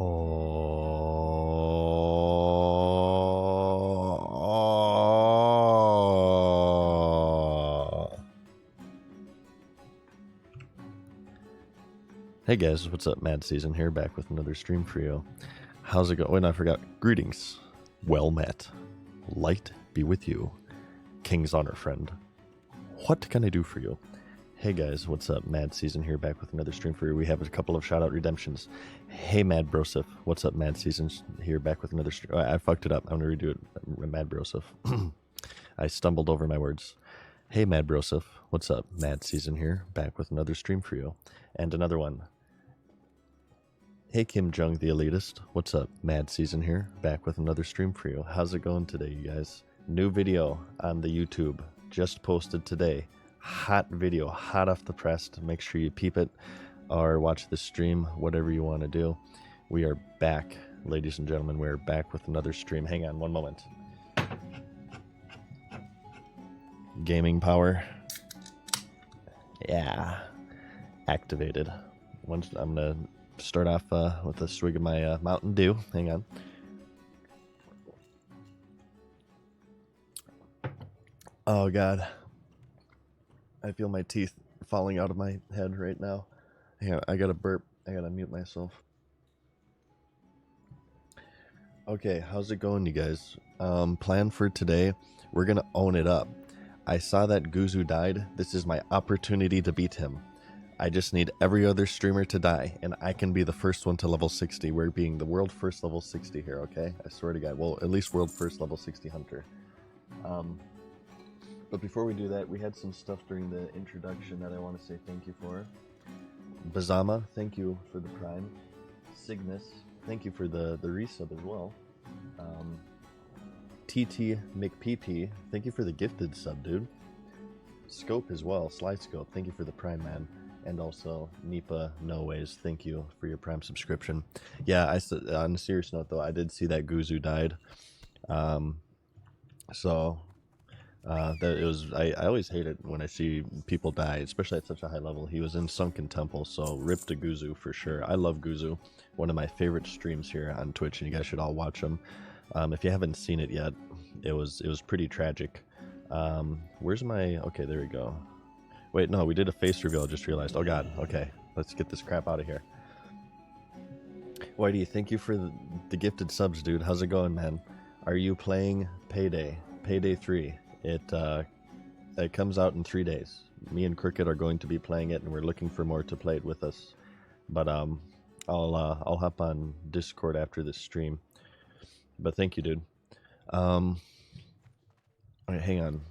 Oh. Hey guys, what's up? Mad Season here, back with another stream for you. How's it going? Wait, no, I forgot. Greetings. Well met. Light be with you. King's honor, friend. What can I do for you? Hey guys, what's up? Mad Season here, back with another stream for you. We have a couple of shout-out redemptions. Hey Mad Broseph, what's up? Mad Season here, back with another stream. I fucked it up. I'm gonna redo it. Mad Broseph. I stumbled over my words. Hey Mad Broseph, what's up? Mad Season here, back with another stream for you. And another one. Hey Kim Jung the Elitist, what's up? Mad Season here, back with another stream for you. How's it going today, you guys? New video on the YouTube, just posted today. Hot video, hot off the press. Make sure you peep it or watch the stream, whatever you want to do. We are back, ladies and gentlemen. We are back with another stream. Hang on one moment. Gaming power. Yeah. Activated. I'm going to start off with a swig of my Mountain Dew. Hang on. Oh, God. I feel my teeth falling out of my head right now. Yeah, I gotta burp. I gotta mute myself. Okay, how's it going, you guys? Plan for today, we're gonna own it up. I saw that Guzu died. This is my opportunity to beat him. I just need every other streamer to die, and I can be the first one to level 60. We're being the world first level 60 here, okay? I swear to God. Well, at least world first level 60 hunter. But before we do that, we had some stuff during the introduction that I want to say thank you for. Bazama, thank you for the Prime. Cygnus, thank you for the resub as well. TT McPP, thank you for the gifted sub, dude. Scope as well, Sly Scope, thank you for the Prime, man. And also, Nipa No Ways, thank you for your Prime subscription. Yeah, on a serious note though, I did see that Guzu died. I always hate it when I see people die, especially at such a high level. He was in Sunken Temple, so rip to Guzu for sure. I love Guzu, one of my favorite streams here on Twitch, and you guys should all watch him. If you haven't seen it yet, it was pretty tragic. Where's my... Okay, there we go. Wait, no, we did a face reveal, I just realized. Oh god, okay, let's get this crap out of here. Whitey, thank you for the gifted subs, dude. How's it going, man? Are you playing Payday 3? It comes out in 3 days. Me and Cricket are going to be playing it, and we're looking for more to play it with us. But I'll hop on Discord after this stream. But thank you, dude. Wait, hang on.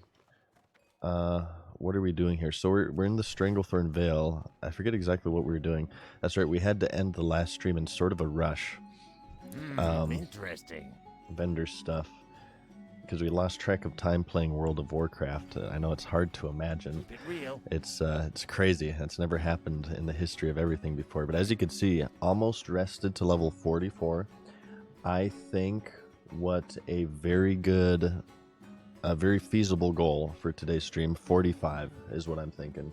What are we doing here? So we're in the Stranglethorn Vale. I forget exactly what we were doing. That's right. We had to end the last stream in sort of a rush. Interesting. Vendor stuff. Because we lost track of time playing World of Warcraft. I know it's hard to imagine. It's crazy. It's never happened in the history of everything before. But as you can see, almost rested to level 44. I think what a very good, a very feasible goal for today's stream. 45 is what I'm thinking.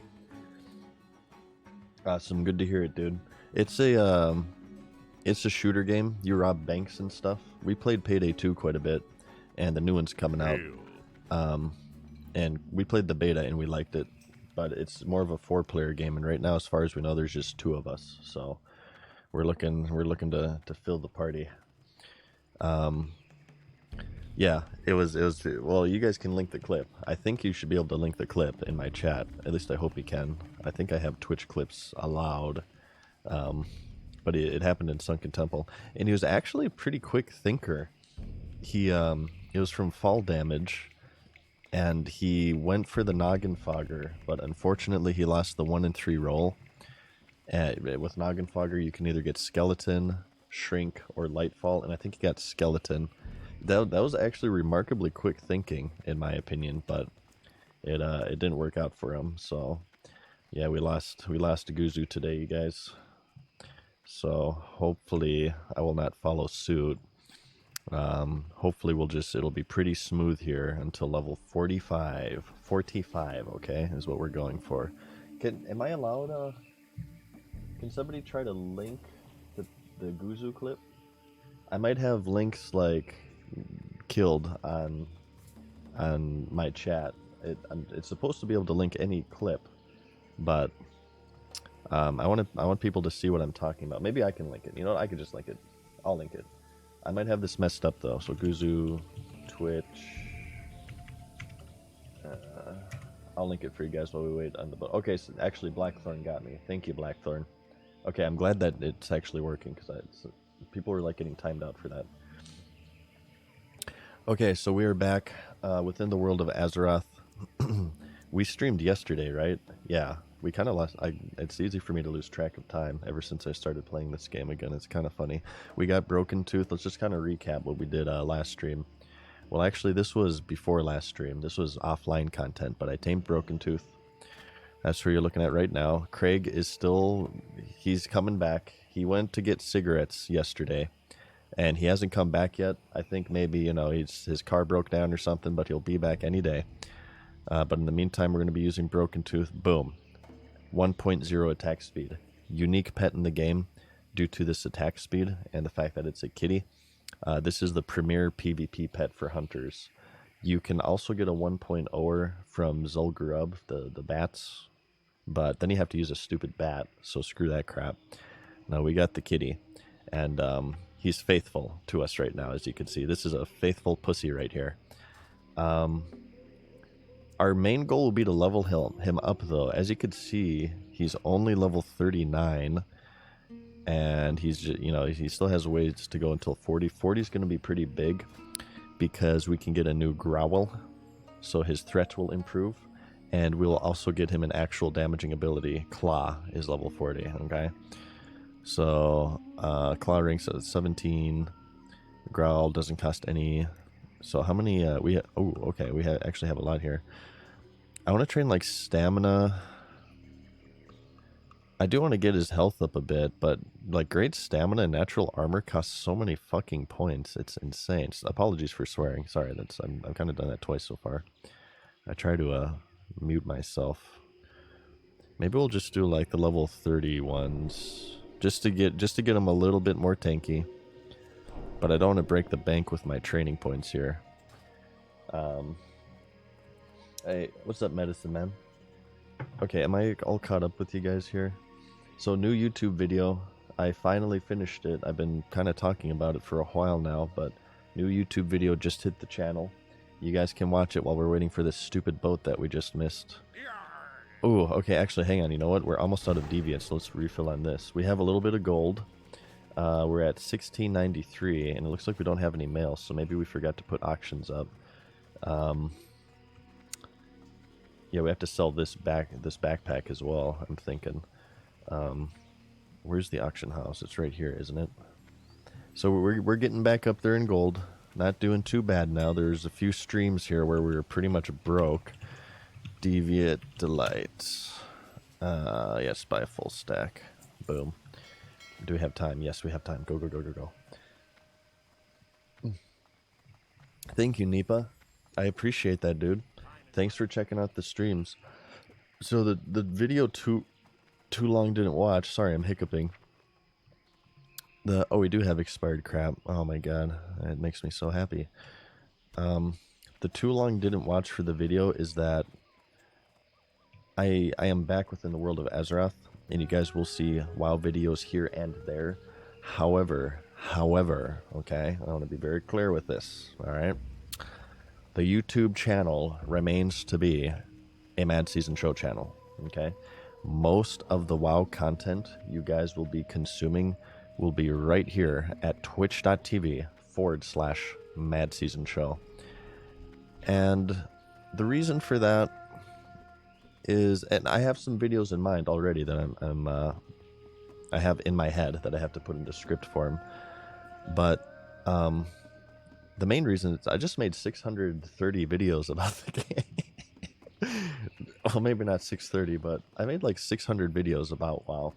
Awesome, good to hear it, dude. It's a shooter game. You rob banks and stuff. We played Payday 2 quite a bit. And the new one's coming out. And we played the beta and we liked it, but it's more of a 4-player game. And right now, as far as we know, there's just 2 of us. So we're looking to fill the party. Yeah, it was. Well, you guys can link the clip. I think you should be able to link the clip in my chat. At least I hope you can. I think I have Twitch clips allowed. But it happened in Sunken Temple, and he was actually a pretty quick thinker. It was from Fall Damage, and he went for the Noggin Fogger, but unfortunately he lost the 1 in 3 roll. With Noggin Fogger, you can either get Skeleton, Shrink, or Lightfall, and I think he got Skeleton. That was actually remarkably quick thinking, in my opinion, but it didn't work out for him. So yeah, we lost Guzu today, you guys. So hopefully I will not follow suit. Hopefully it'll be pretty smooth here until level 45, okay, is what we're going for. Am I allowed, can somebody try to link the Guzu clip I might have links like killed on my chat. It's supposed to be able to link any clip, but I want people to see what I'm talking about. Maybe I can link it. You know what? I could just link it. I'll link it. I might have this messed up though. So Guzu, Twitch. I'll link it for you guys while we wait on the. Okay, so actually Blackthorn got me. Thank you, Blackthorn. Okay, I'm glad that it's actually working because people were like getting timed out for that. Okay, so we are back within the world of Azeroth. We streamed yesterday, right? Yeah, we kind of lost. It's easy for me to lose track of time ever since I started playing this game again. It's kind of funny. We got Broken Tooth. Let's just kind of recap what we did last stream. Well, actually, this was before last stream. This was offline content, but I tamed Broken Tooth. That's who you're looking at right now. Craig is still, he's coming back. He went to get cigarettes yesterday, and he hasn't come back yet. I think maybe, you know, his car broke down or something, but he'll be back any day. But in the meantime, we're going to be using Broken Tooth. Boom. 1.0 attack speed. Unique pet in the game due to this attack speed and the fact that it's a kitty. This is the premier PvP pet for hunters. You can also get a 1.0er from Zul'Gurub, the bats, but then you have to use a stupid bat, so screw that crap. Now we got the kitty, and he's faithful to us right now, as you can see. This is a faithful pussy right here. Our main goal will be to level him up, though. As you can see, he's only level 39. And he's just, you know, he still has ways to go until 40. 40 is going to be pretty big because we can get a new growl, so his threat will improve, and we'll also get him an actual damaging ability. Claw is level 40. Okay, so claw ranks at 17. Growl doesn't cost any. So how many we? Oh, okay, we actually have a lot here. I want to train like stamina. I do want to get his health up a bit, but like great stamina and natural armor costs so many fucking points. It's insane. Apologies for swearing. Sorry, I'm kind of done that twice so far. I try to mute myself. Maybe we'll just do like the level 30 ones, just to get them a little bit more tanky. But I don't want to break the bank with my training points here. Hey, what's up, Medicine Man? Okay, am I all caught up with you guys here? So, new YouTube video. I finally finished it. I've been kind of talking about it for a while now, but new YouTube video just hit the channel. You guys can watch it while we're waiting for this stupid boat that we just missed. Oh, okay, actually, hang on. You know what? We're almost out of deviants, so let's refill on this. We have a little bit of gold. We're at 1693, and it looks like we don't have any mail, so maybe we forgot to put auctions up. Yeah, we have to sell this backpack as well, I'm thinking. Where's the auction house? It's right here, isn't it? So we're getting back up there in gold. Not doing too bad now. There's a few streams here where we were pretty much broke. Deviate Delight. Yes, buy a full stack. Boom. Do we have time? Yes, we have time. Go, go, go, go, go. Thank you, Nipa. I appreciate that, dude. Thanks for checking out the streams. So the video too long didn't watch. Sorry, I'm hiccuping. Oh, we do have expired crap. Oh my god, it makes me so happy. The too long didn't watch for the video is that I am back within the world of Azeroth, and you guys will see WoW videos here and there. However, okay, I want to be very clear with this. All right. The YouTube channel remains to be a MadSeasonShow channel, okay? Most of the WoW content you guys will be consuming will be right here at twitch.tv/MadSeasonShow. And the reason for that is, and I have some videos in mind already that I have in my head that I have to put into script form, but the main reason is I just made 630 videos about the game. Well, maybe not 630, but I made like 600 videos about WoW.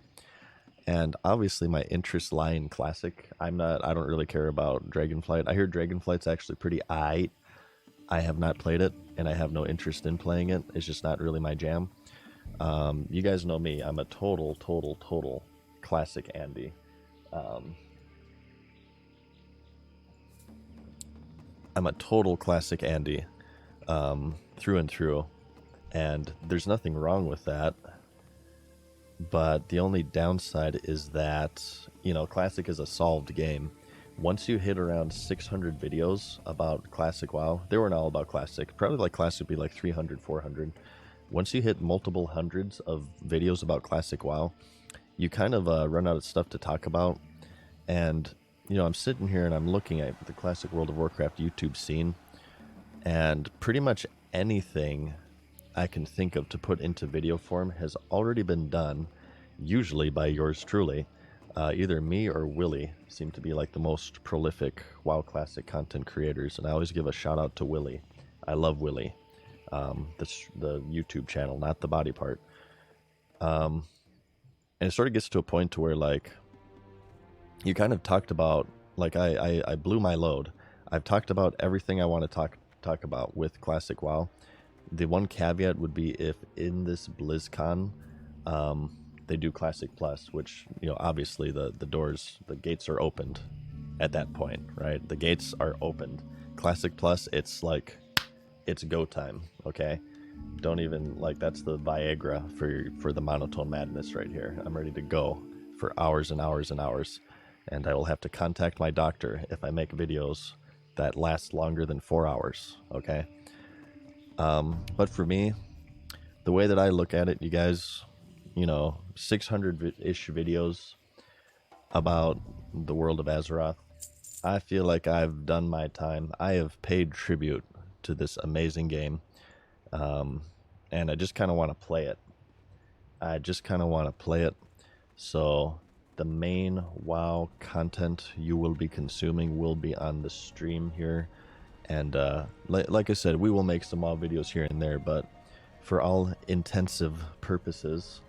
And obviously my interests lie in Classic. I don't really care about Dragonflight. I hear Dragonflight's actually pretty aight. I have not played it, and I have no interest in playing it. It's just not really my jam. You guys know me. I'm a total Classic Andy. I'm a total classic Andy, through and through, and there's nothing wrong with that. But the only downside is that, you know, classic is a solved game. Once you hit around 600 videos about classic WoW, they weren't all about classic. Probably like classic would be like 300, 400. Once you hit multiple hundreds of videos about classic WoW, you kind of run out of stuff to talk about. And, you know, I'm sitting here and I'm looking at the classic World of Warcraft YouTube scene, and pretty much anything I can think of to put into video form has already been done, usually by yours truly. Either me or Willie seem to be like the most prolific WoW Classic content creators, and I always give a shout out to Willie. I love Willie. The YouTube channel, not the body part. And it sort of gets to a point to where, like, you kind of talked about, like, I blew my load. I've talked about everything I want to talk about with Classic WoW. The one caveat would be if in this BlizzCon they do Classic Plus, which, you know, obviously the gates are opened at that point, right? The gates are opened. Classic Plus, it's like, it's go time, okay? Don't even, like, that's the Viagra for the monotone madness right here. I'm ready to go for hours and hours and hours, and I will have to contact my doctor if I make videos that last longer than 4 hours, okay? But for me, the way that I look at it, you guys, you know, 600-ish videos about the world of Azeroth, I feel like I've done my time. I have paid tribute to this amazing game, and I just kind of want to play it. So the main WoW content you will be consuming will be on the stream here. And like I said, we will make some WoW videos here and there, but for all intensive purposes,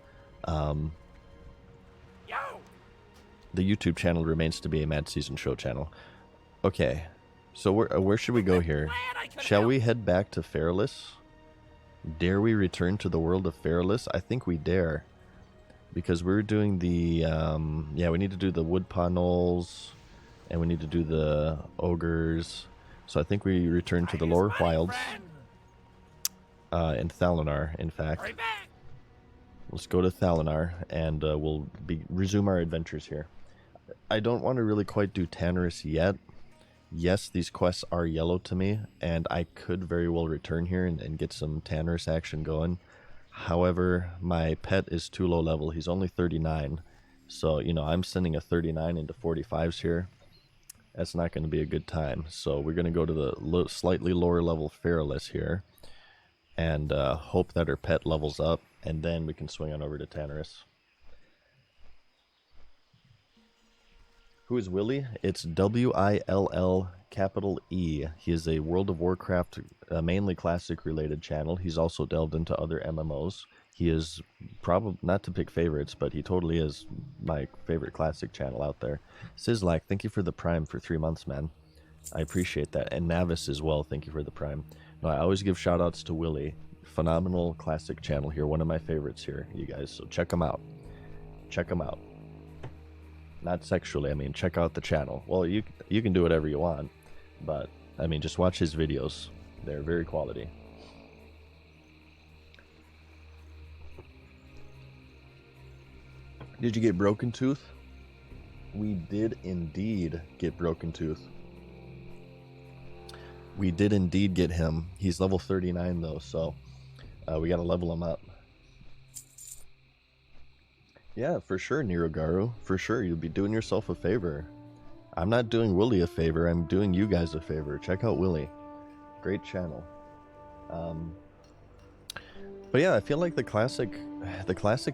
the YouTube channel remains to be a MadSeasonShow channel. Okay, so where should we go here? Shall we head back to Feralus? Dare we return to the world of Feralus? I think we dare, because we're doing the we need to do the Woodpaw Knolls, and we need to do the Ogres. So I think we return to the Lower Wilds, in Thalinar, in fact. Let's go to Thalinar, and we'll resume our adventures here. I don't want to really quite do Tanarus yet. Yes, these quests are yellow to me, and I could very well return here and get some Tanarus action going. However, my pet is too low level. He's only 39. So, you know, I'm sending a 39 into 45s here. That's not going to be a good time. So we're going to go to the slightly lower level Feralus here, and hope that her pet levels up, and then we can swing on over to Tanarus. Who is Willie? It's W-I-L-L capital E. He is a World of Warcraft, mainly classic related channel. He's also delved into other MMOs. He is probably, not to pick favorites, but he totally is my favorite classic channel out there. Sizzlack, thank you for the Prime for 3 months, man. I appreciate that. And Navis as well, thank you for the Prime. No, I always give shout outs to Willie. Phenomenal classic channel here. One of my favorites here, you guys. So check him out. Check him out. Not sexually, I mean, check out the channel. Well, you can do whatever you want, but, I mean, just watch his videos. They're very quality. Did you get Broken Tooth? We did indeed get Broken Tooth. We did indeed get him. He's level 39 though, so we gotta level him up. Yeah, for sure, Nirogaru. For sure, you'll be doing yourself a favor. I'm not doing Willie a favor, I'm doing you guys a favor. Check out Willie. Great channel. But yeah, I feel like the classic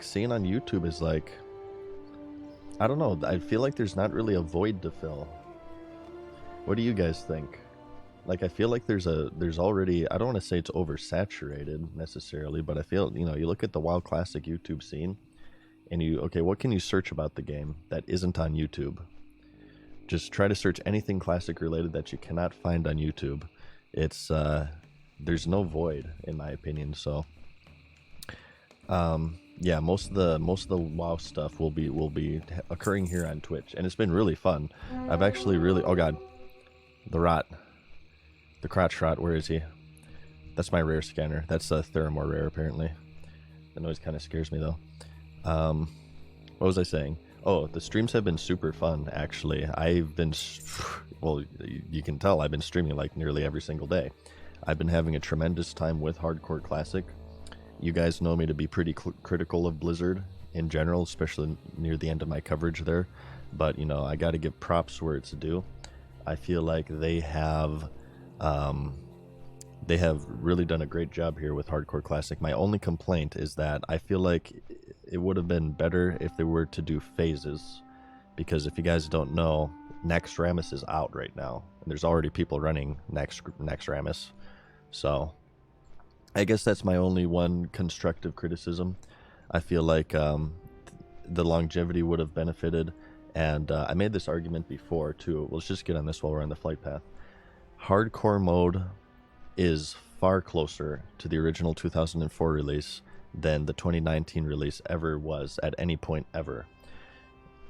scene on YouTube is like, I don't know, I feel like there's not really a void to fill. What do you guys think? Like, I feel like there's already, I don't want to say it's oversaturated necessarily, but I feel, you know, you look at the WoW Classic YouTube scene, and okay, what can you search about the game that isn't on YouTube? Just try to search anything Classic related that you cannot find on YouTube. It's, there's no void, in my opinion, so. Yeah, most of the WoW stuff will be occurring here on Twitch, and it's been really fun. I've actually really, oh god, the rot. The crotch rot, where is he? That's my rare scanner. That's a Theramore rare, apparently. The noise kind of scares me, though. What was I saying? Oh, the streams have been super fun, actually. I've been... Well, you can tell I've been streaming like nearly every single day. I've been having a tremendous time with Hardcore Classic. You guys know me to be pretty critical of Blizzard in general, especially near the end of my coverage there. But, you know, I got to give props where it's due. I feel like they have really done a great job here with Hardcore Classic. My only complaint is that I feel like it would have been better if they were to do phases, because if you guys don't know, Naxxramas is out right now, and there's already people running Naxxramas. So I guess that's my only one constructive criticism. I feel like the longevity would have benefited, and I made this argument before too. Let's just get on this while we're on the flight path. Hardcore mode is far closer to the original 2004 release than the 2019 release ever was at any point ever.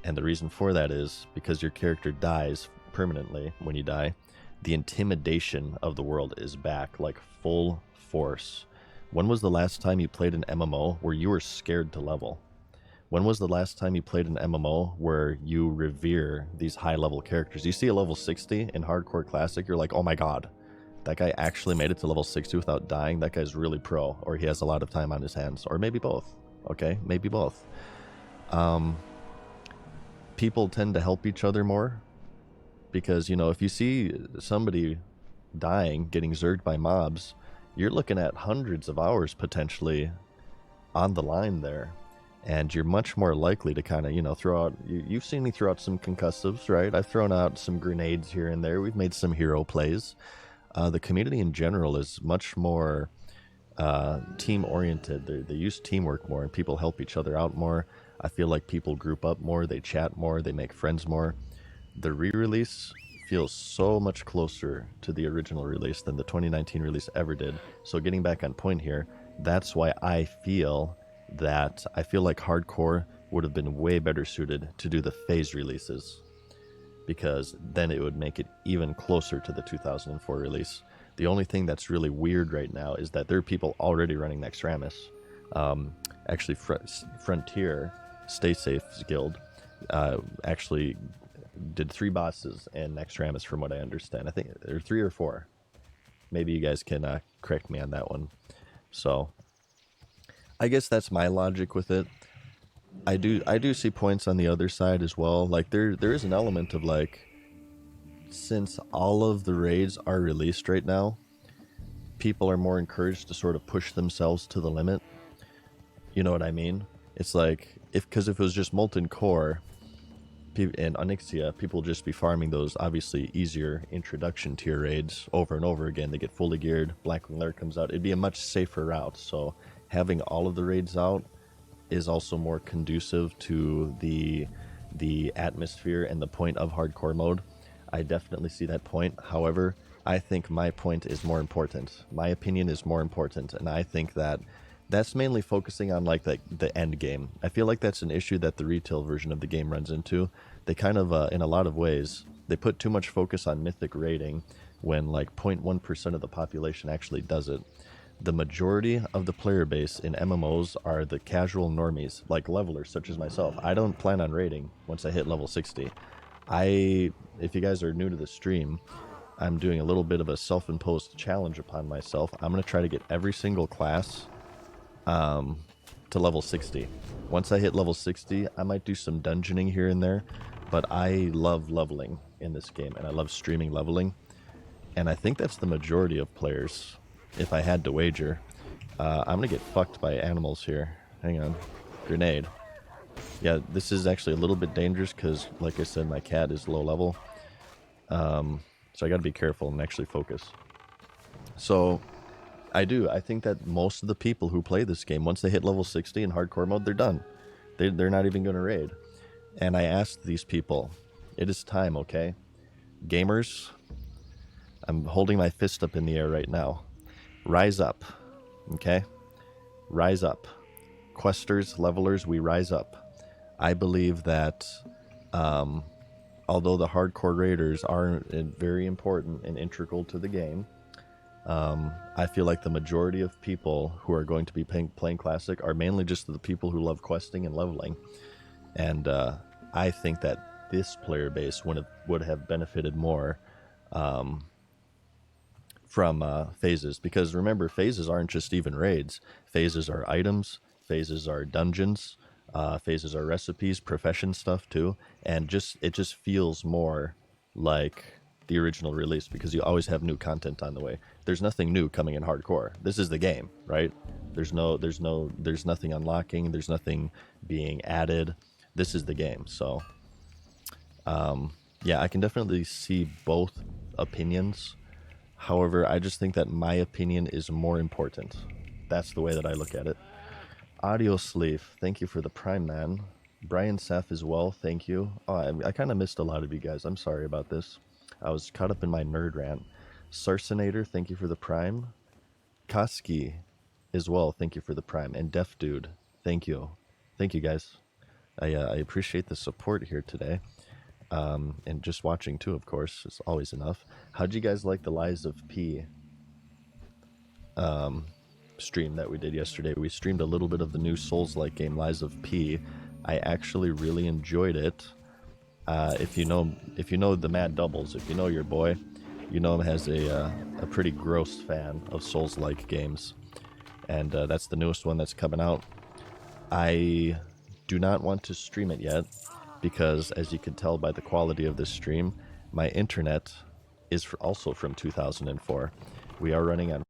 And the reason for that is because your character dies permanently when you die. The intimidation of the world is back, like full force. When was the last time you played an MMO where you were scared to level? When was the last time you played an MMO where you revere these high-level characters? You see a level 60 in Hardcore Classic, you're like, oh my god, that guy actually made it to level 60 without dying. That guy's really pro, or he has a lot of time on his hands, or maybe both. Okay, maybe both. People tend to help each other more because, you know, if you see somebody dying, getting zerged by mobs, you're looking at hundreds of hours potentially on the line there. And you're much more likely to kind of, you know, throw out... You've seen me throw out some concussives, right? I've thrown out some grenades here and there. We've made some hero plays. The community in general is much more team-oriented. They use teamwork more, and people help each other out more. I feel like people group up more, they chat more, they make friends more. The re-release feels so much closer to the original release than the 2019 release ever did. So getting back on point here, that's why I feel like Hardcore would have been way better suited to do the phase releases, because then it would make it even closer to the 2004 release. The only thing that's really weird right now is that there are people already running Naxxramas. Actually, Frontier, Stay Safe's guild, actually did 3 bosses in Naxxramas from what I understand. I think there are 3 or 4. Maybe you guys can correct me on that one. So I guess that's my logic with it. I do see points on the other side as well. Like there is an element of like, since all of the raids are released right now, people are more encouraged to sort of push themselves to the limit. You know what I mean? It's like, because if it was just Molten Core and Onyxia, people would just be farming those obviously easier introduction tier raids over and over again. They get fully geared, Blackwing Lair comes out. It'd be a much safer route. So having all of the raids out is also more conducive to the atmosphere and the point of hardcore mode. I definitely see that point. However, I think my point is more important. My opinion is more important, and I think that that's mainly focusing on like the end game. I feel like that's an issue that the retail version of the game runs into. They kind of, in a lot of ways, they put too much focus on mythic raiding when like 0.1% of the population actually does it. The majority of the player base in MMOs are the casual normies, like levelers such as myself. I don't plan on raiding once I hit level 60. If you guys are new to the stream, I'm doing a little bit of a self-imposed challenge upon myself. I'm going to try to get every single class to level 60. Once I hit level 60, I might do some dungeoning here and there, but I love leveling in this game, and I love streaming leveling, and I think that's the majority of players, if I had to wager. I'm going to get fucked by animals here. Hang on. Grenade. Yeah, this is actually a little bit dangerous because, like I said, my cat is low level. So I got to be careful and actually focus. So I think that most of the people who play this game, once they hit level 60 in hardcore mode, they're done. They're not even going to raid. And I asked these people, it is time, okay? Gamers, I'm holding my fist up in the air right now. Rise up, okay? Rise up. Questers, levelers, we rise up. I believe that although the hardcore raiders are very important and integral to the game, I feel like the majority of people who are going to be playing Classic are mainly just the people who love questing and leveling. And I think that this player base would have benefited more from phases, because remember, phases aren't just even raids. Phases are items, phases are dungeons, phases are recipes, profession stuff too, and it just feels more like the original release because you always have new content on the way. There's nothing new coming in hardcore. This is the game, right? There's nothing unlocking. There's nothing being added. This is the game. So, yeah, I can definitely see both opinions. However, I just think that my opinion is more important. That's the way that I look at it. Audio Sleeve, thank you for the Prime, man. Brian Seth as well, thank you. Oh, I kind of missed a lot of you guys. I'm sorry about this. I was caught up in my nerd rant. Sarsonator, thank you for the Prime. Koski as well, thank you for the Prime. And Def Dude, thank you. Thank you, guys. I appreciate the support here today. And just watching too, of course, is always enough. How'd you guys like the Lies of P stream that we did yesterday? We streamed a little bit of the new Souls-like game, Lies of P. I actually really enjoyed it. If you know the Mad Doubles, if you know your boy, you know him as a pretty gross fan of Souls-like games, and that's the newest one that's coming out. I do not want to stream it yet because, as you can tell by the quality of this stream, my internet is also from 2004. We are running on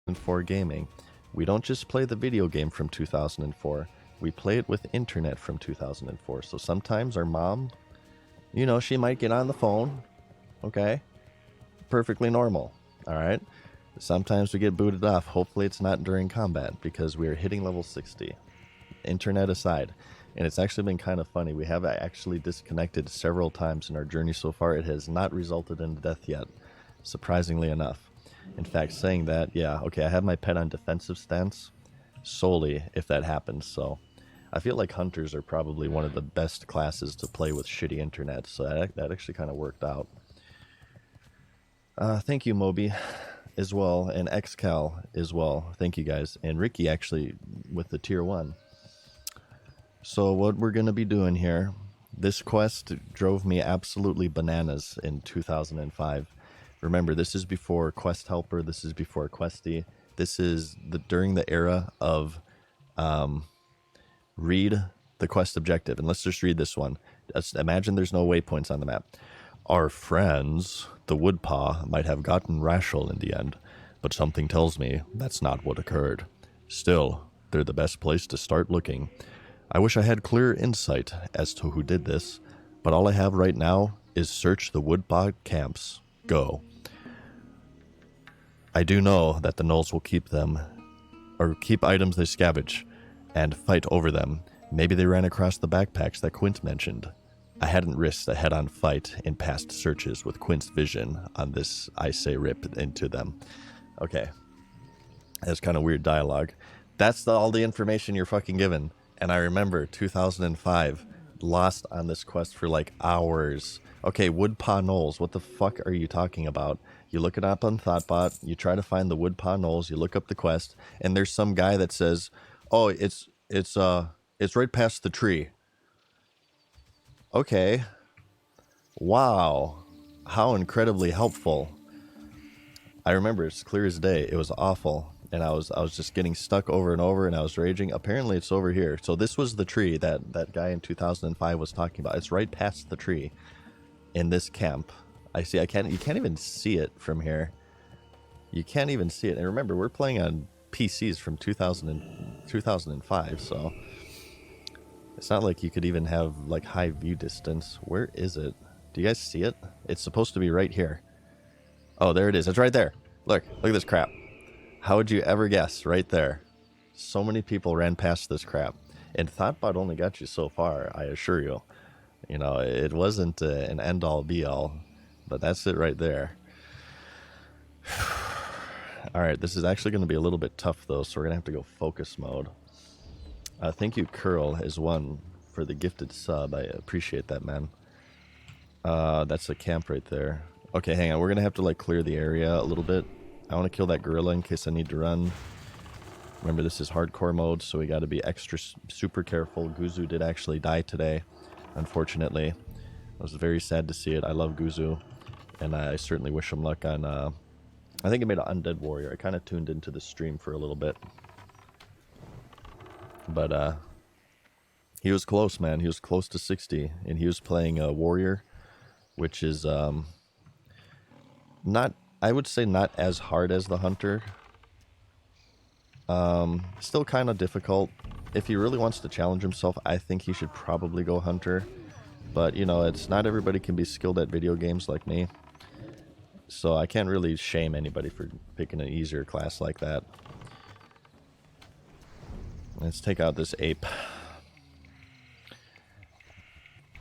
2004 gaming. We don't just play the video game from 2004. We play it with internet from 2004. So sometimes our mom, she might get on the phone. Okay? Perfectly normal. All right? Sometimes we get booted off. Hopefully it's not during combat because we are hitting level 60. Internet aside. And it's actually been kind of funny. We have actually disconnected several times in our journey so far. It has not resulted in death yet, surprisingly enough. In fact, saying that, yeah, okay, I have my pet on defensive stance solely if that happens. So I feel like hunters are probably one of the best classes to play with shitty internet. So that actually kind of worked out. Thank you, Moby, as well, and XCal as well. Thank you, guys. And Ricky, actually, with the tier 1. So what we're going to be doing here, this quest drove me absolutely bananas in 2005. Remember, this is before Quest Helper. This is before Questy. This is during the era of read the quest objective. And let's just read this one. Just imagine there's no waypoints on the map. Our friends, the Woodpaw, might have gotten Rashel in the end, but something tells me that's not what occurred. Still, they're the best place to start looking. I wish I had clear insight as to who did this, but all I have right now is search the Woodpaw camps. Go. I do know that the gnolls will keep items they scavenge, and fight over them. Maybe they ran across the backpacks that Quint mentioned. I hadn't risked a head-on fight in past searches with Quint's vision on this, I say rip into them. Okay. That's kind of weird dialogue. That's all the information you're fucking given. And I remember 2005, lost on this quest for like hours. Okay, Woodpaw Knolls, what the fuck are you talking about? You look it up on Thoughtbot, you try to find the Woodpaw Knolls, you look up the quest, and there's some guy that says, oh, it's right past the tree. Okay. Wow. How incredibly helpful. I remember it's clear as day. It was awful. And I was just getting stuck over and over, and I was raging. Apparently it's over here. So this was the tree that guy in 2005 was talking about. It's right past the tree in this camp. I see. You can't even see it from here. You can't even see it. And remember, we're playing on PCs from 2005, so it's not like you could even have like high view distance. Where is it? Do you guys see it? It's supposed to be right here. Oh, there it is. It's right there. Look at this crap. How would you ever guess? Right there. So many people ran past this crap. And Thoughtbot only got you so far, I assure you. You know, it wasn't an end-all, be-all. But that's it right there. Alright, this is actually going to be a little bit tough, though, so we're going to have to go focus mode. Thank you, Curl, as one for the gifted sub. I appreciate that, man. That's a camp right there. Okay, hang on. We're going to have to, like, clear the area a little bit. I want to kill that gorilla in case I need to run. Remember, this is hardcore mode, so we got to be extra super careful. Guzu did actually die today, unfortunately. I was very sad to see it. I love Guzu, and I certainly wish him luck on... I think I made an Undead Warrior. I kind of tuned into the stream for a little bit. But, he was close, man. He was close to 60, and he was playing a Warrior, which is, not... I would say not as hard as the Hunter. Still kind of difficult. If he really wants to challenge himself, I think he should probably go Hunter. But, you know, it's not everybody can be skilled at video games like me. So I can't really shame anybody for picking an easier class like that. Let's take out this ape.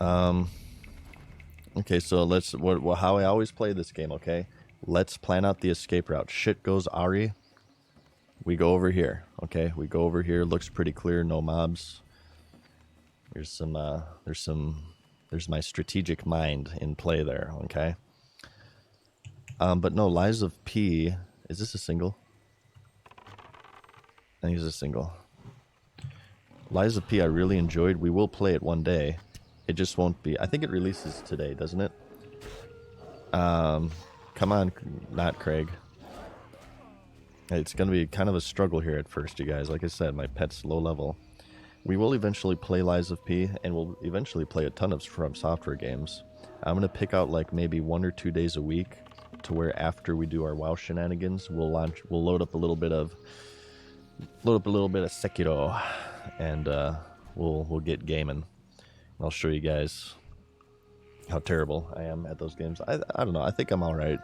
Okay, so let's... how I always play this game, okay? Let's plan out the escape route. Shit goes Ari. We go over here, okay? We go over here. Looks pretty clear. No mobs. There's my strategic mind in play there, okay? But no, Lies of P. Is this a single? I think it's a single. Lies of P I really enjoyed. We will play it one day. It just won't be... I think it releases today, doesn't it? Come on, not Craig. It's going to be kind of a struggle here at first, you guys. Like I said, my pet's low level. We will eventually play Lies of P, and we'll eventually play a ton of From Software games. I'm going to pick out like maybe 1 or 2 days a week to where after we do our WoW shenanigans, we'll load up a little bit of Sekiro, and we'll get gaming. I'll show you guys how terrible I am at those games. I don't know. I think I'm all right.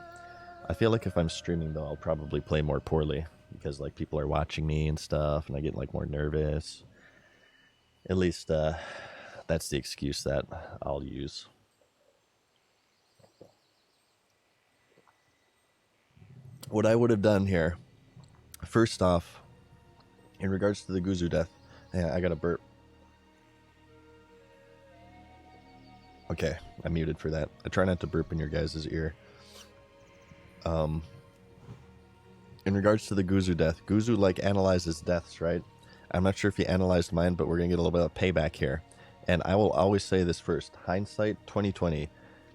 I feel like if I'm streaming, though, I'll probably play more poorly because, like, people are watching me and stuff, and I get, like, more nervous. At least that's the excuse that I'll use. What I would have done here, first off, in regards to the Guzu death, I got a burp. Okay, I'm muted for that. I try not to burp in your guys' ear. In regards to the Guzu death, Guzu, like, analyzes deaths, right? I'm not sure if he analyzed mine, but we're going to get a little bit of payback here. And I will always say this first. Hindsight 2020.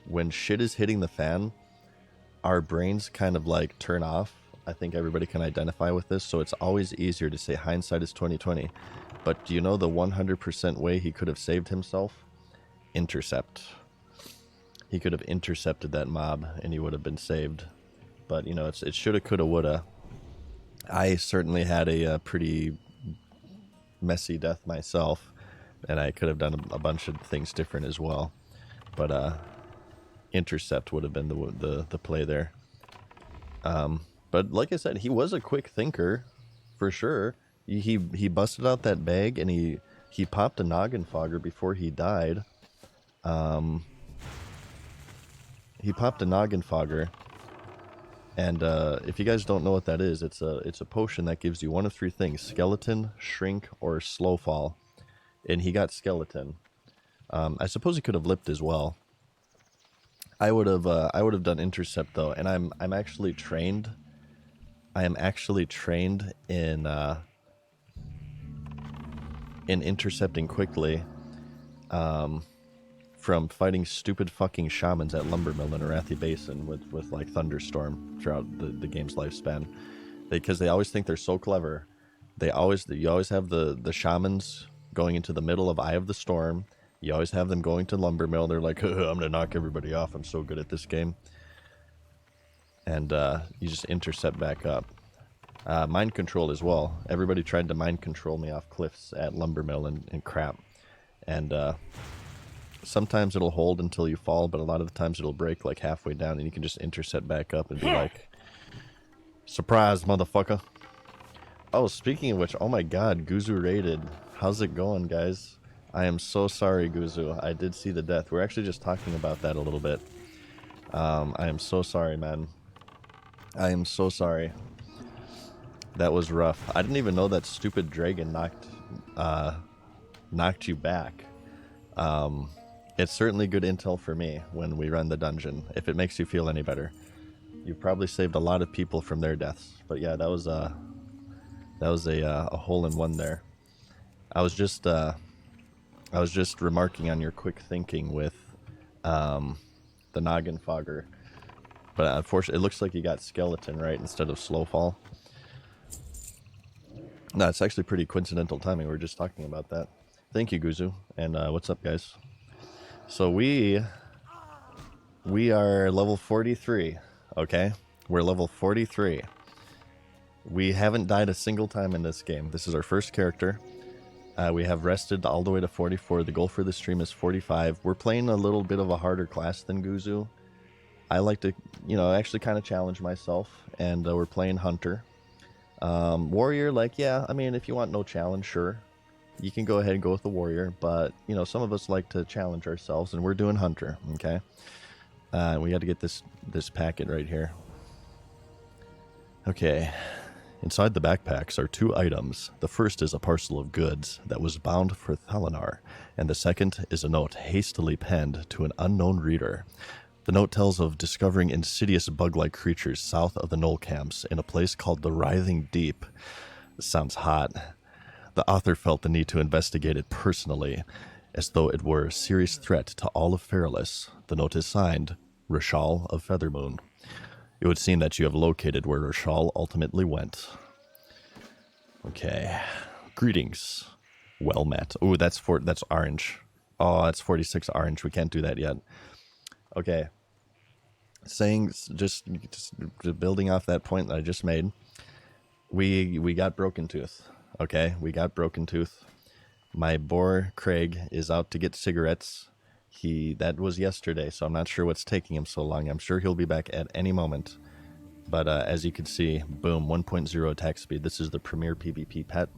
When shit is hitting the fan, our brains kind of, like, turn off. I think everybody can identify with this, so it's always easier to say hindsight is 2020. But do you know the 100% way he could have saved himself? Intercept. He could have intercepted that mob, and he would have been saved. But, you know, it shoulda, coulda, woulda. I certainly had a pretty messy death myself, and I could have done a bunch of things different as well. But intercept would have been the play there. But like I said, he was a quick thinker, for sure. He busted out that bag, and he popped a noggin fogger before he died. He popped a noggin fogger. And if you guys don't know what that is, it's a potion that gives you one of 3 things: skeleton, shrink, or slow fall. And he got skeleton. I suppose he could have lipped as well. I would have done intercept though, and I'm actually trained. I am actually trained in intercepting quickly. From fighting stupid fucking shamans at Lumbermill in Arathi Basin with like Thunderstorm throughout the game's lifespan. Because they always think they're so clever. You always have the shamans going into the middle of Eye of the Storm. You always have them going to Lumbermill. They're like, I'm going to knock everybody off. I'm so good at this game. And you just intercept back up. Mind control as well. Everybody tried to mind control me off cliffs at Lumbermill and crap. And sometimes it'll hold until you fall, but a lot of the times it'll break like halfway down, and you can just intercept back up and be like, Surprise, motherfucker. Oh, speaking of which, oh my god, Guzu raided. How's it going, guys? I am so sorry, Guzu. I did see the death. We're actually just talking about that a little bit. I am so sorry, man. I am so sorry. That was rough. I didn't even know that stupid dragon knocked you back. It's certainly good intel for me when we run the dungeon, if it makes you feel any better. You've probably saved a lot of people from their deaths. But yeah, that was a hole in one there. I was just remarking on your quick thinking with the noggin fogger. But unfortunately, it looks like you got skeleton, right, instead of slow fall. No, it's actually pretty coincidental timing. We were just talking about that. Thank you, Guzu. And what's up, guys? So we are level 43, okay? We're level 43. We haven't died a single time in this game. This is our first character. We have rested all the way to 44. The goal for the stream is 45. We're playing a little bit of a harder class than Guzu. I like to, actually kind of challenge myself, and we're playing Hunter. Warrior, yeah, I mean, if you want no challenge, sure. You can go ahead and go with the Warrior, but, some of us like to challenge ourselves, and we're doing Hunter, okay? We got to get this packet right here. Okay. Inside the backpacks are 2 items. The first is a parcel of goods that was bound for Thalinar, and the second is a note hastily penned to an unknown reader. The note tells of discovering insidious bug-like creatures south of the Knoll camps in a place called the Writhing Deep. This sounds hot. The author felt the need to investigate it personally, as though it were a serious threat to all of Fairless. The note is signed, Rashal of Feathermoon. It would seem that you have located where Rashal ultimately went. Okay. Greetings. Well met. Ooh, that's orange. Oh, that's 46 orange. We can't do that yet. Okay. Just building off that point that I just made. We got Broken Tooth. Okay, we got Broken Tooth. My boar Craig is out to get cigarettes. That was yesterday, so I'm not sure what's taking him so long. I'm sure he'll be back at any moment. But as you can see, boom, 1.0 attack speed. This is the premier PvP pet.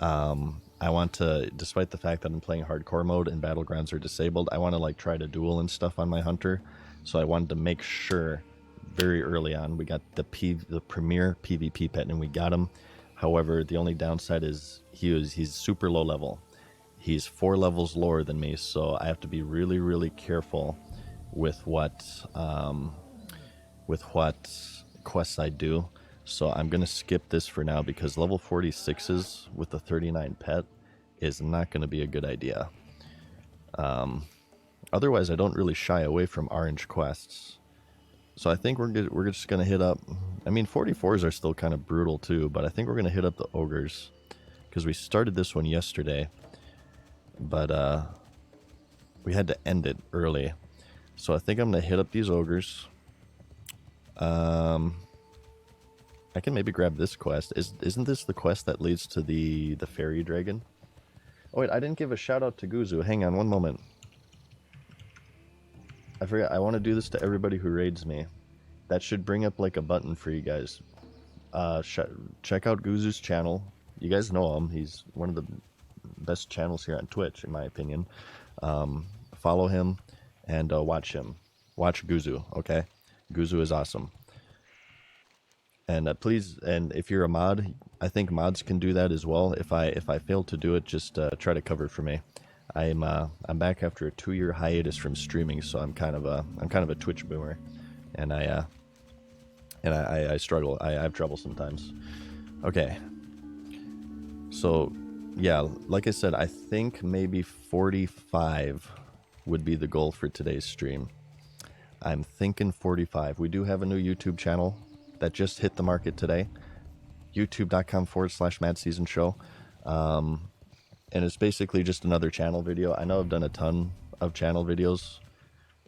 I want to, despite the fact that I'm playing hardcore mode and battlegrounds are disabled, I want to try to duel and stuff on my Hunter. So I wanted to make sure very early on we got the premier PvP pet, and we got him. However, the only downside is he's super low level. He's 4 levels lower than me, so I have to be really, really careful with what quests I do. So I'm going to skip this for now because level 46s with the 39 pet is not going to be a good idea. Otherwise, I don't really shy away from orange quests. So I think we're just going to hit up... I mean, 44s are still kind of brutal too, but I think we're going to hit up the ogres. Because we started this one yesterday. But we had to end it early. So I think I'm going to hit up these ogres. I can maybe grab this quest. Isn't this the quest that leads to the fairy dragon? Oh wait, I didn't give a shout out to Guzu. Hang on one moment. I forgot, I want to do this to everybody who raids me. That should bring up a button for you guys. Check out Guzu's channel. You guys know him. He's one of the best channels here on Twitch, in my opinion. Follow him and watch him. Watch Guzu, okay? Guzu is awesome. And please, and if you're a mod, I think mods can do that as well. If I fail to do it, just try to cover it for me. I'm back after a 2-year hiatus from streaming, so I'm kind of a Twitch boomer, and I struggle. I have trouble sometimes. Okay. So, yeah, like I said, I think maybe 45 would be the goal for today's stream. I'm thinking 45. We do have a new YouTube channel that just hit the market today. youtube.com/MadSeasonShow. And it's basically just another channel video. I know I've done a ton of channel videos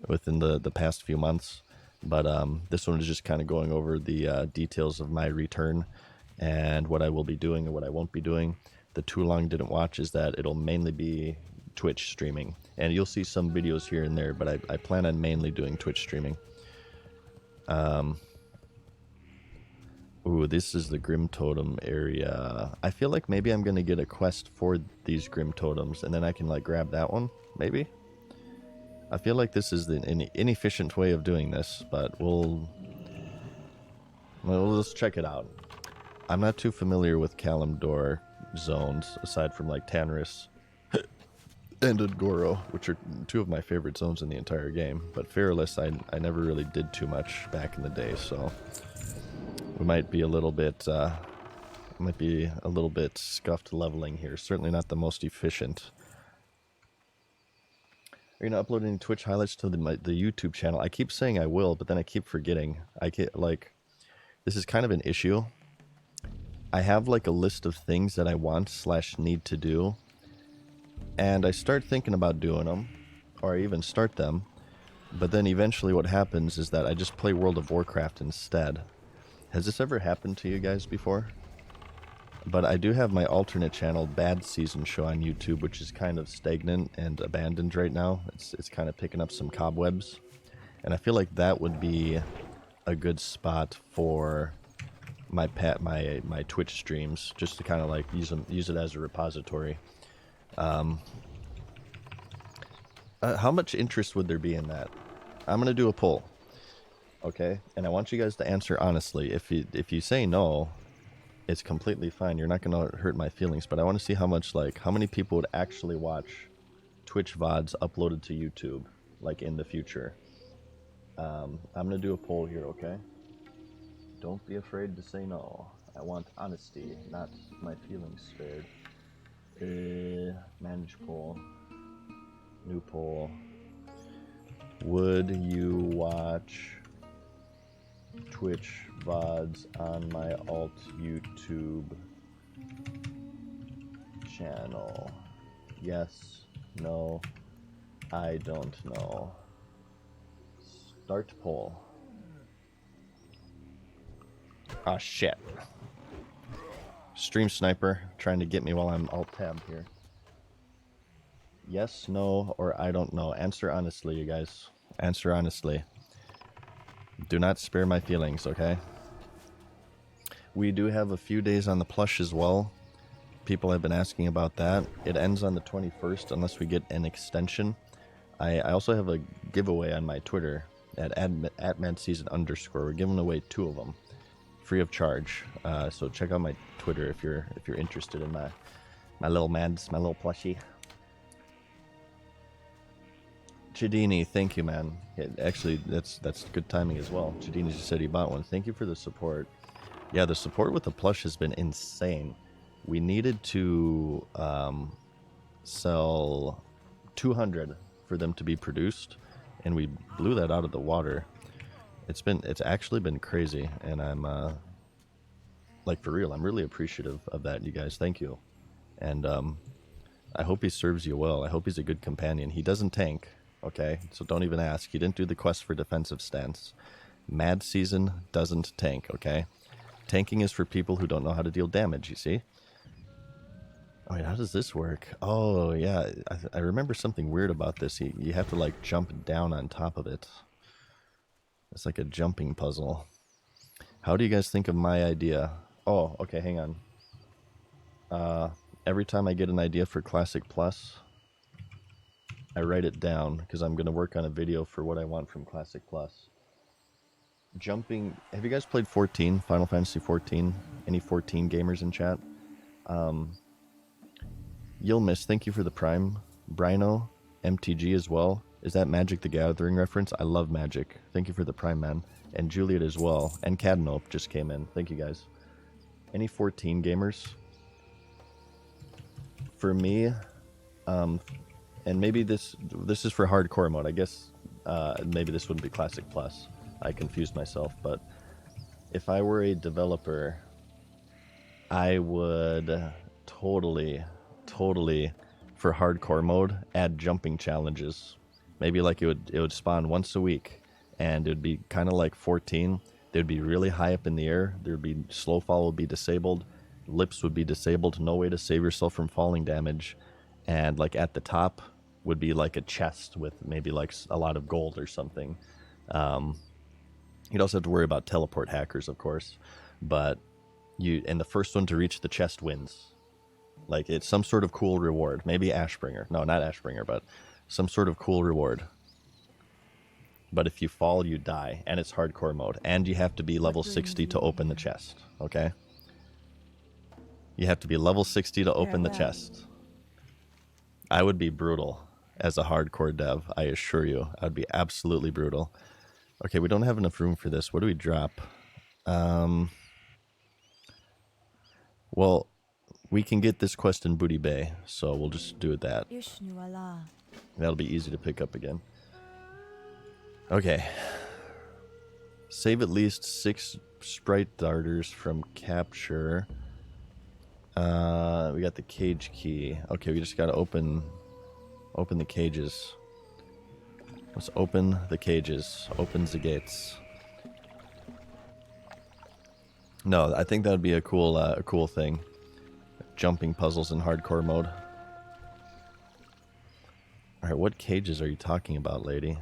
within the past few months, but this one is just kind of going over the details of my return and what I will be doing and what I won't be doing. The too long didn't watch is that it'll mainly be Twitch streaming, and you'll see some videos here and there, but I plan on mainly doing Twitch streaming. Ooh, this is the Grim Totem area. I feel like maybe I'm gonna get a quest for these Grim Totems, and then I can like grab that one, maybe? I feel like this is an inefficient way of doing this, but let's check it out. I'm not too familiar with Kalimdor zones, aside from like Tanris and Udgoro, which are two of my favorite zones in the entire game. But Fearless, I never really did too much back in the day, so we might be a little bit scuffed leveling here. Certainly not the most efficient. Are you gonna upload any Twitch highlights to the YouTube channel? I keep saying I will, but then I keep forgetting. This is kind of an issue. I have like a list of things that I want / need to do, and I start thinking about doing them, or I even start them, but then eventually what happens is that I just play World of Warcraft instead. Has this ever happened to you guys before? But I do have my alternate channel, MadSeasonShow, on YouTube, which is kind of stagnant and abandoned right now. It's kind of picking up some cobwebs. And I feel like that would be a good spot for my Twitch streams, just to kind of like use it as a repository. How much interest would there be in that? I'm going to do a poll. Okay? And I want you guys to answer honestly. If you say no, it's completely fine. You're not going to hurt my feelings, but I want to see how many people would actually watch Twitch VODs uploaded to YouTube, like in the future. I'm going to do a poll here, okay? Don't be afraid to say no. I want honesty, not my feelings spared. Manage poll. New poll. Would you watch Twitch VODs on my alt YouTube channel? Yes, no, I don't know. Start poll. Ah, shit. Stream sniper trying to get me while I'm alt tab here. Yes, no, or I don't know. Answer honestly, you guys. Answer honestly. Do not spare my feelings, okay? We do have a few days on the plush as well. People have been asking about that. It ends on the 21st unless we get an extension. I also have a giveaway on my Twitter at @MadSeason_. We're giving away 2 of them, free of charge. So check out my Twitter if you're interested in my little plushie. Chidini, thank you, man. Actually, that's good timing as well. Chidini just said he bought one. Thank you for the support. Yeah, the support with the plush has been insane. We needed to sell 200 for them to be produced, and we blew that out of the water. It's actually been crazy, and I'm like, for real, I'm really appreciative of that, you guys. Thank you. And I hope he serves you well. I hope he's a good companion. He doesn't tank. Okay, so don't even ask. He didn't do the quest for defensive stance. Mad Season doesn't tank, okay? Tanking is for people who don't know how to deal damage, you see? Oh, wait, how does this work? Oh, yeah, I remember something weird about this. You have to, like, jump down on top of it. It's like a jumping puzzle. How do you guys think of my idea? Oh, okay, hang on. Every time I get an idea for Classic Plus, I write it down, because I'm going to work on a video for what I want from Classic Plus. Jumping... Have you guys played 14? Final Fantasy 14? Any 14 gamers in chat? You'll miss. Thank you for the Prime. Brino, MTG as well. Is that Magic the Gathering reference? I love Magic. Thank you for the Prime, man. And Juliet as well. And Cadnope just came in. Thank you, guys. Any 14 gamers? For me... and maybe this is for hardcore mode. I guess maybe this wouldn't be Classic Plus. I confused myself. But if I were a developer, I would totally, for hardcore mode, add jumping challenges. Maybe like it would spawn once a week, and it would be kind of like 14. They would be really high up in the air. There would be slow fall would be disabled. Lips would be disabled. No way to save yourself from falling damage. And like at the top would be like a chest with maybe like a lot of gold or something. You'd also have to worry about teleport hackers, of course. but and the first one to reach the chest wins. Like, it's some sort of cool reward. Maybe Ashbringer. No, not Ashbringer, but some sort of cool reward. But if you fall, you die, and it's hardcore mode. And you have to be level 60 to open the chest, okay? You have to be level 60 to open the chest. I would be brutal as a hardcore dev, I assure you. I would be absolutely brutal. Okay, we don't have enough room for this. What do we drop? Well, we can get this quest in Booty Bay, so we'll just do that. That'll be easy to pick up again. Okay. Save at least 6 sprite darters from capture. We got the cage key. Okay, we just gotta open the cages. Let's open the cages. Opens the gates. No, I think that would be a cool thing. Jumping puzzles in hardcore mode. Alright, what cages are you talking about, lady?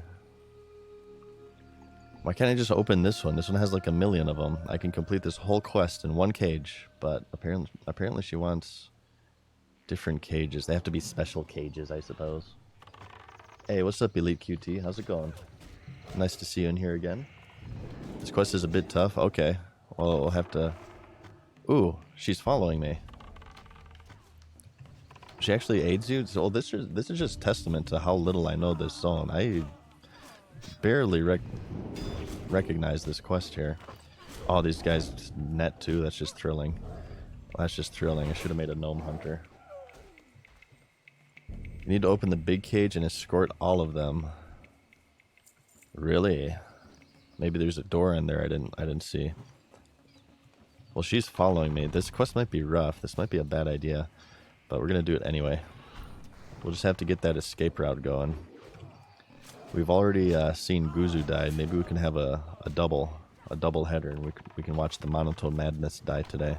Why can't I just open this one? This one has like 1 million of them. I can complete this whole quest in one cage, but apparently she wants different cages. They have to be special cages, I suppose. Hey, what's up, Elite QT? How's it going? Nice to see you in here again. This quest is a bit tough. Okay. Well, we'll have to... Ooh, she's following me. She actually aids you? So this is just testament to how little I know this zone. I barely recognize this quest here. Oh, these guys net too. That's just thrilling. Well, that's just thrilling. I should have made a gnome hunter. You need to open the big cage and escort all of them. Really? Maybe there's a door in there I didn't see. Well, she's following me. This quest might be rough. This might be a bad idea, but we're gonna do it anyway. We'll just have to get that escape route going. We've already seen Guzu die. Maybe we can have a double header, and we can watch the Monotone Madness die today.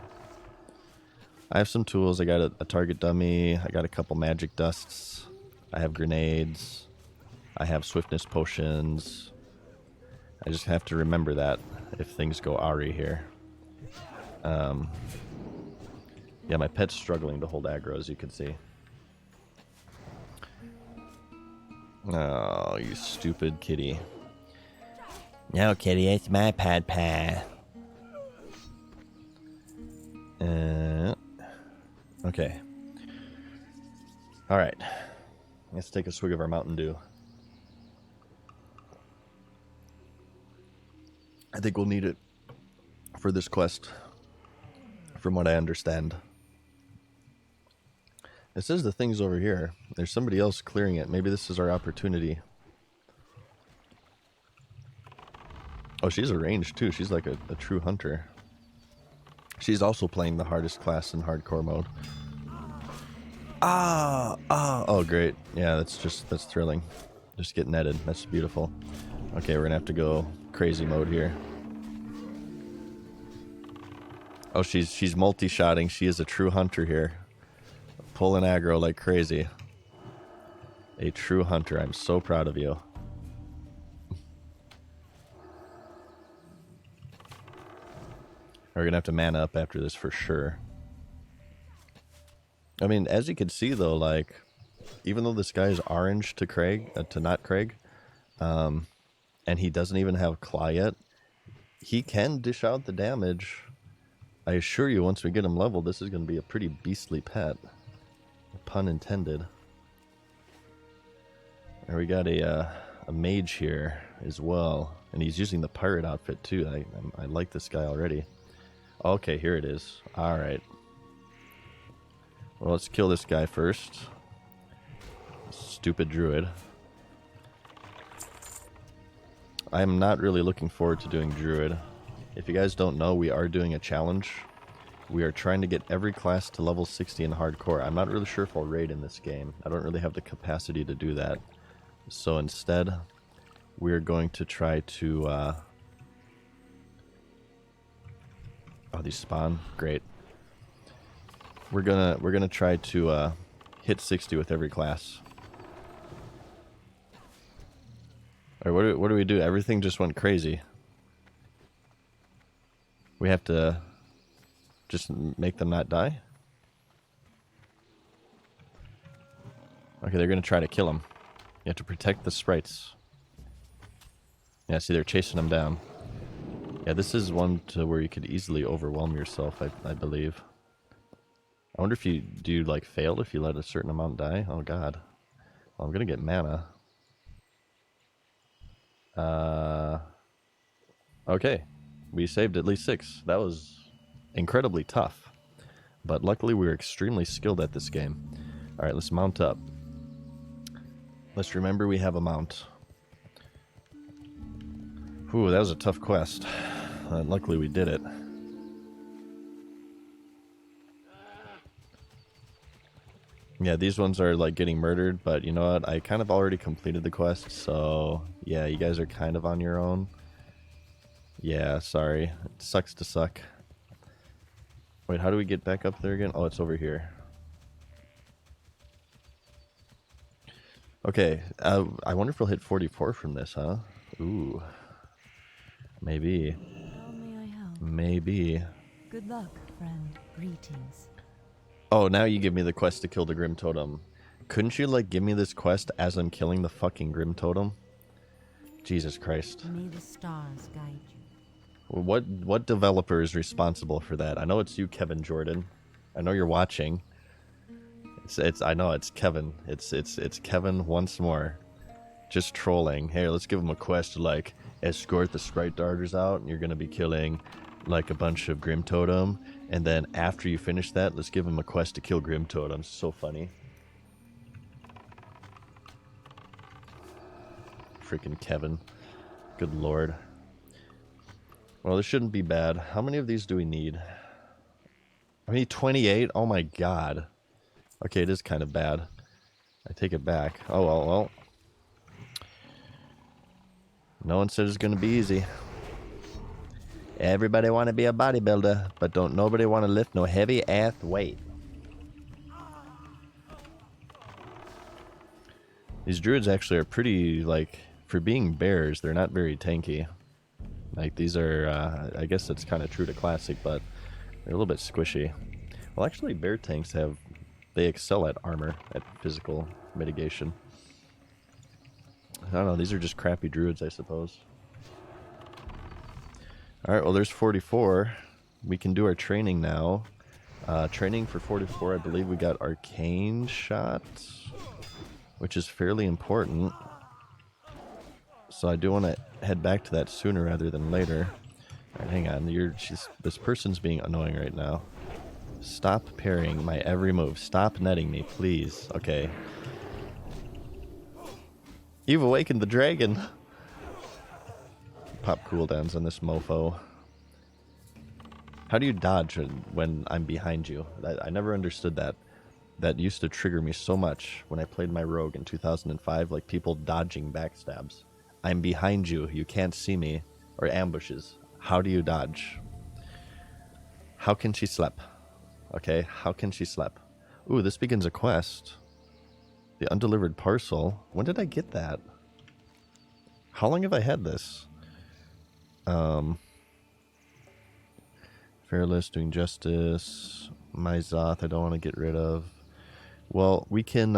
I have some tools. I got a target dummy. I got a couple magic dusts. I have grenades. I have swiftness potions. I just have to remember that if things go Ari here. Yeah, my pet's struggling to hold aggro, as you can see. Oh, you stupid kitty. No, kitty, it's my pad. Okay. Alright. Let's take a swig of our Mountain Dew. I think we'll need it for this quest, from what I understand. It says the thing's over here. There's somebody else clearing it. Maybe this is our opportunity. Oh, she's a ranged too. She's like a true hunter. She's also playing the hardest class in hardcore mode. Oh, great. Yeah, that's thrilling. Just get netted. That's beautiful. Okay, we're gonna have to go crazy mode here. Oh, she's multi-shotting. She is a true hunter here. Pulling aggro like crazy. A true hunter. I'm so proud of you. We're going to have to man up after this for sure. I mean, as you can see though, like, even though this guy is orange to Craig, to not Craig, and he doesn't even have Claw yet, he can dish out the damage. I assure you, once we get him leveled, this is going to be a pretty beastly pet. Pun intended. And we got a mage here as well, and he's using the pirate outfit too. I like this guy already. Okay, here it is. All right. Well, let's kill this guy first. Stupid druid. I'm not really looking forward to doing druid. If you guys don't know, we are doing a challenge. We are trying to get every class to level 60 in hardcore. I'm not really sure if I'll raid in this game. I don't really have the capacity to do that. So instead, we're going to try to... Oh, these spawn? Great. We're gonna try to hit 60 with every class. Alright, what do we do? Everything just went crazy. We have to just make them not die? Okay, they're going to try to kill him. You have to protect the sprites. Yeah, see, they're chasing him down. Yeah, this is one to where you could easily overwhelm yourself, I believe. I wonder if you do, like, fail if you let a certain amount die? Oh, God. Well, I'm going to get mana. Okay. We saved at least 6. That was incredibly tough. But luckily we were extremely skilled at this game. Alright, let's mount up. Let's remember we have a mount. Ooh, that was a tough quest. Luckily we did it. Yeah, these ones are like getting murdered, but you know what? I kind of already completed the quest, so yeah, you guys are kind of on your own. Yeah, sorry. It sucks to suck. Wait, how do we get back up there again? Oh, it's over here. Okay, I wonder if we'll hit 44 from this, huh? Ooh. Maybe. How may I help? Maybe. Good luck, friend. Greetings. Oh, now you give me the quest to kill the Grim Totem. Couldn't you, like, give me this quest as I'm killing the fucking Grim Totem? Jesus Christ. May the stars guide you. What developer is responsible for that? I know it's you, Kevin Jordan. I know you're watching. I know it's Kevin. It's Kevin once more. Just trolling. Hey, let's give him a quest to, like, escort the sprite darters out, and you're gonna be killing like a bunch of Grim Totem, and then after you finish that, let's give him a quest to kill Grim Totems. So funny. Freaking Kevin. Good lord. Well, this shouldn't be bad. How many of these do we need? I need 28? Oh my god. Okay, it is kind of bad. I take it back. Oh, well. No one said it's gonna be easy. Everybody want to be a bodybuilder, but don't nobody want to lift no heavy ass weight. These druids actually are pretty, like, for being bears, they're not very tanky. Like, these are, I guess it's kind of true to classic, but they're a little bit squishy. Well, actually, bear tanks they excel at armor, at physical mitigation. I don't know, these are just crappy druids, I suppose. Alright, well, there's 44. We can do our training now. Training for 44, I believe we got Arcane Shot, which is fairly important. So I do want to head back to that sooner rather than later. Alright, hang on. This person's being annoying right now. Stop parrying my every move. Stop netting me, please. Okay. You've awakened the dragon. Pop cooldowns on this mofo. How do you dodge when I'm behind you? I never understood that. That used to trigger me so much when I played my rogue in 2005, like people dodging backstabs. I'm behind you, you can't see me, or ambushes. How do you dodge? How can she slap? Okay, how can she slap? Ooh, this begins a quest. The undelivered parcel. When did I get that? How long have I had this? Fairless, doing justice. My Zoth, I don't want to get rid of. Well, we can,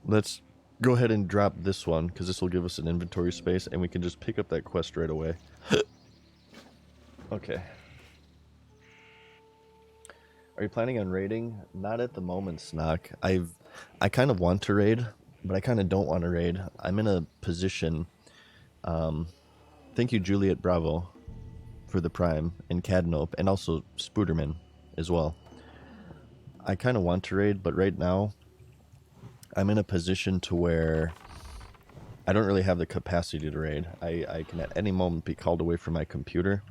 let's go ahead and drop this one, because this will give us an inventory space, and we can just pick up that quest right away. Okay. Are you planning on raiding? Not at the moment, Snock. I kind of want to raid, but I kind of don't want to raid. I'm in a position. Thank you, Juliet Bravo, for the Prime, and Cadnope, and also Spooderman as well. I kind of want to raid, but right now, I'm in a position to where I don't really have the capacity to raid. I can at any moment be called away from my computer,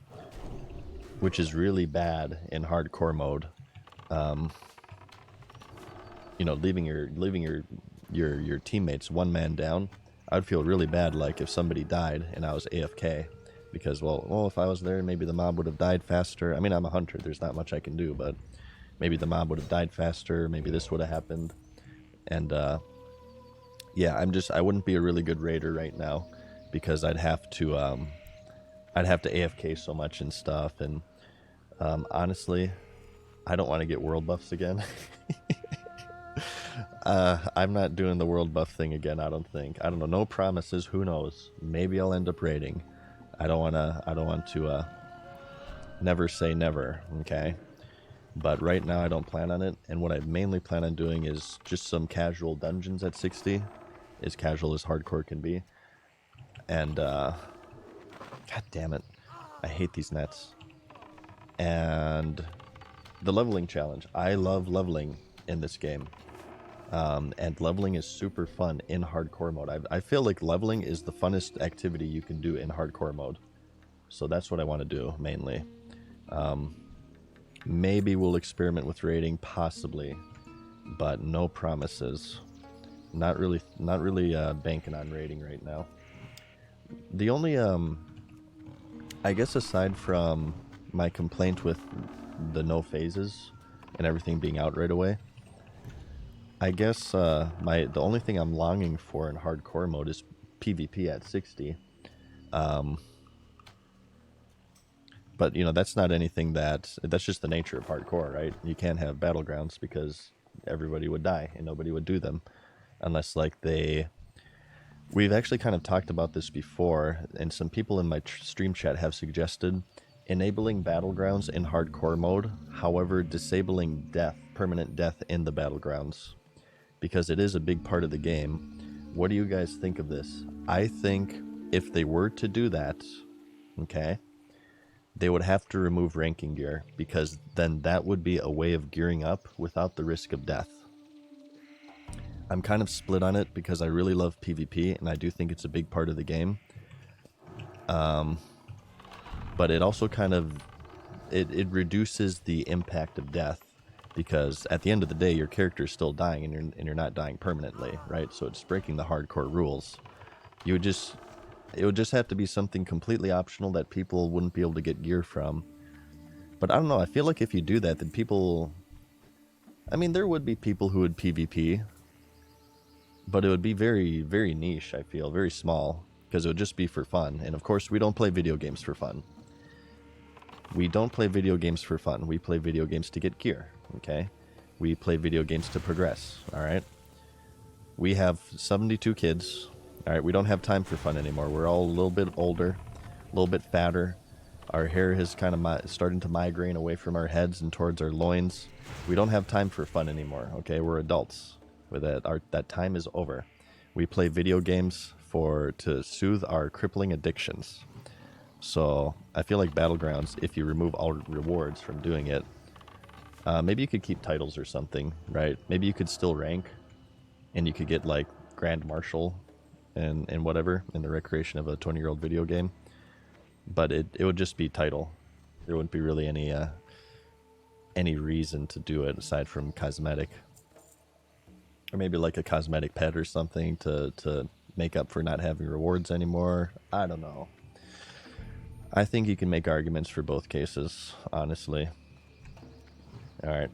which is really bad in hardcore mode. You know, leaving your teammates one man down. I'd feel really bad, like if somebody died and I was AFK, because well, if I was there, maybe the mob would have died faster. I mean, I'm a hunter. There's not much I can do, but maybe the mob would have died faster. Maybe this would have happened, and yeah, I wouldn't be a really good raider right now, because I'd have to I'd have to AFK so much and stuff. And honestly, I don't want to get world buffs again. I'm not doing the world buff thing again. I don't think. I don't know. No promises. Who knows? Maybe I'll end up raiding. I don't want to. Never say never. Okay. But right now I don't plan on it. And what I mainly plan on doing is just some casual dungeons at 60, as casual as hardcore can be. And god damn it, I hate these nets. And the leveling challenge. I love leveling in this game. And leveling is super fun in hardcore mode. I feel like leveling is the funnest activity you can do in hardcore mode. So that's what I want to do, mainly. Maybe we'll experiment with raiding, possibly. But no promises. Not really banking on raiding right now. The only, I guess aside from my complaint with the no phases and everything being out right away, I guess the only thing I'm longing for in hardcore mode is PvP at 60. But, you know, that's not anything that's just the nature of hardcore, right? You can't have battlegrounds because everybody would die and nobody would do them unless, like, we've actually kind of talked about this before, and some people in my stream chat have suggested enabling battlegrounds in hardcore mode, however, disabling permanent death in the battlegrounds, because it is a big part of the game. What do you guys think of this? I think if they were to do that, okay, they would have to remove ranking gear, because then that would be a way of gearing up without the risk of death. I'm kind of split on it because I really love PvP and I do think it's a big part of the game. But it also kind of it reduces the impact of death, because at the end of the day your character is still dying and you're not dying permanently, right? So it's breaking the hardcore rules. It would just have to be something completely optional that people wouldn't be able to get gear from. But I don't know, I feel like if you do that, then people, I mean, there would be people who would PvP, but it would be very, very niche, I feel, very small, because it would just be for fun. And of course, we don't play video games for fun. We don't play video games for fun. We play video games to get gear, okay? We play video games to progress, all right? We have 72 kids, all right? We don't have time for fun anymore. We're all a little bit older, a little bit fatter. Our hair is kind of starting to migrate away from our heads and towards our loins. We don't have time for fun anymore, okay? We're adults. With that time is over. We play video games to soothe our crippling addictions. So I feel like Battlegrounds, if you remove all rewards from doing it, maybe you could keep titles or something, right? Maybe you could still rank, and you could get like Grand Marshal and whatever in the recreation of a 20-year-old video game. But it would just be title. There wouldn't be really any reason to do it aside from cosmetic. Or maybe like a cosmetic pet or something to make up for not having rewards anymore. I don't know. I think you can make arguments for both cases, honestly. Alright.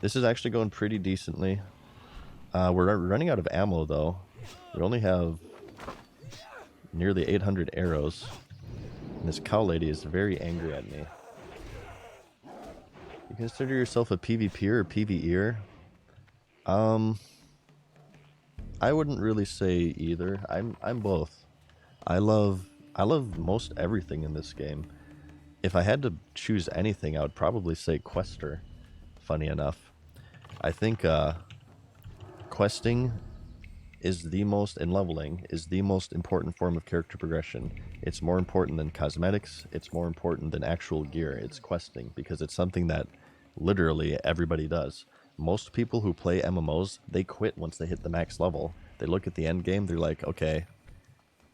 This is actually going pretty decently. We're running out of ammo, though. We only have nearly 800 arrows. And this cow lady is very angry at me. You consider yourself a PvPer or PvEer? I wouldn't really say either. I'm both. I love most everything in this game. If I had to choose anything, I would probably say Quester. Funny enough, I think questing and leveling is the most important form of character progression. It's more important than cosmetics. It's more important than actual gear. It's questing, because it's something that literally everybody does. Most people who play MMOs, they quit once they hit the max level. They look at the end game, they're like, okay,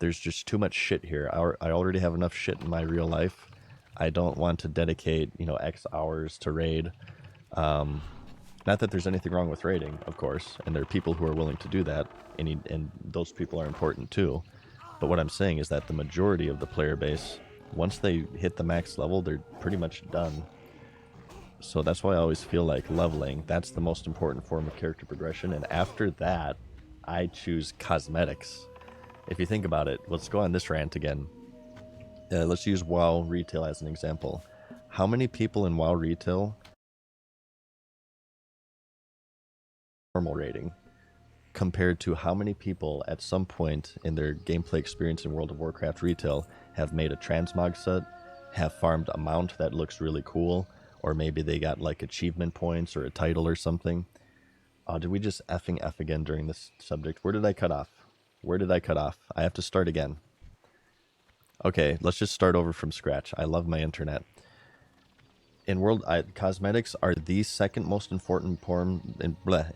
there's just too much shit here. I already have enough shit in my real life. I don't want to dedicate, X hours to raid. Not that there's anything wrong with raiding, of course, and there are people who are willing to do that, and those people are important too. But what I'm saying is that the majority of the player base, once they hit the max level, they're pretty much done. So that's why I always feel like leveling, that's the most important form of character progression. And after that, I choose cosmetics. If you think about it, let's go on this rant again. let's use WoW retail as an example. How many people in WoW retail normal rating compared to how many people at some point in their gameplay experience in World of Warcraft retail have made a transmog set, have farmed a mount that looks really cool, or maybe they got like achievement points or a title or something. Oh, did we just effing F again during this subject? Where did I cut off? Where did I cut off? I have to start again. Okay, let's just start over from scratch. I love my internet. In cosmetics are the second most important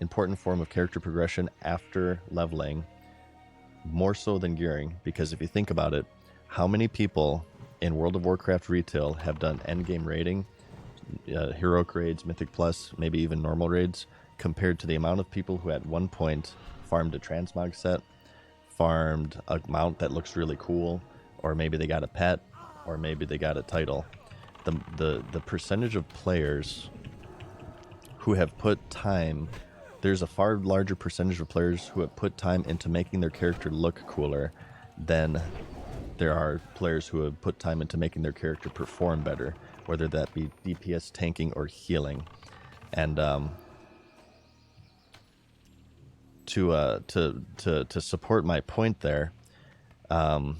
important form of character progression after leveling, more so than gearing. Because if you think about it, how many people in World of Warcraft retail have done endgame raiding, heroic raids, mythic plus, maybe even normal raids, compared to the amount of people who at one point farmed a transmog set, farmed a mount that looks really cool, or maybe they got a pet, or maybe they got a title. The percentage of players who have put time, there's a far larger percentage of players who have put time into making their character look cooler than there are players who have put time into making their character perform better, whether that be DPS, tanking, or healing. And to support my point there, God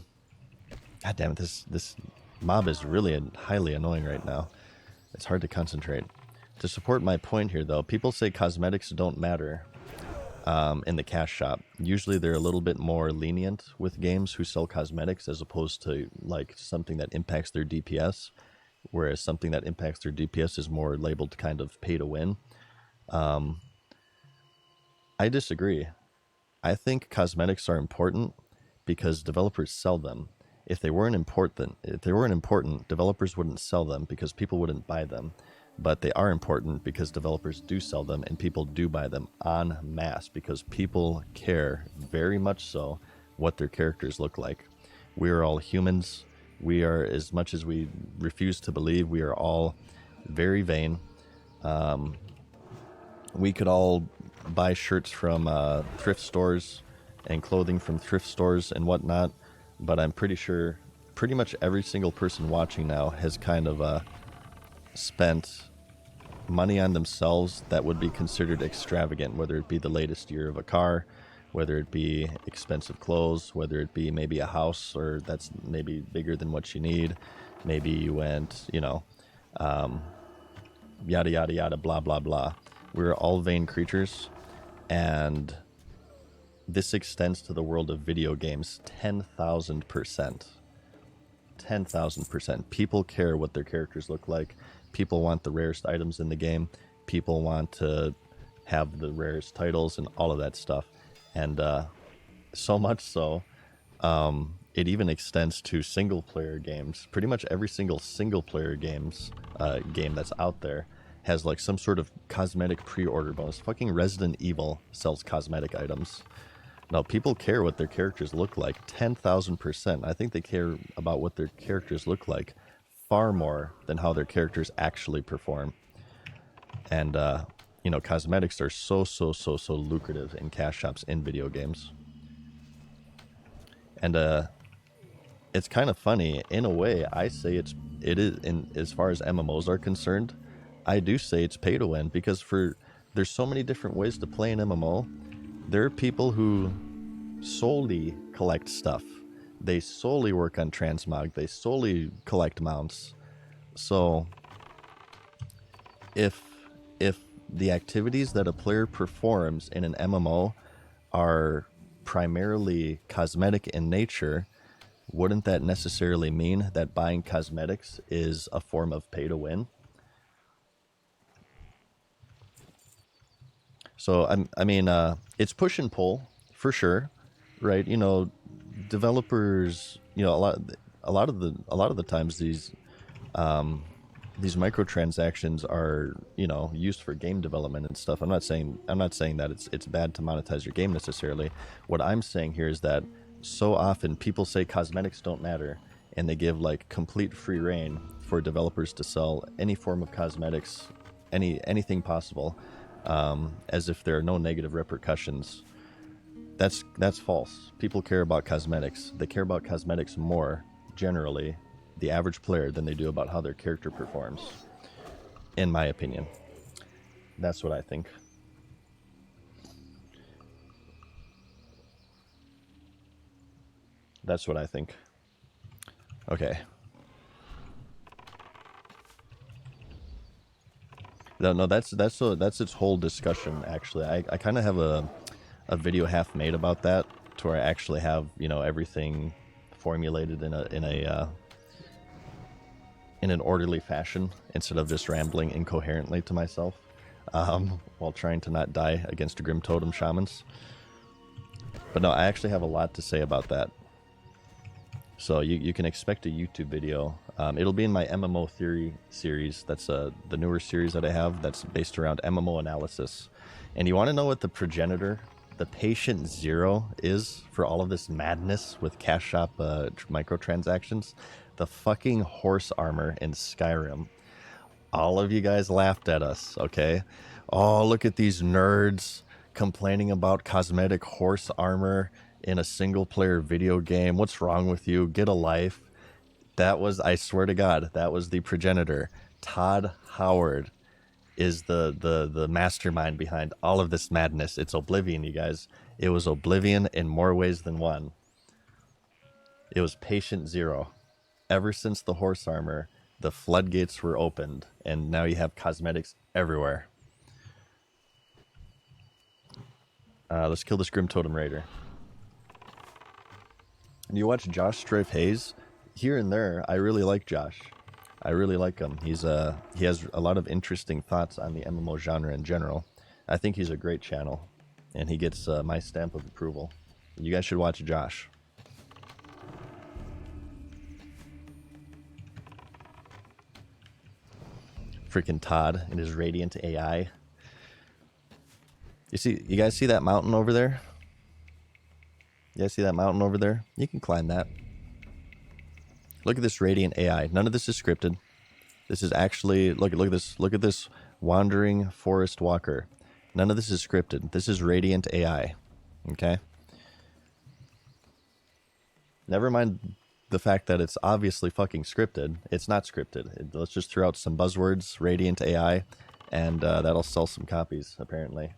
damn it, this mob is really highly annoying right now. It's hard to concentrate. To support my point here, though, people say cosmetics don't matter in the cash shop. Usually they're a little bit more lenient with games who sell cosmetics as opposed to like something that impacts their DPS, whereas something that impacts their DPS is more labeled kind of pay to win. I disagree. I think cosmetics are important because developers sell them. If they weren't important, developers wouldn't sell them because people wouldn't buy them. But they are important because developers do sell them and people do buy them en masse because people care very much so what their characters look like. We are all humans. We are, as much as we refuse to believe, we are all very vain. We could all buy shirts from thrift stores and clothing from thrift stores and whatnot, but I'm pretty sure pretty much every single person watching now has kind of spent money on themselves that would be considered extravagant, whether it be the latest year of a car, whether it be expensive clothes, whether it be maybe a house or that's maybe bigger than what you need. Maybe you went, yada, yada, yada, blah, blah, blah. We're all vain creatures, and this extends to the world of video games 10,000%. 10,000%. People care what their characters look like. People want the rarest items in the game. People want to have the rarest titles and all of that stuff. And so much so, it even extends to single-player games. Pretty much every single-player game that's out there has like some sort of cosmetic pre-order bonus. Fucking Resident Evil sells cosmetic items. No, people care what their characters look like 10,000%. I think they care about what their characters look like far more than how their characters actually perform. And, cosmetics are so lucrative in cash shops in video games. And it's kind of funny. In a way, I say it is, in as far as MMOs are concerned, I do say it's pay to win because there's so many different ways to play an MMO. There are people who solely collect stuff. They solely work on transmog. They solely collect mounts. So if the activities that a player performs in an MMO are primarily cosmetic in nature, wouldn't that necessarily mean that buying cosmetics is a form of pay to win? So it's push and pull for sure, right? Developers, a lot of the times these microtransactions are used for game development and stuff. I'm not saying that it's bad to monetize your game necessarily. What I'm saying here is that so often people say cosmetics don't matter, and they give like complete free reign for developers to sell any form of cosmetics, anything possible. As if there are no negative repercussions. That's false. People care about cosmetics. They care about cosmetics more generally the average player than they do about how their character performs, in my opinion. That's what I think. That's what I think. Okay. No, that's its whole discussion. Actually, I kind of have a video half made about that, to where I actually have, you know, everything formulated in an orderly fashion instead of just rambling incoherently to myself, while trying to not die against Grim Totem Shamans. But no, I actually have a lot to say about that. So you can expect a YouTube video. It'll be in my MMO theory series. That's the newer series that I have that's based around MMO analysis. And you want to know what the progenitor, the patient zero, is for all of this madness with cash shop microtransactions? The fucking horse armor in Skyrim. All of you guys laughed at us, okay? Oh, look at these nerds complaining about cosmetic horse armor in a single player video game. What's wrong with you? Get a life. That was, I swear to God, that was the progenitor. Todd Howard is the mastermind behind all of this madness. It's Oblivion, you guys. It was Oblivion in more ways than one. It was patient zero. Ever since the horse armor, the floodgates were opened, and now you have cosmetics everywhere. Let's kill this Grim Totem Raider. And you watch Josh Strife Hayes, here and there, I really like Josh. I really like him. He has a lot of interesting thoughts on the MMO genre in general. I think he's a great channel, and he gets my stamp of approval. You guys should watch Josh. Freaking Todd and his radiant AI. You guys see that mountain over there? You guys see that mountain over there? You can climb that. Look at this radiant AI. None of this is scripted. This is actually, look at this. Look at this wandering forest walker. None of this is scripted. This is radiant AI. Okay? Never mind the fact that it's obviously fucking scripted. It's not scripted. Let's just throw out some buzzwords, radiant AI, and that'll sell some copies, apparently.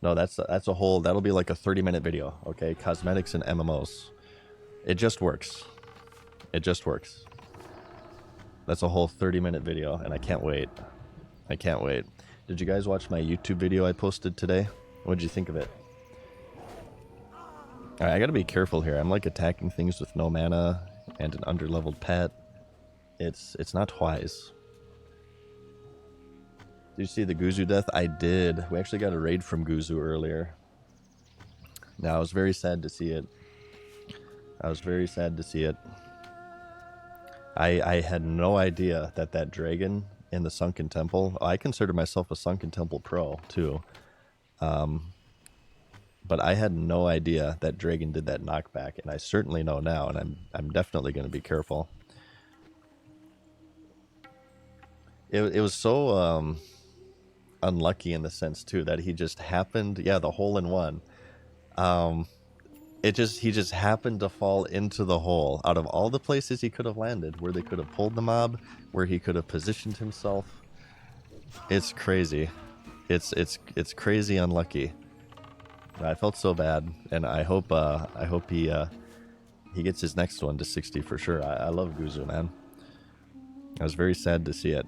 No, that's a whole, that'll be like a 30-minute video, okay? Cosmetics and MMOs. It just works. It just works. That's a whole 30-minute video, and I can't wait. I can't wait. Did you guys watch my YouTube video I posted today? What did you think of it? Alright, I gotta be careful here. I'm like attacking things with no mana and an underleveled pet. It's not wise. Did you see the Guzu death? I did. We actually got a raid from Guzu earlier. Now, I was very sad to see it. I was very sad to see it. I had no idea that that dragon in the Sunken Temple... I consider myself a Sunken Temple pro, too. But I had no idea that dragon did that knockback, and I certainly know now, and I'm definitely going to be careful. It was so... unlucky in the sense too that he just happened, the hole in one, he just happened to fall into the hole out of all the places he could have landed, where they could have pulled the mob, where he could have positioned himself. It's crazy. It's crazy unlucky. I felt so bad, and I hope he gets his next one to 60 for sure. I love Guzu, man. I was very sad to see it.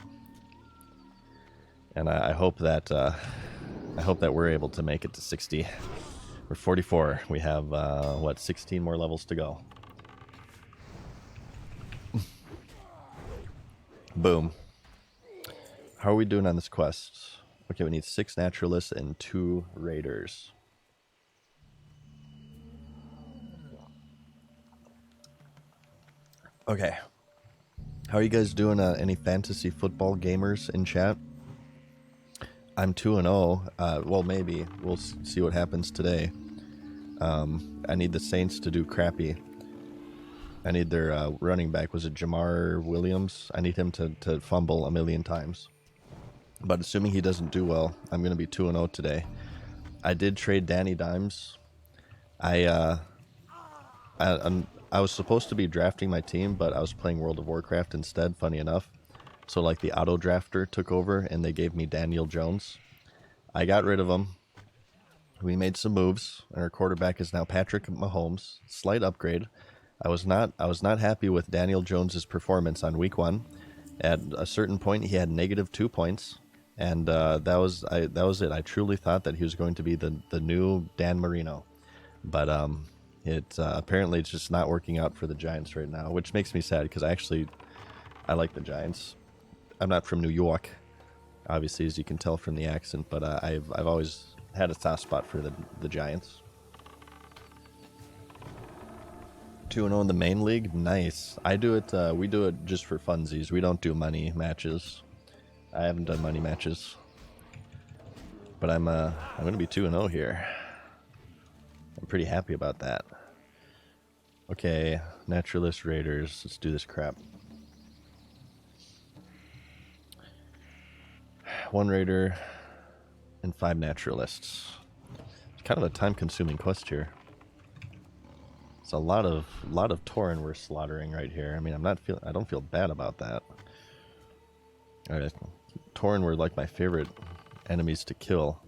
And I hope that we're able to make it to 60. We're 44. We have 16 more levels to go. Boom. How are we doing on this quest? Okay, we need 6 naturalists and 2 raiders. Okay. How are you guys doing? Any fantasy football gamers in chat? I'm 2-0. Well, maybe. We'll see what happens today. I need the Saints to do crappy. I need their running back. Was it Jamar Williams? I need him to fumble a million times. But assuming he doesn't do well, I'm going to be 2-0 today. I did trade Danny Dimes. I I was supposed to be drafting my team, but I was playing World of Warcraft instead, funny enough. So like the auto drafter took over and they gave me Daniel Jones. I got rid of him. We made some moves, and our quarterback is now Patrick Mahomes. Slight upgrade. I was not happy with Daniel Jones's performance on week 1. At a certain point, he had -2 points, and that was it. I truly thought that he was going to be the new Dan Marino, but apparently it's just not working out for the Giants right now, which makes me sad because I like the Giants. I'm not from New York, obviously, as you can tell from the accent, but I've always had a soft spot for the Giants. 2-0 in the main league, nice. I do it. We do it just for funsies. We don't do money matches. I haven't done money matches, but I'm gonna be 2-0 here. I'm pretty happy about that. Okay, Naturalist Raiders. Let's do this crap. 1 Raider and 5 Naturalists. It's kind of a time-consuming quest here. It's a lot of Tauren we're slaughtering right here. I mean, I don't feel bad about that. All right, Tauren were like my favorite enemies to kill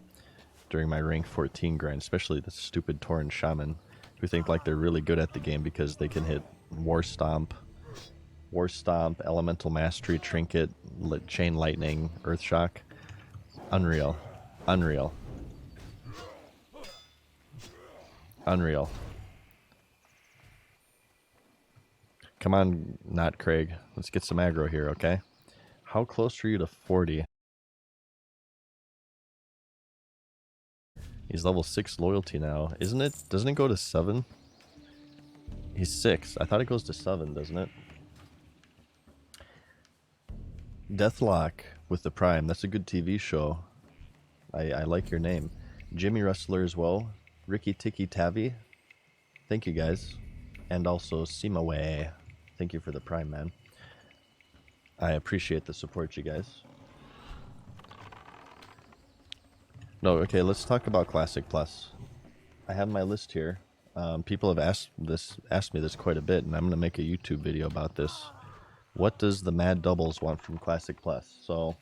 during my rank 14 grind, especially the stupid Tauren Shaman, who think like they're really good at the game because they can hit War Stomp, Elemental Mastery, Trinket, Chain Lightning, Earth Shock. Unreal. Come on, not Craig. Let's get some aggro here, okay? How close are you to 40? He's level 6 loyalty now, isn't it? Doesn't it go to 7? He's 6. I thought it goes to 7, doesn't it? Deathlock with the Prime. That's a good TV show. I like your name. Jimmy Rustler as well. Ricky Tiki Tavi. Thank you, guys. And also Simaway. Thank you for the Prime, man. I appreciate the support, you guys. No, okay, let's talk about Classic Plus. I have my list here. People have asked me this quite a bit, and I'm going to make a YouTube video about this. What does the Mad Doubles want from Classic Plus? So,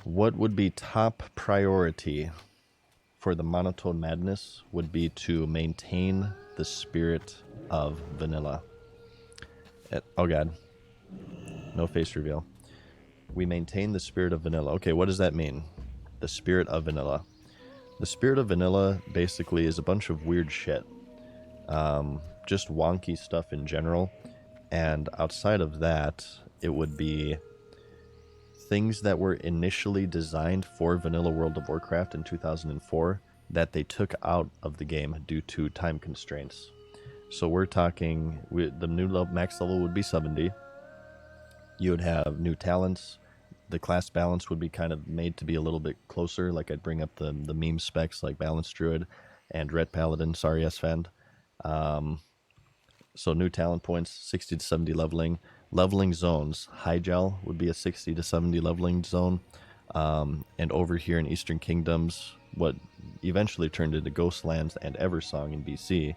what would be top priority for the Monotone Madness would be to maintain the spirit of vanilla. Oh god. No face reveal. We maintain the spirit of vanilla. Okay, what does that mean? The spirit of vanilla. The spirit of vanilla basically is a bunch of weird shit. Just wonky stuff in general. And outside of that, it would be things that were initially designed for vanilla World of Warcraft in 2004 that they took out of the game due to time constraints. So we're talking, the new max level would be 70. You would have new talents. The class balance would be kind of made to be a little bit closer. Like I'd bring up the meme specs like Balanced Druid and Red Paladin, sorry Sfand. So new talent points, 60 to 70 leveling. Leveling zones, High Gel would be a 60 to 70 leveling zone. And over here in Eastern Kingdoms, what eventually turned into Ghostlands and Eversong in BC,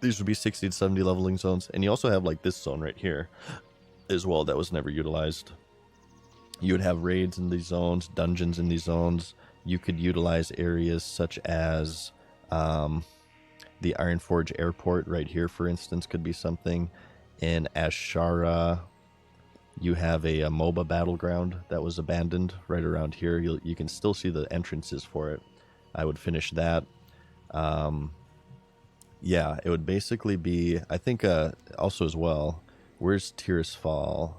these would be 60 to 70 leveling zones. And you also have like this zone right here as well that was never utilized. You would have raids in these zones, dungeons in these zones. You could utilize areas such as the Ironforge Airport right here, for instance, could be something. In Ashara, you have a MOBA battleground that was abandoned right around here. You can still see the entrances for it. I would finish that. Yeah, it would basically be, I think also as well, where's Tirisfal?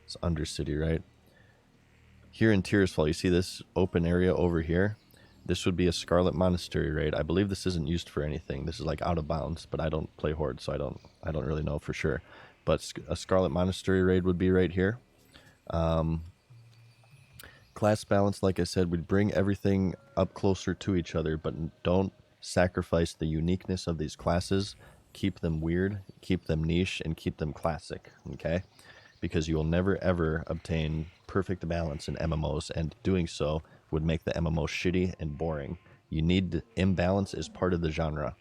It's Undercity, right? Here in Tirisfal, you see this open area over here? This would be a Scarlet Monastery raid. I believe this isn't used for anything. This is like out of bounds, but I don't play Horde, so I don't really know for sure. But a Scarlet Monastery raid would be right here. Class balance, like I said, would bring everything up closer to each other, but don't sacrifice the uniqueness of these classes. Keep them weird, keep them niche, and keep them classic, okay? Because you will never ever obtain perfect balance in MMOs, and doing so would make the MMO shitty and boring. You need imbalance as part of the genre,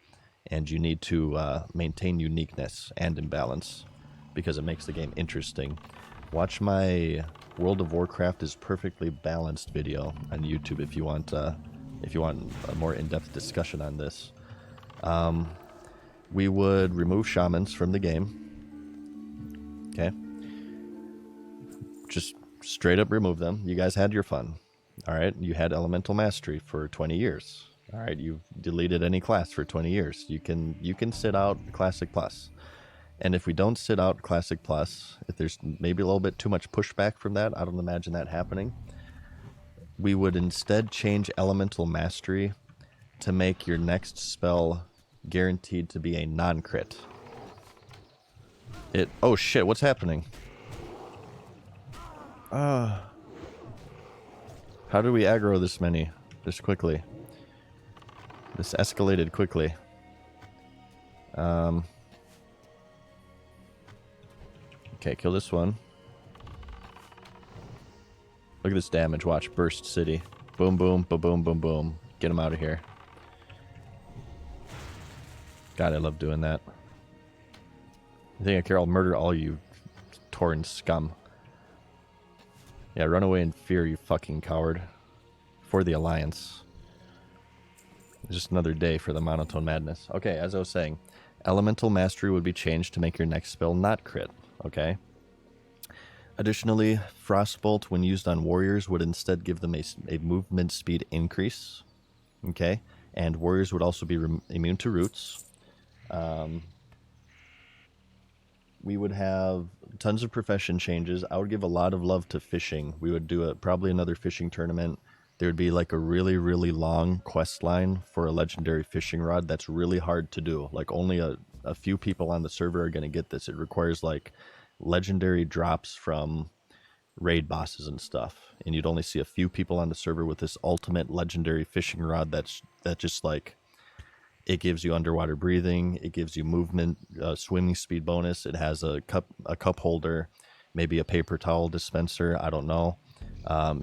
and you need to maintain uniqueness and imbalance because it makes the game interesting. Watch my World of Warcraft is perfectly balanced video on YouTube if you want a more in-depth discussion on this. We would remove shamans from the game. Okay. Just straight up remove them. You guys had your fun. All right. You had elemental mastery for 20 years. All right. You've deleted any class for 20 years. You can sit out Classic Plus. And if we don't sit out Classic Plus, if there's maybe a little bit too much pushback from that, I don't imagine that happening, we would instead change Elemental Mastery to make your next spell guaranteed to be a non-crit. Oh shit, what's happening? How do we aggro this many this quickly? This escalated quickly. Okay, kill this one. Look at this damage. Watch. Burst City. Boom, boom, boom, boom, boom. Get him out of here. God, I love doing that. You think I care? I'll murder all you torn scum. Yeah, run away in fear, you fucking coward. For the Alliance. It's just another day for the monotone madness. Okay, as I was saying, Elemental Mastery would be changed to make your next spell not crit. Okay. Additionally, Frostbolt, when used on warriors, would instead give them a movement speed increase. Okay. And warriors would also be immune to roots. We would have tons of profession changes. I would give a lot of love to fishing. We would do probably another fishing tournament. There would be like a really, really long quest line for a legendary fishing rod that's really hard to do. Like only a few people on the server are going to get this. It requires like legendary drops from raid bosses and stuff. And you'd only see a few people on the server with this ultimate legendary fishing rod that just like, it gives you underwater breathing. It gives you movement, swimming speed bonus. It has a cup holder, maybe a paper towel dispenser. I don't know.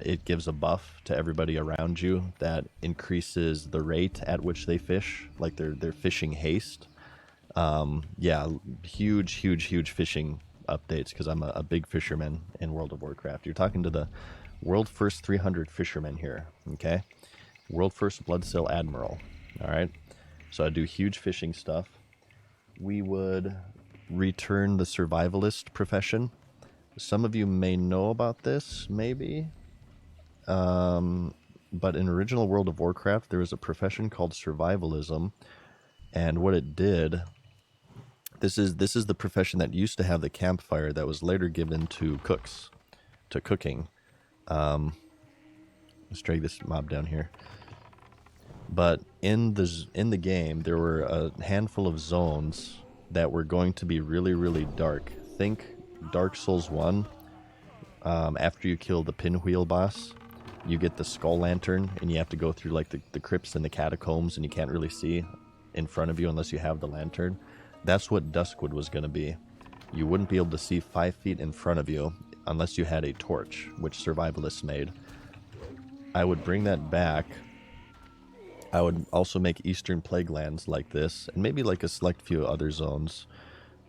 It gives a buff to everybody around you that increases the rate at which they fish, like their fishing haste. Yeah, huge fishing updates because I'm a big fisherman in World of Warcraft. You're talking to the world first 300 fishermen here, okay? World first Bloodsail Admiral, all right? So I do huge fishing stuff. We would return the survivalist profession. Some of you may know about this, maybe. But in original World of Warcraft, there was a profession called survivalism. And what it did, this is the profession that used to have the campfire that was later given to cooks, to cooking. Let's drag this mob down here. But in the game, there were a handful of zones that were going to be really, really dark. Think Dark Souls 1. After you kill the Pinwheel boss, you get the Skull Lantern, and you have to go through like the crypts and the catacombs, and you can't really see in front of you unless you have the lantern. That's what Duskwood was going to be. You wouldn't be able to see 5 feet in front of you unless you had a torch, which survivalists made. I would bring that back. I would also make Eastern Plague Lands like this, and maybe like a select few other zones.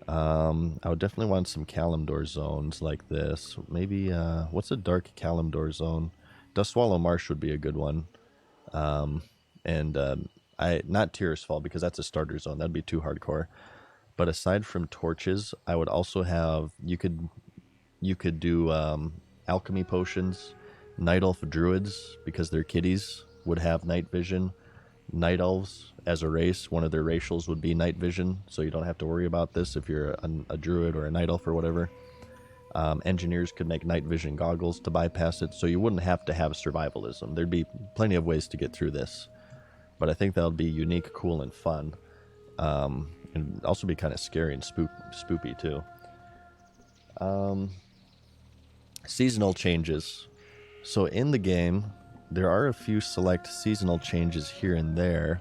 I would definitely want some Kalimdor zones like this. Maybe, what's a dark Kalimdor zone? Dustswallow Marsh would be a good one. Not Tirisfal, because that's a starter zone. That'd be too hardcore. But aside from torches, I would also have, you could do alchemy potions. Night Elf Druids, because they're kitties, would have night vision. Night Elves, as a race, one of their racials would be night vision, so you don't have to worry about this if you're a druid or a night elf or whatever. Engineers could make night vision goggles to bypass it, so you wouldn't have to have survivalism. There'd be plenty of ways to get through this. But I think that would be unique, cool, and fun. And also be kind of scary and spoopy, too. Seasonal changes. So in the game, there are a few select seasonal changes here and there.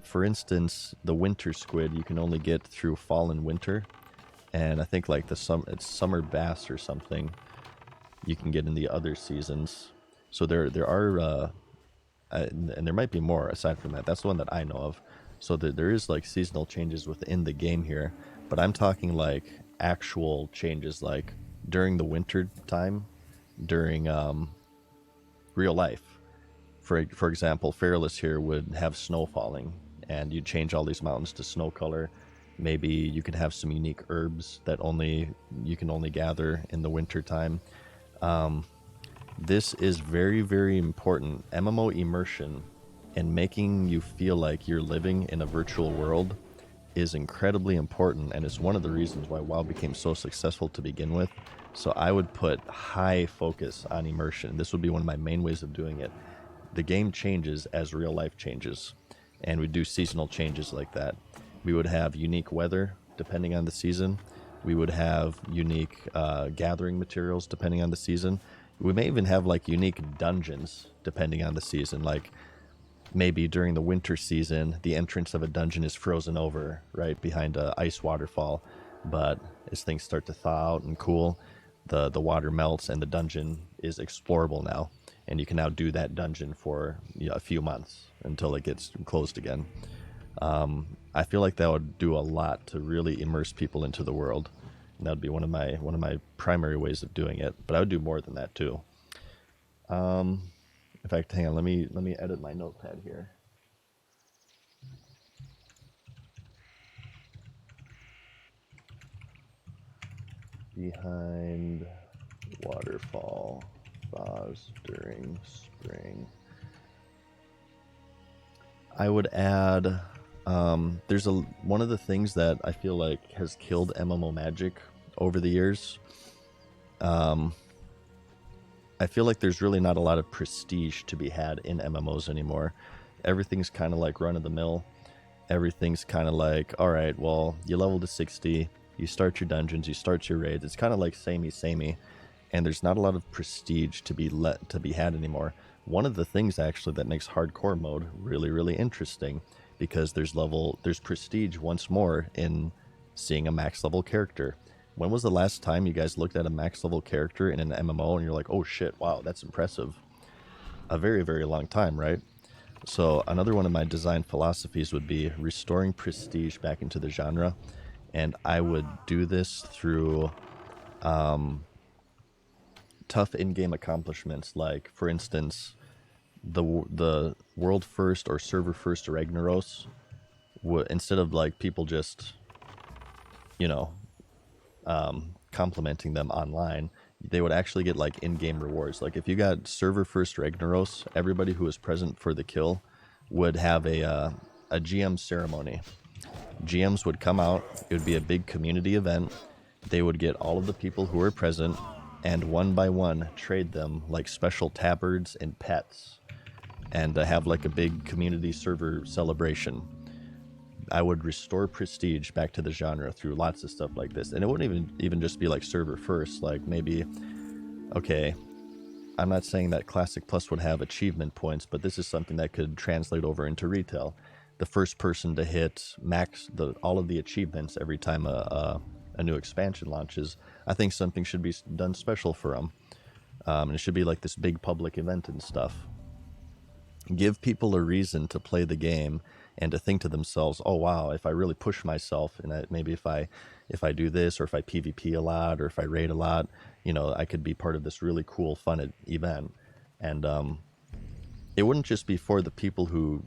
For instance, the winter squid you can only get through fall and winter. And I think like it's summer bass or something you can get in the other seasons. So there are, and there might be more aside from that. That's the one that I know of. So there is like seasonal changes within the game here, but I'm talking like actual changes, like during the winter time, during real life. For example, Fairless here would have snow falling, and you'd change all these mountains to snow color. Maybe you could have some unique herbs that only you can only gather in the winter time. This is very, very important. MMO immersion and making you feel like you're living in a virtual world is incredibly important, and it's one of the reasons why WoW became so successful to begin with. So I would put high focus on immersion. This would be one of my main ways of doing it. The game changes as real life changes, and we do seasonal changes like that. We would have unique weather depending on the season. We would have unique gathering materials depending on the season. We may even have like unique dungeons depending on the season. Like maybe during the winter season, the entrance of a dungeon is frozen over right behind a ice waterfall, but as things start to thaw out and cool, the water melts and the dungeon is explorable now, and you can now do that dungeon for a few months until it gets closed again. I feel like that would do a lot to really immerse people into the world, and that would be one of my primary ways of doing it. But I would do more than that too. In fact, hang on, let me edit my notepad here. Behind waterfall thaws during spring. I would add, there's one of the things that I feel like has killed MMO magic over the years. I feel like there's really not a lot of prestige to be had in MMOs anymore. Everything's kind of like run of the mill. Everything's kind of like, all right, well, you level to 60, you start your dungeons, you start your raids. It's kind of like samey, and there's not a lot of prestige to be had anymore. One of the things actually that makes hardcore mode really, really interesting, because there's prestige once more in seeing a max level character. When was the last time you guys looked at a max level character in an MMO and you're like, oh shit, wow, that's impressive? A very, very long time, right? So another one of my design philosophies would be restoring prestige back into the genre, and I would do this through tough in-game accomplishments, like, for instance, the world first or server first Ragnaros, instead of like people just, you know, complimenting them online, they would actually get like in-game rewards. Like if you got server first Ragnaros, everybody who was present for the kill would have a GM ceremony. GMs would come out, it would be a big community event. They would get all of the people who were present and one by one trade them like special tabards and pets, and have like a big community server celebration. I would restore prestige back to the genre through lots of stuff like this. And it wouldn't even just be like server first. Like maybe, okay, I'm not saying that Classic Plus would have achievement points, but this is something that could translate over into retail. The first person to hit all of the achievements every time a new expansion launches, I think something should be done special for them. And it should be like this big public event and stuff. Give people a reason to play the game and to think to themselves, oh wow, if I really push myself, and maybe if I do this, or if I PvP a lot, or if I raid a lot, I could be part of this really cool, fun event. And it wouldn't just be for the people who,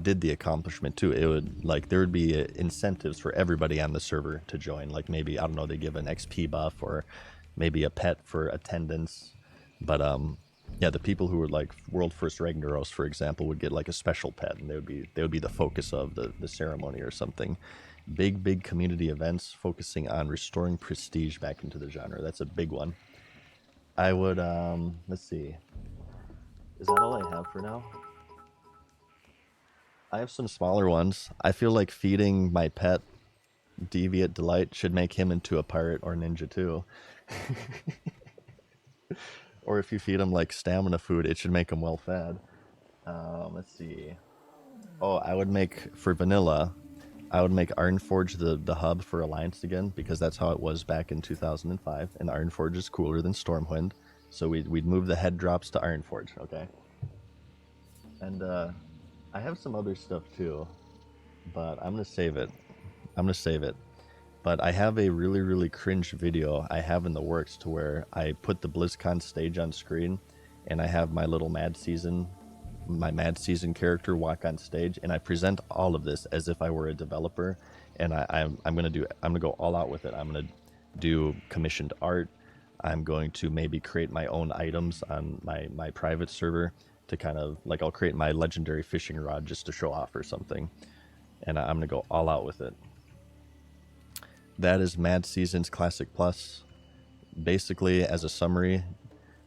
did the accomplishment too. It would, like, there would be incentives for everybody on the server to join. Like maybe, I don't know, they give an XP buff, or maybe a pet for attendance. But yeah, the people who were like world first Ragnaros, for example, would get like a special pet, and they would be the focus of the ceremony or something. Big community events focusing on restoring prestige back into the genre. That's a big one. I would let's see. Is that all I have for now? I have some smaller ones. I feel like feeding my pet Deviate Delight should make him into a pirate or ninja too. Or if you feed him like stamina food, it should make him well fed. Let's see. Oh, I would make, for vanilla, I would make Ironforge the hub for Alliance again, because that's how it was back in 2005, and Ironforge is cooler than Stormwind. So we'd move the head drops to Ironforge, okay? And I have some other stuff too. but I'm gonna save it. I'm gonna save it. But I have a really, really cringe video I have in the works to where I put the BlizzCon stage on screen, and I have my little my Mad Season character walk on stage, and I present all of this as if I were a developer, and I'm gonna go all out with it. I'm gonna do commissioned art. I'm going to maybe create my own items on my private server to kind of like I'll create my legendary fishing rod just to show off or something, and I'm gonna go all out with it. That is Mad Seasons Classic Plus. Basically, as a summary,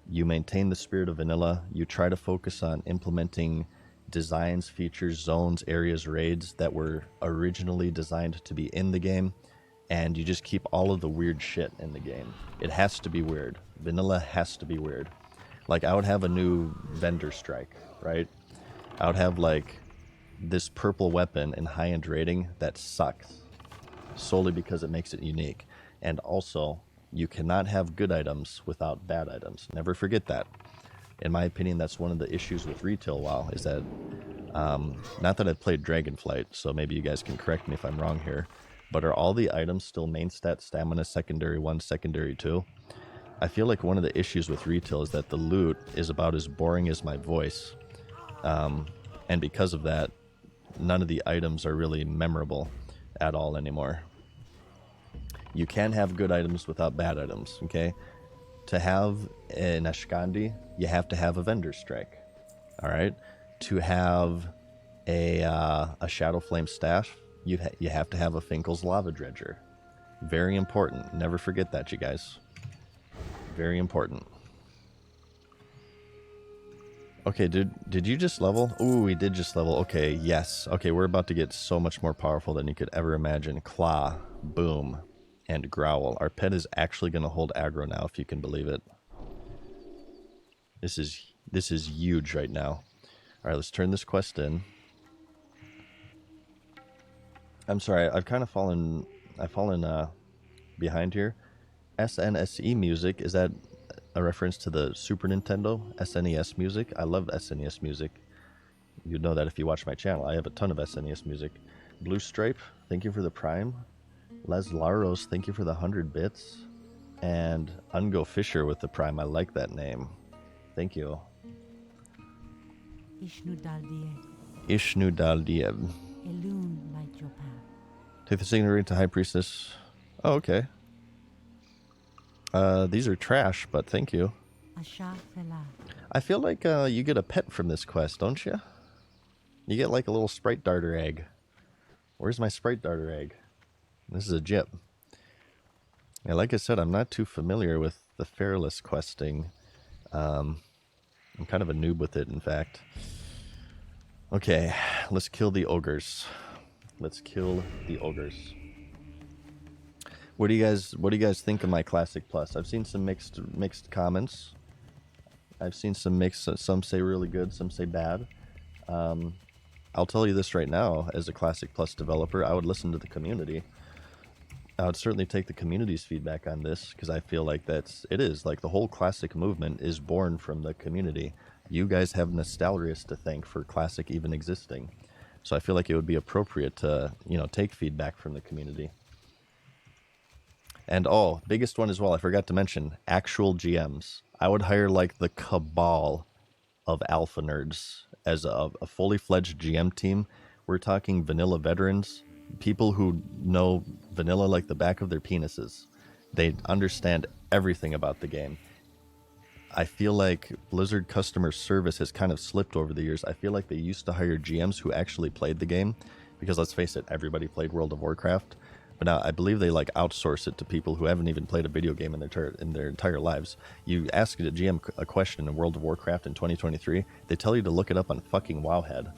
you maintain the spirit of vanilla. You try to focus on implementing designs, features, zones, areas, raids that were originally designed to be in the game, and you just keep all of the weird shit in the game. It has to be weird. Vanilla has to be weird. Like, I would have a new vendor strike, right? I would have, like, this purple weapon in high-end rating that sucks, solely because it makes it unique. And also, you cannot have good items without bad items. Never forget that. In my opinion, that's one of the issues with retail WoW, is that, not that I've played Dragonflight, so maybe you guys can correct me if I'm wrong here, but are all the items still main stat, stamina, secondary 1, secondary 2? I feel like one of the issues with retail is that the loot is about as boring as my voice. And because of that, none of the items are really memorable at all anymore. You can have good items without bad items, okay? To have an Ashkandi, you have to have a vendor strike, all right? To have a Shadow Flame staff, you have to have a Finkel's Lava Dredger. Very important. Never forget that, you guys. Very important. Okay, did you just level? Ooh, we did just level. Okay, yes. Okay, we're about to get so much more powerful than you could ever imagine. Claw, boom, and growl. Our pet is actually going to hold aggro now, if you can believe it. This is huge right now. All right, let's turn this quest in. I'm sorry, I've fallen behind here. SNSE music, is that a reference to the Super Nintendo SNES music? I love SNES music. You'd know that if you watch my channel. I have a ton of SNES music. Blue Stripe, thank you for the Prime. Les Laros, thank you for the 100 bits. And Ungo Fisher with the Prime. I like that name. Thank you. Ishnu Daldiev. Elune light your path. Take the signal to High Priestess. Oh, okay. These are trash, but thank you. I feel like you get a pet from this quest, don't you? You get like a little Sprite Darter egg. Where's my Sprite Darter egg? This is a Jip. Yeah, like I said, I'm not too familiar with the Fairless questing. I'm kind of a noob with it, in fact. Okay, let's kill the ogres. Let's kill the ogres. What do you guys think of my Classic Plus? I've seen some mixed comments. I've seen some mixed. Some say really good, some say bad. I'll tell you this right now, as a Classic Plus developer, I would listen to the community. I would certainly take the community's feedback on this, because I feel like it is like the whole Classic movement is born from the community. You guys have Nostalrius to thank for Classic even existing. So I feel like it would be appropriate to, take feedback from the community. And biggest one as well, I forgot to mention, actual GMs. I would hire like the cabal of alpha nerds as a fully fledged GM team. We're talking vanilla veterans, people who know vanilla like the back of their penises. They understand everything about the game. I feel like Blizzard customer service has kind of slipped over the years. I feel like they used to hire GMs who actually played the game, because let's face it, everybody played World of Warcraft. But now I believe they like outsource it to people who haven't even played a video game in their entire lives. You ask a GM a question in World of Warcraft in 2023, they tell you to look it up on fucking Wowhead.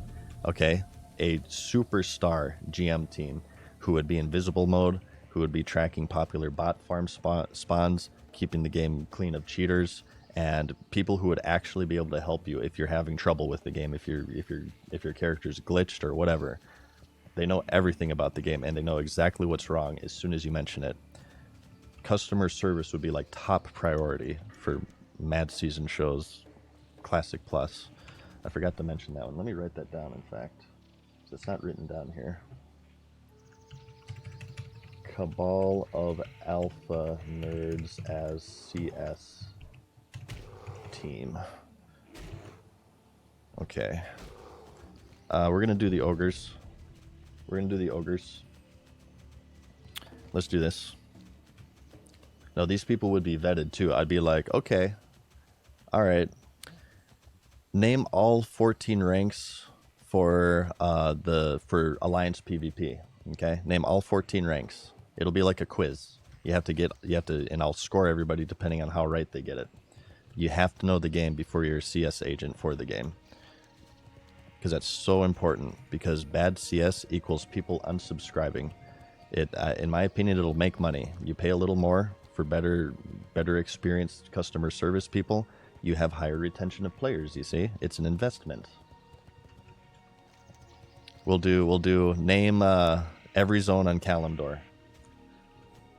Okay, a superstar GM team who would be in visible mode, who would be tracking popular bot farm spawns, keeping the game clean of cheaters, and people who would actually be able to help you if you're having trouble with the game, if your character's glitched or whatever. They know everything about the game, and they know exactly what's wrong as soon as you mention it. Customer service would be like top priority for Mad Season Show's Classic Plus. I forgot to mention that one. Let me write that down, in fact. It's not written down here. cabal of alpha nerds as CS team. Okay. We're gonna do the ogres. Let's do this. No, these people would be vetted too. I'd be like, okay, all right. Name all 14 ranks for Alliance PvP. Okay, name all 14 ranks. It'll be like a quiz. You have to, and I'll score everybody depending on how right they get it. You have to know the game before you're a CS agent for the game, because that's so important. Because bad CS equals people unsubscribing. It, in my opinion, it'll make money. You pay a little more for better experienced customer service people. You have higher retention of players. You see, it's an investment. We'll do name every zone on Kalimdor,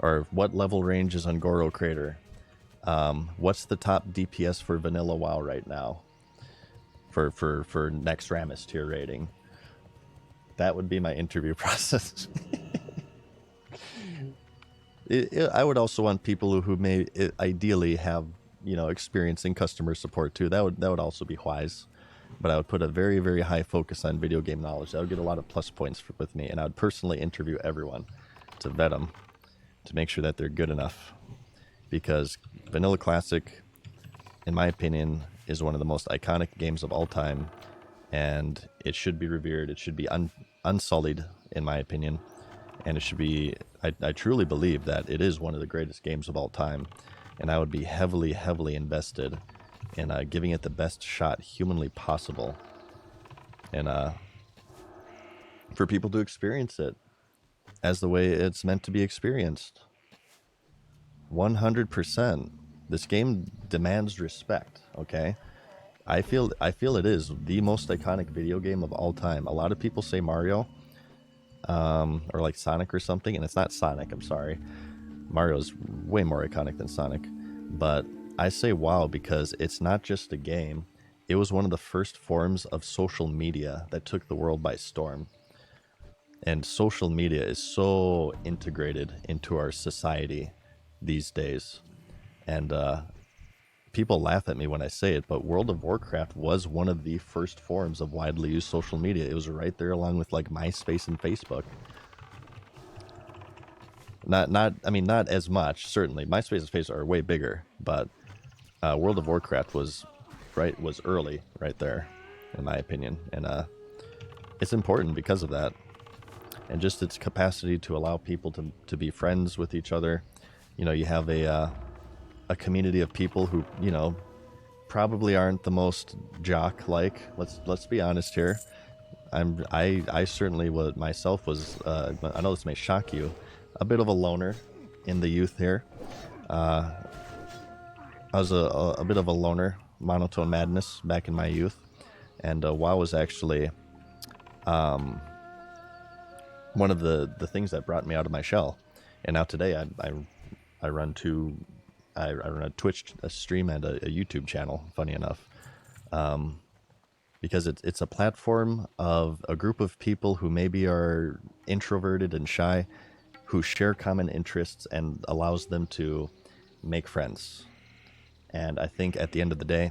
or what level range is on Goro Crater. What's the top DPS for Vanilla WoW right now? For next Rammus tier rating. That would be my interview process. I would also want people who may ideally have, experience in customer support too. That would also be wise. But I would put a very, very high focus on video game knowledge. That would get a lot of plus points with me, and I would personally interview everyone to vet them, to make sure that they're good enough. Because Vanilla Classic, in my opinion, is one of the most iconic games of all time, and it should be revered. It should be unsullied, in my opinion, and it should be. I truly believe that it is one of the greatest games of all time, and I would be heavily, heavily invested in giving it the best shot humanly possible, and for people to experience it as the way it's meant to be experienced. 100%. This game demands respect, okay? I feel it is the most iconic video game of all time. A lot of people say Mario, or like Sonic or something, and it's not Sonic, I'm sorry. Mario's way more iconic than Sonic. But I say WoW because it's not just a game. It was one of the first forms of social media that took the world by storm. And social media is so integrated into our society these days. And people laugh at me when I say it, but World of Warcraft was one of the first forms of widely used social media. It was right there along with like MySpace and Facebook. Not as much, certainly. MySpace and Facebook are way bigger, but World of Warcraft was early right there, in my opinion. And it's important because of that. And just its capacity to allow people to be friends with each other. You have a community of people who, probably aren't the most jock-like. Let's be honest here. I certainly myself was, I know this may shock you, a bit of a loner in the youth here. I was a bit of a loner, monotone madness back in my youth, and WoW was actually one of the things that brought me out of my shell. And now today I run a Twitch stream and a YouTube channel, funny enough, because it's a platform of a group of people who maybe are introverted and shy, who share common interests, and allows them to make friends. And I think at the end of the day,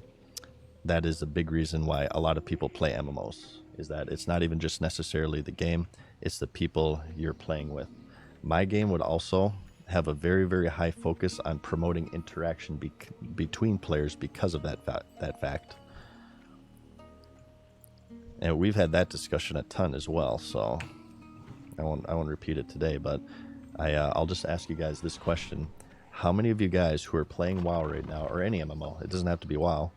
that is a big reason why a lot of people play MMOs, is that it's not even just necessarily the game, it's the people you're playing with. My game would also have a very, very high focus on promoting interaction between players because of that fact. And we've had that discussion a ton as well, so I won't repeat it today, but I'll just ask you guys this question. How many of you guys who are playing WoW right now, or any MMO, it doesn't have to be WoW,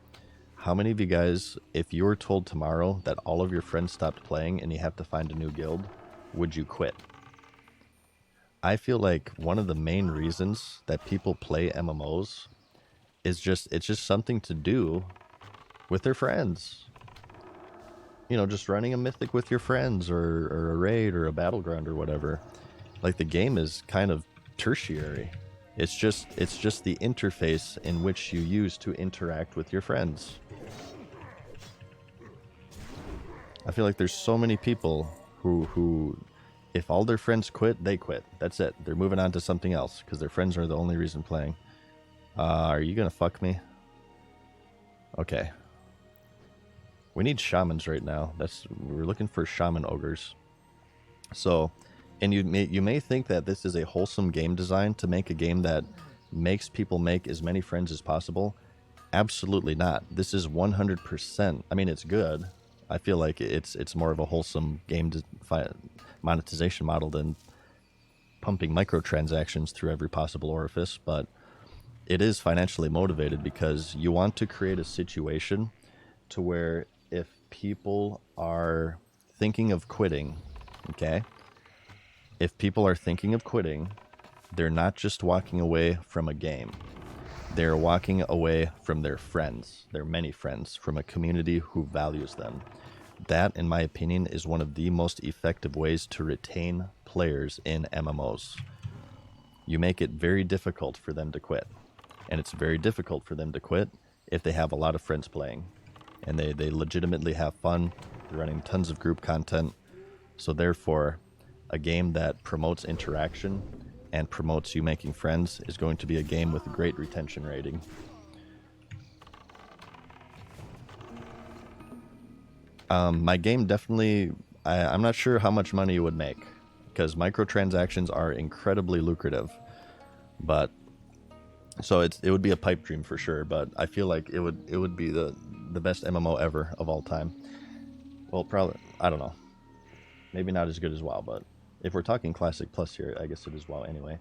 how many of you guys, if you were told tomorrow that all of your friends stopped playing and you have to find a new guild, would you quit? I feel like one of the main reasons that people play MMOs is it's just something to do with their friends. Just running a mythic with your friends, or a raid, or a battleground, or whatever. Like, the game is kind of tertiary. It's just the interface in which you use to interact with your friends. I feel like there's so many people who If all their friends quit, they quit. That's it. They're moving on to something else because their friends are the only reason playing. Are you gonna fuck me? Okay. We need shamans right now. We're looking for shaman ogres. So, and you may think that this is a wholesome game design to make a game that makes people make as many friends as possible. Absolutely not. This is 100%. I mean, it's good. I feel like it's more of a wholesome game monetization model than pumping microtransactions through every possible orifice, but it is financially motivated because you want to create a situation to where if people are thinking of quitting, okay? If people are thinking of quitting, they're not just walking away from a game. They're walking away from their friends, their many friends, from a community who values them. That, in my opinion, is one of the most effective ways to retain players in MMOs. You make it very difficult for them to quit. And it's very difficult for them to quit if they have a lot of friends playing. And they legitimately have fun. They're running tons of group content. So therefore, a game that promotes interaction and promotes you making friends is going to be a game with a great retention rating. My game definitely, I'm not sure how much money you would make because microtransactions are incredibly lucrative. But so it would be a pipe dream for sure, but I feel like it would be the best MMO ever of all time. Well, probably, I don't know. Maybe not as good as WoW, but if we're talking Classic Plus here, I guess it is WoW anyway.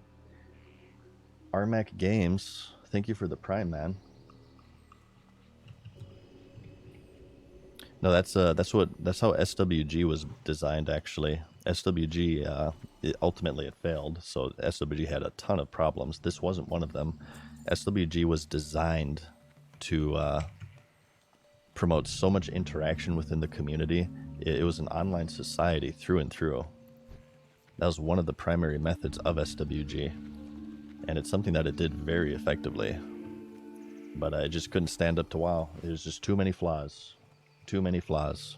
Armac Games, thank you for the Prime, man. No, that's how SWG was designed actually. SWG ultimately it failed, so SWG had a ton of problems. This wasn't one of them. SWG was designed to promote so much interaction within the community. It was an online society through and through. That was one of the primary methods of SWG, and it's something that it did very effectively. But I just couldn't stand up to WoW. There's just too many flaws. Too many flaws.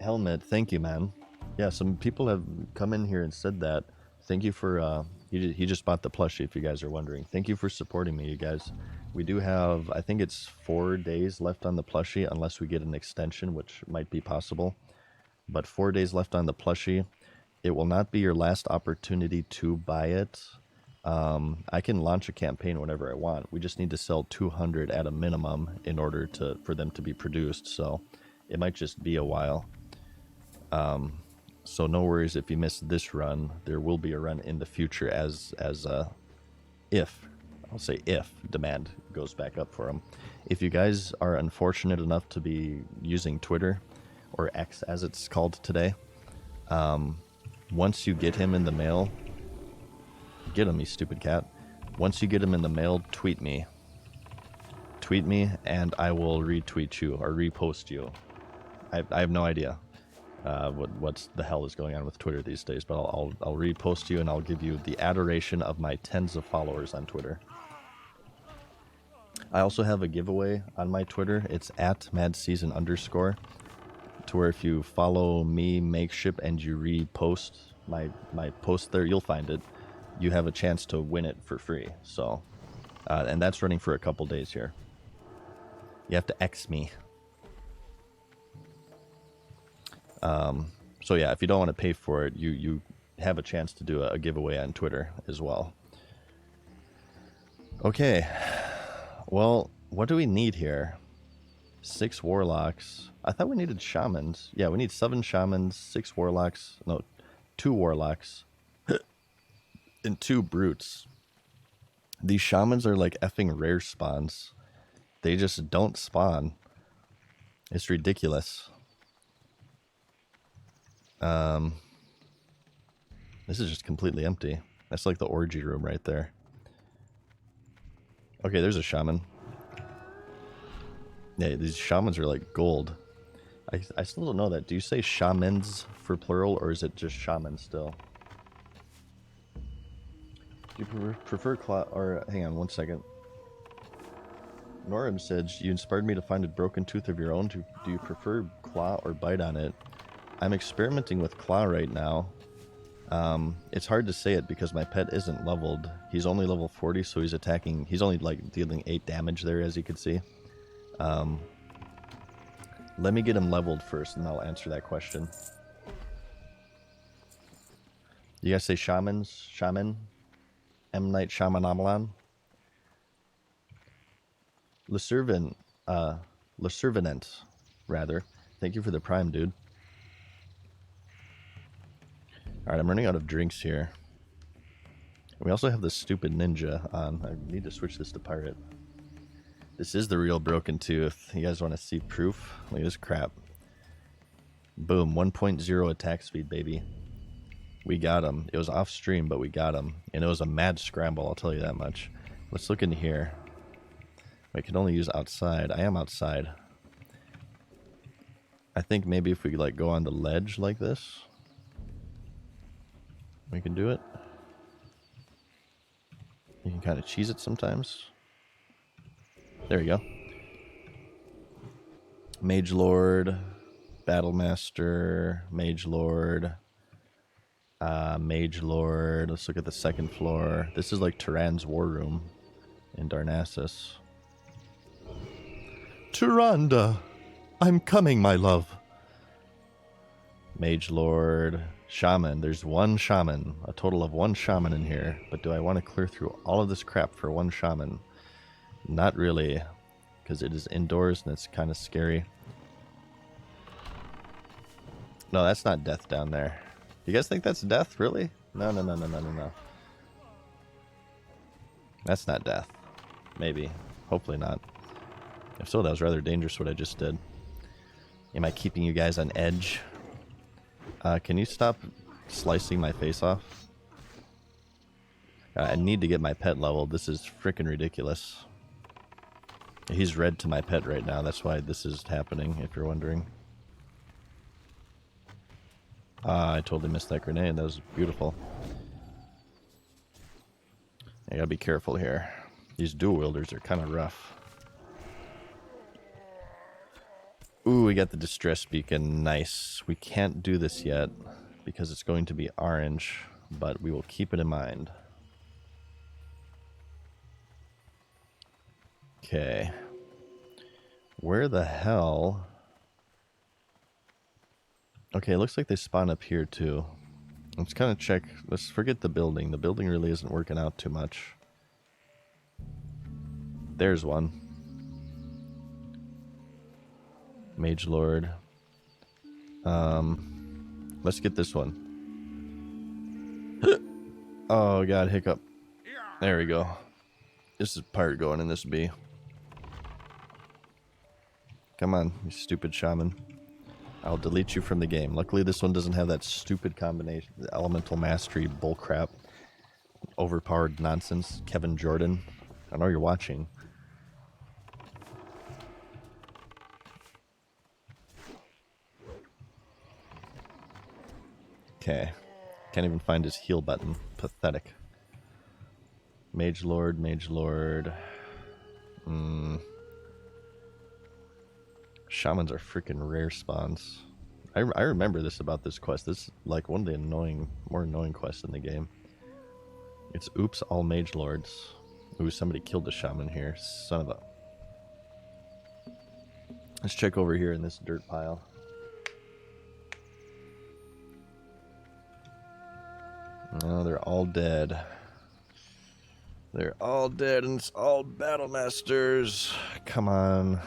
Helmet, thank you, man. Yeah, some people have come in here and said that. Thank you for, he just bought the plushie, if you guys are wondering. Thank you for supporting me, you guys. We do have, I think it's 4 days left on the plushie, unless we get an extension, which might be possible. But 4 days left on the plushie. It will not be your last opportunity to buy it. I can launch a campaign whenever I want. We just need to sell 200 at a minimum in order for them to be produced. So it might just be a while. So no worries if you miss this run. There will be a run in the future if demand goes back up for them. If you guys are unfortunate enough to be using Twitter, or X as it's called today, once you get him in the mail, get him, you stupid cat. Once you get him in the mail, tweet me. Tweet me, and I will retweet you or repost you. I have no idea what the hell is going on with Twitter these days, but I'll repost you, and I'll give you the adoration of my tens of followers on Twitter. I also have a giveaway on my Twitter. It's at MadSeason_, to where if you follow me, Makeship, and you repost my post there, you'll find it. You have a chance to win it for free. So, and that's running for a couple days here. You have to X me. So yeah, if you don't want to pay for it, you have a chance to do a giveaway on Twitter as well. Okay. Well, what do we need here? 6 warlocks. I thought we needed shamans. Yeah, we need 7 shamans, 6 warlocks. No, 2 warlocks. And 2 brutes. These shamans are like effing rare spawns. They just don't spawn. It's ridiculous. This is just completely empty. That's like the orgy room right there. Okay, there's a shaman. Yeah, these shamans are like gold. I still don't know that. Do you say shamans for plural, or is it just shaman still? Do you prefer claw, or hang on one second. Noram said, you inspired me to find a broken tooth of your own. Do you prefer claw or bite on it? I'm experimenting with Claw right now. It's hard to say it because my pet isn't leveled. He's only level 40, so he's attacking. He's only like dealing 8 damage there, as you can see. Let me get him leveled first, and I'll answer that question. You guys say shamans? Shaman? M. Night Shyamalan? Leservant, rather. Thank you for the prime, dude. Alright, I'm running out of drinks here. We also have this stupid ninja on. I need to switch this to pirate. This is the real Broken Tooth. You guys want to see proof? Look at this crap. Boom, 1.0 attack speed, baby. We got him. It was off stream, but we got him. And it was a mad scramble, I'll tell you that much. Let's look in here. I can only use outside. I am outside. I think maybe if we like go on the ledge like this, we can do it. You can kind of cheese it sometimes. There you go. Mage Lord, Battle Master, Mage Lord, Mage Lord. Let's look at the second floor. This is like Tyrann's War Room in Darnassus. Tyrande, I'm coming, my love. Mage Lord, Shaman. There's one Shaman. A total of one Shaman in here. But do I want to clear through all of this crap for one Shaman? Not really. Because it is indoors and it's kind of scary. No, that's not death down there. You guys think that's death? Really? No. That's not death. Maybe. Hopefully not. If so, that was rather dangerous what I just did. Am I keeping you guys on edge? Can you stop slicing my face off? I need to get my pet leveled. This is freaking ridiculous. He's red to my pet right now. That's why this is happening, if you're wondering. I totally missed that grenade. That was beautiful. I gotta be careful here. These dual wielders are kind of rough. Ooh, we got the distress beacon. Nice. We can't do this yet because it's going to be orange, but we will keep it in mind. Okay. Where the hell? Okay, it looks like they spawn up here too. Let's kind of check. Let's forget the building. The building really isn't working out too much. There's one. Mage Lord. Let's get this one. Oh god, hiccup. There we go. This is pirate going in this B. Come on, you stupid shaman. I'll delete you from the game. Luckily this one doesn't have that stupid combination, the elemental mastery bullcrap. Overpowered nonsense. Kevin Jordan. I know you're watching. Okay. Can't even find his heal button. Pathetic. Mage Lord, Mage Lord. Shamans are freaking rare spawns. I remember this about this quest. This is like one of the more annoying quests in the game. It's oops, all Mage Lords. Ooh, somebody killed the shaman here. Son of a... Let's check over here in this dirt pile. No, they're all dead. They're all dead, and it's all Battle Masters. Come on.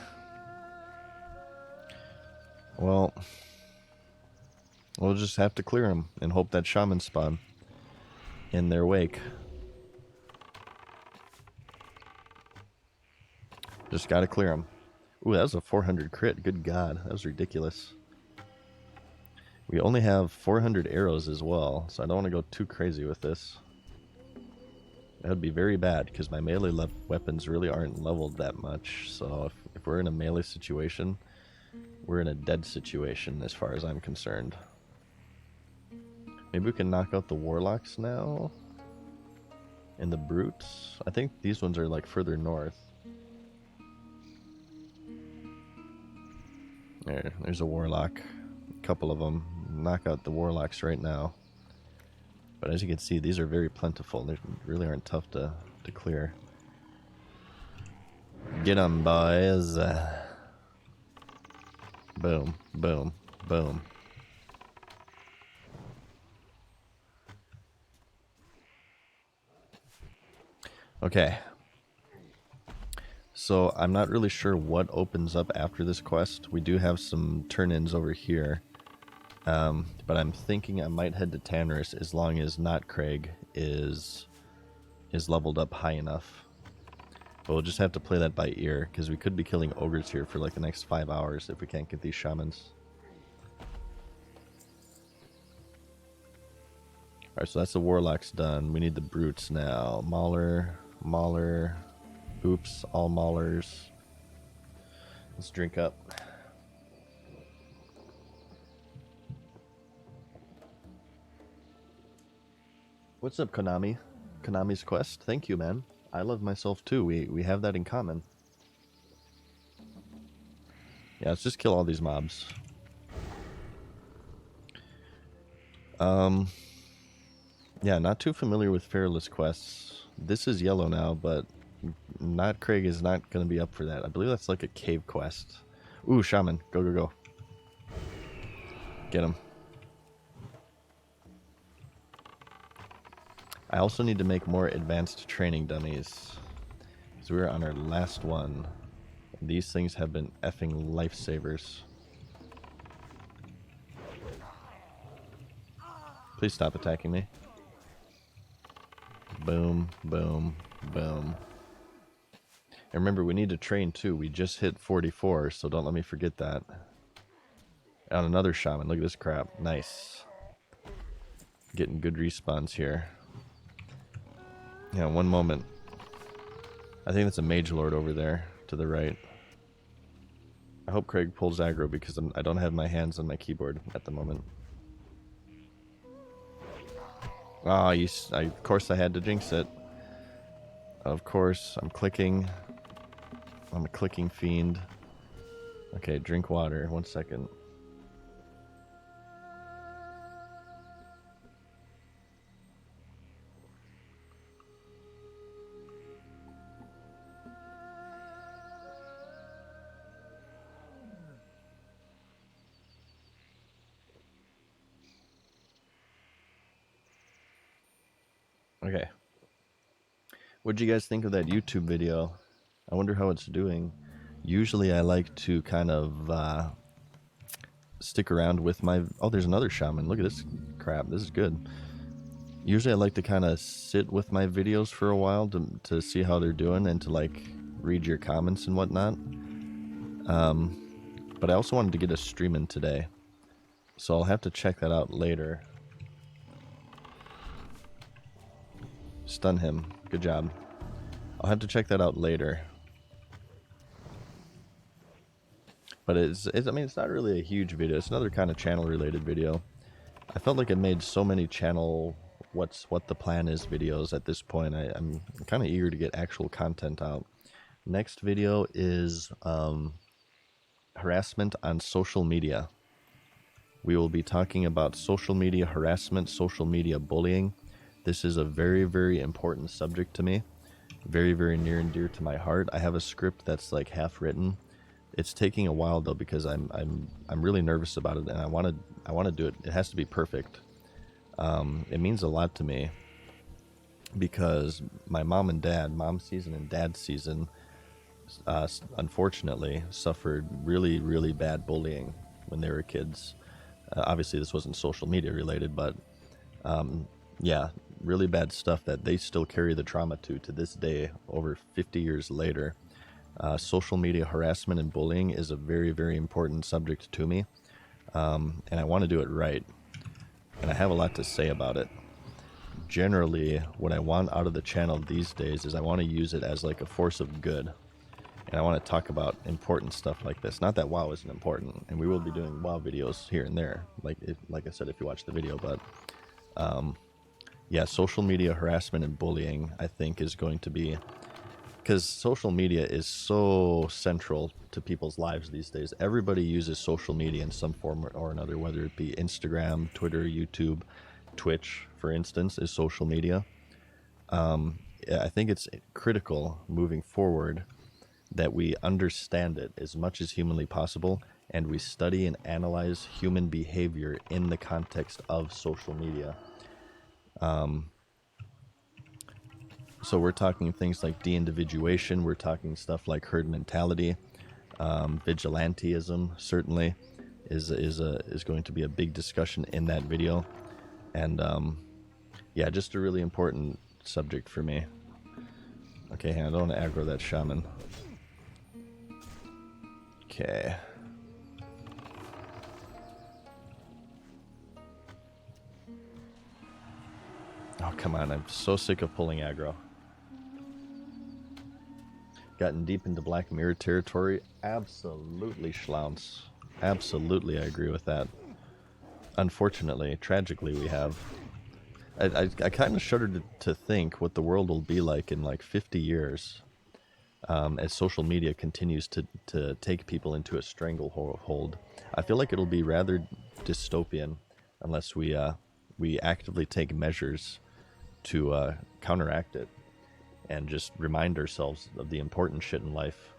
Well, we'll just have to clear them and hope that shaman spawn in their wake. Just gotta clear them. Ooh, that was a 400 crit. Good God, that was ridiculous. We only have 400 arrows as well, so I don't want to go too crazy with this. That would be very bad, because my melee weapons really aren't leveled that much. So if we're in a melee situation, we're in a dead situation as far as I'm concerned. Maybe we can knock out the warlocks now? And the brutes? I think these ones are like further north. There's a warlock. A couple of them. knock out the warlocks right now. But as you can see, these are very plentiful. They really aren't tough to clear. Get 'em, boys. Boom, boom, boom. Okay. So I'm not really sure what opens up after this quest. We do have some turn-ins over here. But I'm thinking I might head to Tannerus as long as Not Craig is leveled up high enough. But we'll just have to play that by ear, because we could be killing ogres here for like the next 5 hours if we can't get these shamans. Alright, so that's the warlocks done. We need the brutes now. Mauler, Mauler, oops, all Maulers. Let's drink up. What's up, Konami? Konami's Quest. Thank you, man. I love myself too. We have that in common. Yeah, let's just kill all these mobs. Yeah, not too familiar with Fearless quests. This is yellow now, but Not Craig is not going to be up for that. I believe that's like a cave quest. Ooh, shaman. Go, go, go. Get him. I also need to make more advanced training dummies, because we're on our last one. These things have been effing lifesavers. Please stop attacking me. Boom, boom, boom. And remember, we need to train too. We just hit 44, so don't let me forget that. On another shaman. Look at this crap. Nice. Getting good respawns here. Yeah, one moment. I think that's a mage lord over there to the right. I hope Craig pulls aggro because I don't have my hands on my keyboard at the moment. Ah, of course I had to jinx it. Of course, I'm clicking. I'm a clicking fiend. Okay, drink water. 1 second. Okay. What'd you guys think of that YouTube video? I wonder how it's doing. Usually I like to kind of stick around with my... Oh, there's another shaman. Look at this crap. This is good. Usually I like to kind of sit with my videos for a while to see how they're doing and to like read your comments and whatnot. But I also wanted to get a stream in today. So I'll have to check that out later. Stun him. Good job. I'll have to check that out later. But I mean, it's not really a huge video. It's another kind of channel-related video. I felt like it made so many channel what the plan is videos at this point. I'm kind of eager to get actual content out. Next video is harassment on social media. We will be talking about social media harassment, social media bullying. This is a very, very important subject to me. Very, very near and dear to my heart. I have a script that's like half written. It's taking a while though because I'm really nervous about it and I want to do it. It has to be perfect. It means a lot to me because my mom and dad, mom's season and dad's season, unfortunately suffered really, really bad bullying when they were kids. Obviously this wasn't social media related, but yeah, really bad stuff that they still carry the trauma to this day, over 50 years later. Social media harassment and bullying is a very, very important subject to me, and I want to do it right, and I have a lot to say about it. Generally, what I want out of the channel these days is I want to use it as like a force of good, and I want to talk about important stuff like this. Not that WoW isn't important, and we will be doing WoW videos here and there, like I said, if you watch the video, but yeah, social media harassment and bullying, I think, is going to be because social media is so central to people's lives these days. Everybody uses social media in some form or another, whether it be Instagram, Twitter, YouTube, Twitch, for instance, is social media. I think it's critical moving forward that we understand it as much as humanly possible, and we study and analyze human behavior in the context of social media. So we're talking things like de-individuation, we're talking stuff like herd mentality, vigilantism certainly is going to be a big discussion in that video, and yeah, just a really important subject for me. Okay, I don't want to aggro that shaman. Okay. Oh, come on, I'm so sick of pulling aggro. Gotten deep into Black Mirror territory? Absolutely, Schlaunce. Absolutely, I agree with that. Unfortunately, tragically, we have. I kind of shudder to think what the world will be like in like 50 years as social media continues to take people into a stranglehold. I feel like it'll be rather dystopian unless we actively take measures to counteract it and just remind ourselves of the important shit in life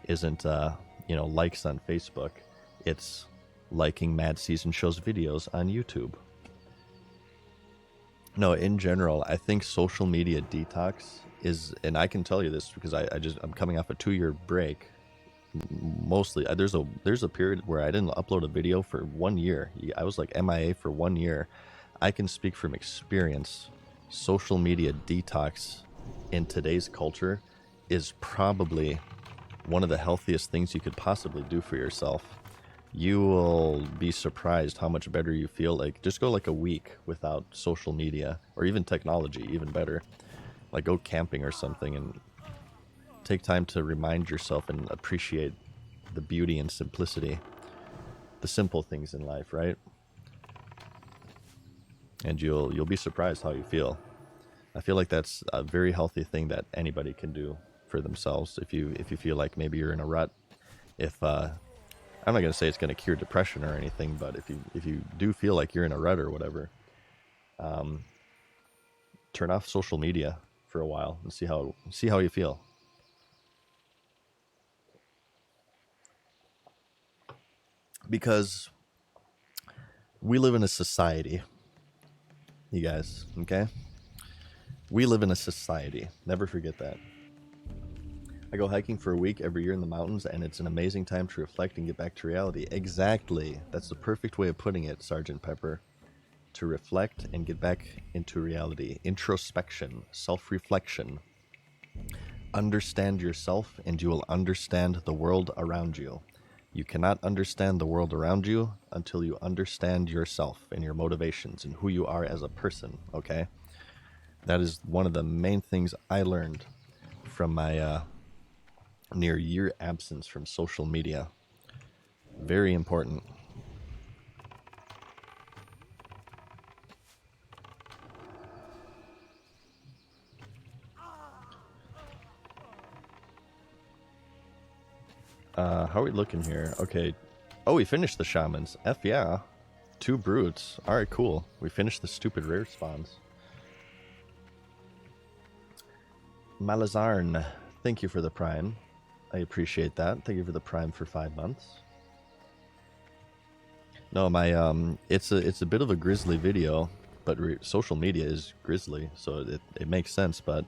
isn't likes on Facebook. It's liking MadSeasonShow's videos on YouTube. No, in general, I think social media detox is, and I can tell you this because I'm coming off a 2-year break. Mostly, there's a period where I didn't upload a video for 1 year. I was like MIA for 1 year. I can speak from experience. Social media detox in today's culture is probably one of the healthiest things you could possibly do for yourself. You will be surprised how much better you feel. Like, just go like a week without social media or even technology, even better. Like, go camping or something and take time to remind yourself and appreciate the beauty and simplicity, the simple things in life, right? And you'll be surprised how you feel. I feel like that's a very healthy thing that anybody can do for themselves. If you feel like maybe you're in a rut, I'm not going to say it's going to cure depression or anything, but if you do feel like you're in a rut or whatever, turn off social media for a while and see how you feel. Because we live in a society, you guys, okay? We live in a society. Never forget that. I go hiking for a week every year in the mountains, and it's an amazing time to reflect and get back to reality. Exactly. That's the perfect way of putting it, Sergeant Pepper. To reflect and get back into reality. Introspection, self-reflection. Understand yourself, and you will understand the world around you. You cannot understand the world around you until you understand yourself and your motivations and who you are as a person, okay? That is one of the main things I learned from my near year absence from social media. Very important. How are we looking here? Okay. Oh, we finished the shamans. F yeah. 2 brutes. Alright, cool. We finished the stupid rare spawns. Malazarn, thank you for the prime. I appreciate that. Thank you for the prime for 5 months. No, my it's a bit of a grisly video, but social media is grisly, so it makes sense. But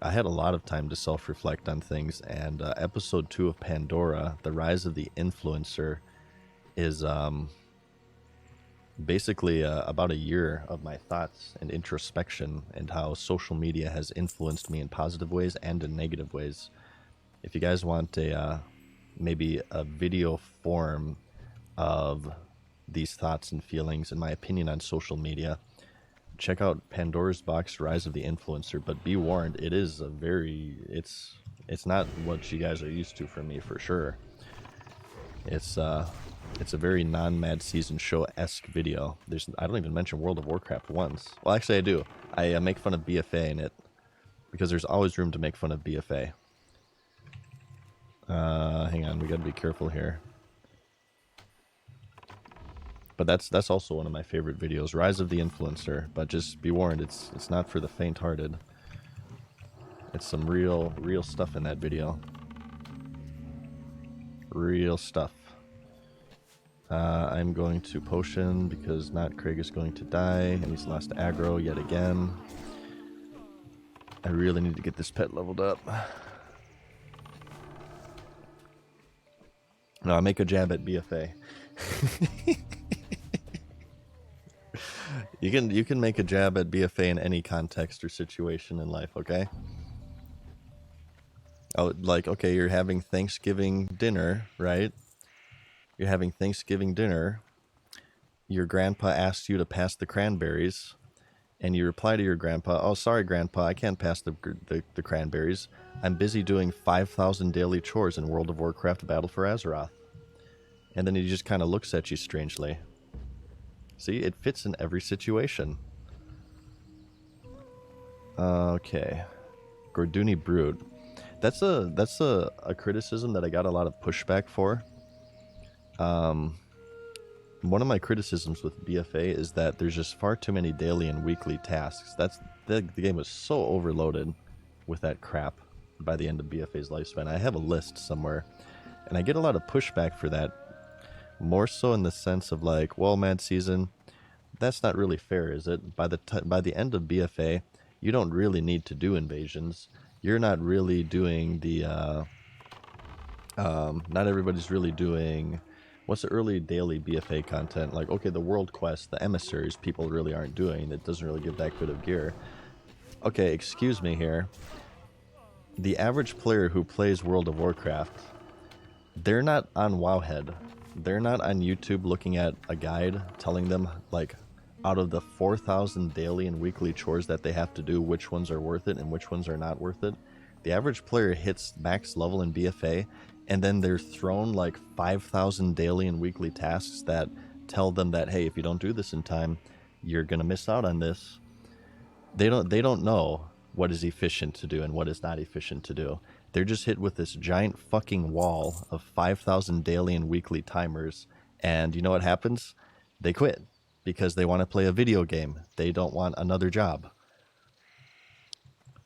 I had a lot of time to self-reflect on things, and episode 2 of Pandora, the rise of the influencer, is basically about a year of my thoughts and introspection and how social media has influenced me in positive ways and in negative ways. If you guys want maybe a video form of these thoughts and feelings and my opinion on social media, check out Pandora's Box: Rise of the Influencer. But be warned, it is it's not what you guys are used to from me, for sure. It's a very non-Mad Season Show-esque video. I don't even mention World of Warcraft once. Well, actually I do. I make fun of BFA in it because there's always room to make fun of BFA. Hang on, we gotta be careful here. But that's also one of my favorite videos, Rise of the Influencer. But just be warned, it's not for the faint-hearted. It's some real stuff in that video. Real stuff. I'm going to potion because not Craig is going to die, and he's lost aggro yet again. I really need to get this pet leveled up. No, I make a jab at BFA. You can make a jab at BFA in any context or situation in life, okay? Oh, like, okay, you're having Thanksgiving dinner, right? You're having Thanksgiving dinner. Your grandpa asks you to pass the cranberries, and you reply to your grandpa, "Oh, sorry, grandpa, I can't pass the cranberries. I'm busy doing 5,000 daily chores in World of Warcraft Battle for Azeroth." And then he just kind of looks at you strangely. See, it fits in every situation. Okay. Gorduni Brood. That's a criticism that I got a lot of pushback for. One of my criticisms with BFA is that there's just far too many daily and weekly tasks. The game was so overloaded with that crap by the end of BFA's lifespan. I have a list somewhere, and I get a lot of pushback for that. More so in the sense of like, well, Mad Season, that's not really fair, is it? By the end of BFA, you don't really need to do invasions. You're not really doing the not everybody's really doing what's the early daily BFA content, like, okay, the world quest, the emissaries, people really aren't doing. That doesn't really give that good of gear. Okay, excuse me here. The average player who plays World of Warcraft, they're not on Wowhead. They're not on YouTube looking at a guide telling them, like, out of the 4,000 daily and weekly chores that they have to do, which ones are worth it and which ones are not worth it. The average player hits max level in BFA, and then they're thrown like 5,000 daily and weekly tasks that tell them that, hey, if you don't do this in time, you're gonna miss out on this. They don't know what is efficient to do and what is not efficient to do. They're just hit with this giant fucking wall of 5,000 daily and weekly timers, and you know what happens? They quit because they want to play a video game. They don't want another job.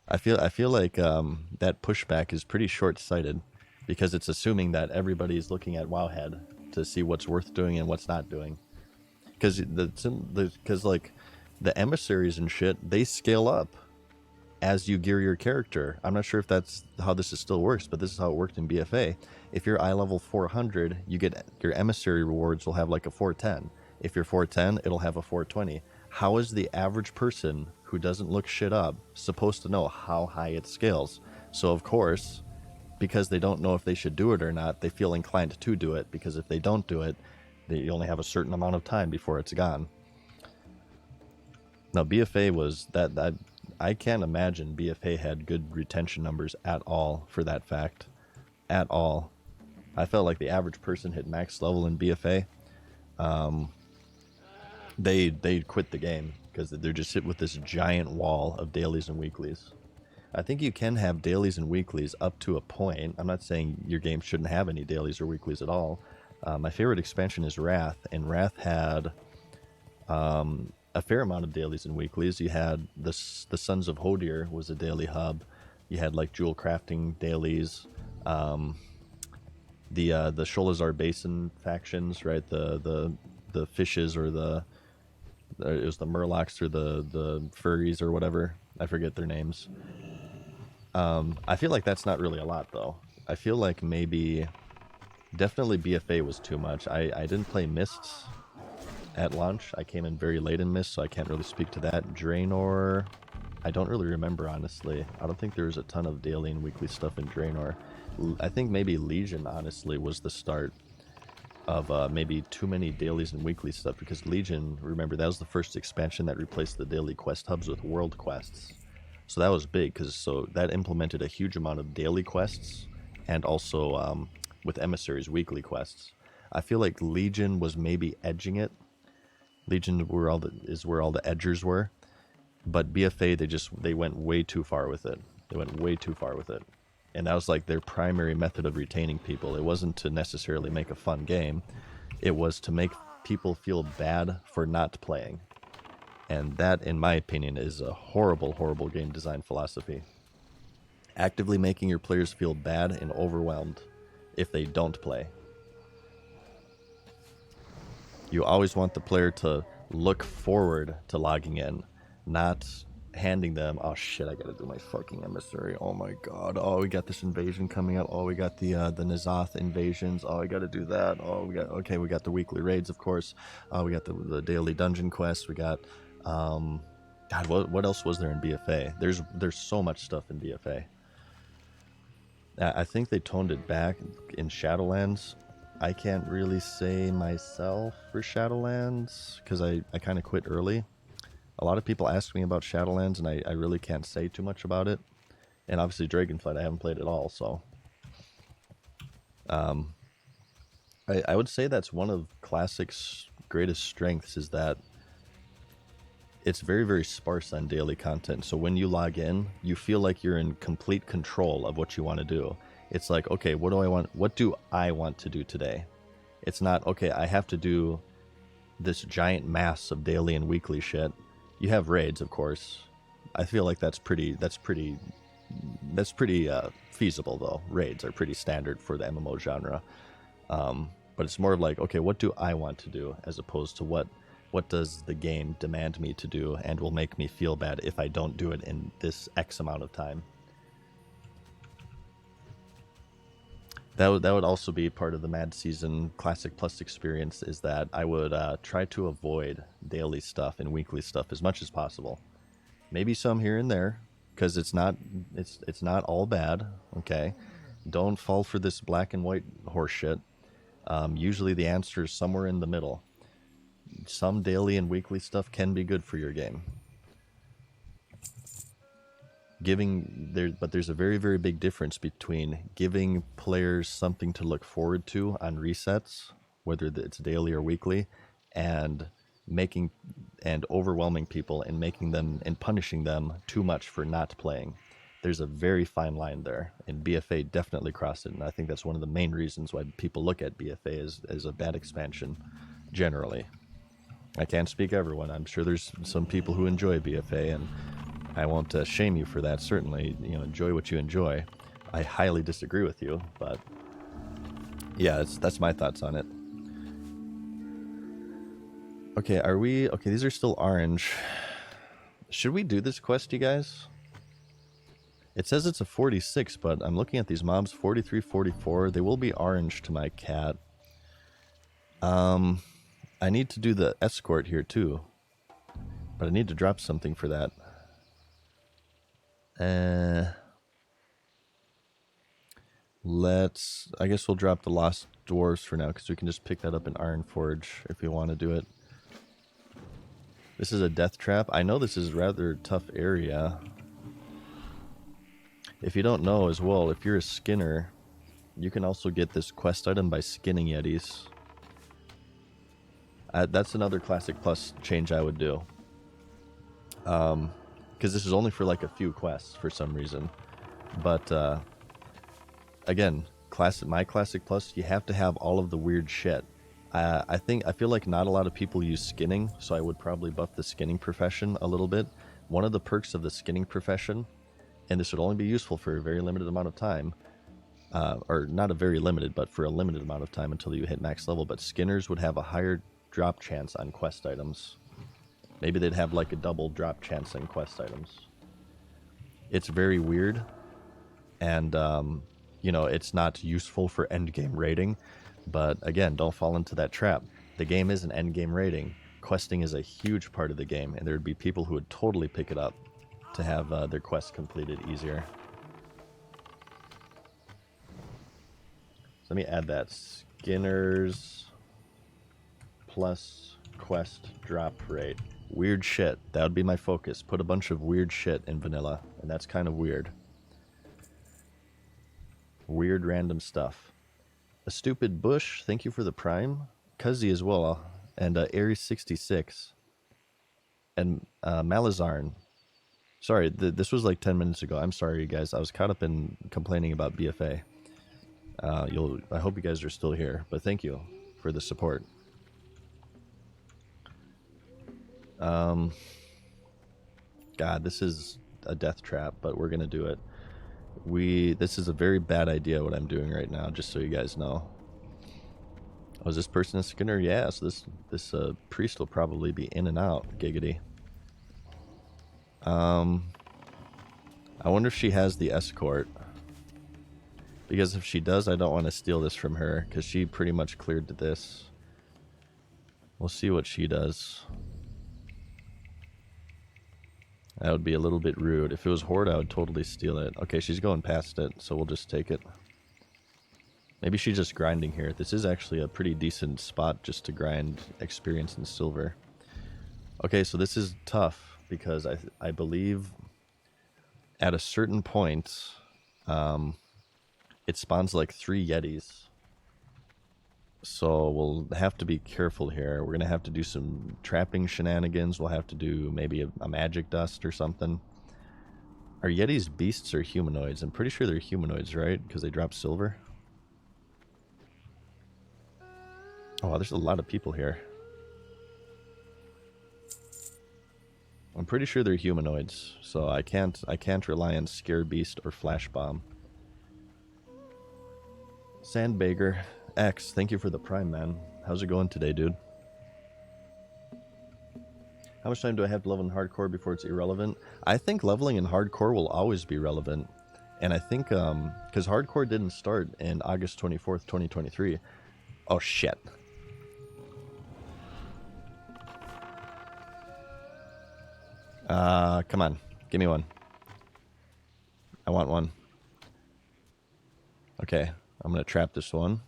I feel like that pushback is pretty short-sighted because it's assuming that everybody's looking at Wowhead to see what's worth doing and what's not doing. Because like the emissaries and shit, they scale up as you gear your character. I'm not sure if that's how this still works, but this is how it worked in BFA. If you're eye level 400, you get your emissary rewards will have like a 410. If you're 410, it'll have a 420. How is the average person who doesn't look shit up supposed to know how high it scales? So of course, because they don't know if they should do it or not, they feel inclined to do it, because if they don't do it, they only have a certain amount of time before it's gone. Now BFA was that I can't imagine BFA had good retention numbers at all for that fact. At all. I felt like the average person hit max level in BFA. They quit the game because they're just hit with this giant wall of dailies and weeklies. I think you can have dailies and weeklies up to a point. I'm not saying your game shouldn't have any dailies or weeklies at all. My favorite expansion is Wrath, and Wrath had a fair amount of dailies and weeklies. You had the Sons of Hodir was a daily hub. You had like jewel crafting dailies. The Sholazar Basin factions, right? The fishes, or it was the Murlocs or the furries or whatever. I forget their names. I feel like that's not really a lot though. I feel like definitely BFA was too much. I didn't play Mists at launch. I came in very late in Mist, so I can't really speak to that. Draenor, I don't really remember, honestly. I don't think there was a ton of daily and weekly stuff in Draenor. I think maybe Legion, honestly, was the start of maybe too many dailies and weekly stuff, because Legion, remember, that was the first expansion that replaced the daily quest hubs with world quests. So that was big, because that implemented a huge amount of daily quests, and also with emissaries weekly quests. I feel like Legion was maybe edging it. Legion is where all the edgers were, but BFA they went way too far with it. They went way too far with it. And that was like their primary method of retaining people. It wasn't to necessarily make a fun game. It was to make people feel bad for not playing. And that, in my opinion, is a horrible, horrible game design philosophy. Actively making your players feel bad and overwhelmed if they don't play. You always want the player to look forward to logging in, not handing them, oh shit, I gotta do my fucking emissary. Oh my god. Oh, we got this invasion coming up. Oh, we got the Nazoth invasions. Oh, I gotta do that. Oh, we got the weekly raids, of course. We got the daily dungeon quests. We got God, what else was there in BFA? There's so much stuff in BFA. I think they toned it back in Shadowlands. I can't really say myself for Shadowlands because I kind of quit early. A lot of people ask me about Shadowlands, and I really can't say too much about it. And obviously Dragonflight, I haven't played at all, so... I would say that's one of Classic's greatest strengths, is that it's very, very sparse on daily content. So when you log in, you feel like you're in complete control of what you want to do. It's like, okay, what do I want to do today? It's not, okay, I have to do this giant mass of daily and weekly shit. You have raids, of course. I feel like that's pretty feasible, though. Raids are pretty standard for the MMO genre. But it's more of like, okay, what do I want to do, as opposed to what does the game demand me to do and will make me feel bad if I don't do it in this X amount of time. That would also be part of the Mad Season Classic Plus experience, is that I would try to avoid daily stuff and weekly stuff as much as possible. Maybe some here and there, because it's not all bad, okay? Don't fall for this black and white horse shit. Usually the answer is somewhere in the middle. Some daily and weekly stuff can be good for your game. But there's a very, very big difference between giving players something to look forward to on resets, whether it's daily or weekly, and overwhelming people and making them and punishing them too much for not playing. There's a very fine line there, and BFA definitely crossed it, and I think that's one of the main reasons why people look at BFA as a bad expansion, generally. I can't speak everyone. I'm sure there's some people who enjoy BFA, and I won't shame you for that. Certainly, enjoy what you enjoy. I highly disagree with you, but yeah, that's my thoughts on it. Okay, okay, these are still orange. Should we do this quest, you guys? It says it's a 46, but I'm looking at these mobs, 43, 44. They will be orange to my cat. I need to do the escort here too, but I need to drop something for that. I guess we'll drop the Lost Dwarves for now, because we can just pick that up in Ironforge if you want to do it. This is a death trap. I know this is a rather tough area. If you don't know as well, if you're a skinner, you can also get this quest item by skinning Yetis. That's another Classic Plus change I would do. Because this is only for like a few quests for some reason. But again, my Classic Plus, you have to have all of the weird shit. I feel like not a lot of people use skinning, so I would probably buff the skinning profession a little bit. One of the perks of the skinning profession, and this would only be useful for a very limited amount of time, or not a very limited, but for a limited amount of time until you hit max level, but skinners would have a higher drop chance on quest items. Maybe they'd have like a double drop chance on quest items. It's very weird, and it's not useful for endgame raiding, but again, don't fall into that trap. The game is an endgame raiding. Questing is a huge part of the game, and there would be people who would totally pick it up to have their quests completed easier. So let me add that. Skinners plus quest drop rate. Weird shit. That would be my focus. Put a bunch of weird shit in vanilla, and that's kind of weird. Weird random stuff. A Stupid Bush, thank you for the Prime. Cuzzy as well, and Aries66. And Malazarn, Sorry, this was like 10 minutes ago. I'm sorry, you guys. I was caught up in complaining about BFA. I hope you guys are still here, but thank you for the support. God, this is a death trap, but we're gonna do it. This is a very bad idea what I'm doing right now, just so you guys know. Oh, is this person a Skinner? Yeah, so this priest will probably be in and out. Giggity. I wonder if she has the escort. Because if she does, I don't want to steal this from her, because she pretty much cleared to this. We'll see what she does. That would be a little bit rude. If it was Horde, I would totally steal it. Okay, she's going past it, so we'll just take it. Maybe she's just grinding here. This is actually a pretty decent spot just to grind experience in silver. Okay, so this is tough, because I believe at a certain point, it spawns like 3 Yetis. So we'll have to be careful here. We're going to have to do some trapping shenanigans. We'll have to do maybe a magic dust or something. Are Yetis beasts or humanoids? I'm pretty sure they're humanoids, right? Because they drop silver. Oh, there's a lot of people here. I'm pretty sure they're humanoids, so I can't rely on Scare Beast or Flash Bomb. Sandbagger X, thank you for the prime, man. How's it going today, dude? How much time do I have to level in hardcore before it's irrelevant? I think leveling in hardcore will always be relevant. And I think, because hardcore didn't start in August 24th, 2023. Oh, shit. Come on. Give me one. I want one. Okay, I'm gonna trap this one.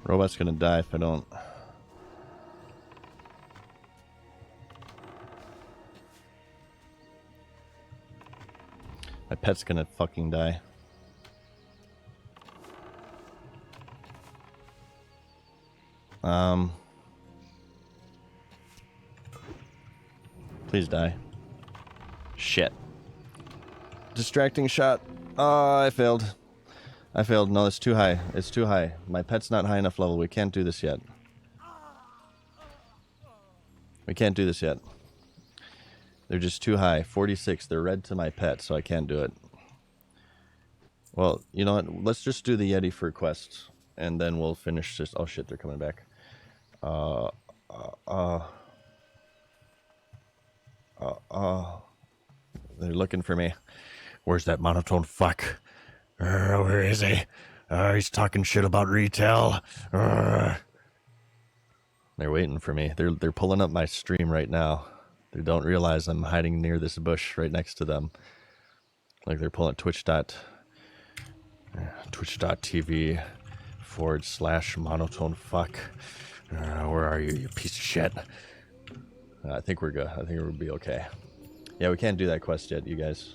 Robot's gonna die if I don't. My pet's gonna fucking die. Please die. Shit. Distracting shot. Oh, I failed. I failed. No, it's too high. It's too high. My pet's not high enough level. We can't do this yet. We can't do this yet. They're just too high. 46. They're red to my pet, so I can't do it. Well, you know what? Let's just do the Yeti for quest, and then we'll finish this. Oh shit, they're coming back. They're looking for me. Where's that monotone fuck? Where is he? He's talking shit about retail. They're waiting for me. They're pulling up my stream right now. They don't realize I'm hiding near this bush right next to them. Like they're pulling twitch.tv/monotone fuck. Where are you, you piece of shit? I think we're good. I think we'll be okay. Yeah, we can't do that quest yet, you guys.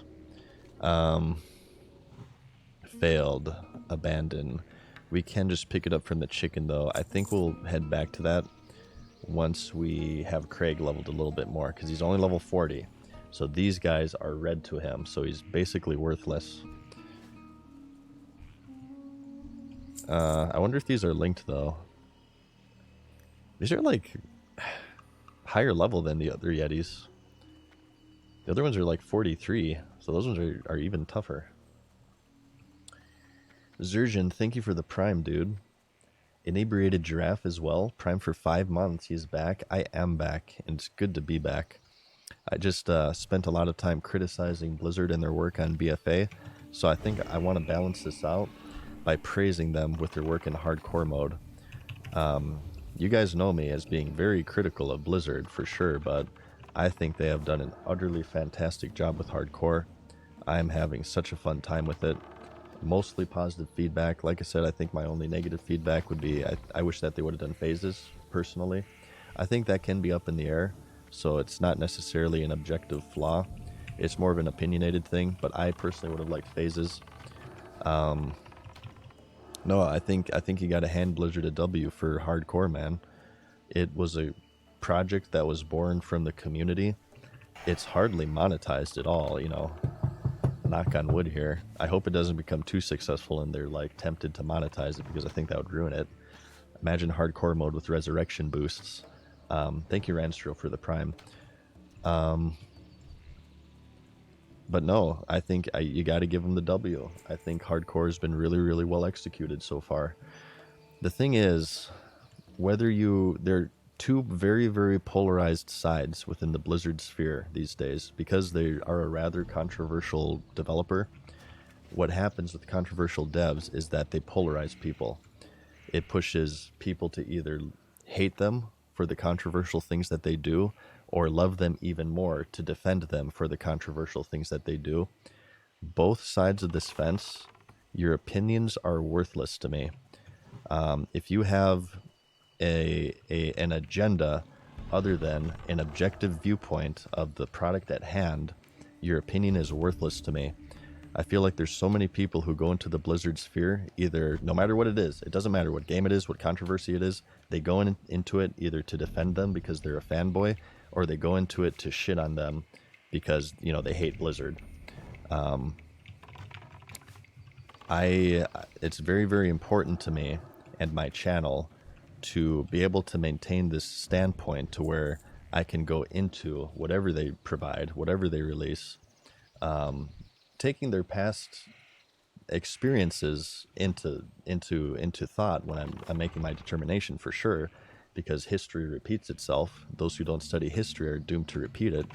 Failed. Abandon. We can just pick it up from the chicken, though. I think we'll head back to that once we have Craig leveled a little bit more, because he's only level 40. So these guys are red to him, so he's basically worthless. I wonder if these are linked, though. These are, like, higher level than the other Yetis. The other ones are, like, 43, so those ones are even tougher. Zerjan, thank you for the prime, dude. Inebriated Giraffe as well. Prime for 5 months. He's back. I am back, and it's good to be back. I just spent a lot of time criticizing Blizzard and their work on BFA, so I think I want to balance this out by praising them with their work in hardcore mode. You guys know me as being very critical of Blizzard for sure, but I think they have done an utterly fantastic job with hardcore. I'm having such a fun time with it. mostly positive feedback. Like I said, I think my only negative feedback would be I wish that they would have done phases, personally. I think that can be up in the air, so it's not necessarily an objective flaw. It's more of an opinionated thing, but I personally would have liked phases. No, I think you got to hand Blizzard a W for hardcore, man. It was a project that was born from the community. It's hardly monetized at all, knock on wood here. I hope it doesn't become too successful and they're like tempted to monetize it, because I think that would ruin it. Imagine hardcore mode with resurrection boosts. Thank you, Ranstro, for the prime. But no, I think you got to give them the W. I think hardcore has been really, really well executed so far. The thing is, they're two very, very polarized sides within the Blizzard sphere these days, because they are a rather controversial developer. What happens with controversial devs is that they polarize people. It pushes people to either hate them for the controversial things that they do, or love them even more to defend them for the controversial things that they do. Both sides of this fence, your opinions are worthless to me. If you have an agenda other than an objective viewpoint of the product at hand, your opinion is worthless to me. I feel like there's so many people who go into the Blizzard sphere, either, no matter what it is, it doesn't matter what game it is, what controversy it is, they go into it either to defend them because they're a fanboy, or they go into it to shit on them because, they hate Blizzard. It's very, very important to me and my channel to be able to maintain this standpoint to where I can go into whatever they provide, whatever they release, taking their past experiences into thought when I'm making my determination, for sure, because history repeats itself. Those who don't study history are doomed to repeat it.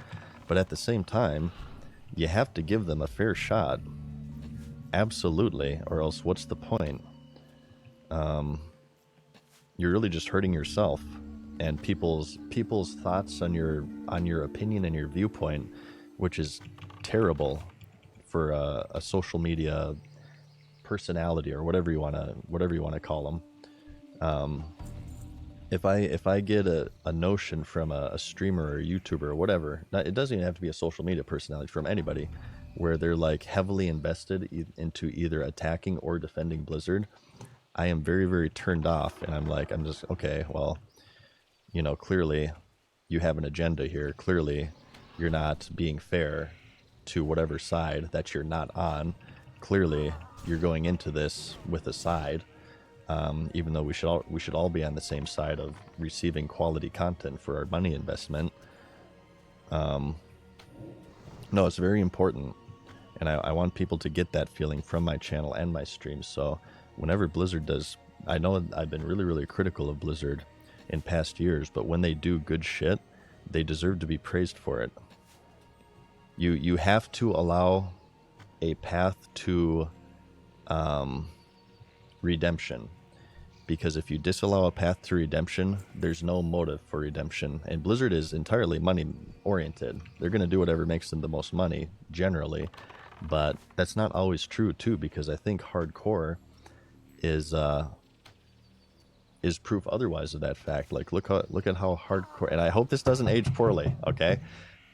But at the same time, you have to give them a fair shot. Absolutely, or else what's the point? You're really just hurting yourself and people's thoughts on your opinion and your viewpoint, which is terrible for a social media personality, or whatever you want to call them. If I get a notion from a streamer or a YouTuber or whatever, it doesn't even have to be a social media personality, from anybody, where they're like heavily invested into either attacking or defending Blizzard, I am very, very turned off, and I'm just, okay, well, clearly you have an agenda here. Clearly you're not being fair to whatever side that you're not on. Clearly you're going into this with a side, even though we should all be on the same side of receiving quality content for our money investment. No, it's very important, and I want people to get that feeling from my channel and my streams. So whenever Blizzard does, I know I've been really, really critical of Blizzard in past years, but when they do good shit, they deserve to be praised for it. You have to allow a path to redemption, because if you disallow a path to redemption, there's no motive for redemption. And Blizzard is entirely money oriented. They're going to do whatever makes them the most money, generally, but that's not always true too, because I think hardcore is proof otherwise of that fact. Like, look at how hardcore, and I hope this doesn't age poorly, okay?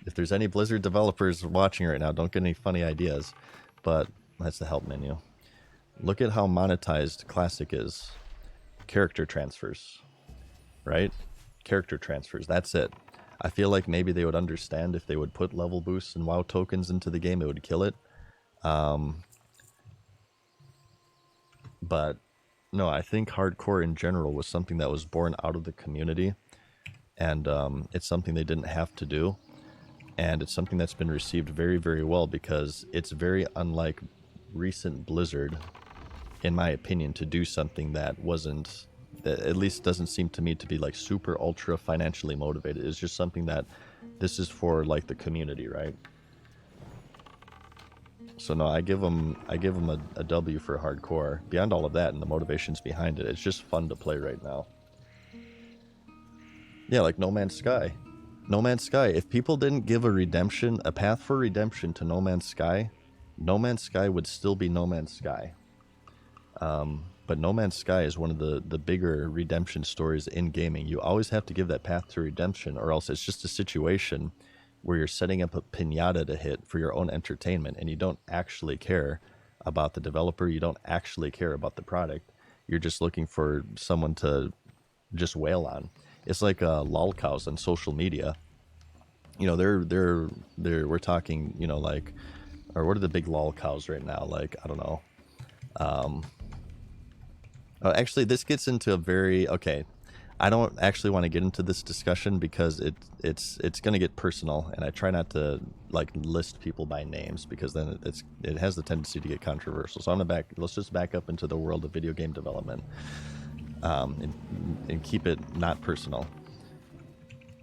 If there's any Blizzard developers watching right now, don't get any funny ideas, but that's the help menu. Look at how monetized Classic is. Character transfers, right? Character transfers, that's it. I feel like maybe they would understand if they would put level boosts and WoW tokens into the game, it would kill it. But no, I think hardcore in general was something that was born out of the community, and it's something they didn't have to do, and it's something that's been received very, very well, because it's very unlike recent Blizzard, in my opinion, to do something that at least doesn't seem to me to be like super ultra financially motivated. It's just something that this is for like the community, right? So no, I give them a W for hardcore. Beyond all of that and the motivations behind it, it's just fun to play right now. Yeah, like No Man's Sky. No Man's Sky, if people didn't give a path for redemption to No Man's Sky would still be No Man's Sky. But No Man's Sky is one of the bigger redemption stories in gaming. You always have to give that path to redemption, or else it's just a situation where you're setting up a pinata to hit for your own entertainment, and you don't actually care about the developer. You don't actually care about the product. You're just looking for someone to just wail on. It's like lolcows on social media. You know, they're we're talking, you know, like, or what are the big lolcows right now? Like, I don't know. Actually, this gets into a very okay. I don't actually want to get into this discussion because it's going to get personal, and I try not to like list people by names because then it has the tendency to get controversial. So let's just back up into the world of video game development, and keep it not personal.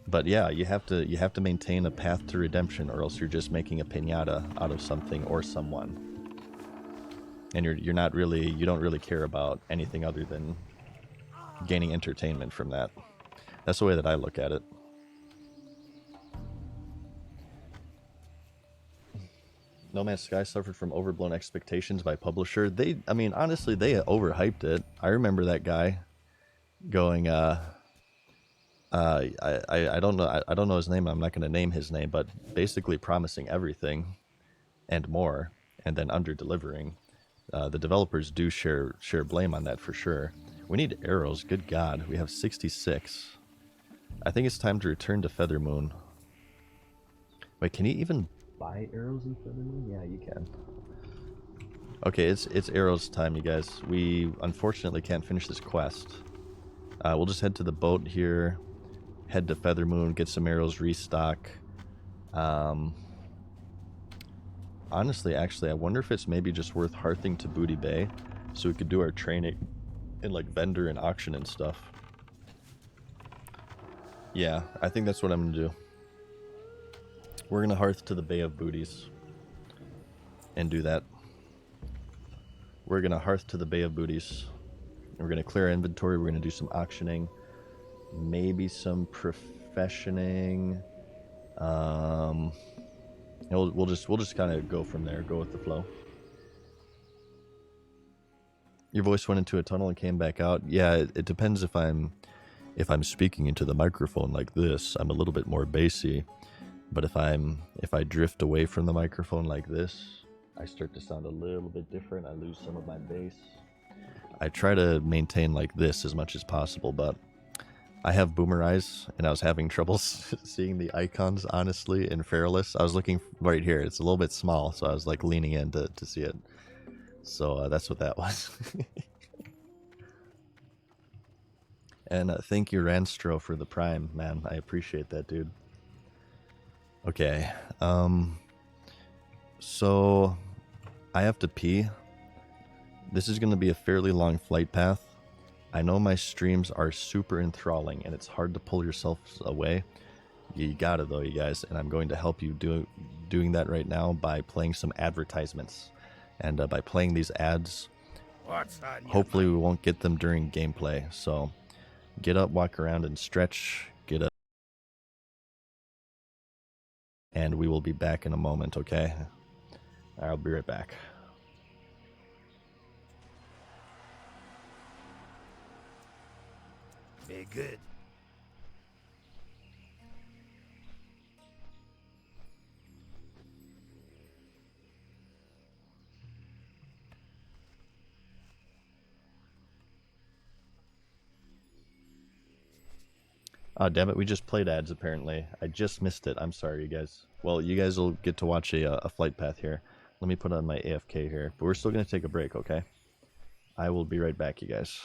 But yeah, you have to maintain a path to redemption, or else you're just making a pinata out of something or someone, and you don't really care about anything other than gaining entertainment from that. That's the way that I look at it. No Man's Sky suffered from overblown expectations by publisher. I mean, honestly, they overhyped it. I remember that guy going, I don't know, I don't know his name. I'm not going to name his name, but basically promising everything and more, and then under delivering. The developers do share blame on that for sure. We need arrows. Good God, we have 66. I think it's time to return to Feathermoon. Wait, can you even buy arrows in Feathermoon? Yeah, you can. Okay, it's arrows time, you guys. We unfortunately can't finish this quest. We'll just head to the boat here, head to Feathermoon, get some arrows, restock. Honestly, actually, I wonder if it's maybe just worth hearthing to Booty Bay so we could do our training in like vendor and auction and stuff. Yeah, I think that's what I'm gonna do. We're gonna hearth to the Bay of Booties and do that. We're gonna hearth to the Bay of Booties. We're gonna clear inventory. We're gonna do some auctioning, maybe some professioning. We'll just kind of go from there. Go with the flow. Your voice went into a tunnel and came back out. Yeah, it depends if I'm speaking into the microphone like this. I'm a little bit more bassy, but if I drift away from the microphone like this, I start to sound a little bit different. I lose some of my bass. I try to maintain like this as much as possible, but I have boomer eyes, and I was having trouble seeing the icons, honestly, in Feralus. I was looking right here. It's a little bit small, so I was like leaning in to see it. So that's what that was. And thank you, Ranstro, for the prime, man. I appreciate that, dude. Okay. So I have to pee. This is going to be a fairly long flight path. I know my streams are super enthralling, and it's hard to pull yourself away. You got it, though, you guys, and I'm going to help you doing that right now by playing some advertisements. And by playing these ads, hopefully we won't get them during gameplay. So get up, walk around, and stretch. Get up. And we will be back in a moment, okay? I'll be right back. Very good. Oh, damn it, we just played ads, apparently. I just missed it. I'm sorry, you guys. Well, you guys will get to watch a flight path here. Let me put on my AFK here. But we're still going to take a break, okay? I will be right back, you guys.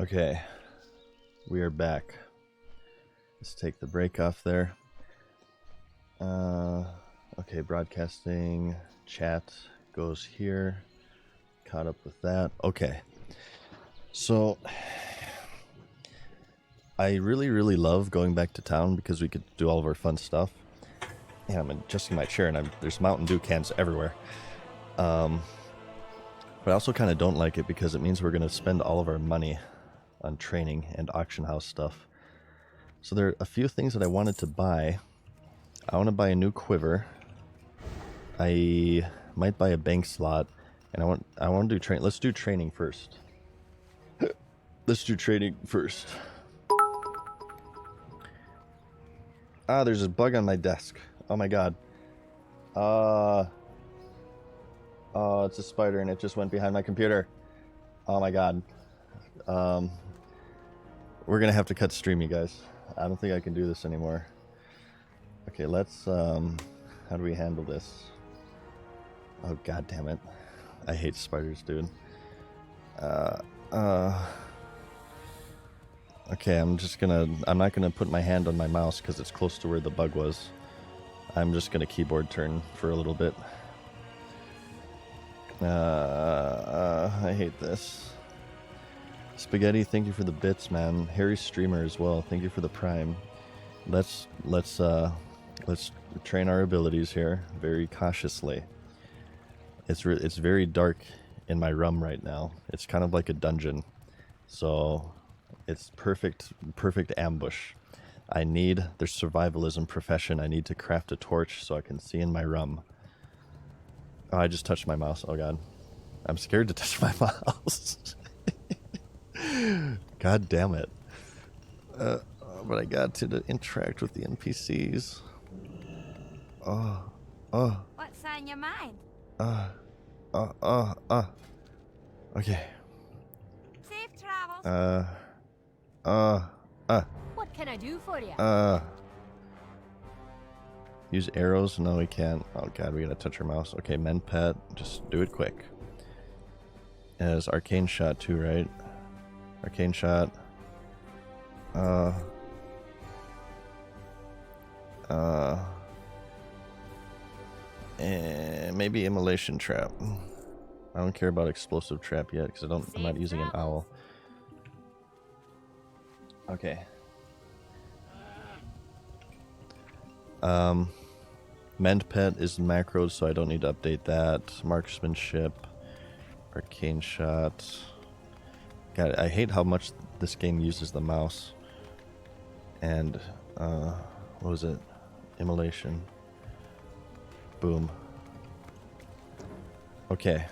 Okay, we are back. Let's take the break off there. Okay, broadcasting, chat goes here. Caught up with that. Okay. So, I really, really love going back to town because we could do all of our fun stuff. Yeah, I'm adjusting my chair and there's Mountain Dew cans everywhere. But I also kind of don't like it because it means we're going to spend all of our money on training and auction house stuff. So there are a few things that I wanted to buy. I want to buy a new quiver. I might buy a bank slot, and I want to do train. Let's do training first. Let's do training first. Ah, there's a bug on my desk. Oh my god. Oh, it's a spider and it just went behind my computer. Oh my god. We're gonna have to cut stream, you guys. I don't think I can do this anymore. Okay, let's, how do we handle this? Oh, god damn it. I hate spiders, dude. Okay, I'm not gonna put my hand on my mouse because it's close to where the bug was. I'm just gonna keyboard turn for a little bit. I hate this. Spaghetti, thank you for the bits, man. Harry Streamer as well, thank you for the prime. Let's train our abilities here very cautiously. It's very dark in my room right now. It's kind of like a dungeon, so it's perfect ambush. There's survivalism profession. I need to craft a torch so I can see in my room. Oh, I just touched my mouse. Oh god, I'm scared to touch my mouse. God damn it. But I got to interact with the NPCs. Oh. What's on your mind? Okay. Safe travels. What can I do for you? Use arrows? No, we can't. Oh god, we gotta touch our mouse. Okay, mend pet. Just do it quick. It has arcane shot too, right? Arcane shot. And maybe immolation trap. I don't care about explosive trap yet because I'm not using an owl. Okay. Mend pet is macros, so I don't need to update that. Marksmanship, arcane shot. God, I hate how much this game uses the mouse. And what was it? Immolation. Boom. Okay.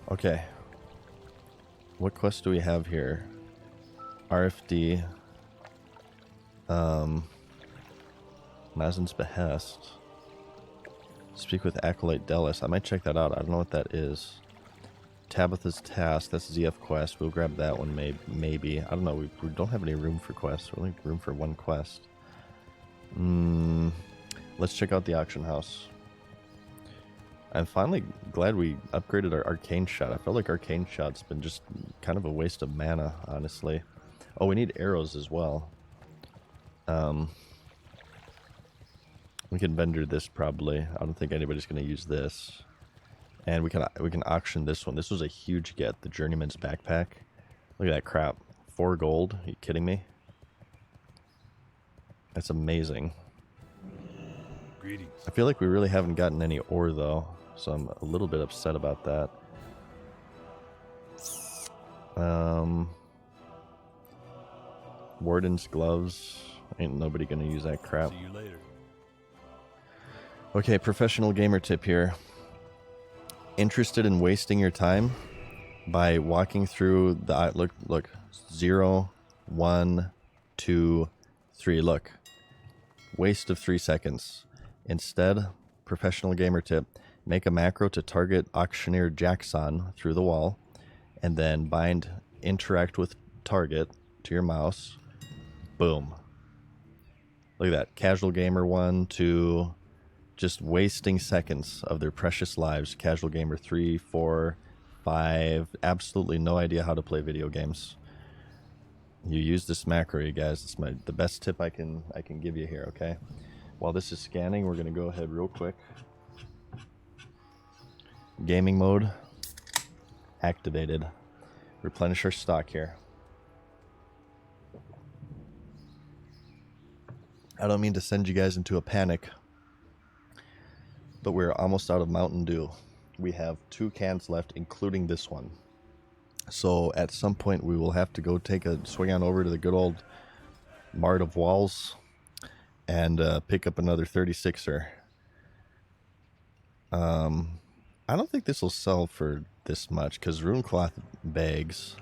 Okay. What quest do we have here? RFD. Mazen's Behest. Speak with Acolyte Delis. I might check that out. I don't know what that is. Tabitha's Task. That's ZF quest. We'll grab that one maybe. I don't know. We don't have any room for quests. We only have room for one quest. Let's check out the auction house. I'm finally glad we upgraded our arcane shot. I felt like arcane shot's been just kind of a waste of mana, honestly. Oh, we need arrows as well. We can vendor this probably. I don't think anybody's going to use this. And we can auction this one. This was a huge get, the Journeyman's Backpack. Look at that crap. 4 gold. Are you kidding me? That's amazing. Greetings. I feel like we really haven't gotten any ore though, so I'm a little bit upset about that. Warden's gloves. Ain't nobody gonna use that crap. See you later. Okay, professional gamer tip here. Interested in wasting your time by walking through the look 0, 1, 2, 3. Look, waste of 3 seconds. Instead, professional gamer tip: make a macro to target auctioneer Jackson through the wall, and then bind interact with target to your mouse. Boom. Look at that. Casual gamer 1, 2. Just wasting seconds of their precious lives. Casual gamer 3, 4, 5. Absolutely no idea how to play video games. You use this macro, you guys. It's the best tip I can give you here, okay? While this is scanning, we're gonna go ahead real quick. Gaming mode activated. Replenish our stock here. I don't mean to send you guys into a panic, but we're almost out of Mountain Dew. We have 2 cans left, including this one. So at some point we will have to go take a swing on over to the good old Mart of Walls and pick up another 36er. I don't think this will sell for this much because rune cloth bags.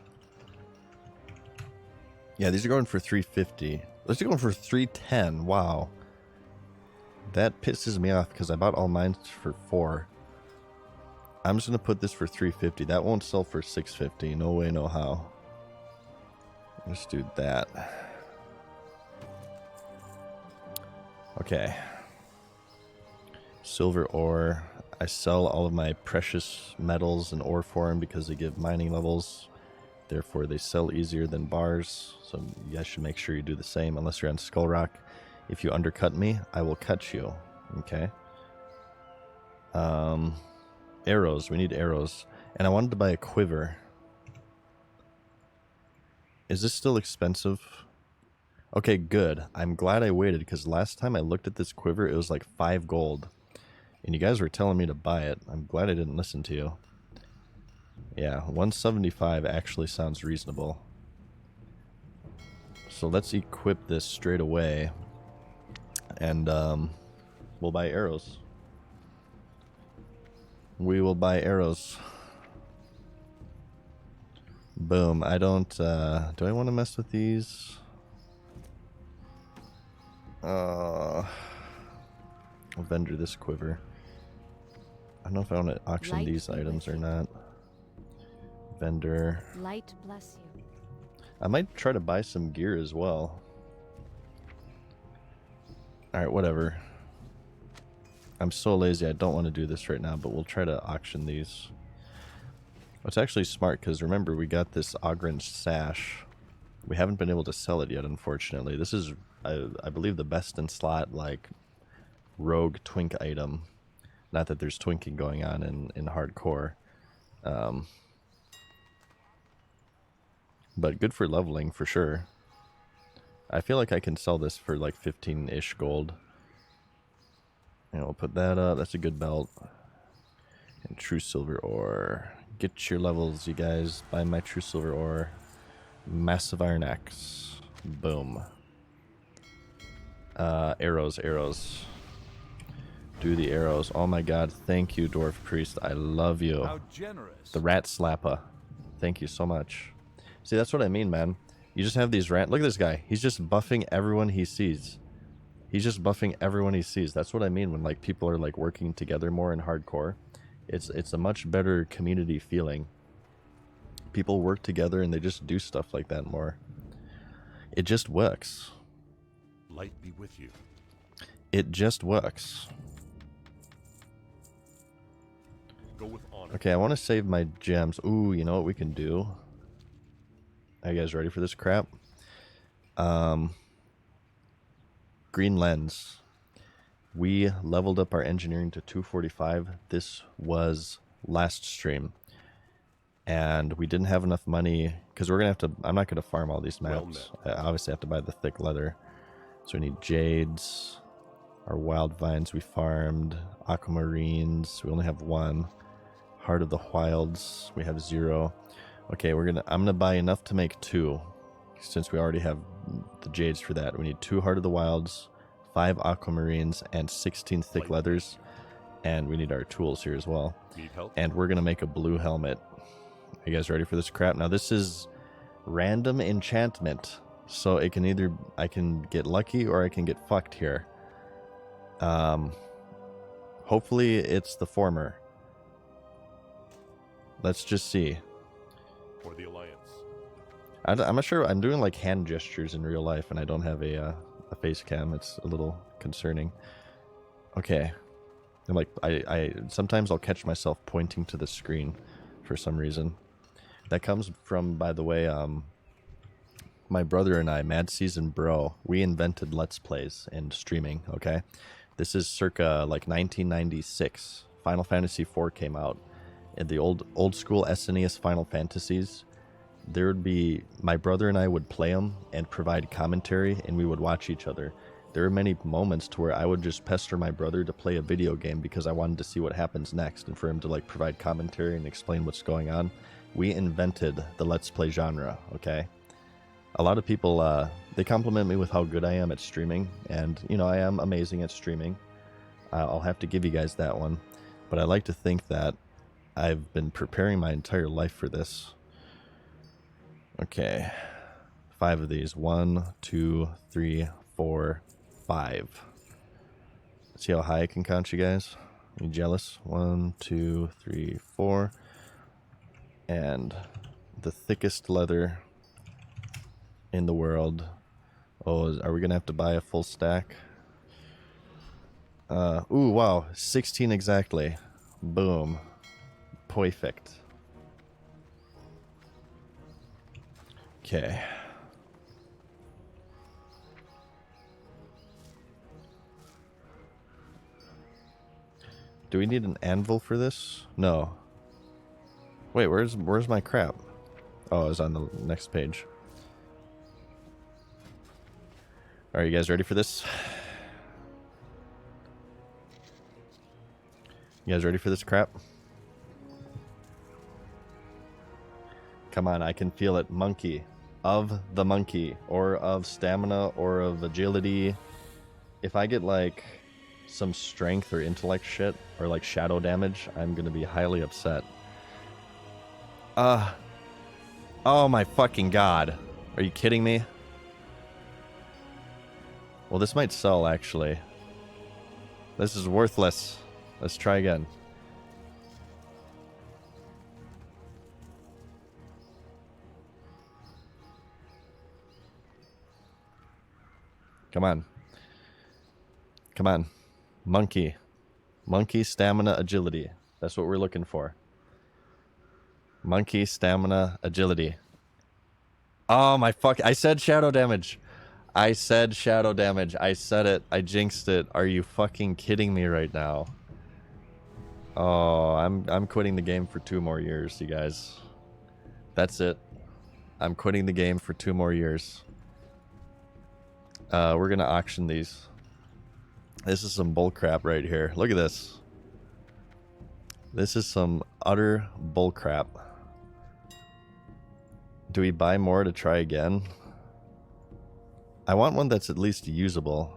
Yeah, these are going for $3.50. These are going for $3.10. Wow. That pisses me off because I bought all mine for $4. I'm just going to put this for $3.50. That won't sell for $6.50. No way, no how. Let's do that. Okay. Silver ore. I sell all of my precious metals and ore for them because they give mining levels. Therefore, they sell easier than bars. So you guys should make sure you do the same unless you're on Skull Rock. If you undercut me, I will cut you. Okay. Arrows. We need arrows. And I wanted to buy a quiver. Is this still expensive? Okay, good. I'm glad I waited because last time I looked at this quiver, it was like 5 gold. And you guys were telling me to buy it. I'm glad I didn't listen to you. Yeah, 175 actually sounds reasonable. So let's equip this straight away. And we'll buy arrows. We will buy arrows. Boom. I don't... do I want to mess with these? I'll vendor this quiver. I don't know if I want to auction Light these be items with or you. not. Vendor. Light bless you. I might try to buy some gear as well. Alright, whatever. I'm so lazy, I don't want to do this right now, but we'll try to auction these. It's actually smart, because remember, we got this Ogren sash. We haven't been able to sell it yet, unfortunately. This is, I believe, the best in slot, like, rogue twink item. Not that there's twinking going on in hardcore. But good for leveling, for sure. I feel like I can sell this for like 15-ish gold. And we'll put that up. That's a good belt. And true silver ore. Get your levels, you guys. Buy my true silver ore. Massive iron axe. Boom. Arrows, arrows. Do the arrows. Oh my god, thank you, Dwarf Priest. I love you. How generous. The rat slapper. Thank you so much. See, that's what I mean, man. You just have these rat... Look at this guy. He's just buffing everyone he sees. He's just buffing everyone he sees. That's what I mean when like people are like working together more in hardcore. It's a much better community feeling. People work together and they just do stuff like that more. It just works. Light be with you. It just works. Go with honor. Okay, I want to save my gems. Ooh, you know what we can do? Are you guys ready for this crap? Green lens. We leveled up our engineering to 245. This was last stream. And we didn't have enough money because we're going to have to... I'm not going to farm all these maps. I obviously have to buy the thick leather. So we need jades. Our wild vines we farmed. Aquamarines. We only have 1. Heart of the Wilds. We have 0. Okay, I'm gonna buy enough to make 2. Since we already have the jades for that. We need 2 Heart of the Wilds, 5 Aquamarines, and 16 thick leathers. And we need our tools here as well. Need help? And we're gonna make a blue helmet. Are you guys ready for this crap? Now this is random enchantment. So it can either... I can get lucky or I can get fucked here. Hopefully it's the former. Let's just see. For the Alliance. I'm not sure. I'm doing like hand gestures in real life, and I don't have a face cam. It's a little concerning. Okay, I'm like I sometimes I'll catch myself pointing to the screen for some reason. That comes from, by the way, my brother and I, Mad Season Bro, we invented Let's Plays and streaming, okay? This is circa like 1996. Final Fantasy IV came out. In the old school SNES Final Fantasies, there would be, my brother and I would play them and provide commentary, and we would watch each other. There were many moments to where I would just pester my brother to play a video game because I wanted to see what happens next and for him to like provide commentary and explain what's going on. We invented the Let's Play genre, okay? A lot of people, they compliment me with how good I am at streaming, and, you know, I am amazing at streaming. I'll have to give you guys that one. But I like to think that I've been preparing my entire life for this. Okay. 5 of these. 1, 2, 3, 4, 5. See how high I can count you guys? Are you jealous? 1, 2, 3, 4. And the thickest leather in the world. Oh, are we gonna have to buy a full stack? Ooh, wow, 16 exactly. Boom. Perfect. Okay. Do we need an anvil for this? No. Wait, where's my crap? Oh, it's on the next page. Are you guys ready for this? You guys ready for this crap? Come on, I can feel it. Monkey. Of the monkey. Or of stamina, or of agility. If I get, like, some strength or intellect shit, or, like, shadow damage, I'm gonna be highly upset. Oh my fucking god. Are you kidding me? Well, this might sell, actually. This is worthless. Let's try again. Come on. Come on. Monkey. Monkey, stamina, agility. That's what we're looking for. Monkey, stamina, agility. Oh my fuck. I said shadow damage. I said shadow damage. I said it. I jinxed it. Are you fucking kidding me right now? Oh, I'm quitting the game for 2 more years, you guys. That's it. I'm quitting the game for 2 more years. We're gonna auction these. This is some bullcrap right here. Look at this. This is some utter bullcrap. Do we buy more to try again? I want one that's at least usable.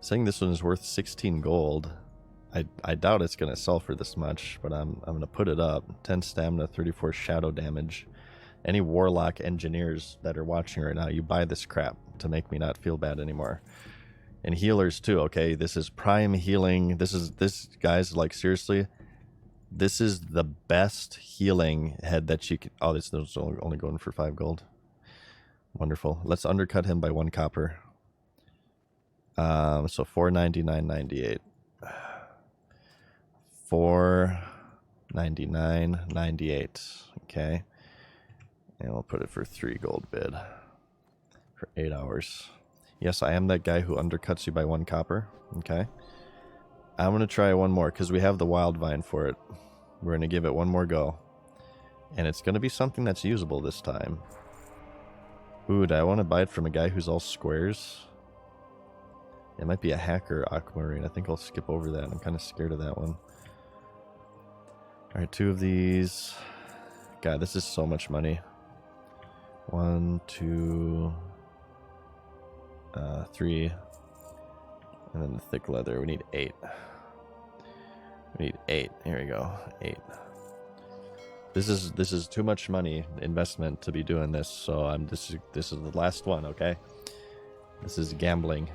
Saying this one is worth 16 gold. I doubt it's gonna sell for this much, but I'm gonna put it up. 10 stamina, 34 shadow damage. Any warlock engineers that are watching right now, you buy this crap to make me not feel bad anymore. And healers too, okay? This is prime healing. This guys, like, seriously, this is the best healing head that you can. Oh, this is only going for 5 gold. Wonderful. Let's undercut him by 1 copper. So 499.98. 499.98. Okay. And we'll put it for 3 gold bid. For 8 hours. Yes, I am that guy who undercuts you by 1 copper. Okay. I'm going to try one more because we have the wild vine for it. We're going to give it one more go. And it's going to be something that's usable this time. Ooh, do I want to buy it from a guy who's all squares? It might be a hacker aquamarine. I think I'll skip over that. I'm kind of scared of that one. Alright, 2 of these. God, this is so much money. 1, 2, 3. And then the thick leather. We need 8. We need 8. Here we go. 8. This is too much money investment to be doing this. So this is the last one. Okay. This is gambling.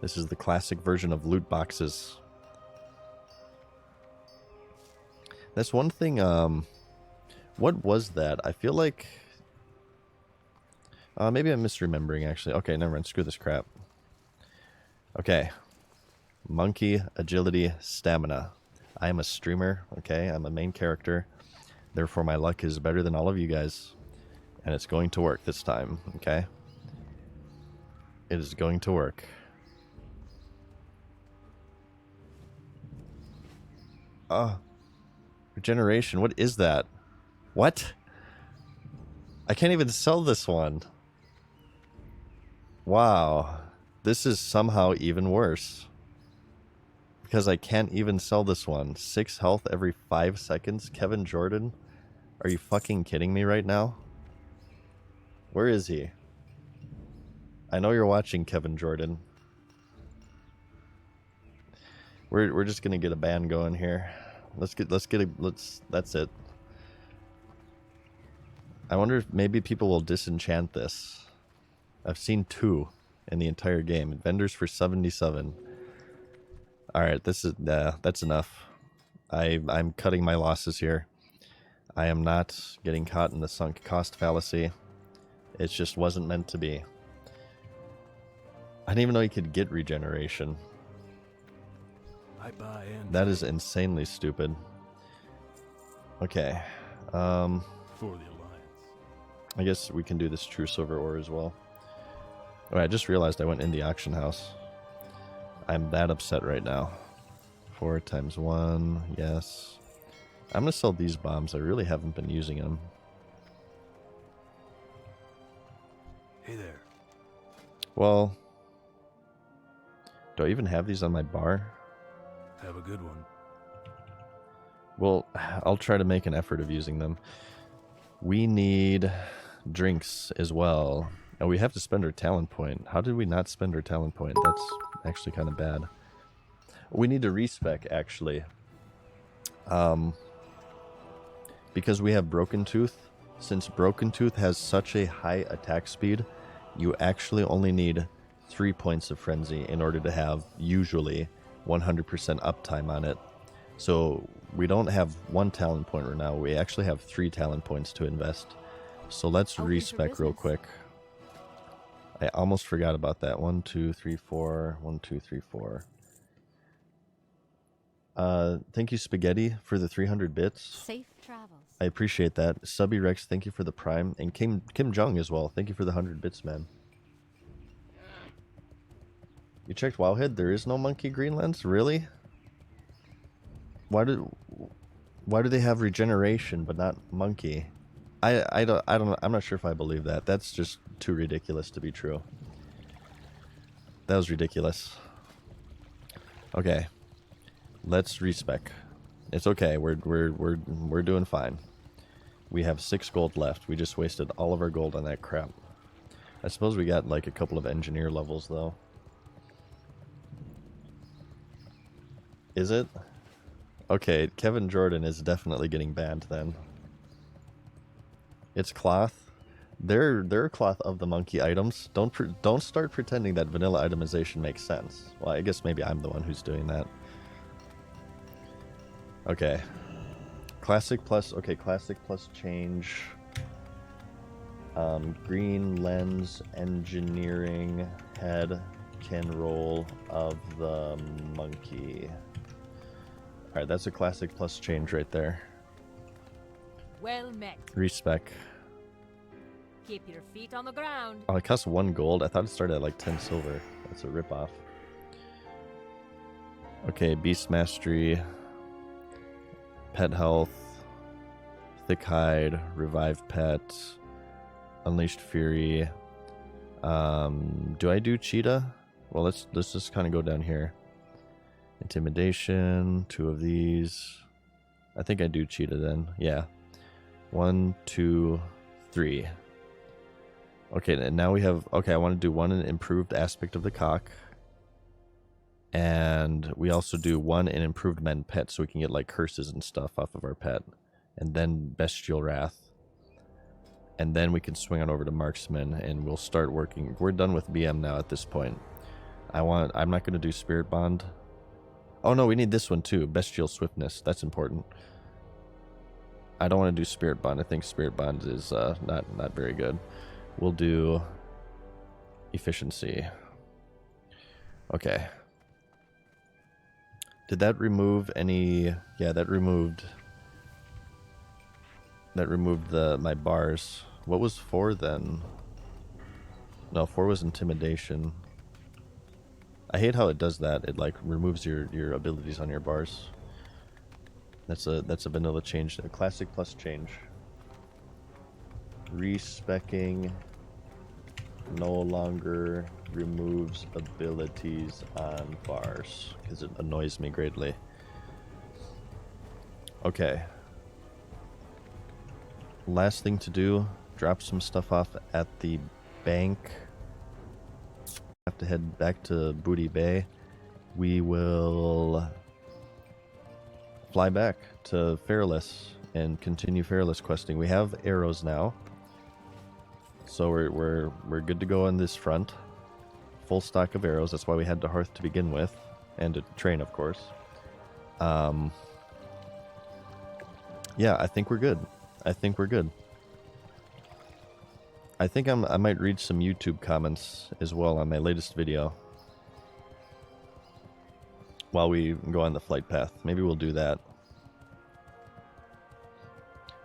This is the classic version of loot boxes. That's one thing. What was that? I feel like. Maybe I'm misremembering actually. Okay, never mind. Screw this crap. Okay. Monkey, agility, stamina. I am a streamer, okay? I'm a main character. Therefore, my luck is better than all of you guys. And it's going to work this time, okay? It is going to work. Regeneration, what is that? What? I can't even sell this one. Wow. This is somehow even worse. Because I can't even sell this one. 6 health every 5 seconds? Kevin Jordan? Are you fucking kidding me right now? Where is he? I know you're watching, Kevin Jordan. We're just gonna get a ban going here. That's it. I wonder if maybe people will disenchant this. I've seen 2 in the entire game. Vendors for 77. Alright, that's enough. I'm cutting my losses here. I am not getting caught in the sunk cost fallacy. It just wasn't meant to be. I didn't even know you could get regeneration. I buy in. That is insanely stupid. Okay. For the Alliance. I guess we can do this true silver ore as well. Alright, I just realized I went in the auction house. I'm that upset right now. 4 times 1, yes. I'm gonna sell these bombs. I really haven't been using them. Hey there. Well, do I even have these on my bar? Have a good one. Well, I'll try to make an effort of using them. We need drinks as well. And we have to spend our talent point. How did we not spend our talent point? That's actually kind of bad. We need to respec, actually. Because we have Broken Tooth. Since Broken Tooth has such a high attack speed, you actually only need 3 points of Frenzy in order to have, usually, 100% uptime on it. So we don't have 1 talent point right now. We actually have 3 talent points to invest. So let's respec real quick. I almost forgot about that. 1, 2, 3, 4. 1, 2, 3, 4. Thank you, Spaghetti, for the 300 bits. Safe travels. I appreciate that. Subby Rex, thank you for the Prime. And Kim Jung as well. Thank you for the 100 bits, man. You checked Wowhead? There is no Monkey Greenlands? Really? Why do they have regeneration but not monkey? I don't I'm not sure if I believe that. That's just too ridiculous to be true. That was ridiculous. Okay. Let's respec. It's okay. We're doing fine. We have 6 gold left. We just wasted all of our gold on that crap. I suppose we got like a couple of engineer levels though. Is it? Okay, Kevin Jordan is definitely getting banned then. It's cloth. They're cloth of the monkey items. Don't start pretending that vanilla itemization makes sense. Well, I guess maybe I'm the one who's doing that. Okay. Classic plus, okay, classic plus change. Green lens, engineering, head, can roll of the monkey. Alright, that's a classic plus change right there. Well met. Respec. Keep your feet on the ground. Oh, it costs 1 gold. I thought it started at like 10 silver. That's a ripoff. Okay, Beast Mastery. Pet Health. Thick Hide. Revive Pet. Unleashed Fury. Do I do Cheetah? Well, let's just kind of go down here. Intimidation. 2 of these. I think I do Cheetah then. Yeah. 1, 2, 3. Okay, and now we have... Okay, I want to do 1 an improved aspect of the cock. And we also do 1 an improved men pet, so we can get like curses and stuff off of our pet. And then Bestial Wrath. And then we can swing on over to Marksman, and we'll start working. We're done with BM now at this point. I'm not going to do Spirit Bond. Oh no, we need this one too. Bestial Swiftness. That's important. I don't want to do Spirit Bond. I think Spirit Bond is not very good. We'll do Efficiency. Okay. Did that remove any? Yeah, that removed my bars. What was 4 then? No, 4 was intimidation. I hate how it does that. It like removes your abilities on your bars. That's a vanilla change. A classic plus change. Respecking no longer removes abilities on bars because it annoys me greatly. Okay. Last thing to do, drop some stuff off at the bank. Have to head back to Booty Bay. We will fly back to Fairless and continue Fairless questing. We have arrows now, so we're good to go on this front. Full stock of arrows. That's why we had to Hearth to begin with, and a train, of course. Yeah, I think we're good. I think I might read some YouTube comments as well on my latest video while we go on the flight path. Maybe we'll do that.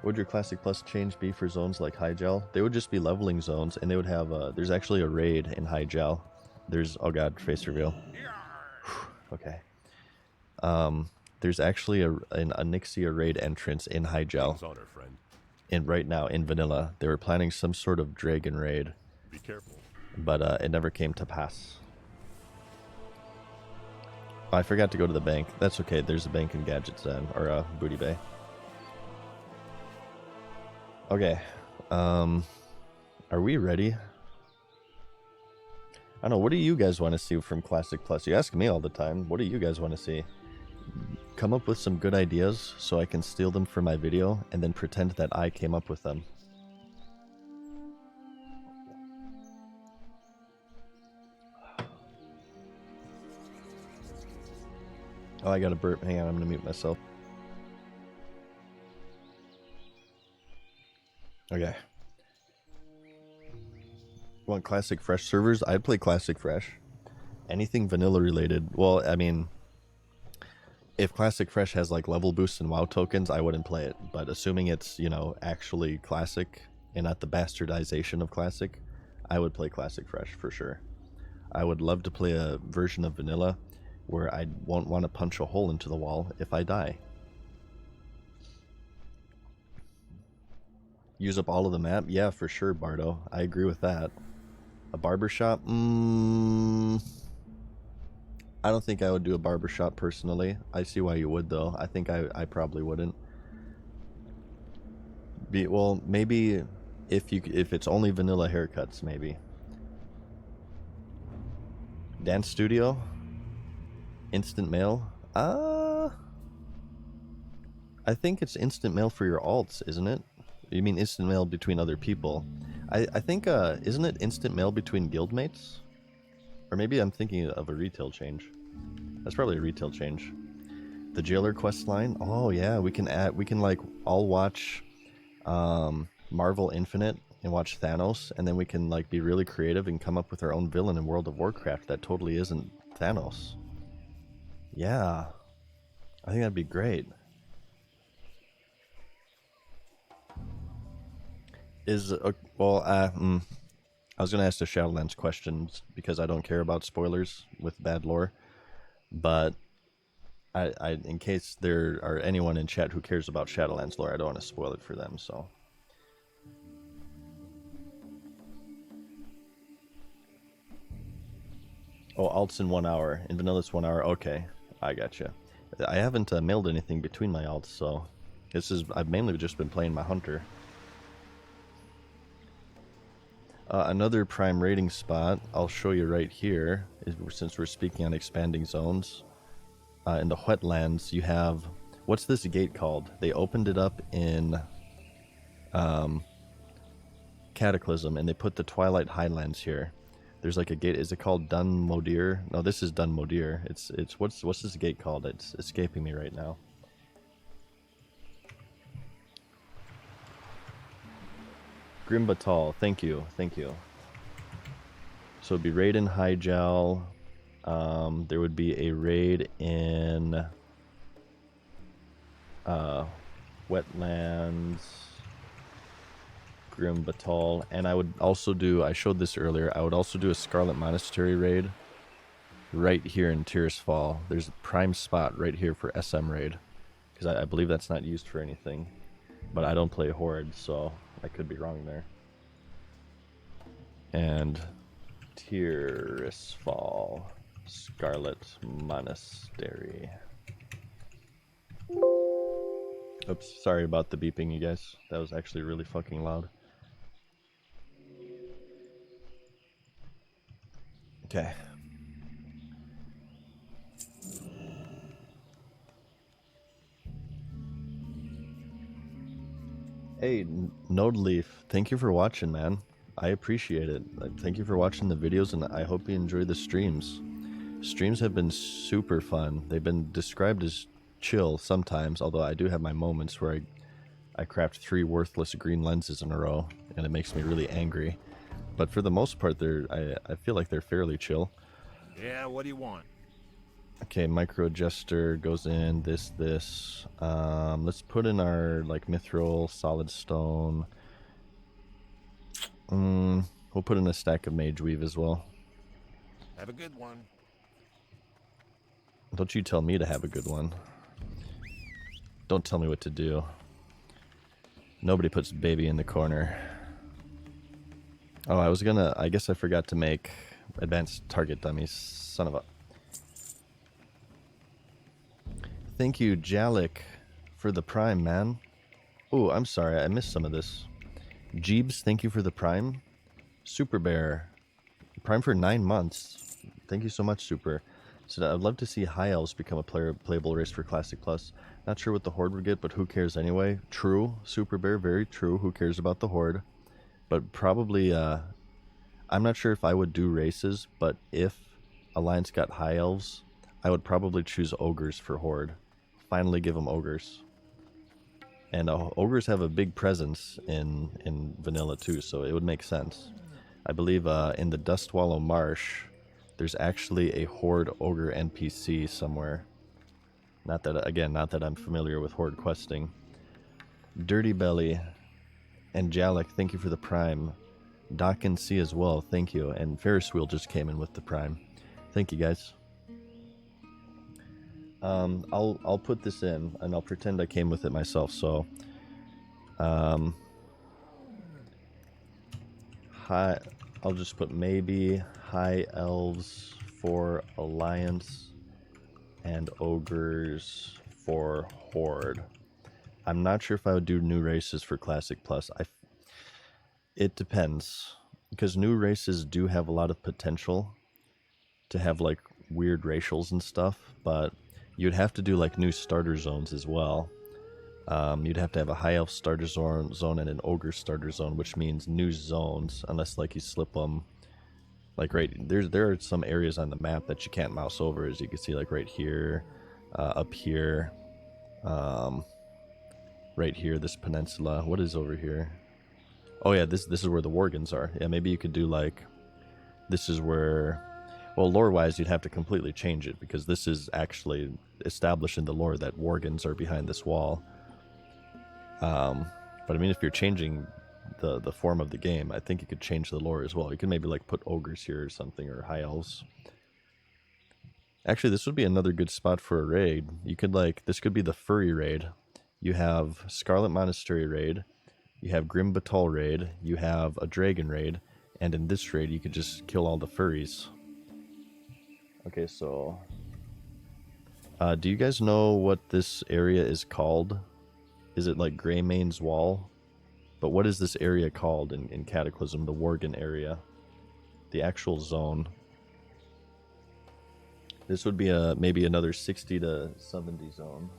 What would your Classic Plus change be for zones like High Gel? They would just be leveling zones, and they would have there's actually a raid in High Gel. There's, oh god, face reveal. Okay. There's actually a Nixia raid entrance in High Gel. And right now in vanilla, they were planning some sort of dragon raid. Be careful. But it never came to pass. Oh, I forgot to go to the bank. That's okay. There's a bank in Gadgets then, or Booty Bay. Okay. Are we ready? I don't know. What do you guys want to see from Classic Plus? You ask me all the time. What do you guys want to see? Come up with some good ideas so I can steal them for my video and then pretend that I came up with them. Oh, I got a burp. Hang on, I'm gonna mute myself. Okay. Want Classic Fresh servers? I'd play Classic Fresh. Anything vanilla related. Well, I mean, if Classic Fresh has like level boosts and WoW tokens, I wouldn't play it. But assuming it's, you know, actually Classic and not the bastardization of Classic, I would play Classic Fresh for sure. I would love to play a version of vanilla where I won't want to punch a hole into the wall if I die. Use up all of the map? Yeah, for sure, Bardo. I agree with that. A barbershop? I don't think I would do a barbershop personally. I see why you would, though. I think I probably wouldn't. Well, maybe if it's only vanilla haircuts, maybe. Dance studio? Instant mail? I think it's instant mail for your alts, isn't it? You mean instant mail between other people? I think, isn't it instant mail between guildmates? Or maybe I'm thinking of a retail change. That's probably a retail change. The jailer quest line? Oh yeah, we can like all watch Marvel Infinite and watch Thanos, and then we can like be really creative and come up with our own villain in World of Warcraft that totally isn't Thanos. Yeah. I think that'd be great. I was gonna ask the Shadowlands questions because I don't care about spoilers with bad lore, but I in case there are anyone in chat who cares about Shadowlands lore, I don't want to spoil it for them. So, oh, alts in 1 hour. In vanilla it's 1 hour. Okay, I gotcha. I haven't mailed anything between my alts, so I've mainly just been playing my hunter. Another prime rating spot, I'll show you right here, since we're speaking on expanding zones. In the wetlands, you have, what's this gate called? They opened it up in Cataclysm, and they put the Twilight Highlands here. There's like a gate, is it called Dun Modir? No, this is Dun Modir. It's what's this gate called? It's escaping me right now. Grimbatal, thank you. So it'd be Raiden, Hyjal, There would be a raid in Wetlands, Grim Batal, and I would also do, I showed this earlier, I would also do a Scarlet Monastery raid right here in Tears Fall. There's a prime spot right here for SM raid, because I believe that's not used for anything, but I don't play Horde, so I could be wrong there. And Tears Fall, Scarlet Monastery. Oops, sorry about the beeping, you guys. That was actually really fucking loud. Okay. Hey, Node Leaf, thank you for watching, man. I appreciate it. Thank you for watching the videos, and I hope you enjoy the streams. Streams have been super fun. They've been described as chill sometimes, although I do have my moments where I craft 3 worthless green lenses in a row, and it makes me really angry. But for the most part, I feel like they're fairly chill. Yeah, what do you want? Okay, micro adjuster goes in, this. Let's put in our, like, mithril, solid stone. We'll put in a stack of mage weave as well. Have a good one. Don't you tell me to have a good one. Don't tell me what to do. Nobody puts baby in the corner. Oh, I guess I forgot to make advanced target dummies. Son of a... Thank you, Jalik, for the prime, man. Oh, I'm sorry, I missed some of this. Jeebs, thank you for the prime. Super Bear, prime for 9 months. Thank you so much, Super. So I'd love to see High Elves become a playable race for Classic Plus. Not sure what the Horde would get, but who cares anyway? True, Super Bear, very true. Who cares about the Horde? But probably, I'm not sure if I would do races, but if Alliance got High Elves, I would probably choose Ogres for Horde. Finally give them Ogres. And Ogres have a big presence in Vanilla too, so it would make sense. I believe in the Dustwallow Marsh, there's actually a Horde Ogre NPC somewhere. Not that I'm familiar with Horde questing. Dirty Belly and Jalik, thank you for the prime. Doc and C as well, thank you. And Ferris Wheel just came in with the prime. Thank you, guys. I'll put this in, and I'll pretend I came with it myself. So, I'll just put maybe High Elves for Alliance and Ogres for Horde. I'm not sure if I would do new races for Classic Plus. It depends, because new races do have a lot of potential to have like weird racials and stuff, but you'd have to do like new starter zones as well. You'd have to have a High Elf starter zone and an Ogre starter zone, which means new zones, unless like you slip them. Like there are some areas on the map that you can't mouse over, as you can see, like right here, up here, right here, this peninsula. What is over here? Oh yeah, this is where the Worgans are. Yeah, maybe you could do like, this is where, well, lore-wise, you'd have to completely change it, because this is actually established in the lore that Worgans are behind this wall. But I mean, if you're changing the form of the game, I think you could change the lore as well. You could maybe like put ogres here or something, or high elves. Actually, this would be another good spot for a raid. You could like, this could be the furry raid. You have Scarlet Monastery raid, you have Grim Batal raid, you have a dragon raid, and in this raid you could just kill all the furries. Okay, so do you guys know what this area is called? Is it like Greymane's Wall? But what is this area called in Cataclysm, the Worgen area? The actual zone. This would be maybe another 60 to 70 zone.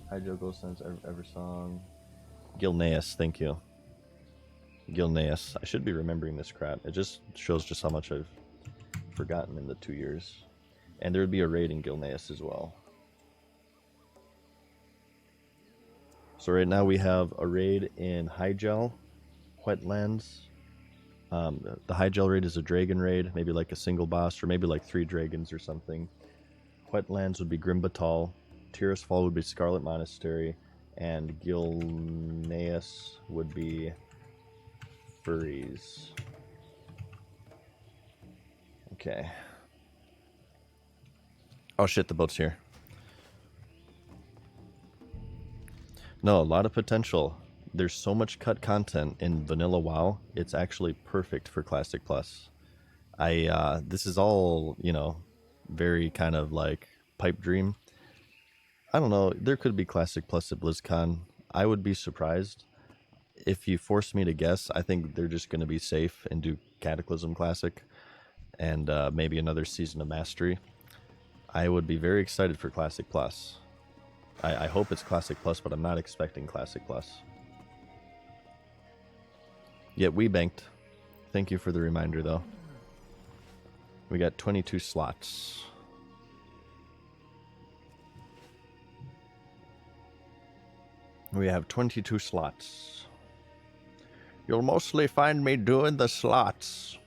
Hydro Ghost Signs Eversong. Gilneas, thank you. Gilneas. I should be remembering this crap. It just shows just how much I've forgotten in the 2 years. And there would be a raid in Gilneas as well. So right now we have a raid in Hygel, Wetlands, The high gel raid is a dragon raid, maybe like a single boss, or maybe like 3 dragons or something. Wetlands would be Grimbatal, Tiras Fall would be Scarlet Monastery, and Gilneas would be Furries. Okay. Oh shit, the boat's here. No, a lot of potential. There's so much cut content in Vanilla WoW, it's actually perfect for Classic Plus. This is all, you know, very kind of like pipe dream. I don't know, there could be Classic Plus at BlizzCon. I would be surprised. If you force me to guess, I think they're just going to be safe and do Cataclysm Classic and maybe another season of Mastery. I would be very excited for Classic Plus. I hope it's Classic Plus, but I'm not expecting Classic Plus. Yet we banked. Thank you for the reminder, though. We got 22 slots. We have 22 slots. You'll mostly find me doing the slots.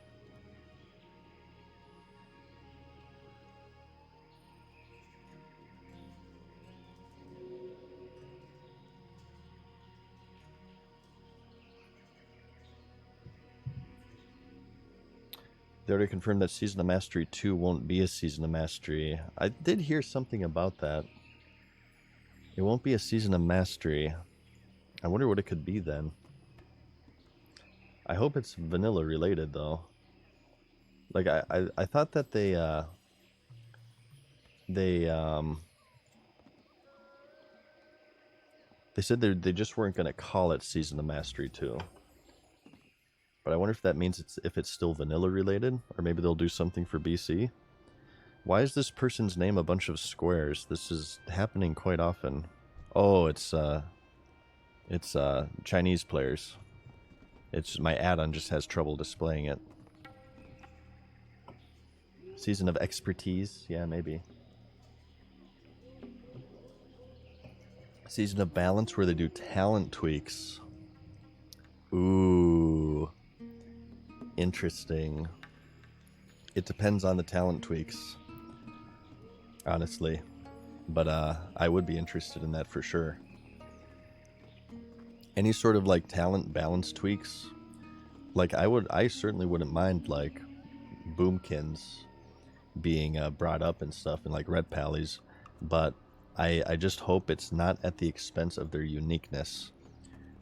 They already confirmed that Season of Mastery 2 won't be a Season of Mastery. I did hear something about that. It won't be a Season of Mastery. I wonder what it could be then. I hope it's vanilla related though. Like I thought that they said they just weren't gonna call it Season of Mastery 2. But I wonder if that means if it's still vanilla related, or maybe they'll do something for BC. Why is this person's name a bunch of squares? This is happening quite often. Oh, it's Chinese players. It's my add-on just has trouble displaying it. Season of Expertise, yeah, maybe. Season of Balance, where they do talent tweaks. Ooh, interesting. It depends on the talent tweaks, honestly, but I would be interested in that for sure. Any sort of like talent balance tweaks, like I certainly wouldn't mind like boomkins being brought up and stuff, and like red pallies, but I just hope it's not at the expense of their uniqueness.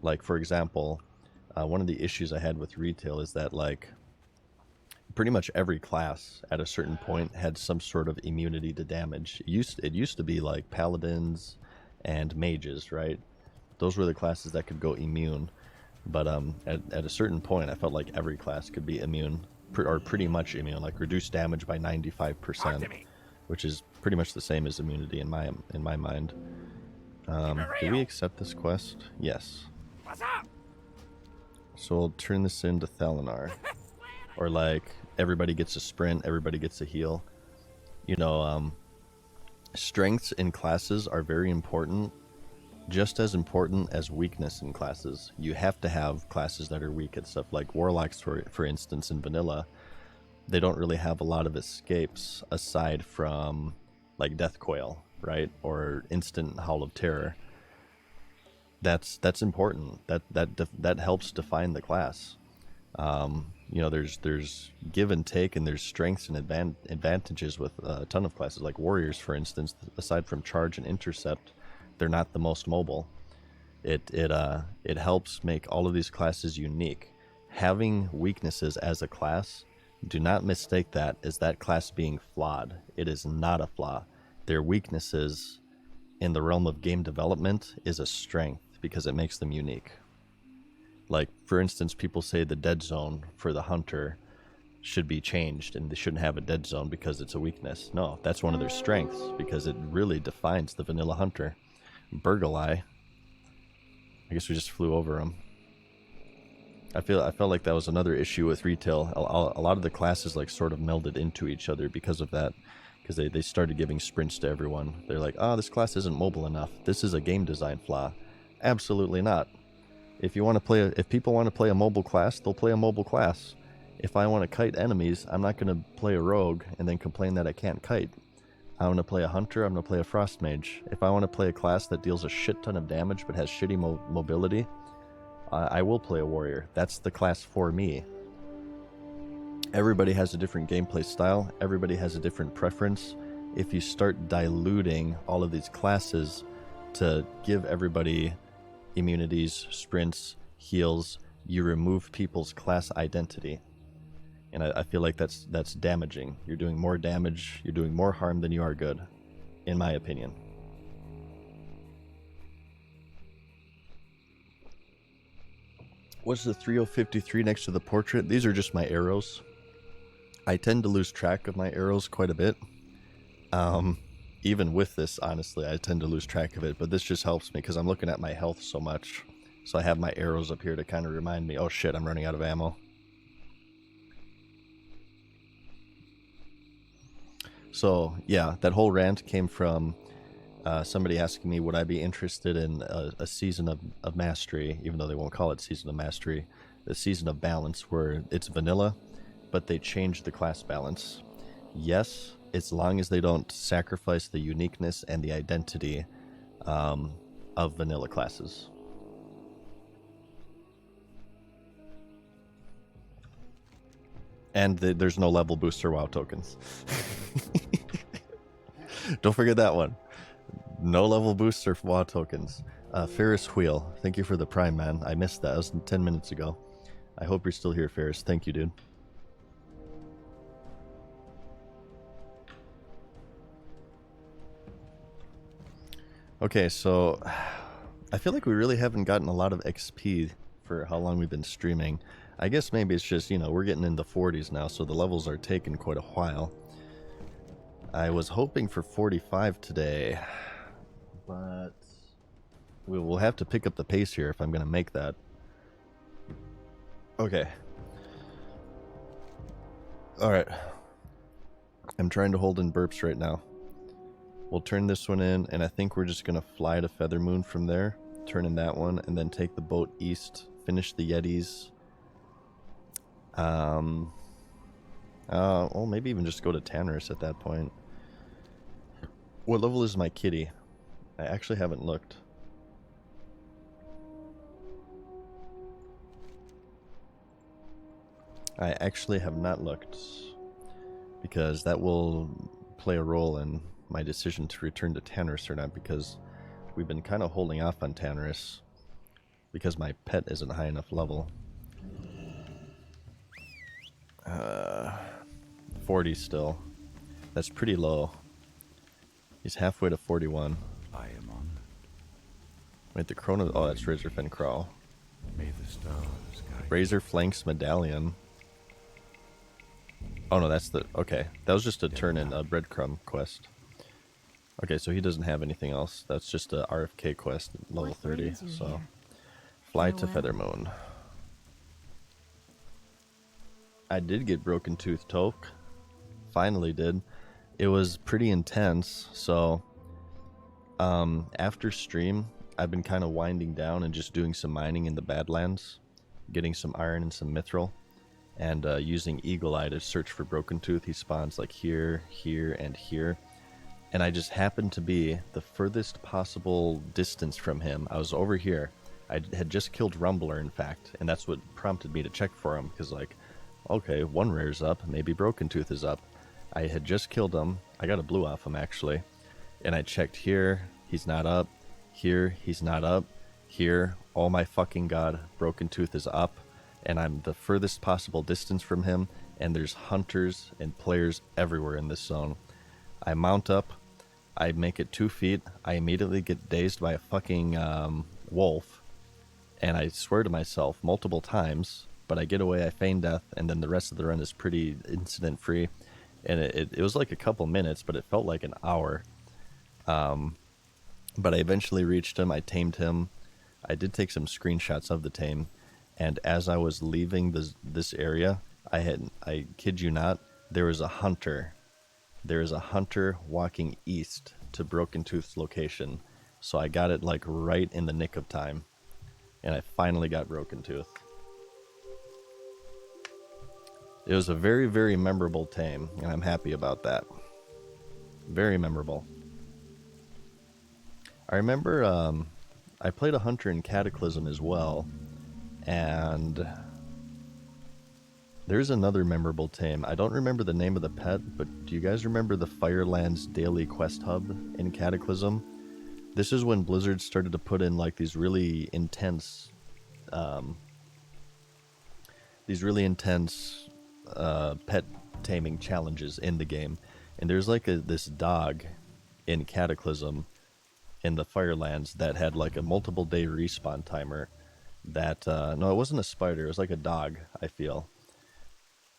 Like, for example, one of the issues I had with retail is that like pretty much every class at a certain point had some sort of immunity to damage. It used to be like paladins and mages, right? Those were the classes that could go immune. But at a certain point, I felt like every class could be immune, or pretty much immune, like reduce damage by 95%, which is pretty much the same as immunity in my mind. Do we accept this quest? Yes. What's up? So we'll turn this into Thalinar. Or like, everybody gets a sprint, everybody gets a heal. You know, strengths in classes are very important. Just as important as weakness in classes. You have to have classes that are weak at stuff. Like Warlocks, for instance, in Vanilla, they don't really have a lot of escapes aside from like Death Coil, right? Or Instant Howl of Terror. That's important. That helps define the class. You know, there's give and take, and there's strengths and advantages with a ton of classes. Like Warriors, for instance, aside from Charge and Intercept, they're not the most mobile. It helps make all of these classes unique. Having weaknesses as a class, do not mistake that as that class being flawed. It is not a flaw. Their weaknesses in the realm of game development is a strength because it makes them unique. Like, for instance, people say the dead zone for the hunter should be changed and they shouldn't have a dead zone because it's a weakness. No, that's one of their strengths because it really defines the vanilla hunter. Burgle Eye. I guess we just flew over him. I felt like that was another issue with retail. A lot of the classes like sort of melded into each other because of that. Because they started giving sprints to everyone. They're like, oh, this class isn't mobile enough. This is a game design flaw. Absolutely not. If people want to play a mobile class, they'll play a mobile class. If I want to kite enemies, I'm not going to play a rogue and then complain that I can't kite. I want to play a hunter, I'm going to play a frost mage. If I want to play a class that deals a shit ton of damage but has shitty mobility, I will play a warrior. That's the class for me. Everybody has a different gameplay style. Everybody has a different preference. If you start diluting all of these classes to give everybody immunities, sprints, heals, you remove people's class identity. And I feel like that's damaging. You're doing more damage, you're doing more harm than you are good, in my opinion. What's the 3053 next to the portrait? These are just my arrows. I tend to lose track of my arrows quite a bit. Even with this, honestly, I tend to lose track of it, but this just helps me because I'm looking at my health so much. So I have my arrows up here to kind of remind me, oh shit, I'm running out of ammo. So, yeah, that whole rant came from somebody asking me, would I be interested in a season of Mastery, even though they won't call it Season of Mastery, the Season of Balance, where it's vanilla, but they change the class balance. Yes, as long as they don't sacrifice the uniqueness and the identity of vanilla classes. And there's no level booster WoW tokens. Don't forget that one. No level booster for WoW tokens. Ferris Wheel, thank you for the Prime, man. I missed that. It was 10 minutes ago. I hope you're still here, Ferris. Thank you, dude. Okay, so I feel like we really haven't gotten a lot of XP for how long we've been streaming. I guess maybe it's just, you know, we're getting in the 40s now, so the levels are taking quite a while. I was hoping for 45 today, but we will have to pick up the pace here if I'm going to make that. Okay. Alright. I'm trying to hold in burps right now. We'll turn this one in, and I think we're just going to fly to Feathermoon from there, turn in that one, and then take the boat east, finish the Yetis. Well, maybe even just go to Tannerus at that point. What level is my kitty? I actually haven't looked. I actually have not looked, because that will play a role in my decision to return to Tannerus or not, because we've been kind of holding off on Tannerus because my pet isn't high enough level. 40 still. That's pretty low. He's halfway to 41. I am on. Wait, the Chrono... Oh, that's Razorfen Crawl. May the stars guide. Razor Flanks Medallion. Oh no, that's the... Okay, that was just a turn-in breadcrumb quest. Okay, so he doesn't have anything else. That's just a RFK quest, level 30. So, fly to Feathermoon. I did get Broken Tooth Toke. Finally did. It was pretty intense, so after stream, I've been kind of winding down and just doing some mining in the Badlands, getting some iron and some mithril, and using Eagle Eye to search for Broken Tooth. He spawns like here, here, and here. And I just happened to be the furthest possible distance from him. I was over here. I had just killed Rumbler, in fact, and that's what prompted me to check for him, because, like, okay, one rare's up, maybe Broken Tooth is up. I had just killed him. I got a blue off him, actually. And I checked here, he's not up. Here, he's not up. Here, oh my fucking god, Broken Tooth is up. And I'm the furthest possible distance from him, and there's hunters and players everywhere in this zone. I mount up, I make it 2 feet, I immediately get dazed by a fucking wolf, and I swear to myself multiple times, but I get away, I feign death, and then the rest of the run is pretty incident-free. And it was like a couple minutes, but it felt like an hour. But I eventually reached him, I tamed him. I did take some screenshots of the tame, and as I was leaving this area, I kid you not, there was a hunter. There is a hunter walking east to Broken Tooth's location. So I got it like right in the nick of time. And I finally got Broken Tooth. It was a very, very memorable tame, and I'm happy about that. Very memorable. I remember I played a hunter in Cataclysm as well, and there's another memorable tame. I don't remember the name of the pet, but do you guys remember the Firelands daily quest hub in Cataclysm? This is when Blizzard started to put in like these really intense pet taming challenges in the game. And there's like this dog in Cataclysm in the Firelands that had like a multiple day respawn timer that no, it wasn't a spider, it was like a dog, I feel.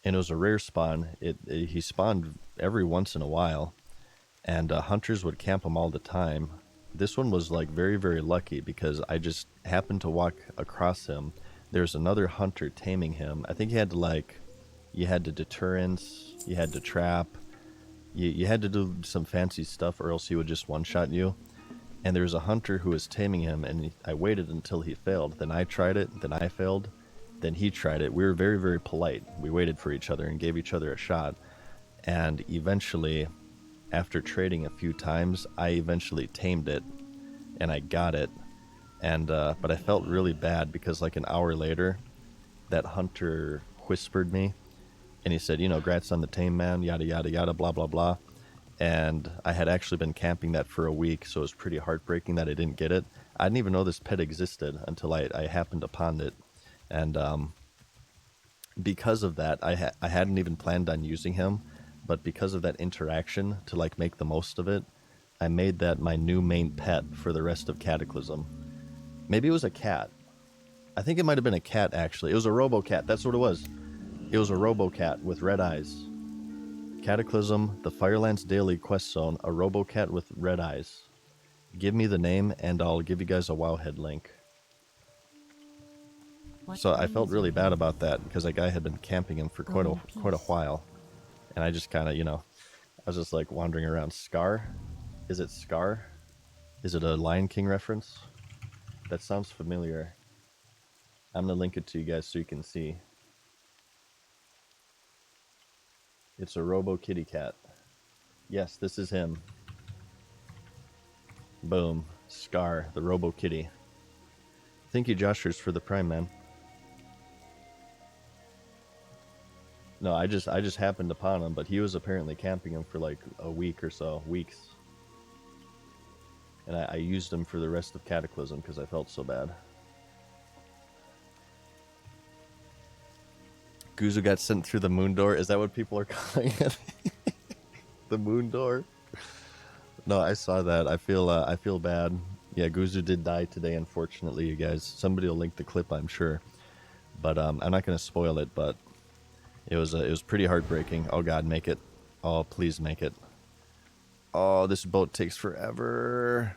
And it was a rare spawn. He spawned every once in a while, and hunters would camp him all the time. This one was like very, very lucky because I just happened to walk across him. There's another hunter taming him. I think you had to deterrence, you had to trap, you had to do some fancy stuff or else he would just one-shot you. And there was a hunter who was taming him, and I waited until he failed. Then I tried it, then I failed, then he tried it. We were very, very polite. We waited for each other and gave each other a shot. And eventually, after trading a few times, I eventually tamed it, and I got it. And but I felt really bad because like an hour later, that hunter whispered me, and he said, "Grats on the tame, man, yada, yada, yada, blah, blah, blah." And I had actually been camping that for a week, so it was pretty heartbreaking that I didn't get it. I didn't even know this pet existed until I happened upon it. And because of that, I hadn't even planned on using him, but because of that interaction, to like make the most of it, I made that my new main pet for the rest of Cataclysm. Maybe it was a cat. I think it might have been a cat, actually. It was a robo-cat. That's what it was. It was a robo-cat with red eyes. Cataclysm, the Firelands Daily Quest Zone, a robo-cat with red eyes. Give me the name, and I'll give you guys a Wowhead link. So I felt really bad about that because that guy had been camping him for quite a while. And I just kind of, I was just like wandering around. Scar? Is it Scar? Is it a Lion King reference? That sounds familiar. I'm going to link it to you guys so you can see. It's a robo kitty cat. Yes, this is him. Boom. Scar, the robo kitty. Thank you, Joshers, for the Prime, man. No, I just happened upon him, but he was apparently camping him for like a week or so, weeks. And I used him for the rest of Cataclysm because I felt so bad. Guzu got sent through the moon door. Is that what people are calling it? The moon door? No, I saw that. I feel bad. Yeah, Guzu did die today, unfortunately, you guys. Somebody will link the clip, I'm sure. But I'm not going to spoil it, but it was pretty heartbreaking. Oh God, make it. Oh, please make it. Oh, this boat takes forever.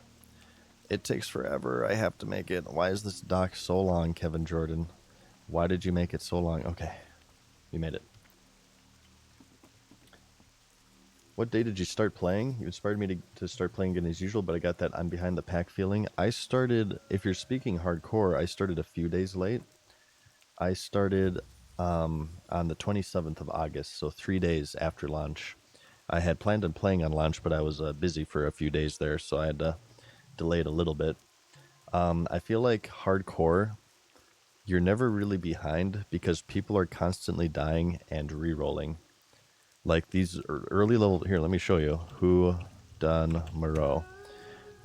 It takes forever. I have to make it. Why is this dock so long, Kevin Jordan? Why did you make it so long? Okay. You made it. What day did you start playing? You inspired me to start playing again as usual, but I got that I'm behind the pack feeling. I started, if you're speaking hardcore, I started a few days late. I started on the 27th of August, so 3 days after launch. I had planned on playing on launch, but I was busy for a few days there, so I had to delay it a little bit. I feel like hardcore, you're never really behind because people are constantly dying and re-rolling. Like these early level... Here, let me show you. Who Dun Moreau.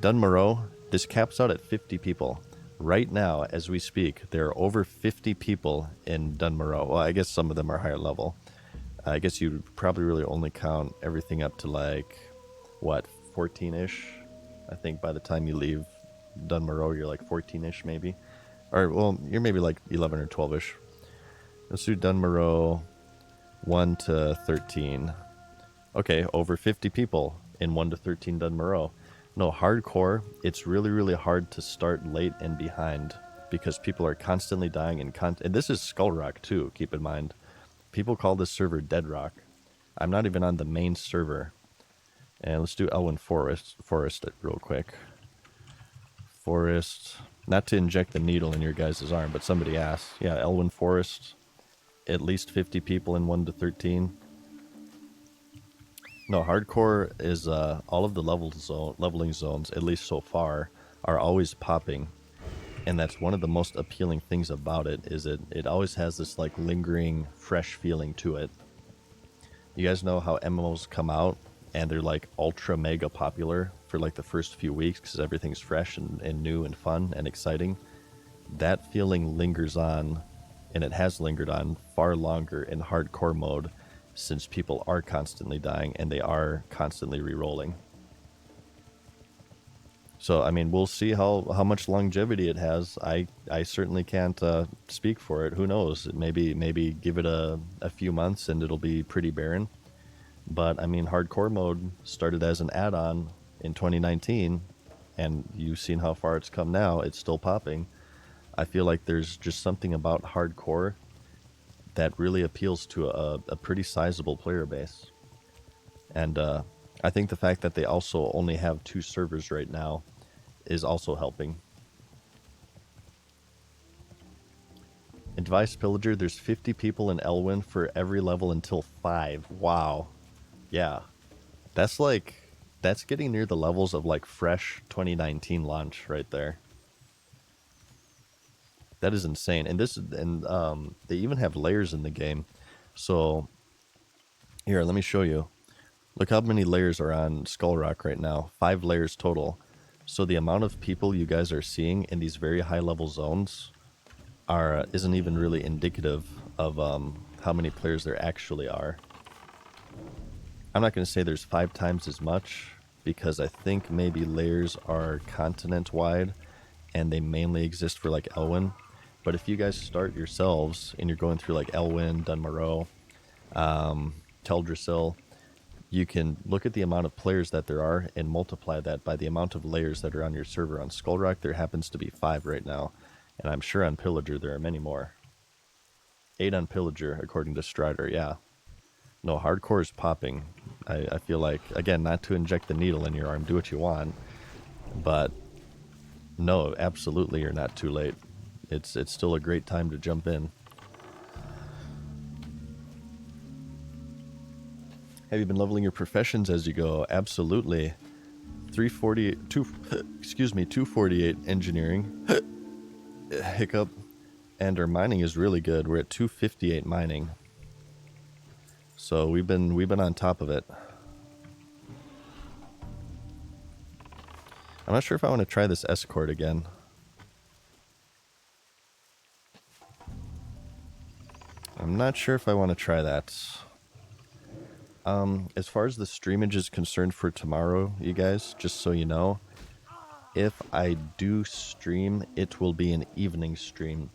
Dun Moreau, this caps out at 50 people. Right now, as we speak, there are over 50 people in Dun Moreau. Well, I guess some of them are higher level. I guess you probably really only count everything up to like, what, 14-ish? I think by the time you leave Dun Moreau, you're like 14-ish maybe. Or, well, you're maybe like 11 or 12-ish. Let's do Dun Moreau 1 to 13. Okay, over 50 people in 1 to 13 Dun Moreau. No, hardcore, it's really, really hard to start late and behind because people are constantly dying and this is Skull Rock too, keep in mind. People call this server Dead Rock. I'm not even on the main server. And let's do Elwyn Forest real quick. Forest, not to inject the needle in your guys' arm, but somebody asked. Yeah, Elwyn Forest. at least 50 people in 1 to 13. No, hardcore is all of the leveling zones, at least so far, are always popping. And that's one of the most appealing things about it, is it always has this like lingering, fresh feeling to it. You guys know how MMOs come out and they're like ultra mega popular for like the first few weeks because everything's fresh and new and fun and exciting. That feeling lingers on, and it has lingered on far longer in hardcore mode, since people are constantly dying and they are constantly re-rolling. So, I mean, we'll see how much longevity it has. I certainly can't speak for it. Who knows? Maybe give it a few months and it'll be pretty barren. But, I mean, hardcore mode started as an add-on in 2019, and you've seen how far it's come now. It's still popping. I feel like there's just something about hardcore that really appeals to a pretty sizable player base. And I think the fact that they also only have 2 servers right now is also helping. In Device Pillager, there's 50 people in Elwyn for every level until 5. Wow. Yeah. That's getting near the levels of like fresh 2019 launch right there. That is insane. And they even have layers in the game. So here, let me show you. Look how many layers are on Skull Rock right now. 5 layers total. So the amount of people you guys are seeing in these very high level zones isn't even really indicative of how many players there actually are. I'm not going to say there's 5 times as much, because I think maybe layers are continent wide and they mainly exist for like Elwyn. But if you guys start yourselves and you're going through like Elwyn, Dunmoreau, Teldrassil, you can look at the amount of players that there are and multiply that by the amount of layers that are on your server. On Skull Rock, there happens to be 5 right now, and I'm sure on Pillager there are many more. 8 on Pillager, according to Strider, yeah. No, hardcore is popping. I feel like, again, not to inject the needle in your arm, do what you want, but no, absolutely you're not too late. It's still a great time to jump in. Have you been leveling your professions as you go? Absolutely. 248 engineering. Hiccup. And our mining is really good. We're at 258 mining. So we've been on top of it. I'm not sure if I want to try this escort again. I'm not sure if I want to try that. As far as the streamage is concerned for tomorrow, you guys, just so you know, if I do stream, it will be an evening stream.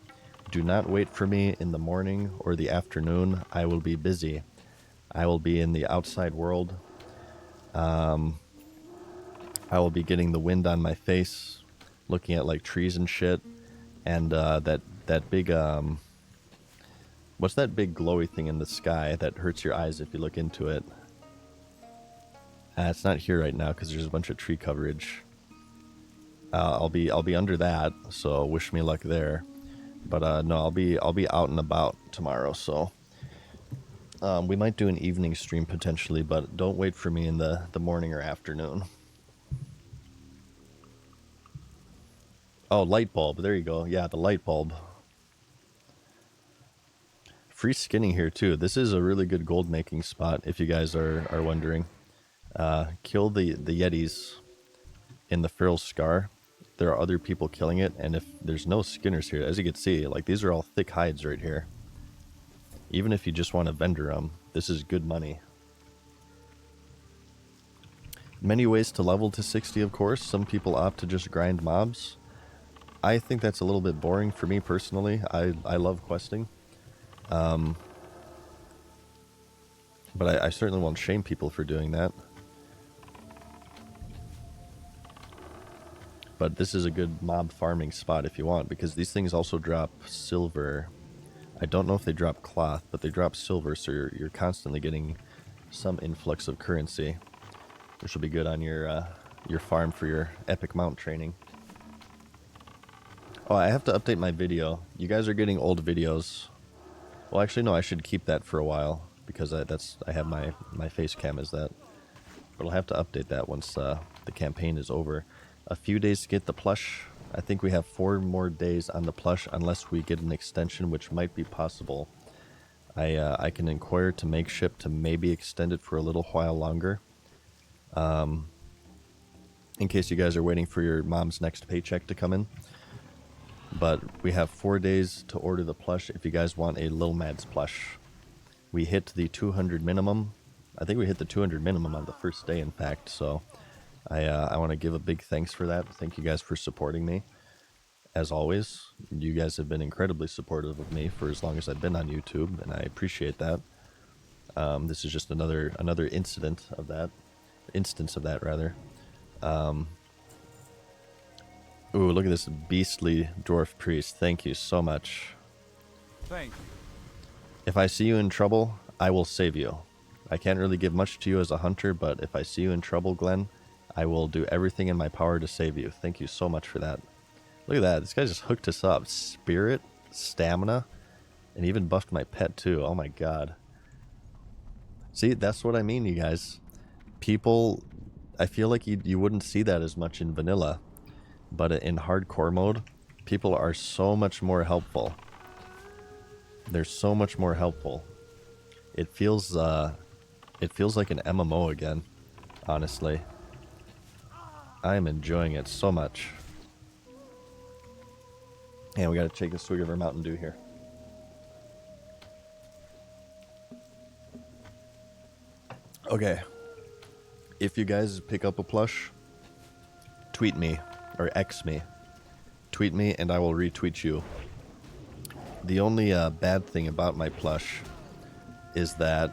Do not wait for me in the morning or the afternoon. I will be busy. I will be in the outside world. I will be getting the wind on my face, looking at like trees and shit, and that big what's that big glowy thing in the sky that hurts your eyes if you look into it? It's not here right now because there's a bunch of tree coverage. I'll be under that, so wish me luck there. But no, I'll be out and about tomorrow, so we might do an evening stream potentially, but don't wait for me in the morning or afternoon. Oh, light bulb. There you go. Yeah, the light bulb. Free skinning here too. This is a really good gold making spot if you guys are wondering. Kill the Yetis in the Feral Scar. There are other people killing it, and if there's no skinners here, as you can see, like these are all thick hides right here. Even if you just want to vendor them, this is good money. Many ways to level to 60, of course. Some people opt to just grind mobs. I think that's a little bit boring for me personally. I love questing. But I certainly won't shame people for doing that. But this is a good mob farming spot if you want, because these things also drop silver. I don't know if they drop cloth, but they drop silver, so you're constantly getting some influx of currency, which will be good on your farm for your epic mount training. Oh, I have to update my video. You guys are getting old videos. Well, actually, no. I should keep that for a while because I have my face cam as that. But I'll have to update that once the campaign is over. A few days to get the plush. I think we have 4 more days on the plush unless we get an extension, which might be possible. I can inquire to Makeship to maybe extend it for a little while longer. In case you guys are waiting for your mom's next paycheck to come in. But we have 4 days to order the plush if you guys want a Lil Mads plush. We hit the 200 minimum. I think we hit the 200 minimum on the first day, in fact. So I want to give a big thanks for that. Thank you guys for supporting me. As always, you guys have been incredibly supportive of me for as long as I've been on YouTube, and I appreciate that. This is just another instance of that, rather. Ooh, look at this beastly dwarf priest. Thank you so much. Thank you. If I see you in trouble, I will save you. I can't really give much to you as a hunter, but if I see you in trouble, Glenn, I will do everything in my power to save you. Thank you so much for that. Look at that. This guy just hooked us up. Spirit, stamina, and even buffed my pet too. Oh my god. See, that's what I mean, you guys. People, I feel like you wouldn't see that as much in vanilla. But in hardcore mode, people are so much more helpful. They're so much more helpful. It feels like an MMO again, honestly. I am enjoying it so much. And we gotta take a swig of our Mountain Dew here. Okay. If you guys pick up a plush, tweet me. Or X me. Tweet me and I will retweet you. The only bad thing about my plush is that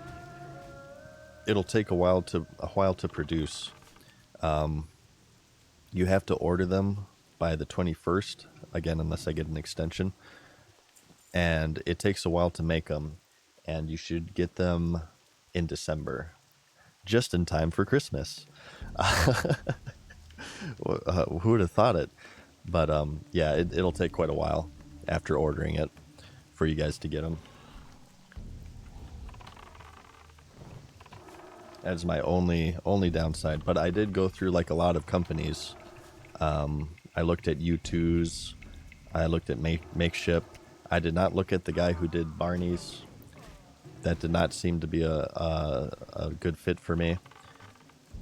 it'll take a while to produce. You have to order them by the 21st, again, unless I get an extension. And it takes a while to make them, and you should get them in December, just in time for Christmas. Who would have thought it? But yeah, it'll take quite a while after ordering it for you guys to get them. That's my only downside. But I did go through like a lot of companies. I looked at U2's. I looked at Makeship. I did not look at the guy who did Barney's. That did not seem to be a good fit for me.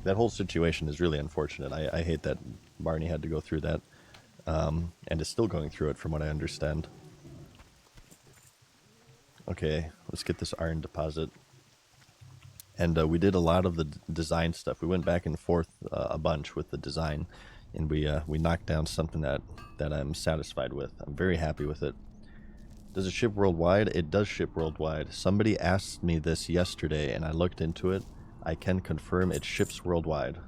That whole situation is really unfortunate. I hate that Barney had to go through that, and is still going through it from what I understand. Okay, let's get this iron deposit. And we did a lot of the design stuff. We went back and forth a bunch with the design, and we knocked down something that I'm satisfied with. I'm very happy with it. Does it ship worldwide? It does ship worldwide. Somebody asked me this yesterday, and I looked into it. I can confirm it ships worldwide.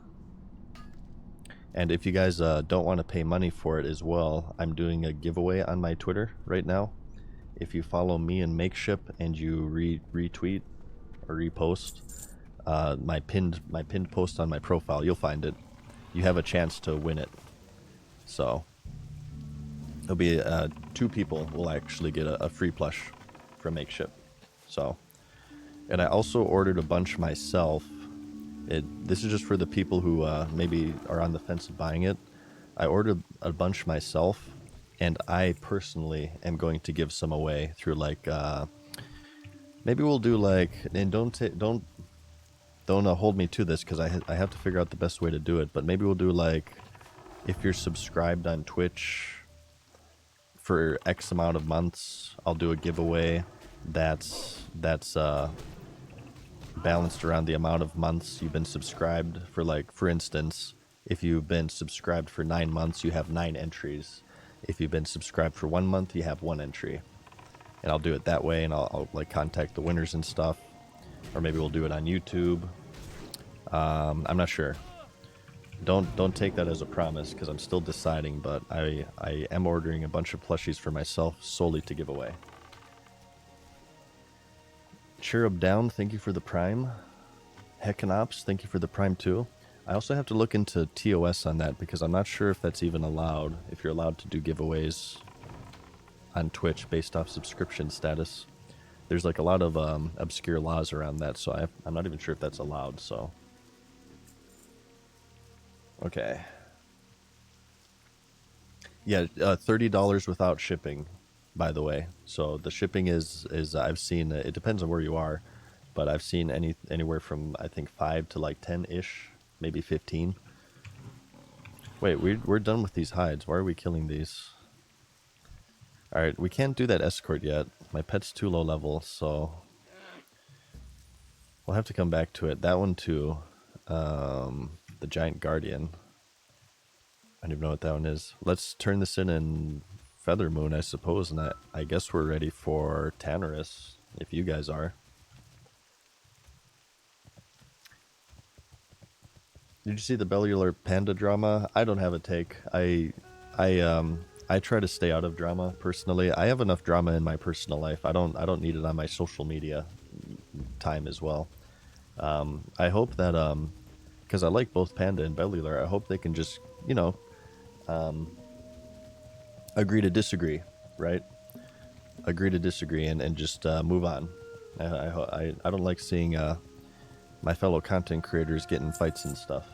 And if you guys don't want to pay money for it as well, I'm doing a giveaway on my Twitter right now. If you follow me and Makeship and you retweet or repost my pinned post on my profile, you'll find it. You have a chance to win it. So it'll be 2 people will actually get a free plush from Makeship. So. And I also ordered a bunch myself. This is just for the people who maybe are on the fence of buying it. I ordered a bunch myself, and I personally am going to give some away through like maybe we'll do like, and don't hold me to this because I have to figure out the best way to do it. But maybe we'll do like, if you're subscribed on Twitch for X amount of months, I'll do a giveaway that's balanced around the amount of months you've been subscribed for. Like, for instance, if you've been subscribed for 9 months, you have 9 entries. If you've been subscribed for 1 month, you have 1 entry. And I'll do it that way, and I'll like contact the winners and stuff. Or maybe we'll do it on YouTube. I'm not sure. Don't take that as a promise because I'm still deciding, but I am ordering a bunch of plushies for myself solely to give away. Cherub Down, thank you for the Prime. Hekanops, thank you for the Prime too. I also have to look into TOS on that because I'm not sure if that's even allowed, if you're allowed to do giveaways on Twitch based off subscription status. there's like a lot of obscure laws around that, so I'm not even sure if that's allowed. So, okay, yeah, $30 without shipping, by the way. So the shipping is I've seen it depends on where you are, but I've seen anywhere from I think 5 to like 10 ish, maybe 15. Wait, we're done with these hides. Why are we killing these? All right, we can't do that escort yet. My pet's too low level, so we'll have to come back to it. That one too. The giant guardian. I don't even know what that one is. Let's turn this in Feather Moon, I suppose, and I guess we're ready for Tannerus, if you guys are. Did you see the Bellular Panda drama? I don't have a take. I try to stay out of drama personally. I have enough drama in my personal life. I don't need it on my social media time as well. I hope that because I like both Panda and Bellular, I hope they can just agree to disagree, right? Agree to disagree and just move on. I don't like seeing my fellow content creators get in fights and stuff.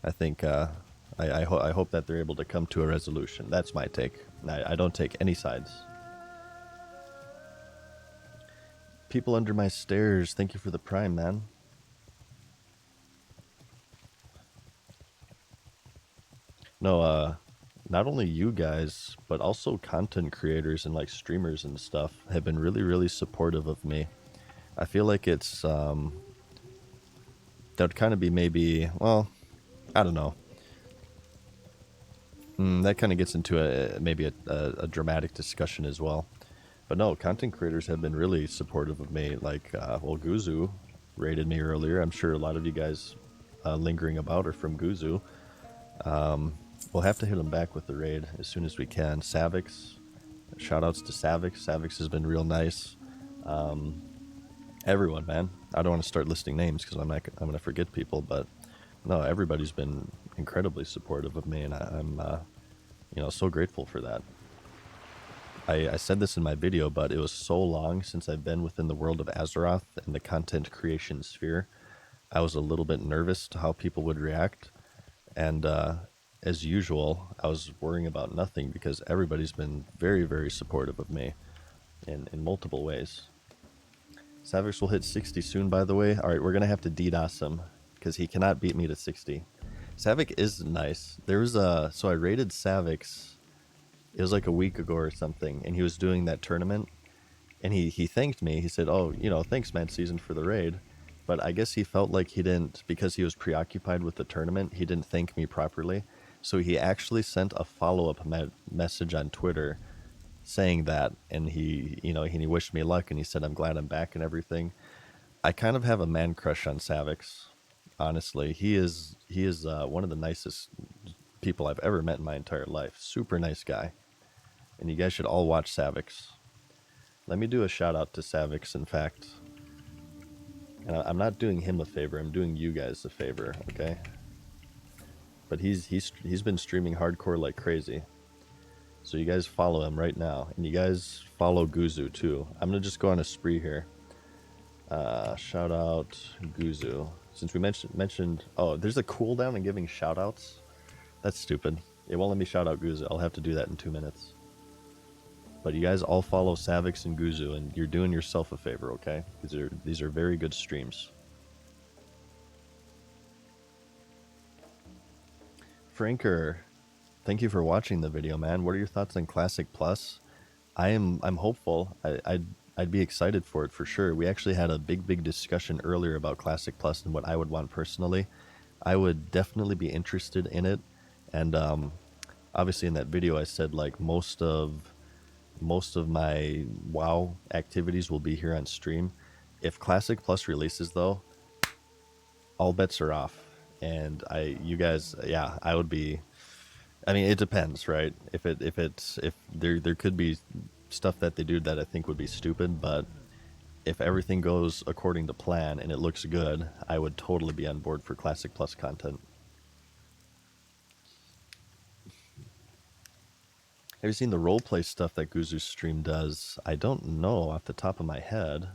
I think I hope that they're able to come to a resolution. That's my take. I don't take any sides. People under my stairs, thank you for the prime, man. No, not only you guys, but also content creators and like streamers and stuff have been really, really supportive of me. I feel like it's that would kind of be maybe, well, I don't know. That kind of gets into maybe a dramatic discussion as well. But no, content creators have been really supportive of me. Like, well, Guzu raided me earlier. I'm sure a lot of you guys lingering about are from Guzu. We'll have to hit him back with the raid as soon as we can. Savix, shoutouts to Savix. Savix has been real nice. Everyone, man. I don't want to start listing names because I'm going to forget people, but no, everybody's been incredibly supportive of me, and I'm so grateful for that. I said this in my video, but it was so long since I've been within the world of Azeroth and the content creation sphere. I was a little bit nervous to how people would react, and as usual, I was worrying about nothing because everybody's been very, very supportive of me in multiple ways. Savix will hit 60 soon, by the way. All right, we're going to have to DDoS him because he cannot beat me to 60. Savix is nice. So I raided Savix, it was like a week ago or something, and he was doing that tournament, and he thanked me. He said, oh, thanks, MadSeason, for the raid. But I guess he felt like he didn't, because he was preoccupied with the tournament, he didn't thank me properly. So he actually sent a follow-up message on Twitter saying that, and he wished me luck, and he said, I'm glad I'm back and everything. I kind of have a man crush on Savix, honestly. He is one of the nicest people I've ever met in my entire life. Super nice guy. And you guys should all watch Savix. Let me do a shout out to Savix, in fact. And I'm not doing him a favor, I'm doing you guys a favor, okay? But he's been streaming hardcore like crazy. So you guys follow him right now. And you guys follow Guzu too. I'm gonna just go on a spree here. Shout out Guzu. Since we mentioned oh, there's a cooldown in giving shout outs. That's stupid. It won't let me shout out Guzu. I'll have to do that in 2 minutes. But you guys all follow Savix and Guzu, and you're doing yourself a favor, okay? These are very good streams. Franker, thank you for watching the video, man. What are your thoughts on Classic Plus? I'm hopeful. I'd be excited for it for sure. We actually had a big discussion earlier about Classic Plus and what I would want personally. I would definitely be interested in it, and obviously in that video I said like most of my WoW activities will be here on stream. If Classic Plus releases though, all bets are off. And I would be, I mean, it depends, right? If there could be stuff that they do that I think would be stupid, but if everything goes according to plan and it looks good, I would totally be on board for Classic Plus content. Have you seen the roleplay stuff that Guzu's stream does? I don't know off the top of my head.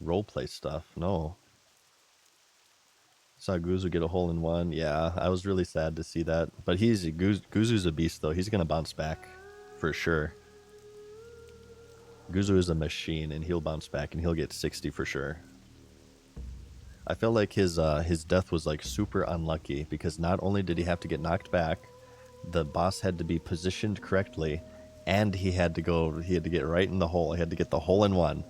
Roleplay stuff, no. Saw Guzu get a hole in one. Yeah, I was really sad to see that. But Guzu's a beast, though. He's going to bounce back for sure. Guzu is a machine, and he'll bounce back, and he'll get 60 for sure. I felt like his death was like super unlucky because not only did he have to get knocked back, the boss had to be positioned correctly, and he had to get right in the hole. He had to get the hole in one.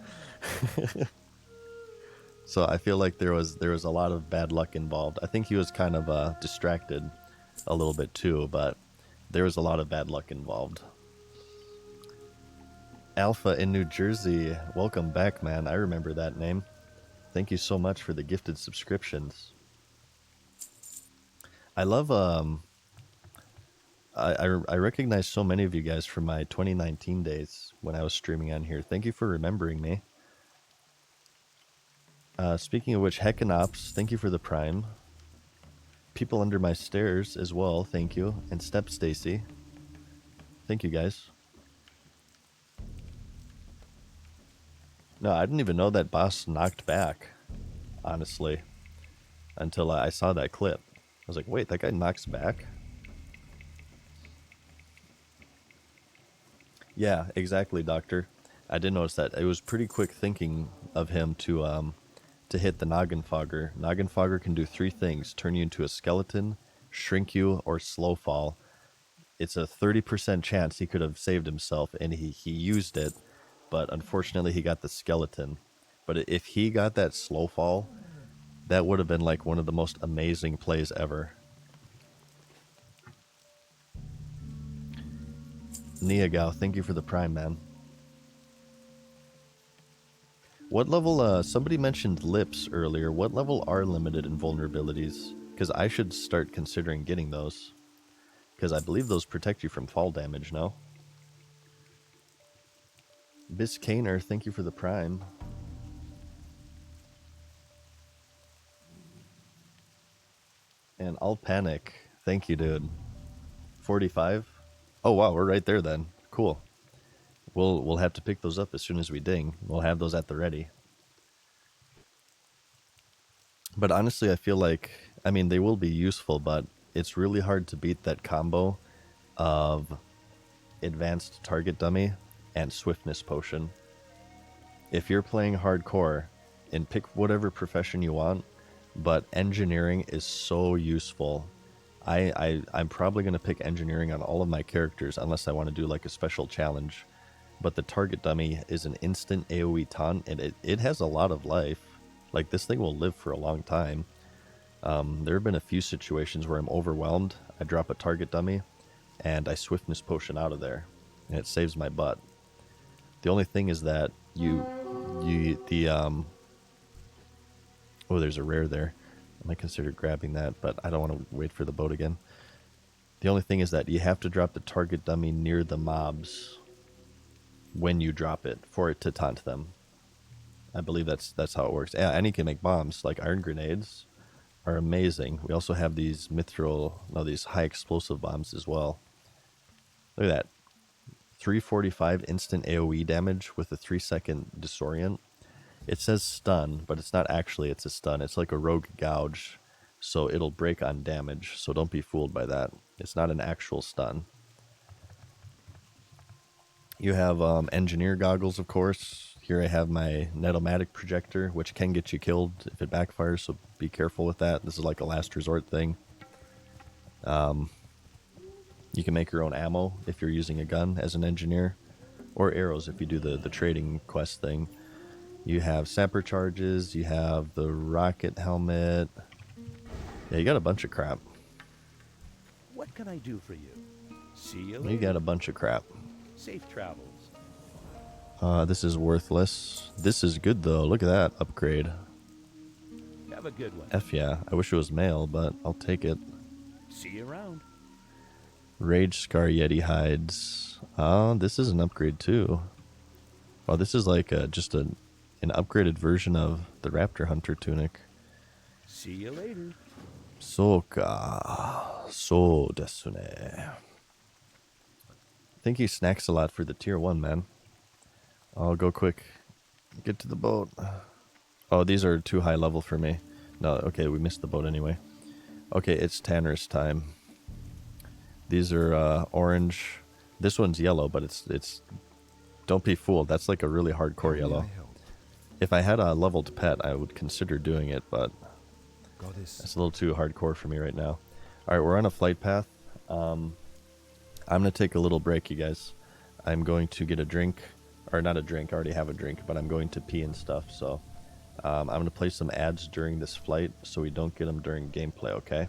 So I feel like there was a lot of bad luck involved. I think he was kind of distracted a little bit too, but there was a lot of bad luck involved. Alpha in New Jersey, welcome back, man. I remember that name. Thank you so much for the gifted subscriptions. I love I recognize so many of you guys from my 2019 days when I was streaming on here. Thank you for remembering me. Speaking of which, Heckenops, thank you for the Prime. People Under My Stairs as well, thank you. And Step Stacy. Thank you guys. No, I didn't even know that boss knocked back, honestly, until I saw that clip. I was like, wait, that guy knocks back? Yeah, exactly, Doctor. I did notice that. It was pretty quick thinking of him to hit the Noggin Fogger. Noggin Fogger can do 3 things: turn you into a skeleton, shrink you, or slow fall. It's a 30% chance he could have saved himself, and he used it, but unfortunately he got the skeleton. But if he got that slow fall, that would have been like one of the most amazing plays ever. Niagao, thank you for the Prime, man. What level, somebody mentioned lips earlier. What level are limited invulnerabilities? Because I should start considering getting those. Because I believe those protect you from fall damage, no? Biscaner, thank you for the Prime. And I'll panic. Thank you, dude. 45? Oh wow, we're right there then. Cool. We'll have to pick those up as soon as we ding. We'll have those at the ready. But honestly, I feel like, I mean, they will be useful, but it's really hard to beat that combo of advanced target dummy and swiftness potion. If you're playing hardcore, and pick whatever profession you want, but engineering is so useful. I'm probably going to pick engineering on all of my characters unless I want to do like a special challenge. But the target dummy is an instant AoE taunt, and it has a lot of life. Like, this thing will live for a long time. There have been a few situations where I'm overwhelmed. I drop a target dummy, and I swiftness potion out of there, and it saves my butt. The only thing is that oh, there's a rare there. I might consider grabbing that, but I don't want to wait for the boat again. The only thing is that you have to drop the target dummy near the mobs when you drop it for it to taunt them. I believe that's how it works. Yeah, and you can make bombs. Like iron grenades are amazing. We also have these these high explosive bombs as well. Look at that. 345 instant AoE damage with a 3-second disorient. It says stun, but it's not actually, it's a stun. It's like a rogue gouge, so it'll break on damage, so don't be fooled by that. It's not an actual stun. You have engineer goggles, of course. Here I have my Netomatic projector, which can get you killed if it backfires, so be careful with that. This is like a last resort thing. You can make your own ammo if you're using a gun as an engineer, or arrows if you do the trading quest thing. You have sapper charges, you have the rocket helmet. Yeah, you got a bunch of crap. What can I do for you? See you later. You got a bunch of crap. Safe travels. This is worthless. This is good though. Look at that upgrade. Have a good one. F yeah. I wish it was male, but I'll take it. See you around. Rage Scar Yeti hides. This is an upgrade too. Oh, this is like just an upgraded version of the Raptor Hunter tunic. See you later. So desune. think he snacks a lot for the tier 1, man. I'll go quick. Get to the boat. Oh, these are too high level for me. No, okay, we missed the boat anyway. Okay, it's Tanner's time. These are orange. This one's yellow, but it's don't be fooled. That's like a really hardcore yellow. If I had a leveled pet, I would consider doing it, but that's a little too hardcore for me right now. Alright, we're on a flight path. I'm going to take a little break, you guys. I'm going to get a drink. Or not a drink, I already have a drink, but I'm going to pee and stuff, so... I'm going to play some ads during this flight so we don't get them during gameplay, okay?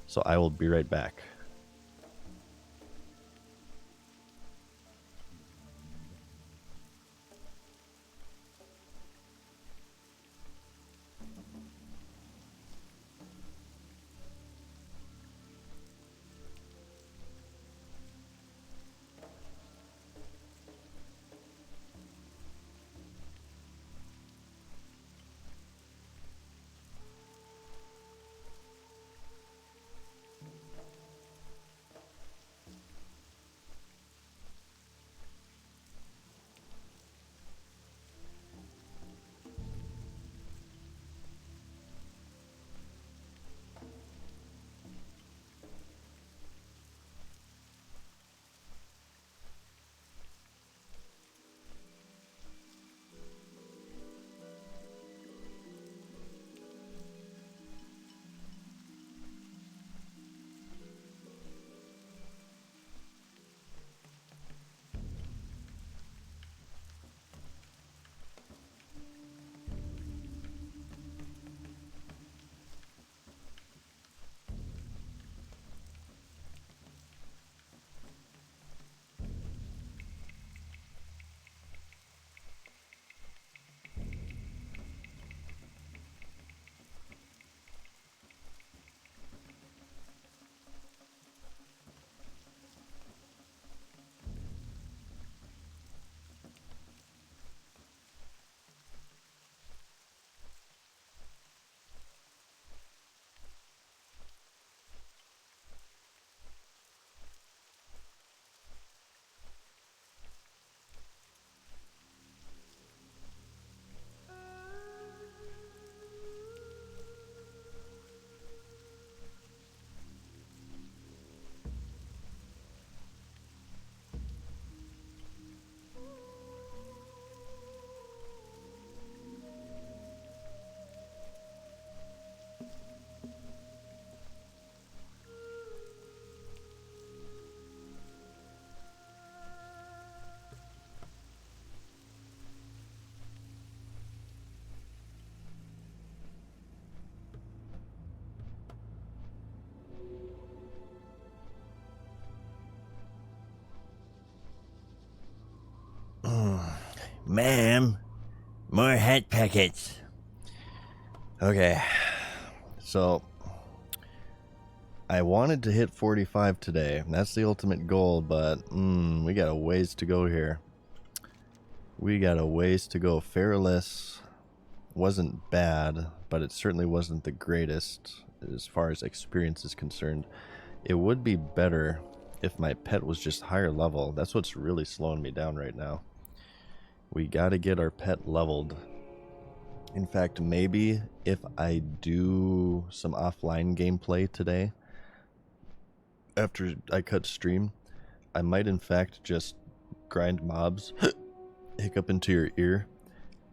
So I will be right back. Ma'am, more hat packets. Okay, so I wanted to hit 45 today. That's the ultimate goal, but we got a ways to go here. We got a ways to go. Fearless wasn't bad, but it certainly wasn't the greatest as far as experience is concerned. It would be better if my pet was just higher level. That's what's really slowing me down right now. We got to get our pet leveled. In fact, maybe if I do some offline gameplay today, after I cut stream, I might in fact just grind mobs, hiccup into your ear,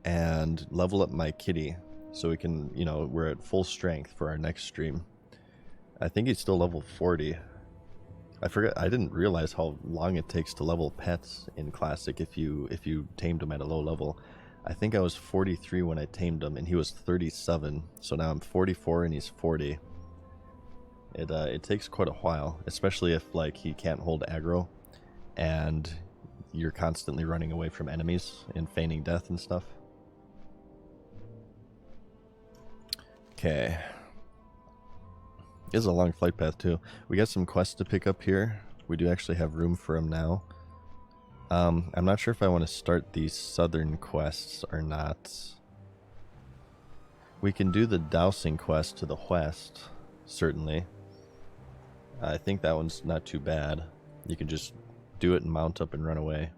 and level up my kitty so we can, you know, we're at full strength for our next stream. I think he's still level 40. I didn't realize how long it takes to level pets in Classic if you tamed him at a low level. I think I was 43 when I tamed him, and he was 37. So now I'm 44 and he's 40. It takes quite a while, especially if like he can't hold aggro, and you're constantly running away from enemies and feigning death and stuff. Okay. This is a long flight path too. We got some quests to pick up here. We do actually have room for them now. I'm not sure if I want to start these southern quests or not. We can do the dowsing quest to the west, certainly. I think that one's not too bad. You can just do it and mount up and run away.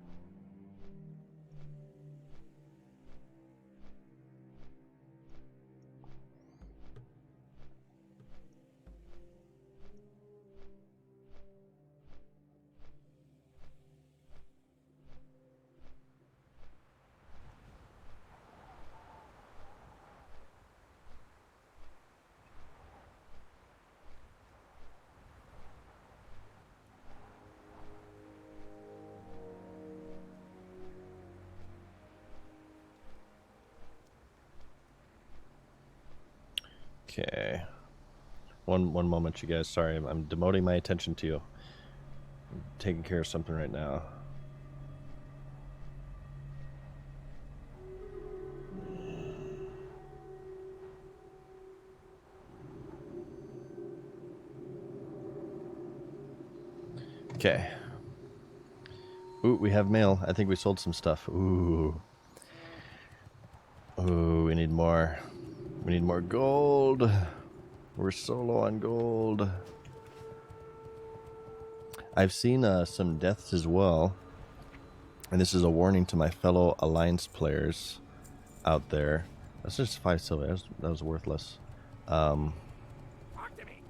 Okay. One moment, you guys. Sorry, I'm demoting my attention to you. I'm taking care of something right now. Okay. Ooh, we have mail. I think we sold some stuff. Ooh. Ooh, we need more. We need more gold. We're so low on gold. I've seen some deaths as well. And this is a warning to my fellow Alliance players out there. That's just 5 silver. That was worthless. Talk to me.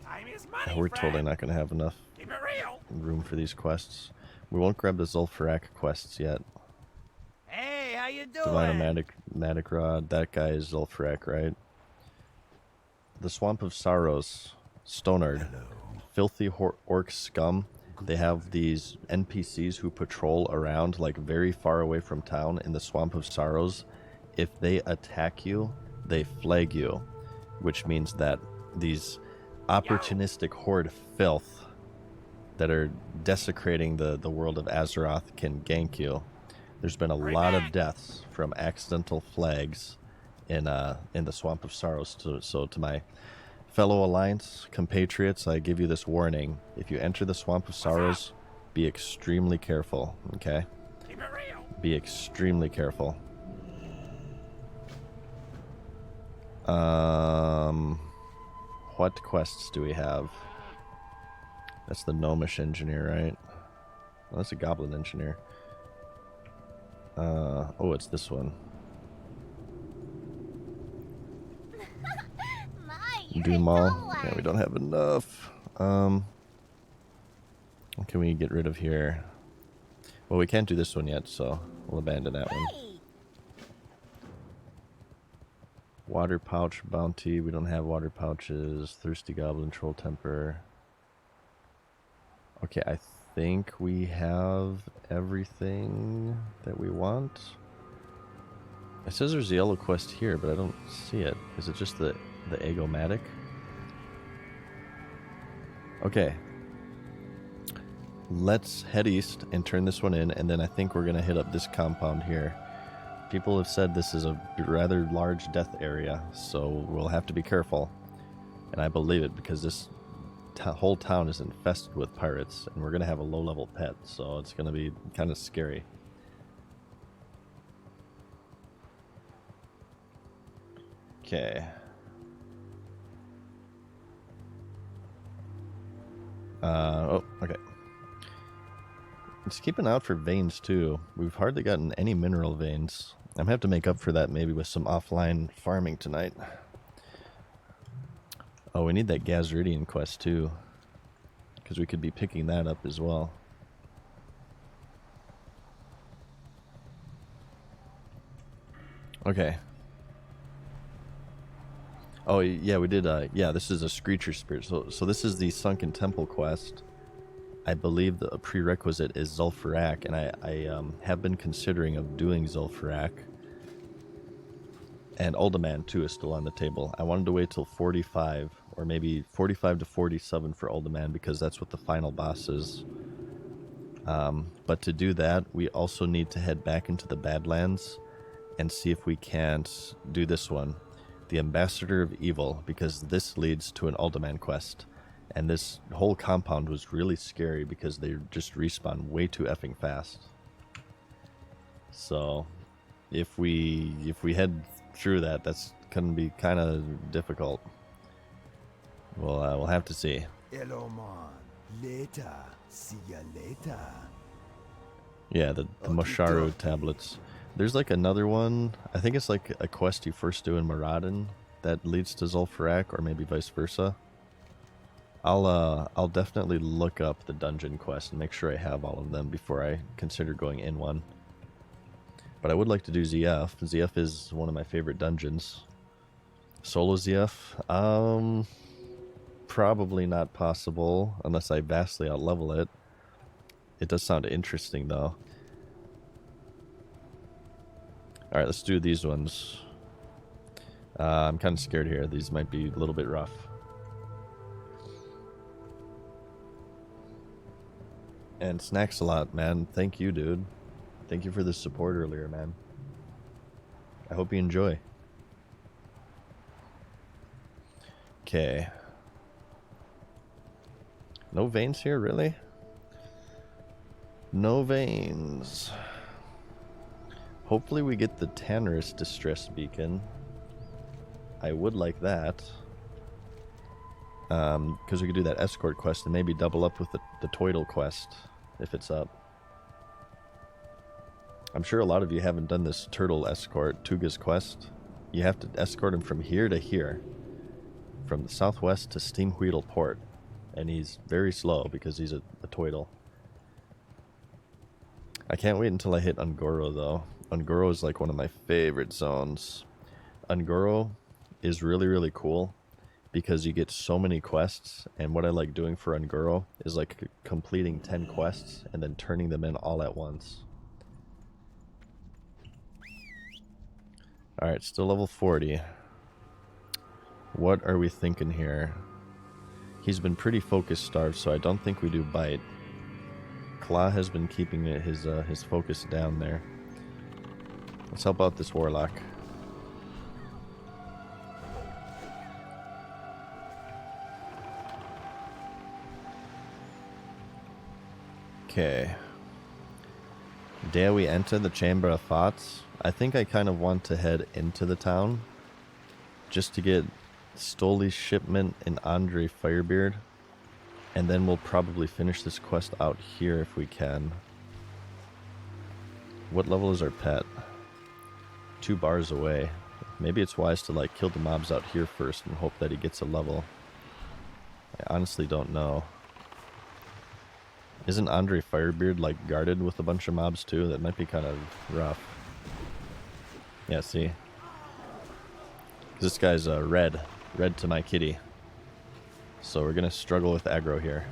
Time is money, We're friend. totally not going to have enough Keep it real. room for these quests. We won't grab the Zul'Farrak quests yet. Hey, how you doing? Divine Matic Rod. That guy is Zul'Farrak, right? The Swamp of Sorrows. Stonard. Filthy orc scum. They have these NPCs who patrol around like very far away from town in the Swamp of Sorrows. If they attack you, they flag you, which means that these opportunistic horde filth that are desecrating the world of Azeroth can gank you. There's been a lot of deaths from accidental flags in the Swamp of Sorrows. So to my fellow Alliance compatriots, I give you this warning. If you enter the Swamp of Sorrows, be extremely careful, okay? Keep it real. Be extremely careful. What quests do we have? That's the Gnomish engineer, right? Oh, that's a goblin engineer. Oh, it's this one. Do them all. Yeah, we don't have enough. What can we get rid of here? Well, we can't do this one yet, so we'll abandon that one. Water pouch bounty. We don't have water pouches. Thirsty goblin troll temper. Okay, I think we have everything that we want. It says there's a yellow quest here, but I don't see it. Is it just the Egomatic? Okay. Let's head east and turn this one in, and then I think we're going to hit up this compound here. People have said this is a rather large death area, so we'll have to be careful. And I believe it because this whole town is infested with pirates, and we're going to have a low-level pet, so it's going to be kind of scary. Okay. Oh, okay. Just keep an eye out for veins, too. We've hardly gotten any mineral veins. I'm going to have to make up for that maybe with some offline farming tonight. Oh, we need that Gazridian quest, too. Because we could be picking that up as well. Okay. Oh, yeah, we did, yeah, this is a Screecher Spirit. So this is the Sunken Temple quest. I believe the prerequisite is Zul'Farrak, and I have been considering of doing Zul'Farrak. And Uldaman, too, is still on the table. I wanted to wait till 45, or maybe 45 to 47 for Uldaman, because that's what the final boss is. But to do that, we also need to head back into the Badlands and see if we can't do this one. The Ambassador of Evil, because this leads to an Uldaman quest. And this whole compound was really scary because they just respawn way too effing fast. So, if we head through that, that's gonna be kind of difficult. We'll have to see. Eloman, Later. See ya later. Yeah, the Mosharu tablets. There's like another one. I think it's like a quest you first do in Moradin that leads to Zul'Farrak, or maybe vice versa. I'll definitely look up the dungeon quest and make sure I have all of them before I consider going in one. But I would like to do ZF. ZF is one of my favorite dungeons. Solo ZF? Probably not possible unless I vastly outlevel it. It does sound interesting though. Alright, let's do these ones. I'm kind of scared here. These might be a little bit rough. And Snacks a lot, man. Thank you, dude. Thank you for the support earlier, man. I hope you enjoy. Okay. No veins here, really? No veins. Hopefully we get the Tannerus Distress Beacon. I would like that. Because we could do that escort quest and maybe double up with the Toidle quest if it's up. I'm sure a lot of you haven't done this turtle escort, Tuga's quest. You have to escort him from here to here. From the southwest to Steamwheedle Port. And he's very slow because he's a Toidle. I can't wait until I hit Ungoro though. Ungoro is like one of my favorite zones. Ungoro is really, really cool because you get so many quests, and what I like doing for Ungoro is like completing 10 quests and then turning them in all at once. Alright, still level 40. What are we thinking here? He's been pretty focus starved, so I don't think we do bite. Claw has been keeping his focus down there. Let's help out this warlock. Okay. Dare we enter the Chamber of Thoughts? I think I kind of want to head into the town just to get Stoli's shipment and Andre Firebeard, and then we'll probably finish this quest out here if we can. What level is our pet? 2 bars away. Maybe it's wise to like kill the mobs out here first and hope that he gets a level. I honestly don't know. Isn't Andre Firebeard like guarded with a bunch of mobs too? That might be kind of rough. Yeah, see? This guy's red to my kitty. So we're gonna struggle with aggro here.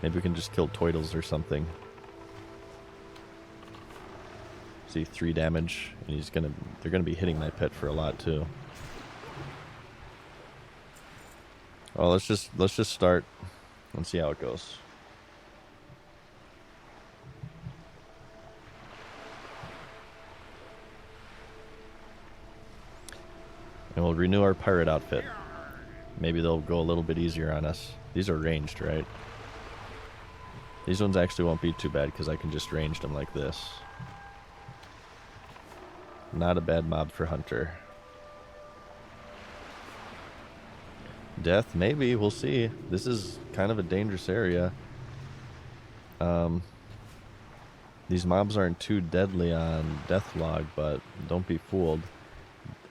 Maybe we can just kill Toidles or something. See, 3 damage, and they're gonna be hitting my pet for a lot too. Well, let's just start and see how it goes. And we'll renew our pirate outfit. Maybe they'll go a little bit easier on us. These are ranged, right? These ones actually won't be too bad because I can just range them like this. Not a bad mob for Hunter. Death, maybe. We'll see. This is kind of a dangerous area. These mobs aren't too deadly on Deathlog, but don't be fooled.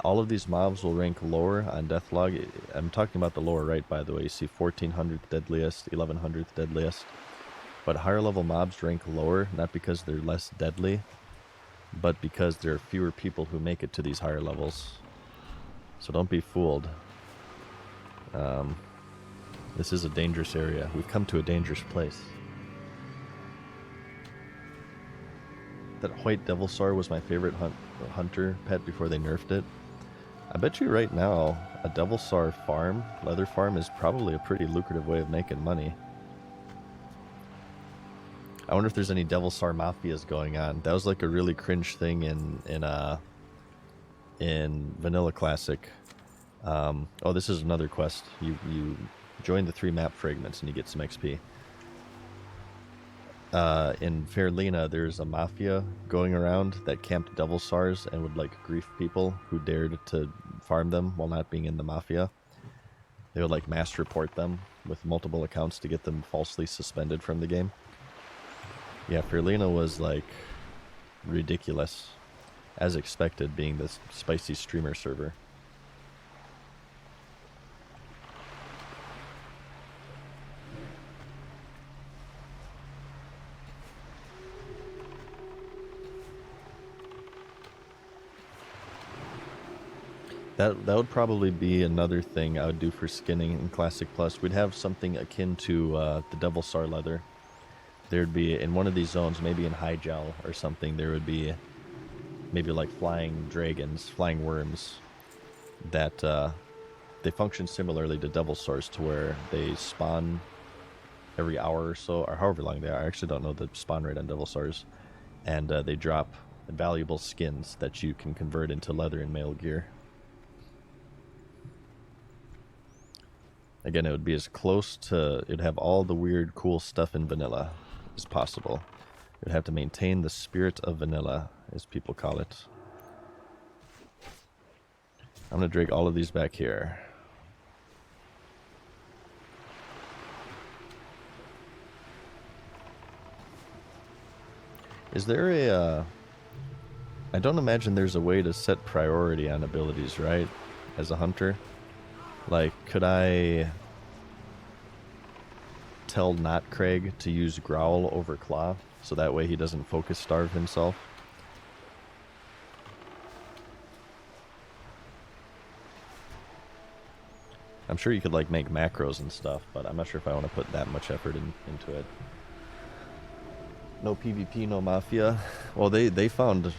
All of these mobs will rank lower on Deathlog. I'm talking about the lower right, by the way. You see 1400th deadliest, 1100th deadliest. But higher level mobs rank lower, not because they're less deadly, but because there are fewer people who make it to these higher levels. So don't be fooled. This is a dangerous area. We've come to a dangerous place. That white Devilsaur was my favorite hunter pet before they nerfed it. I bet you right now, a Devilsaur farm, leather farm, is probably a pretty lucrative way of making money. I wonder if there's any Devilsaur mafias going on. That was like a really cringe thing in Vanilla Classic. Oh, this is another quest. You join the 3 map fragments and you get some XP. In Fairlena, there's a mafia going around that camped Devilsaurs and would like grief people who dared to farm them while not being in the mafia. they would like mass report them with multiple accounts to get them falsely suspended from the game. Yeah, Ferlina was like ridiculous, as expected, being this spicy streamer server. That would probably be another thing I would do for skinning in Classic Plus. We'd have something akin to the Devil Sar leather. There'd be, in one of these zones, maybe in High Gel or something, there would be maybe like flying dragons, flying worms, that they function similarly to Devil Sars, to where they spawn every hour or so, or however long they are. I actually don't know the spawn rate on Devil Sars. And they drop valuable skins that you can convert into leather and mail gear. Again, it would be as close to, it'd have all the weird, cool stuff in vanilla as possible. It would have to maintain the spirit of vanilla, as people call it. I'm going to drag all of these back here. Is there a... I don't imagine there's a way to set priority on abilities, right? As a hunter? Like, could I tell Not Craig to use Growl over Claw, so that way he doesn't focus starve himself? I'm sure you could like make macros and stuff, but I'm not sure if I want to put that much effort into it. No PvP, no Mafia. Well, they found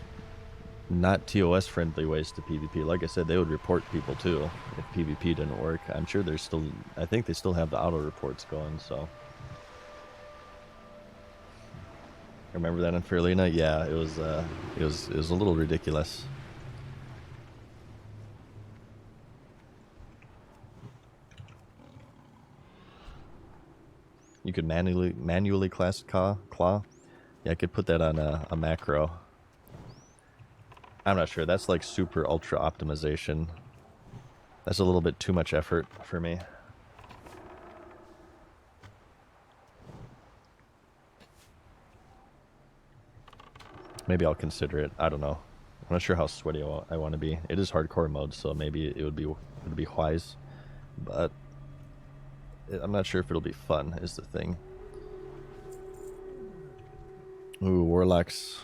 not TOS friendly ways to PvP. Like I said, they would report people too if PvP didn't work. I'm sure there's still, I think they still have the auto reports going, so. Remember that in Ferlina? Yeah, it was a little ridiculous. You could manually class Claw. Yeah, I could put that on a macro. I'm not sure. That's like super ultra optimization. That's a little bit too much effort for me. Maybe I'll consider it. I don't know. I'm not sure how sweaty I want to be. It is hardcore mode, so maybe it would be wise. But I'm not sure if it'll be fun, is the thing. Ooh, Warlocks.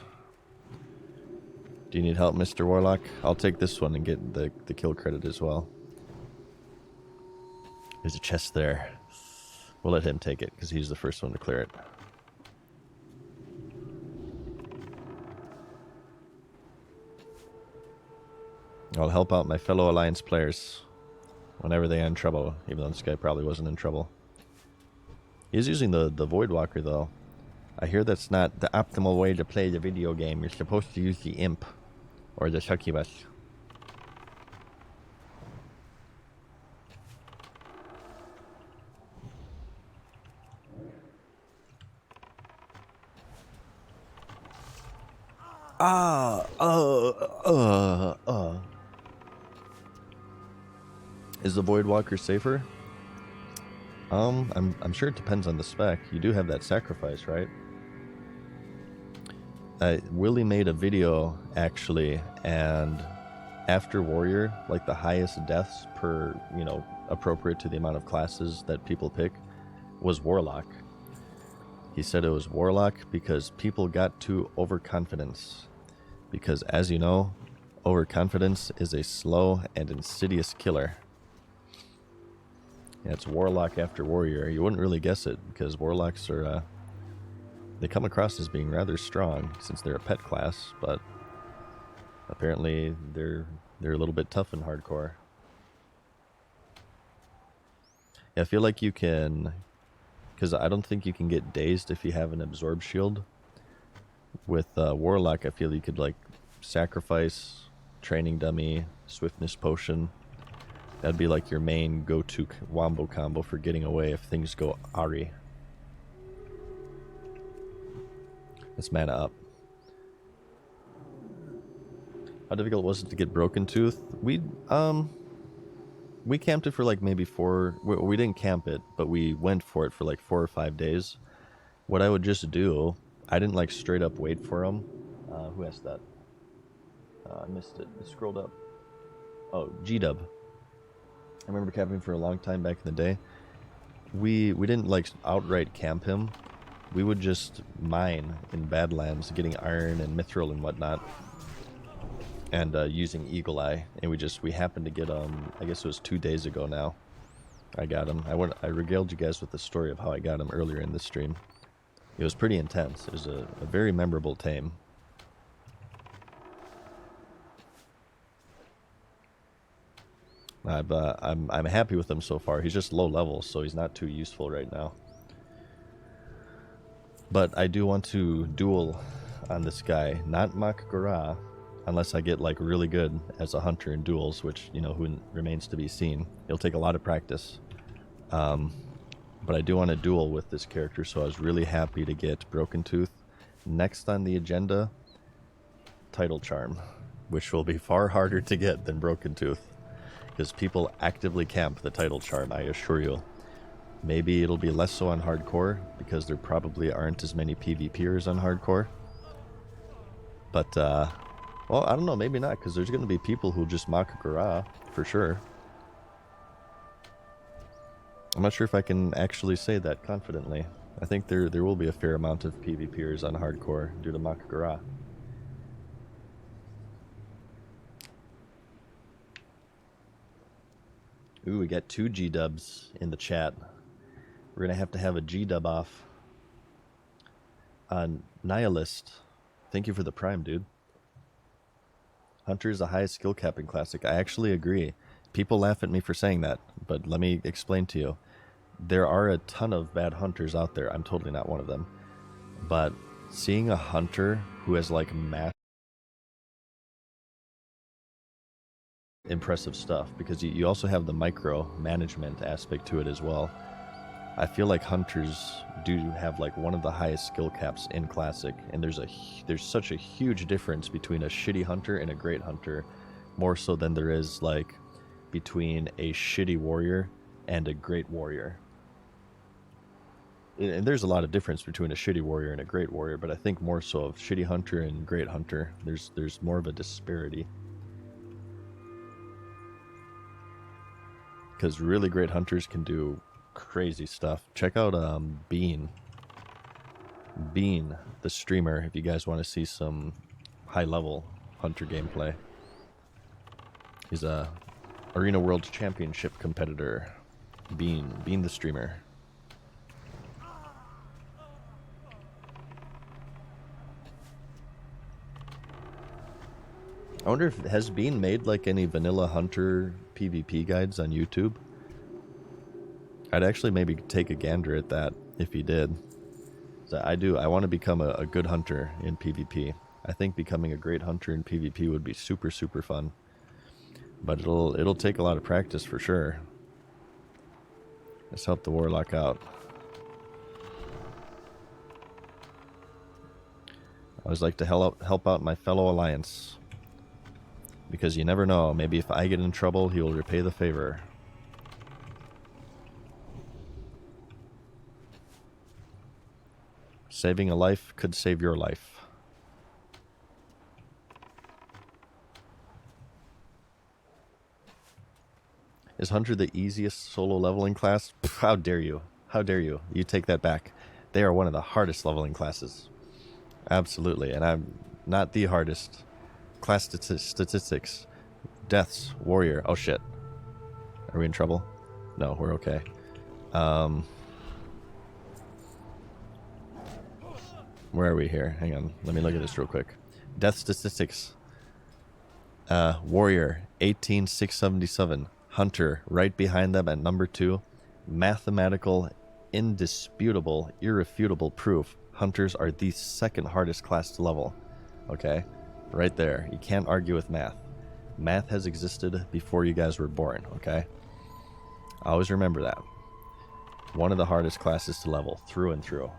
Do you need help, Mr. Warlock? I'll take this one and get the kill credit as well. There's a chest there. We'll let him take it, because he's the first one to clear it. I'll help out my fellow Alliance players whenever they are in trouble, even though this guy probably wasn't in trouble. He's using the Voidwalker, though. I hear that's not the optimal way to play the video game. You're supposed to use the Imp or the Succubus. Is the Voidwalker safer? I'm sure it depends on the spec. You do have that sacrifice, right? Willie made a video, actually, and after Warrior, like the highest deaths per, appropriate to the amount of classes that people pick, was Warlock. He said it was Warlock because people got too overconfidence. Because, as you know, overconfidence is a slow and insidious killer. Yeah, it's Warlock after Warrior. You wouldn't really guess it, because Warlocks are, they come across as being rather strong, since they're a pet class, but apparently they're a little bit tough in hardcore. Yeah, I feel like you can, because I don't think you can get dazed if you have an absorb shield. With Warlock, I feel you could like sacrifice, training dummy, swiftness potion. That'd be like your main go-to wombo combo for getting away if things go Ari. Let's mana up. How difficult was it to get Broken Tooth? We camped it for like maybe we didn't camp it, but we went for it for like 4 or 5 days. What I would just do, I didn't like straight up wait for them. Who asked that? I missed it. It scrolled up. Oh, G-Dub. I remember camping for a long time back in the day. We didn't like outright camp him. We would just mine in Badlands, getting iron and mithril and whatnot, and using Eagle Eye. And we happened to get I guess it was 2 days ago now. I got him. I regaled you guys with the story of how I got him earlier in the stream. It was pretty intense. It was a very memorable tame. I'm happy with him so far. He's just low level, so he's not too useful right now. But I do want to duel on this guy, not Makgara, unless I get like really good as a hunter in duels, which, you know, who remains to be seen. It'll take a lot of practice. But I do want to duel with this character, so I was really happy to get Broken Tooth. Next on the agenda, Title Charm, which will be far harder to get than Broken Tooth, because people actively camp the Title Charm, I assure you. Maybe it'll be less so on hardcore, because there probably aren't as many PvPers on hardcore. But, well, I don't know, maybe not, because there's going to be people who just mock Gara, for sure. I'm not sure if I can actually say that confidently. I think there will be a fair amount of PvPers on hardcore due to Makgara. Ooh, we got 2 G-dubs in the chat. We're going to have a G-dub off. Nihilist, thank you for the prime, dude. Hunter is the highest skill cap in Classic. I actually agree. People laugh at me for saying that, but let me explain to you. There are a ton of bad hunters out there. I'm totally not one of them. But seeing a hunter who has like impressive stuff, because you also have the micro management aspect to it as well. I feel like hunters do have like one of the highest skill caps in Classic, and there's such a huge difference between a shitty hunter and a great hunter, more so than there is like between a shitty warrior and a great warrior. And there's a lot of difference between a shitty warrior and a great warrior, but I think more so of shitty hunter and great hunter. There's more of a disparity. Because really great hunters can do crazy stuff. Check out Bean, the streamer, if you guys want to see some high-level hunter gameplay. He's a Arena World Championship competitor. Bean the streamer. I wonder if has Bean made like any vanilla hunter PvP guides on YouTube. I'd actually maybe take a gander at that if he did. So I want to become a good hunter in PvP. I think becoming a great hunter in PvP would be super fun. But it'll take a lot of practice for sure. Let's help the warlock out. I always like to help out my fellow alliance. Because you never know, maybe if I get in trouble, he will repay the favor. Saving a life could save your life. Is Hunter the easiest solo leveling class? Pff, how dare you? How dare you? You take that back. They are one of the hardest leveling classes. Absolutely, and I'm not the hardest. Class statistics. Deaths. Warrior. Oh shit. Are we in trouble? No, we're okay. Where are we here? Hang on. Let me look at this real quick. Death statistics. Warrior, 18,677. Hunter, right behind them at number 2. Mathematical, indisputable, irrefutable proof. Hunters are the second hardest class to level. Okay? Right there. You can't argue with math. Math has existed before you guys were born, okay? Always remember that. One of the hardest classes to level, through and through.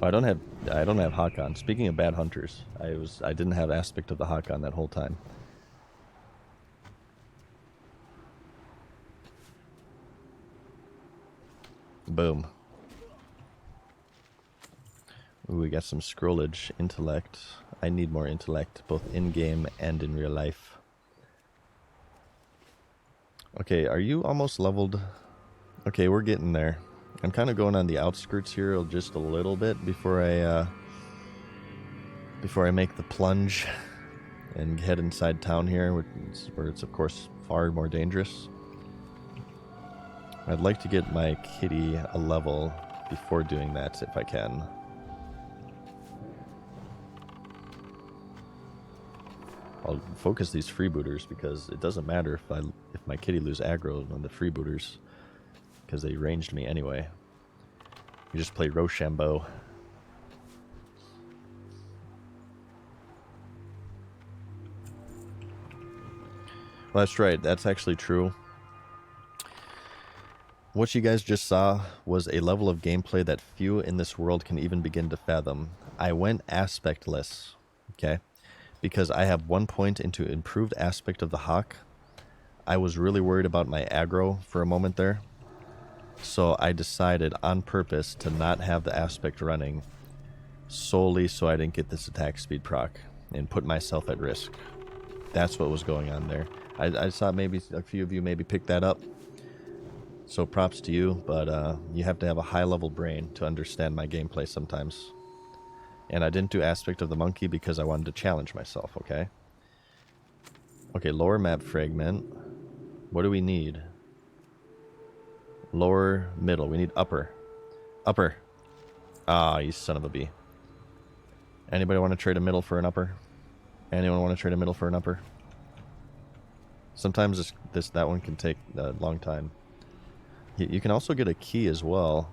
Oh, I don't have Hakon. Speaking of bad hunters, I didn't have aspect of the Hakon that whole time. Boom. Ooh, we got some scrollage, intellect. I need more intellect, both in-game and in real life. Okay, are you almost leveled? Okay, we're getting there. I'm kind of going on the outskirts here just a little bit before I make the plunge and head inside town here, where it's of course far more dangerous. I'd like to get my kitty a level before doing that if I can. I'll focus these freebooters because it doesn't matter if my kitty lose aggro on the freebooters because they ranged me anyway. You just play Rochambeau. Well, that's right. That's actually true. What you guys just saw was a level of gameplay that few in this world can even begin to fathom. I went aspectless, okay? Because I have 1 point into improved aspect of the Hawk. I was really worried about my aggro for a moment there. So I decided on purpose to not have the aspect running solely so I didn't get this attack speed proc and put myself at risk. That's what was going on there. I saw maybe a few of you maybe pick that up. So props to you, but you have to have a high level brain to understand my gameplay sometimes. And I didn't do aspect of the monkey because I wanted to challenge myself, okay? Okay, lower map fragment. What do we need? Lower, middle. We need upper. Upper. Ah, you son of a bee. Anybody want to trade a middle for an upper? Anyone want to trade a middle for an upper? Sometimes that one can take a long time. You can also get a key as well,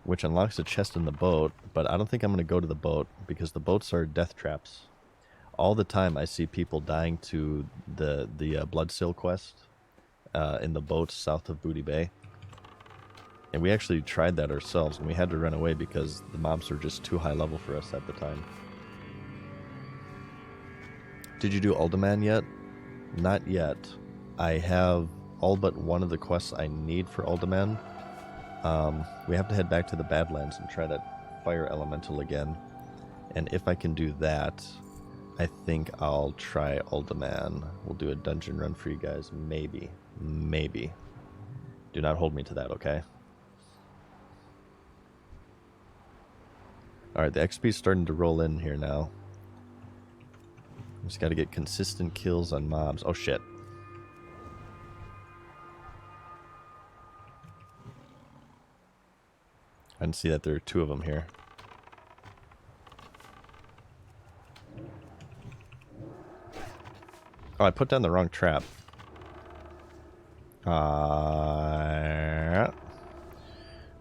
which unlocks a chest in the boat, but I don't think I'm going to go to the boat because the boats are death traps. All the time I see people dying to the Bloodseal quest in the boats south of Booty Bay. And we actually tried that ourselves, and we had to run away because the mobs were just too high level for us at the time. Did you do Alderman yet? Not yet. I have all but one of the quests I need for Alderman. We have to head back to the Badlands and try that fire elemental again. And if I can do that, I think I'll try Alderman. We'll do a dungeon run for you guys. Maybe. Maybe. Do not hold me to that, okay? Alright, the XP's starting to roll in here now. Just gotta get consistent kills on mobs. Oh shit. I didn't see that there are two of them here. Oh, I put down the wrong trap. A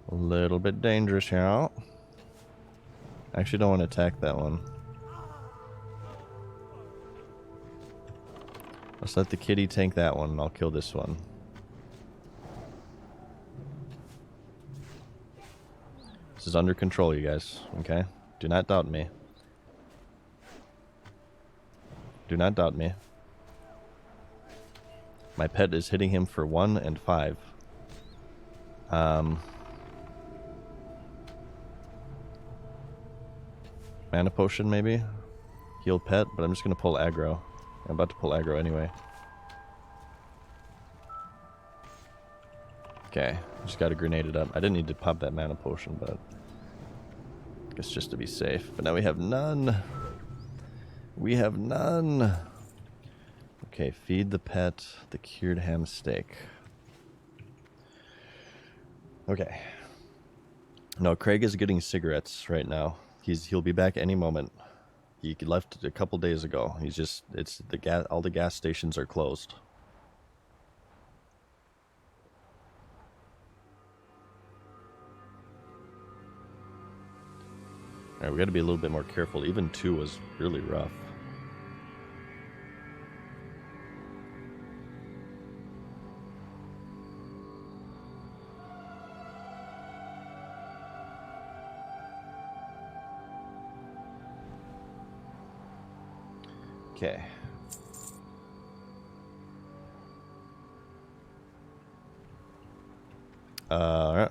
little bit dangerous here. I actually don't want to attack that one. Let's let the kitty tank that one and I'll kill this one. This is under control, you guys, okay? Do not doubt me. Do not doubt me. My pet is hitting him for 1 and 5. Mana potion, maybe? Heal pet, but I'm just going to pull aggro. I'm about to pull aggro anyway. Okay, just got to grenade it up. I didn't need to pop that mana potion, but I guess just to be safe. But now we have none. We have none. Okay, feed the pet the cured ham steak. Okay. No, Craig is getting cigarettes right now. He'll be back any moment. He left a couple days ago. All the gas stations are closed. Alright, we gotta be a little bit more careful. Even 2 was really rough. Okay. Alright.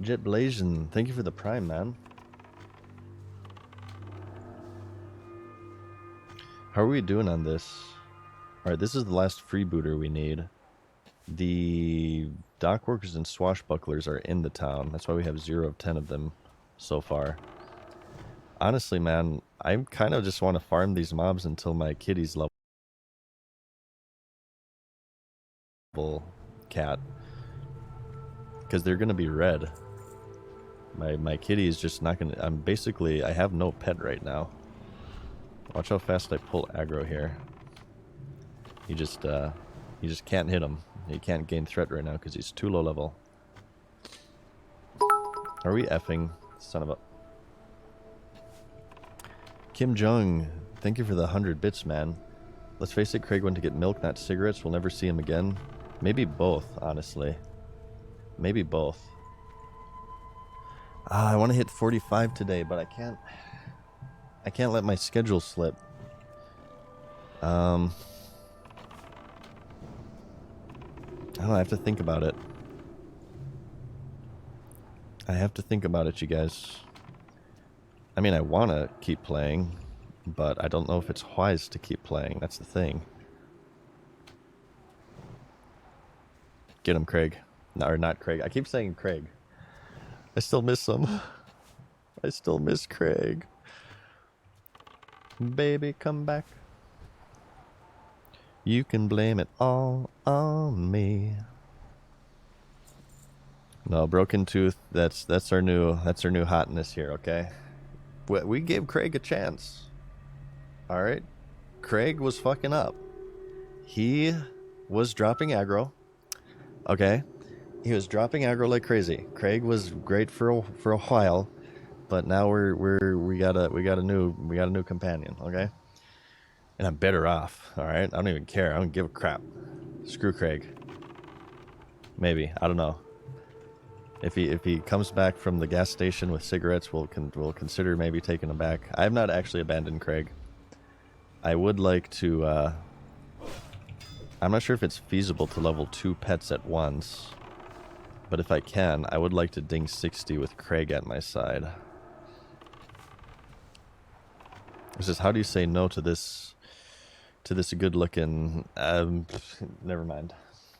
Jet Blazin, thank you for the prime, man. How are we doing on this? Alright, this is the last freebooter we need. The dockworkers and swashbucklers are in the town. That's why we have 0 of 10 of them so far. Honestly, man, I kind of just want to farm these mobs until my kitty's level cat. Because they're going to be red. My kitty is just not going to... I have no pet right now. Watch how fast I pull aggro here. You just can't hit him. He can't gain threat right now because he's too low level. Are we effing? Son of a... Kim Jung, thank you for the 100 bits, man. Let's face it, Craig went to get milk, not cigarettes. We'll never see him again. Maybe both, honestly. Maybe both. I want to hit 45 today, but I can't let my schedule slip. I don't know, I have to think about it. I have to think about it, you guys. I mean, I want to keep playing, but I don't know if it's wise to keep playing. That's the thing. Get him, Craig. No, or not Craig. I keep saying Craig. I still miss him. I still miss Craig. Baby, come back. You can blame it all on me. No, Broken Tooth, that's our new hotness here, okay? We gave Craig a chance. Alright? Craig was fucking up. He was dropping aggro. Okay? He was dropping aggro like crazy. Craig was great for a while, but now we got a new companion, okay? And I'm better off, alright? I don't even care. I don't give a crap. Screw Craig. Maybe. I don't know. If he comes back from the gas station with cigarettes, we'll consider maybe taking him back. I have not actually abandoned Craig. I would like to... I'm not sure if it's feasible to level 2 pets at once. But if I can, I would like to ding 60 with Craig at my side. It's just, how do you say no to this good-looking... never mind.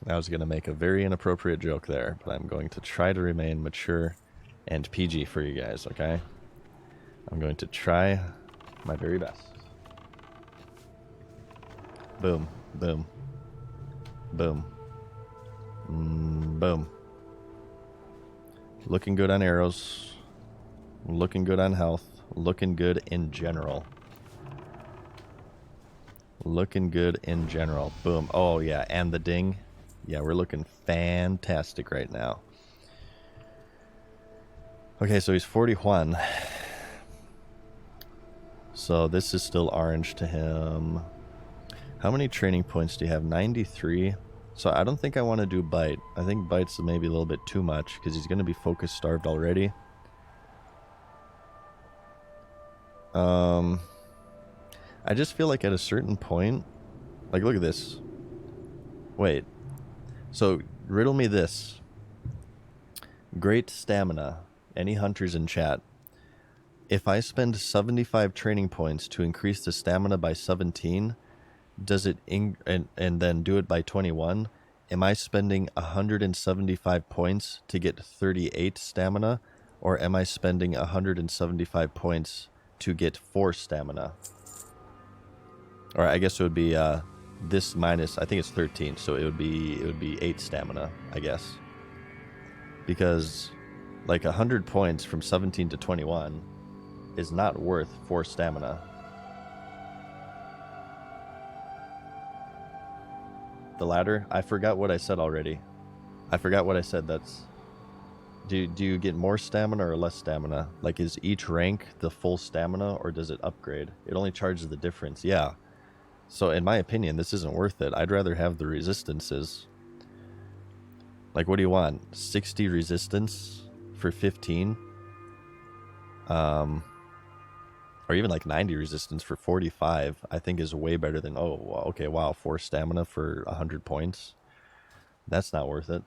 I was going to make a very inappropriate joke there, but I'm going to try to remain mature and PG for you guys, okay? I'm going to try my very best. Boom. Boom. Boom. Boom. Looking good on arrows. Looking good on health. Looking good in general. Looking good in general. Boom. Oh, yeah. And the ding. Yeah, we're looking fantastic right now. Okay, so he's 41. So this is still orange to him. How many training points do you have? 93. So I don't think I want to do bite. I think bite's maybe a little bit too much because he's going to be focus starved already. I just feel like at a certain point, like look at this. Wait. So riddle me this. Great stamina. Any hunters in chat? If I spend 75 training points to increase the stamina by 17, does it and then do it by 21? Am I spending 175 points to get 38 stamina, or am I spending 175 points to get 4 stamina? Or I guess it would be this minus, I think it's 13, so it would be 8 stamina, I guess. Because like 100 points from 17 to 21 is not worth 4 stamina. The ladder? I forgot what I said already. I forgot what I said. That's... Do you get more stamina or less stamina? Like, is each rank the full stamina, or does it upgrade? It only charges the difference. Yeah. So, in my opinion, this isn't worth it. I'd rather have the resistances. Like, what do you want? 60 resistance for 15? or even like 90 resistance for 45, I think is way better than, oh, okay, wow, 4 stamina for 100 points. That's not worth it.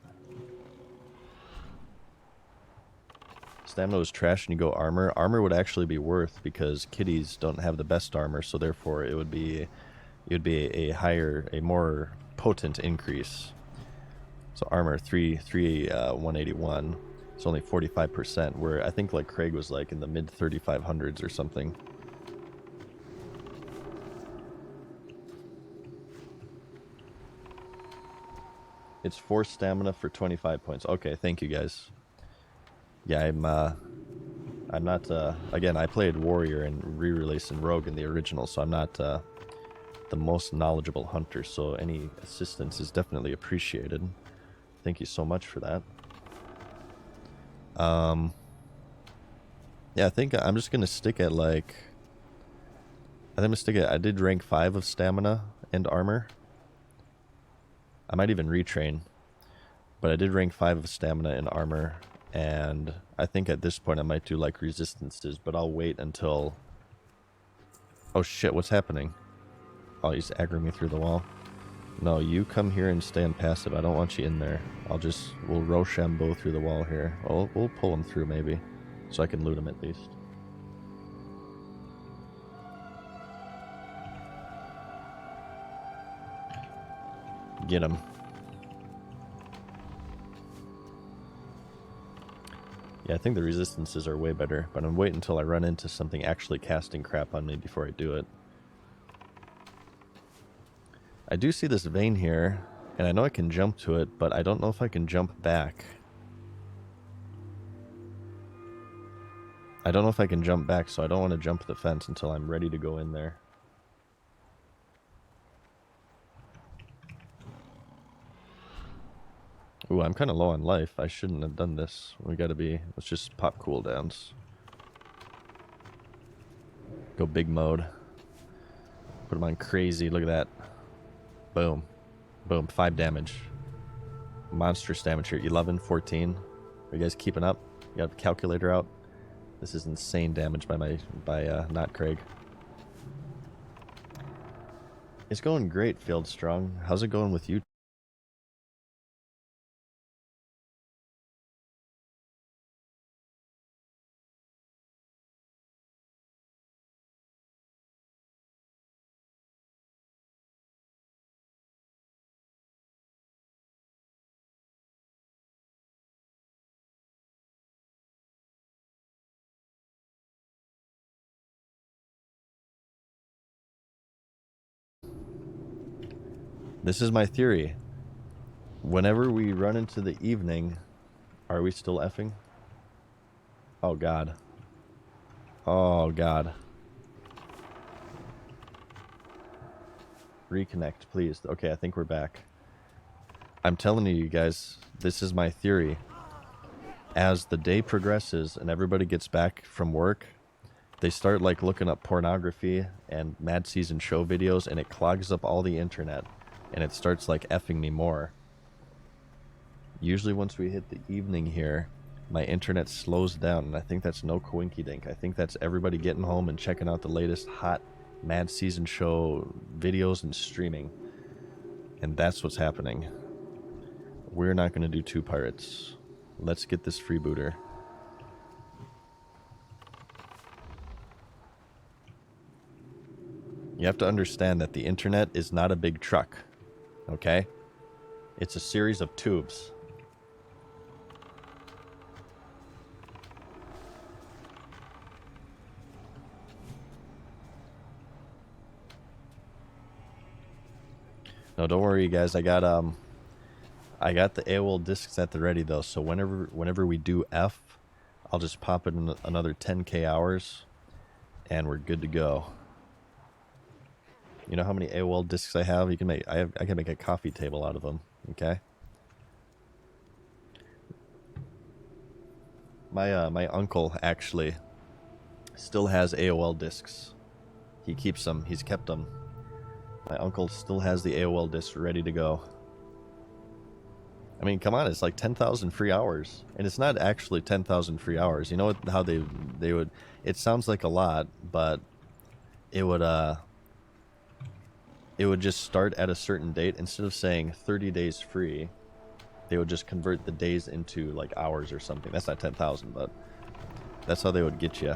Stamina was trash and you go armor. Armor would actually be worth because kitties don't have the best armor, so therefore it would be a higher, a more potent increase. So armor 181. It's only 45%, where I think like Craig was like in the mid 3500s or something. It's 4 stamina for 25 points. Okay, thank you guys. Yeah, I'm not, again, I played Warrior and re-release and Rogue in the original, so I'm not the most knowledgeable hunter, so any assistance is definitely appreciated. Thank you so much for that. Yeah, I think I'm just gonna stick at like, I did rank 5 of stamina and armor. I might even retrain, but I did rank 5 of stamina and armor, and I think at this point I might do like resistances, but I'll wait until... Oh shit, what's happening? Oh, he's aggroing me through the wall. No, you come here and stay on passive. I don't want you in there. We'll Rochambeau through the wall here. We'll pull him through maybe, so I can loot him at least. Get him. Yeah, I think the resistances are way better, but I'm waiting until I run into something actually casting crap on me before I do it. I do see this vein here, and I know I can jump to it, but I don't know if I can jump back. I don't know if I can jump back, so I don't want to jump the fence until I'm ready to go in there. Ooh, I'm kind of low on life. I shouldn't have done this. Let's just pop cooldowns. Go big mode. Put him on crazy, look at that. Boom. Boom, 5 damage. Monstrous damage here, 11, 14. Are you guys keeping up? You got a calculator out? This is insane damage by not Craig. It's going great, Field Strong. How's it going with you? This is my theory. Whenever we run into the evening, are we still effing? Oh god. Oh god. Reconnect, please. Okay, I think we're back. I'm telling you guys, this is my theory. As the day progresses and everybody gets back from work, they start like looking up pornography and MadSeasonShow videos, and it clogs up all the internet, and it starts like effing me more. Usually once we hit the evening here, my internet slows down, and I think that's no coinky-dink. I think that's everybody getting home and checking out the latest hot MadSeasonShow videos and streaming. And that's what's happening. We're not going to do 2 pirates. Let's get this freebooter. You have to understand that the internet is not a big truck, okay? It's a series of tubes. No, don't worry, guys. I got the AOL discs at the ready though, so whenever we do F, I'll just pop it in another 10k hours, and we're good to go. You know how many AOL discs I have? I can make a coffee table out of them. Okay. My uncle actually still has AOL discs. He keeps them. He's kept them. My uncle still has the AOL discs ready to go. I mean, come on, it's like 10,000 free hours, and it's not actually 10,000 free hours. You know how they would? It sounds like a lot, but it would just start at a certain date. Instead of saying 30 days free, they would just convert the days into like hours or something. That's not 10,000, but that's how they would get you.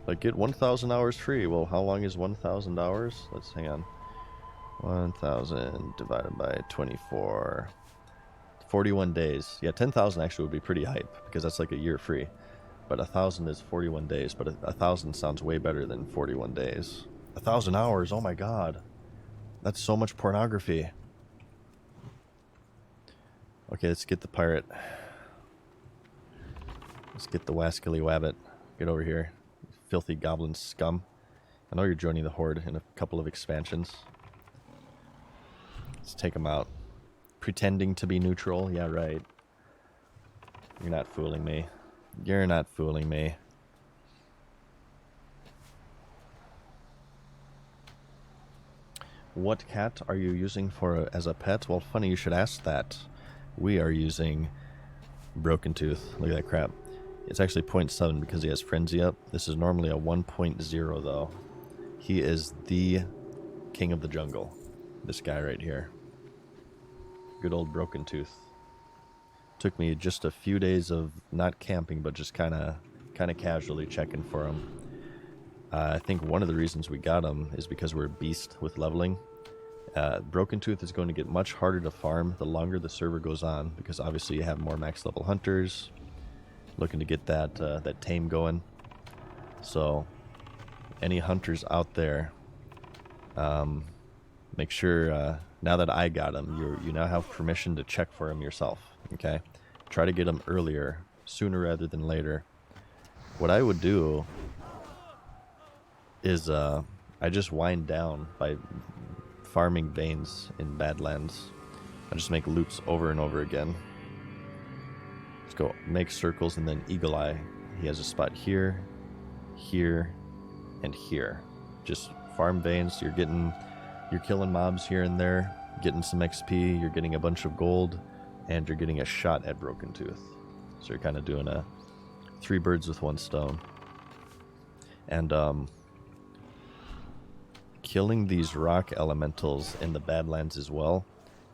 Like, get 1,000 hours free. Well, how long is 1,000 hours? Let's hang on. 1,000 divided by 24. 41 days. Yeah, 10,000 actually would be pretty hype because that's like a year free. But 1,000 is 41 days. But 1,000 sounds way better than 41 days. 1,000 hours. Oh my god. That's so much pornography. Okay, let's get the pirate. Let's get the Wascally Wabbit. Get over here. Filthy goblin scum. I know you're joining the Horde in a couple of expansions. Let's take them out. Pretending to be neutral? Yeah, right. You're not fooling me. You're not fooling me. What cat are you using as a pet? Well, funny you should ask that. We are using Broken Tooth. Look at that crap. It's actually 0.7 because he has Frenzy up. This is normally a 1.0 though. He is the king of the jungle. This guy right here. Good old Broken Tooth. Took me just a few days of not camping, but just kind of casually checking for him. I think one of the reasons we got him is because we're a beast with leveling. Broken Tooth is going to get much harder to farm the longer the server goes on, because obviously you have more max level hunters looking to get that tame going. So any hunters out there, make sure now that I got him, you now have permission to check for him yourself. Okay, try to get him earlier, sooner rather than later. What I would do is I just wind down by farming veins in Badlands. I just make loops over and over again. Let's go make circles and then Eagle Eye. He has a spot here, here, and here. Just farm veins. You're killing mobs here and there, getting some XP. You're getting a bunch of gold, and you're getting a shot at Broken Tooth. So you're kind of doing 3 birds with 1 stone. And killing these rock elementals in the Badlands as well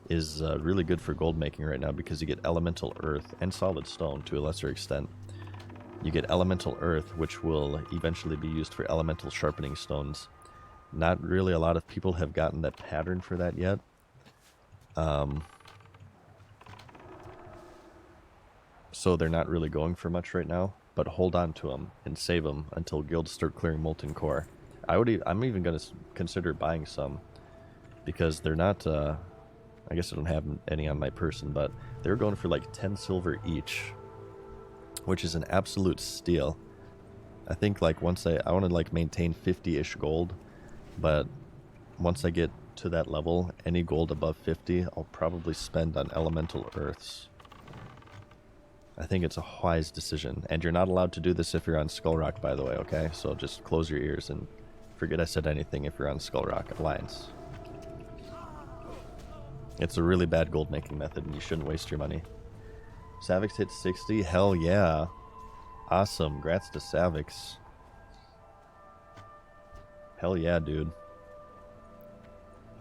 is really good for gold making right now, because you get elemental earth and solid stone to a lesser extent. You get elemental earth, which will eventually be used for elemental sharpening stones. Not really a lot of people have gotten that pattern for that yet. So they're not really going for much right now, but hold on to them and save them until guilds start clearing molten core. I'm even going to consider buying some, because they're not, I guess I don't have any on my person, but they're going for like 10 silver each, which is an absolute steal. I think like once I want to like maintain 50-ish gold, but once I get to that level, any gold above 50, I'll probably spend on elemental earths. I think it's a wise decision, and you're not allowed to do this if you're on Skull Rock, by the way, okay? So just close your ears and forget I said anything if you're on Skull Rock Alliance. It's a really bad gold making method, and you shouldn't waste your money. Savix hit 60? Hell yeah. Awesome. Grats to Savix. Hell yeah, dude.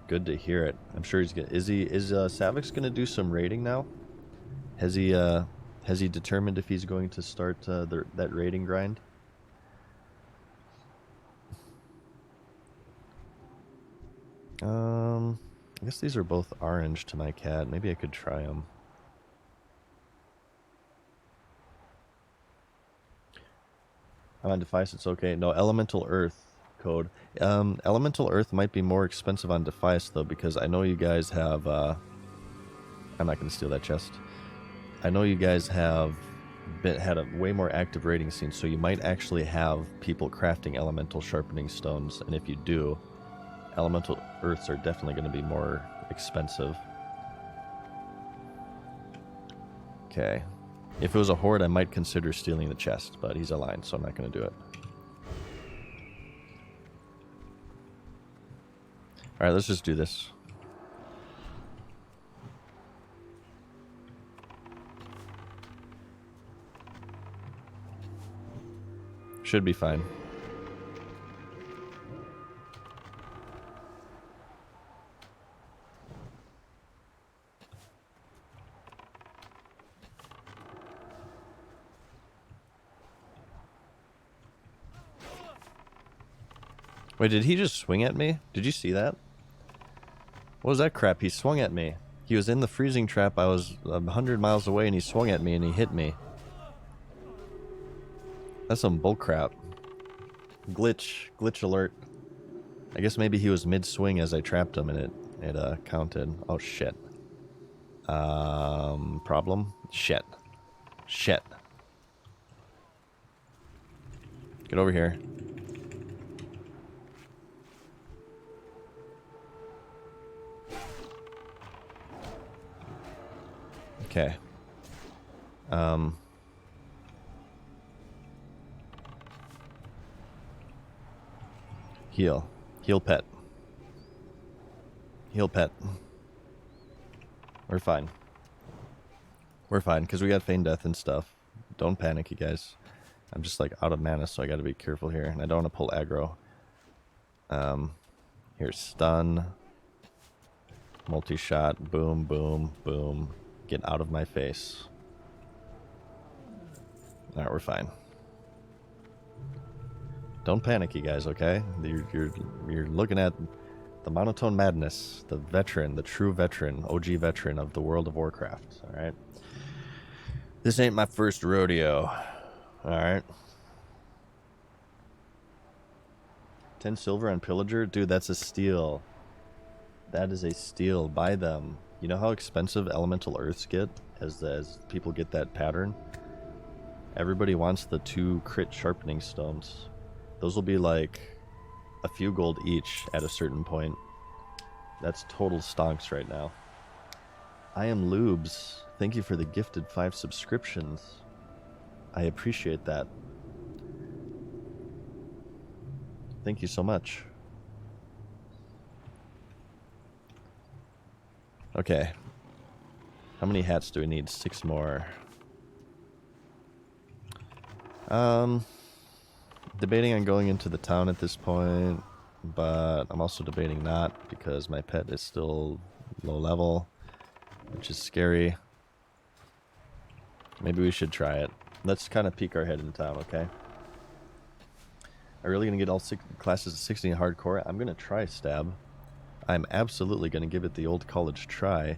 Good to hear it. I'm sure he's gonna... Is Savix gonna do some raiding now? Has he determined if he's going to start that raiding grind? I guess these are both orange to my cat. Maybe I could try them. I'm on Defias, it's okay. No, Elemental Earth code. Elemental Earth might be more expensive on Defias, though, because I know you guys have... I'm not going to steal that chest. I know you guys have had a way more active raiding scene, so you might actually have people crafting elemental sharpening stones, and if you do, elemental earths are definitely going to be more expensive. Okay. If it was a horde, I might consider stealing the chest, but he's aligned, so I'm not going to do it. Alright, let's just do this. Should be fine. Wait, did he just swing at me? Did you see that? What was that crap? He swung at me. He was in the freezing trap. I was 100 miles away and he swung at me and he hit me. That's some bullcrap. Glitch alert. I guess maybe he was mid-swing as I trapped him and it counted. Oh shit. Problem? Shit. Get over here. Okay. Heal pet. We're fine, because we got feign death and stuff. Don't panic, you guys. I'm just like out of mana, so I gotta be careful here, and I don't want to pull aggro. Here's stun. Multi-shot, boom, boom, boom. Get out of my face. Alright, we're fine. Don't panic, you guys, okay? You're looking at the monotone madness, the veteran, the true veteran, OG veteran of the World of Warcraft, alright? This ain't my first rodeo, alright? 10 silver on Pillager? Dude, that's a steal. That is a steal. Buy them. You know how expensive elemental earths get as people get that pattern? Everybody wants the 2 crit sharpening stones. Those will be like a few gold each at a certain point. That's total stonks right now. I am Lubes. Thank you for the gifted 5 subscriptions. I appreciate that. Thank you so much. Okay. How many hats do we need? 6 more. Debating on going into the town at this point, but I'm also debating not because my pet is still low level, which is scary. Maybe we should try it. Let's kind of peek our head in town, okay? I'm really going to get all 6 classes of 60 in hardcore. I'm going to try stab. I'm absolutely going to give it the old college try,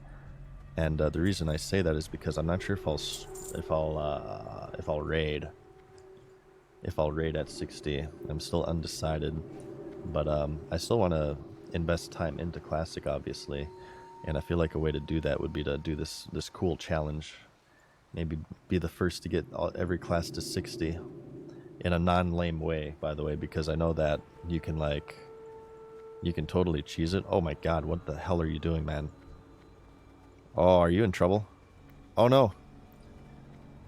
and the reason I say that is because I'm not sure if I'll raid. If I'll raid at 60, I'm still undecided, but I still want to invest time into classic, obviously, and I feel like a way to do that would be to do this cool challenge. Maybe be the first to get every class to 60 in a non-lame way, by the way, because I know that you can totally cheese it. Oh my god, what the hell are you doing, man? Oh, are you in trouble? Oh no.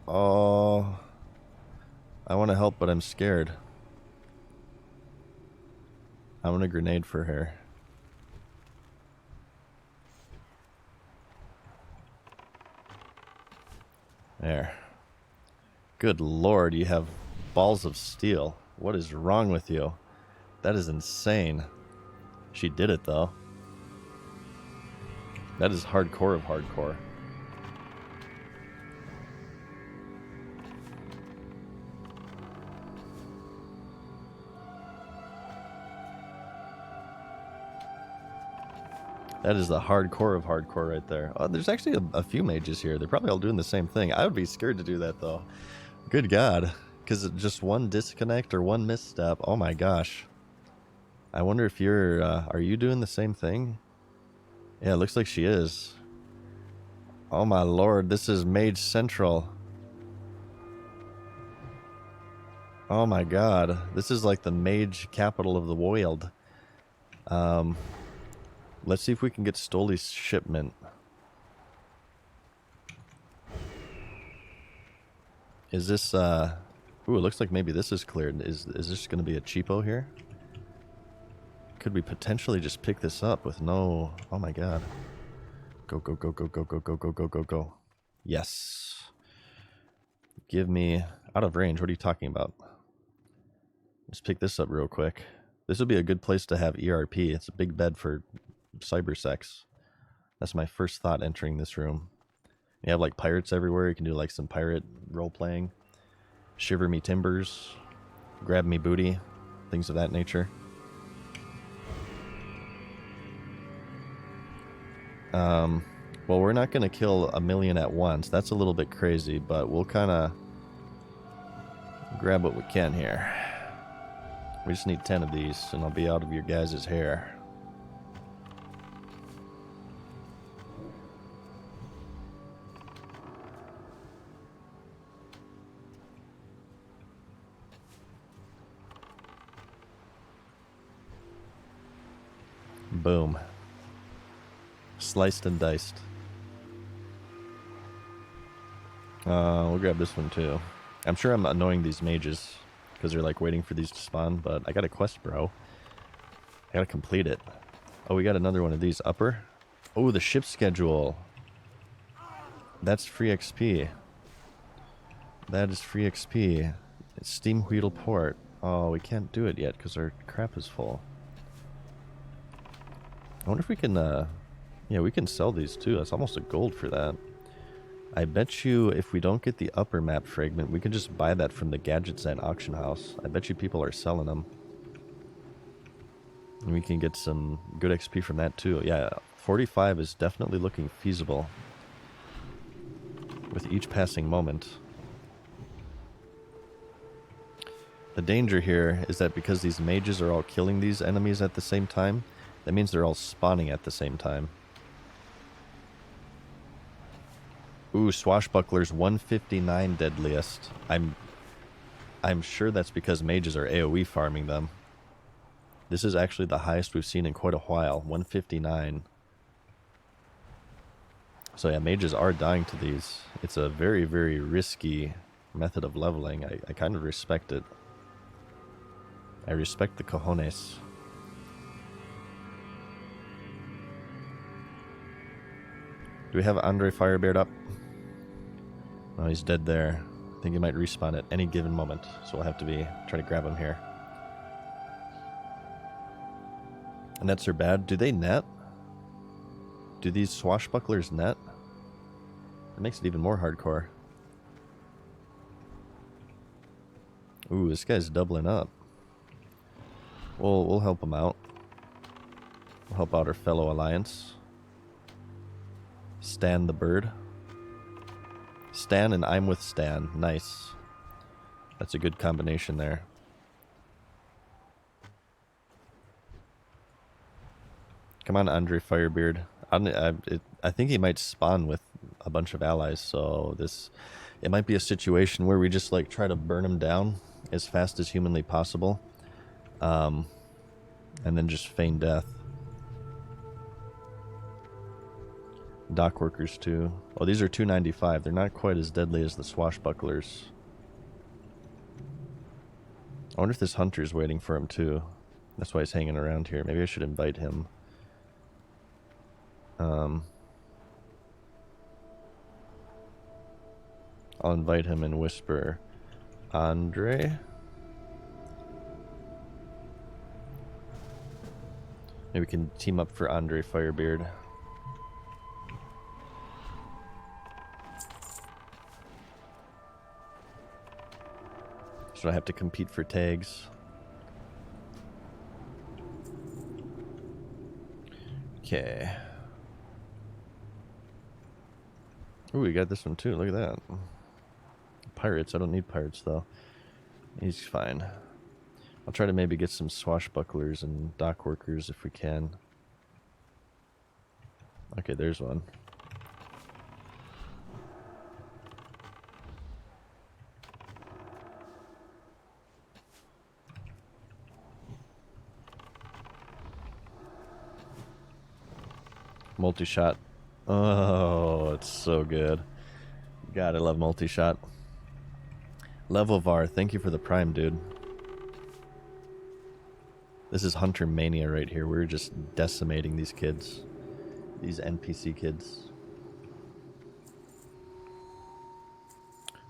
Oh, I want to help, but I'm scared. I want a grenade for her. There. Good lord, you have balls of steel. What is wrong with you? That is insane. She did it, though. That is hardcore of hardcore. That is the hardcore of hardcore right there. Oh, there's actually a few mages here. They're probably all doing the same thing. I would be scared to do that, though. Good God. Because just one disconnect or one misstep. Oh, my gosh. I wonder if you're... are you doing the same thing? Yeah, it looks like she is. Oh, my lord. This is Mage Central. Oh, my God. This is like the mage capital of the world. Let's see if we can get Stoli's shipment. Is this, ooh, it looks like maybe this is cleared. Is this going to be a cheapo here? Could we potentially just pick this up with no... Oh my god. Go, go, go, go, go, go, go, go, go, go, go. Yes. Give me... Out of range, what are you talking about? Let's pick this up real quick. This would be a good place to have ERP. It's a big bed for cyber sex. That's my first thought entering this room. You have like pirates everywhere. You can do like some pirate role playing. Shiver me timbers. Grab me booty. Things of that nature. Well, we're not going to kill 1 million at once. That's a little bit crazy, but we'll kind of grab what we can here. We just need 10 of these, and I'll be out of your guys' hair. Boom. Sliced and diced. We'll grab this one too. I'm sure I'm annoying these mages because they're like waiting for these to spawn, but I got a quest, bro. I gotta complete it. Oh, we got another one of these. Upper? Oh, the ship schedule. That's free XP. That is free XP. It's Steam Wheedle Port. Oh, we can't do it yet because our crap is full. I wonder if we can, yeah, we can sell these too. That's almost a gold for that. I bet you if we don't get the upper map fragment, we can just buy that from the gadgets at auction house. I bet you people are selling them. And we can get some good XP from that too. Yeah, 45 is definitely looking feasible with each passing moment. The danger here is that because these mages are all killing these enemies at the same time, that means they're all spawning at the same time. Ooh, Swashbuckler's 159 deadliest. I'm sure that's because mages are AoE farming them. This is actually the highest we've seen in quite a while, 159. So yeah, mages are dying to these. It's a very, very risky method of leveling. I kind of respect it. I respect the cojones. Do we have Andre Firebeard up? Oh, he's dead there. I think he might respawn at any given moment, so we'll have to try to grab him here. And nets are bad. Do they net? Do these swashbucklers net? That makes it even more hardcore. Ooh, this guy's doubling up. We'll help him out. We'll help out our fellow alliance. Stan the bird. Stan and I'm with Stan. Nice. That's a good combination there. Come on, Andre Firebeard. I think he might spawn with a bunch of allies, so it might be a situation where we just like try to burn him down as fast as humanly possible, and then just feign death. Dock workers too. Oh, these are 295. They're not quite as deadly as the swashbucklers. I wonder if this hunter's waiting for him too. That's why he's hanging around here. Maybe I should invite him. I'll invite him and whisper, Andre? Maybe we can team up for Andre Firebeard. So I have to compete for tags. Okay. Ooh, we got this one too. Look at that. Pirates. I don't need pirates though. He's fine. I'll try to maybe get some swashbucklers and dock workers if we can. Okay, there's one. Multi-shot. Oh, it's so good. God, I love multi-shot. Levelvar, thank you for the prime, dude. This is Hunter Mania right here. We're just decimating these kids. These NPC kids.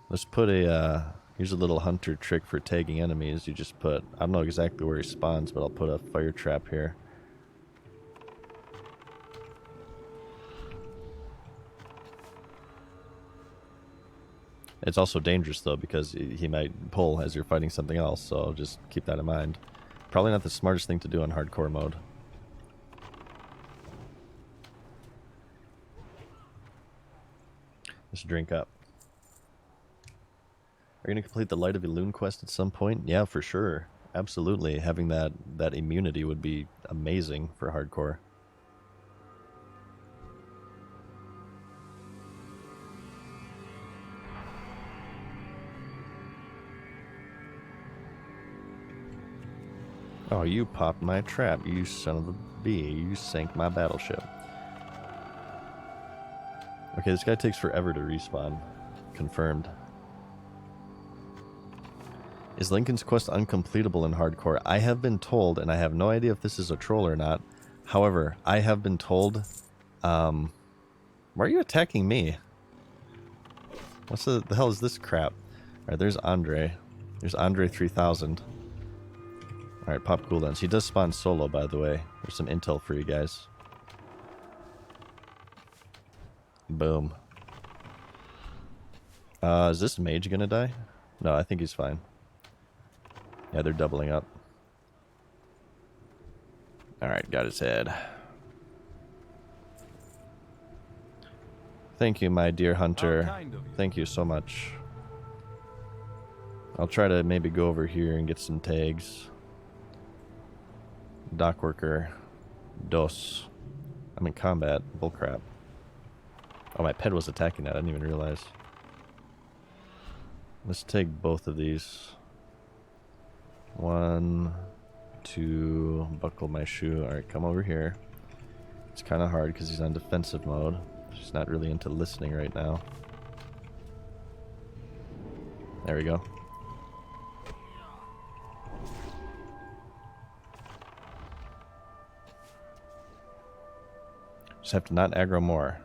Let's put a... Here's a little hunter trick for tagging enemies. You just put, I don't know exactly where he spawns, but I'll put a fire trap here. It's also dangerous though, because he might pull as you're fighting something else, so just keep that in mind. Probably not the smartest thing to do in hardcore mode. Just drink up. Are you going to complete the Light of Elune quest at some point? Yeah, for sure. Absolutely. Having that immunity would be amazing for hardcore. Oh, you popped my trap, you son of a bee. You sank my battleship. Okay, this guy takes forever to respawn. Confirmed. Is Lincoln's Quest uncompletable in hardcore? I have been told, and I have no idea if this is a troll or not. However, I have been told... why are you attacking me? What's the hell is this crap? Alright, there's Andre. There's Andre 3000. Alright, pop cooldowns. He does spawn solo, by the way. There's some intel for you guys. Boom. Is this mage gonna die? No, I think he's fine. Yeah, they're doubling up. Alright, got his head. Thank you, my dear hunter. Thank you so much. I'll try to maybe go over here and get some tags. Dock worker. Dos. I'm in combat. Bullcrap. Oh, my pet was attacking that. I didn't even realize. Let's take both of these. 1, 2, buckle my shoe. Alright, come over here. It's kind of hard because he's on defensive mode. He's not really into listening right now. There we go. Just have to not aggro more.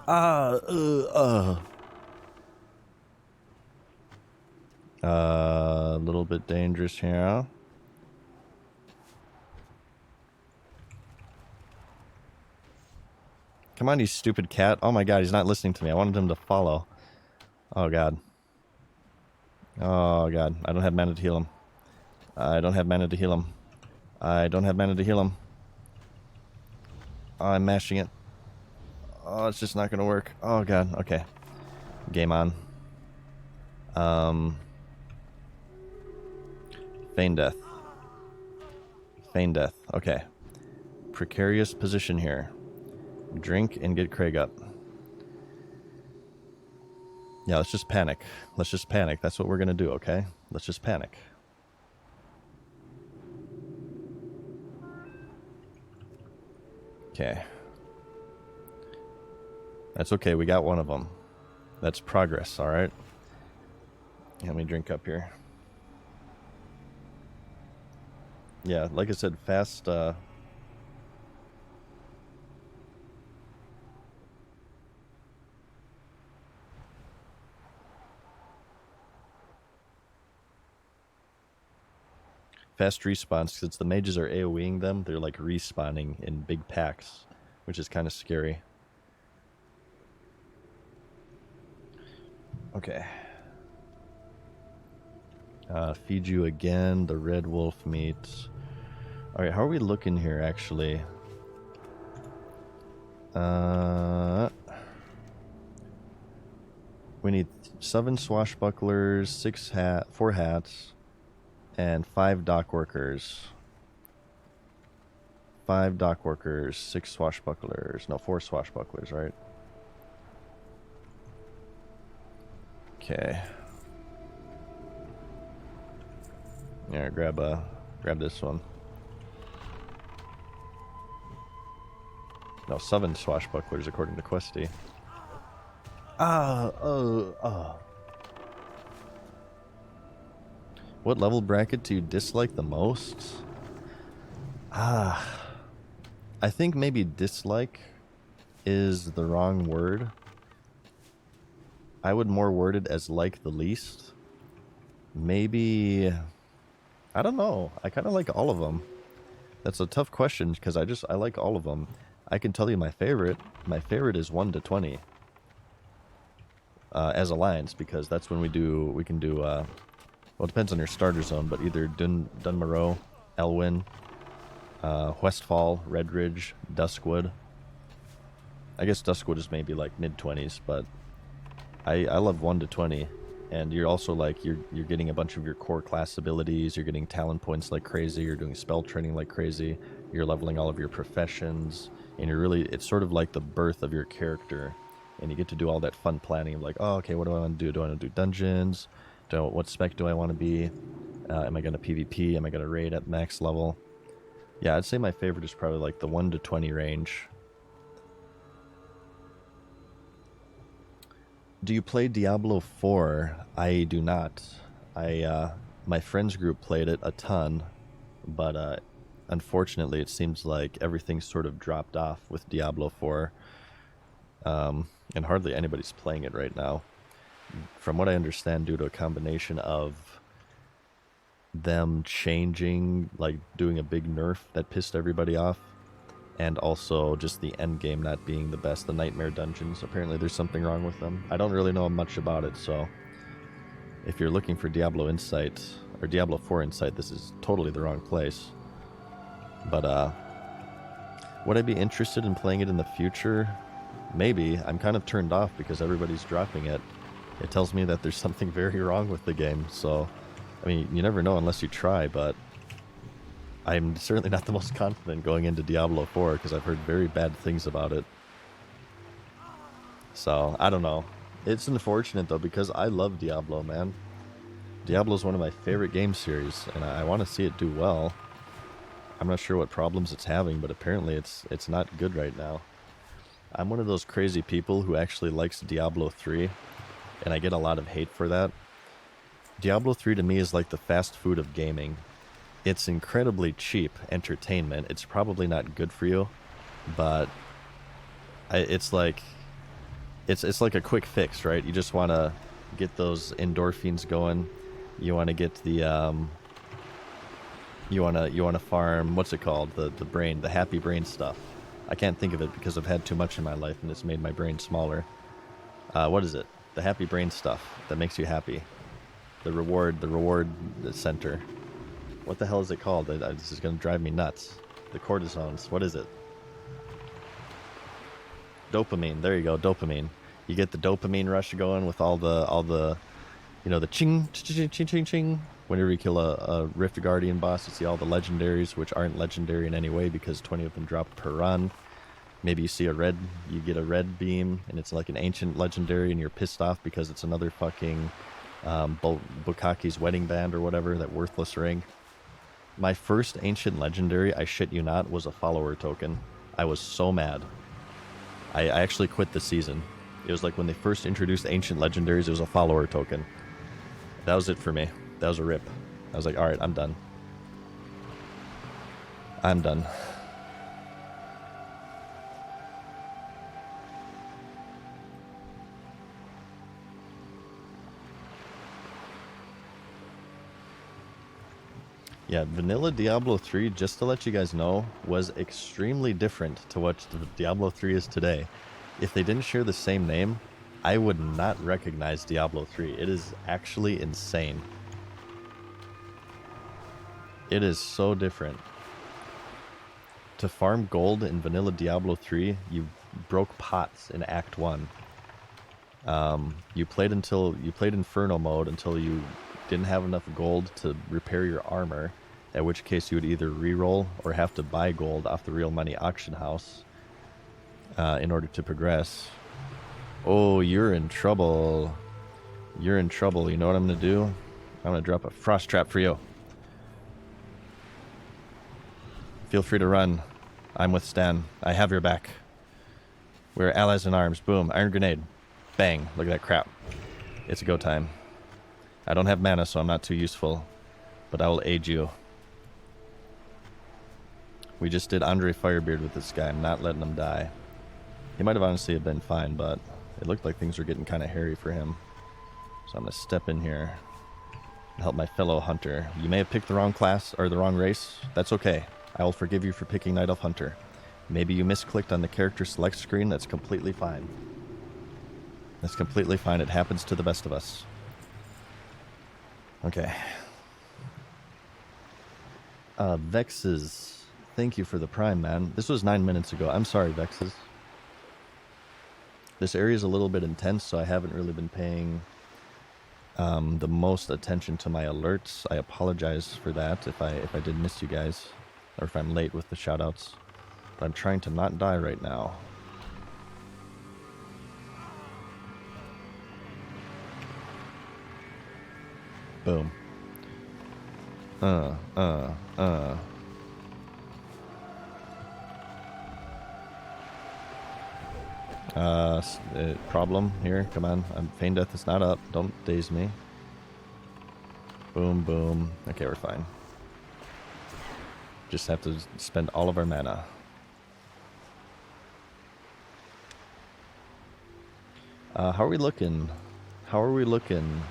A little bit dangerous here. Come on, you stupid cat. Oh my god, he's not listening to me. I wanted him to follow. Oh god. Oh god. I don't have mana to heal him. I don't have mana to heal him. I don't have mana to heal him. Oh, I'm mashing it. Oh, it's just not gonna work. Oh god, okay. Game on. Feign death. Feign death. Okay. Precarious position here. Drink and get Craig up. Yeah, let's just panic. Let's just panic. That's what we're gonna do, okay? Let's just panic. Okay. That's okay, we got one of them. That's progress, alright? Let me drink up here. Yeah, like I said, fast, fast respawns, since the mages are AoEing them, they're like respawning in big packs, which is kind of scary. Okay. Feed you again, the red wolf meat. Alright, how are we looking here, actually? We need 7 swashbucklers, 4 hats, and 5 dock workers. 5 dock workers, 6 swashbucklers. No, 4 swashbucklers, right? Okay. Yeah, grab this one. No, 7 swashbucklers according to Questy. What level bracket do you dislike the most? I think maybe dislike is the wrong word. I would more word it as like the least. Maybe, I don't know. I kind of like all of them. That's a tough question because I like all of them. I can tell you my favorite. My favorite is 1 to 20 as alliance, because that's when we can do, well, it depends on your starter zone, but either Dunmoreau, Elwyn, Westfall, Redridge, Duskwood. I guess Duskwood is maybe like mid-20s, but I love 1 to 20. And you're also like, you're getting a bunch of your core class abilities, you're getting talent points like crazy, you're doing spell training like crazy, you're leveling all of your professions, and it's sort of like the birth of your character. And you get to do all that fun planning of like, oh, okay, what do I want to do? Do I want to do dungeons? What spec do I want to be? Am I going to PvP? Am I going to raid at max level? Yeah, I'd say my favorite is probably like the 1 to 20 range. Do you play Diablo 4? I do not. My friends group played it a ton, but unfortunately it seems like everything sort of dropped off with Diablo 4. And hardly anybody's playing it right now. From what I understand, due to a combination of them changing, like doing a big nerf that pissed everybody off, and also just the end game not being the best, the nightmare dungeons. Apparently there's something wrong with them. I don't really know much about it, so if you're looking for Diablo Insight, or Diablo 4 Insight, this is totally the wrong place. But, would I be interested in playing it in the future? Maybe. I'm kind of turned off because everybody's dropping it. It tells me that there's something very wrong with the game, so, I mean, you never know unless you try, but I'm certainly not the most confident going into Diablo 4 because I've heard very bad things about it. So, I don't know. It's unfortunate, though, because I love Diablo, man. Diablo's one of my favorite game series, and I want to see it do well. I'm not sure what problems it's having, but apparently it's not good right now. I'm one of those crazy people who actually likes Diablo 3, and I get a lot of hate for that. Diablo 3 to me is like the fast food of gaming. It's incredibly cheap entertainment. It's probably not good for you, but it's like a quick fix, right? You just want to get those endorphins going. You want to get the you want to farm, what's it called? The brain, the happy brain stuff. I can't think of it because I've had too much in my life and it's made my brain smaller. What is it? The happy brain stuff that makes you happy. The reward center. What the hell is it called? This is going to drive me nuts. The cortisones. What is it? Dopamine. There you go. Dopamine. You get the dopamine rush going with all the, you know, the ching, ching, ching, ching, ching. Whenever you kill a Rift Guardian boss, you see all the legendaries, which aren't legendary in any way because 20 of them drop per run. Maybe you get a red beam, and it's like an ancient legendary, and you're pissed off because it's another fucking Bukaki's wedding band or whatever, that worthless ring. My first ancient legendary, I shit you not, was a follower token. I was so mad. I actually quit the season. It was like when they first introduced ancient legendaries, it was a follower token. That was it for me. That was a rip. I was like, alright, I'm done. I'm done. Yeah, vanilla Diablo 3, just to let you guys know, was extremely different to what Diablo 3 is today. If they didn't share the same name, I would not recognize Diablo 3. It is actually insane. It is so different. To farm gold in vanilla Diablo 3, you broke pots in Act 1. You played Inferno mode until you didn't have enough gold to repair your armor, at which case you would either reroll or have to buy gold off the real money auction house in order to progress. Oh, you're in trouble. You're in trouble. You know what I'm going to do? I'm going to drop a frost trap for you. Feel free to run. I'm with Stan. I have your back. We're allies in arms. Boom. Iron grenade. Bang. Look at that crap. It's go time. I don't have mana, so I'm not too useful. But I will aid you. We just did Andre Firebeard with this guy. I'm not letting him die. He might have honestly have been fine, but it looked like things were getting kind of hairy for him. So I'm going to step in here and help my fellow hunter. You may have picked the wrong class or the wrong race. That's okay. I will forgive you for picking Night Elf Hunter. Maybe you misclicked on the character select screen. That's completely fine. That's completely fine. It happens to the best of us. Okay. Vexes. Thank you for the prime, man. This was 9 minutes ago. I'm sorry, Vexes. This area is a little bit intense, so I haven't really been paying the most attention to my alerts. I apologize for that if I did miss you guys, or if I'm late with the shoutouts. But I'm trying to not die right now. Boom. Problem here. Come on. Feign Death is not up. Don't daze me. Boom, boom. Okay, we're fine. Just have to spend all of our mana. How are we looking? How are we looking?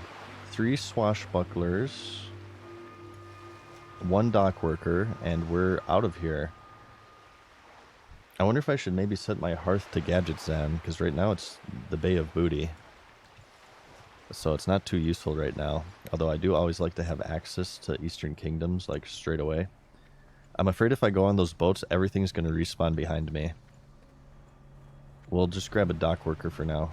3 swashbucklers, 1 dock worker, and we're out of here. I wonder if I should maybe set my hearth to Gadget Zan, because right now it's the Bay of Booty. So it's not too useful right now. Although I do always like to have access to Eastern Kingdoms, like, straight away. I'm afraid if I go on those boats, everything's going to respawn behind me. We'll just grab a dock worker for now.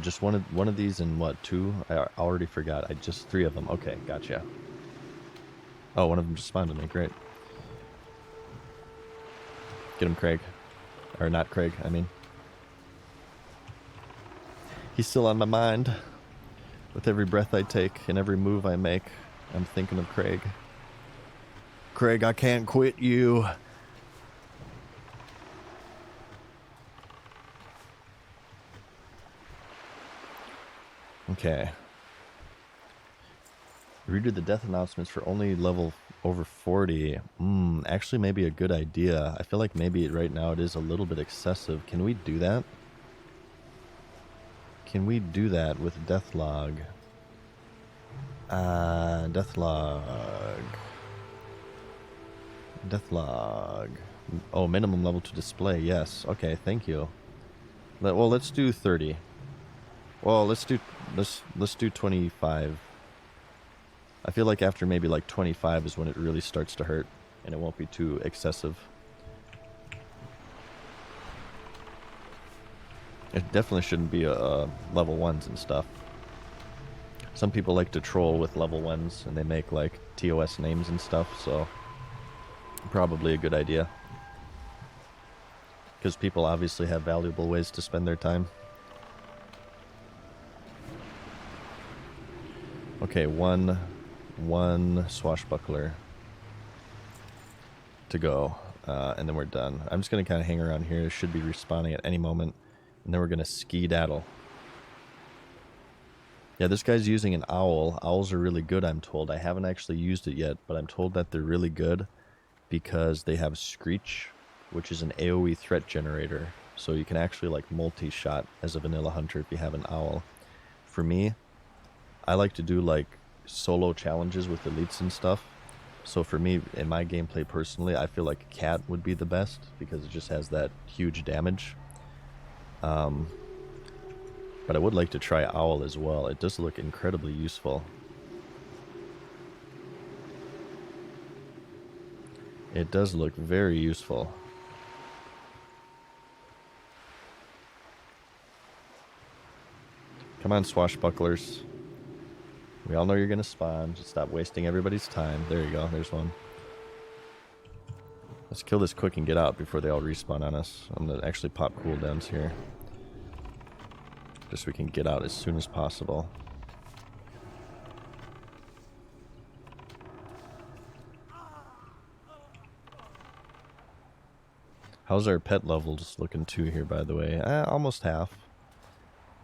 Just one of these and what, 2? I already forgot. 3 of them. Okay, gotcha. Oh, one of them just spawned on me. Great. Get him, Craig. Or not Craig, I mean. He's still on my mind. With every breath I take and every move I make, I'm thinking of Craig. Craig, I can't quit you. Okay. Redo the death announcements for only level over 40. Actually maybe a good idea. I feel like maybe right now it is a little bit excessive. Can we do that? Can we do that with Deathlog? Deathlog. Deathlog. Oh, minimum level to display. Yes. Okay, thank you. Well, let's do 30. Well, let's do 25. I feel like after maybe like 25 is when it really starts to hurt, and it won't be too excessive. It definitely shouldn't be level 1s and stuff. Some people like to troll with level 1s, and they make like TOS names and stuff, so probably a good idea. Because people obviously have valuable ways to spend their time. Okay, one swashbuckler to go, and then we're done. I'm just going to kind of hang around here. It should be respawning at any moment, and then we're going to ski-daddle. Yeah, this guy's using an owl. Owls are really good, I'm told. I haven't actually used it yet, but I'm told that they're really good because they have Screech, which is an AoE threat generator. So you can actually like multi-shot as a vanilla hunter if you have an owl. For me, I like to do like solo challenges with elites and stuff. So for me, in my gameplay personally, I feel like Cat would be the best because it just has that huge damage. But I would like to try Owl as well. It does look incredibly useful. It does look very useful. Come on, swashbucklers. We all know you're going to spawn. Just stop wasting everybody's time. There you go. There's one. Let's kill this quick and get out before they all respawn on us. I'm going to actually pop cooldowns here. Just so we can get out as soon as possible. How's our pet levels looking too here, by the way? Almost half.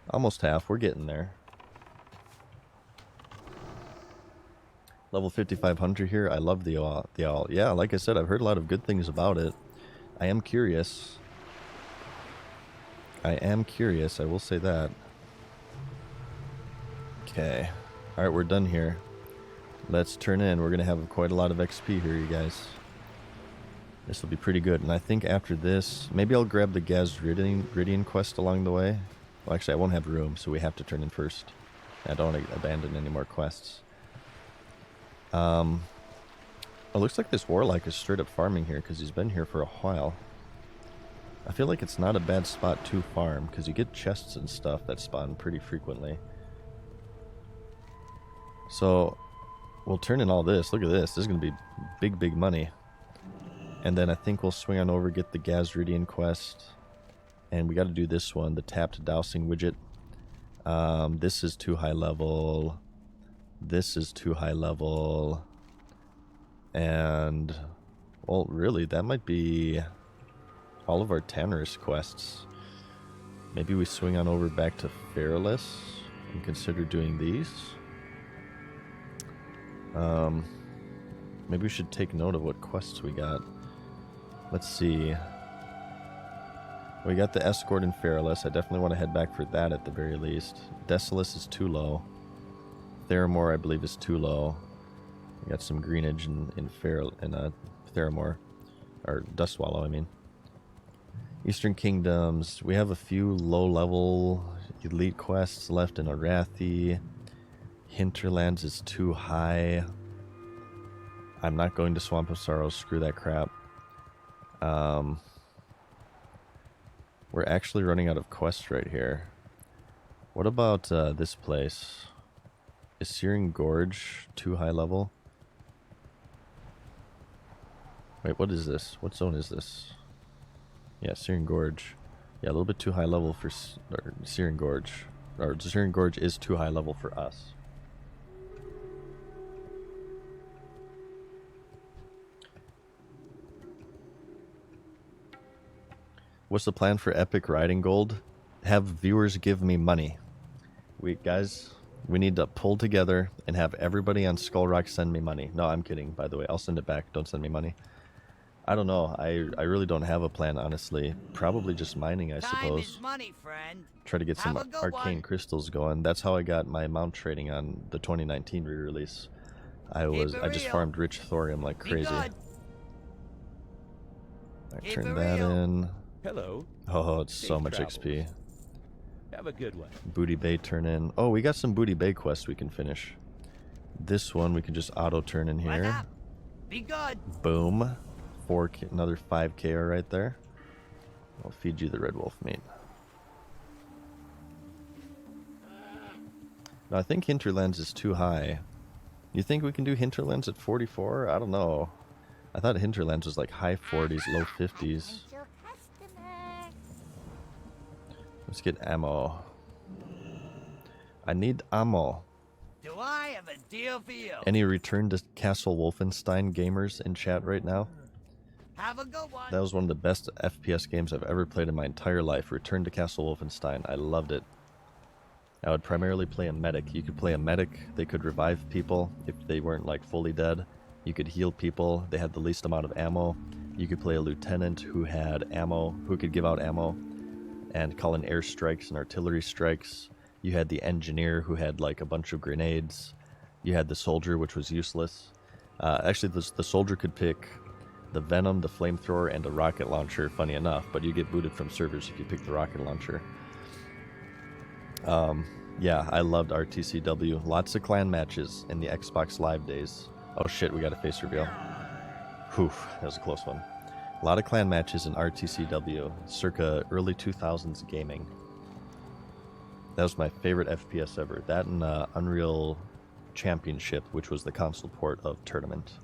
Almost half. We're getting there. Level 5500 here. I love the owl. Yeah, like I said, I've heard a lot of good things about it. I am curious. I will say that. Okay. Alright, we're done here. Let's turn in. We're going to have quite a lot of XP here, you guys. This will be pretty good. And I think after this, maybe I'll grab the Gazridian quest along the way. Well, actually, I won't have room, so we have to turn in first. I don't want to abandon any more quests. It looks like this Warlock is straight up farming here because he's been here for a while. I feel like it's not a bad spot to farm because you get chests and stuff that spawn pretty frequently. So we'll turn in all this. Look at this. This is going to be big, big money. And then I think we'll swing on over, get the Gazridian quest. And we got to do this one, the tapped dowsing widget. This is too high level. This is too high level. And, well, really, that might be all of our Tannerus quests. Maybe we swing on over back to Feralus and consider doing these. Maybe we should take note of what quests we got. Let's see. We got the Escort in Feralus. I definitely want to head back for that at the very least. Desolus is too low. Theramore, I believe, is too low. We got some greenage in Theramore. Or Dustwallow, I mean. Eastern Kingdoms. We have a few low-level elite quests left in Arathi. Hinterlands is too high. I'm not going to Swamp of Sorrows. Screw that crap. We're actually running out of quests right here. What about this place? Is Searing Gorge too high level? Wait, what is this? What zone is this? Yeah, Searing Gorge. Yeah, a little bit too high level for Searing Gorge. Or Searing Gorge is too high level for us. What's the plan for Epic Riding Gold? Have viewers give me money. Guys, we need to pull together and have everybody on Skull Rock send me money. No, I'm kidding, by the way. I'll send it back. Don't send me money. I don't know. I really don't have a plan, honestly. Probably just mining, I suppose. Time is money, friend. Try to get some arcane crystals going. That's how I got my mount trading on the 2019 re-release. I just farmed rich thorium like crazy. I turned that in. Hello. Oh, it's so Safe much travels. XP. Have a good one. Booty Bay turn in. Oh, we got some Booty Bay quests we can finish. This one we can just auto turn in here. Be good. Boom. 4K, another 5K right there. I'll feed you the red wolf meat. No, I think Hinterlands is too high. You think we can do Hinterlands at 44? I don't know. I thought Hinterlands was like high 40s, low 50s. Let's get ammo. I need ammo. Do I have a deal for you? Any Return to Castle Wolfenstein gamers in chat right now? Have a good one. That was one of the best FPS games I've ever played in my entire life. Return to Castle Wolfenstein. I loved it. I would primarily play a medic. You could play a medic. They could revive people if they weren't like fully dead. You could heal people. They had the least amount of ammo. You could play a lieutenant who had ammo, who could give out ammo and call in airstrikes and artillery strikes. You had the engineer who had like a bunch of grenades. You had the soldier, which was useless. Actually, the soldier could pick the Venom, the flamethrower, and a rocket launcher, funny enough, but you get booted from servers if you pick the rocket launcher. Yeah, I loved RTCW. Lots of clan matches in the Xbox Live days. Oh shit, we got a face reveal. Whew, that was a close one. A lot of clan matches in RTCW, circa early 2000s gaming. That was my favorite FPS ever. That and Unreal Championship, which was the console port of Tournament.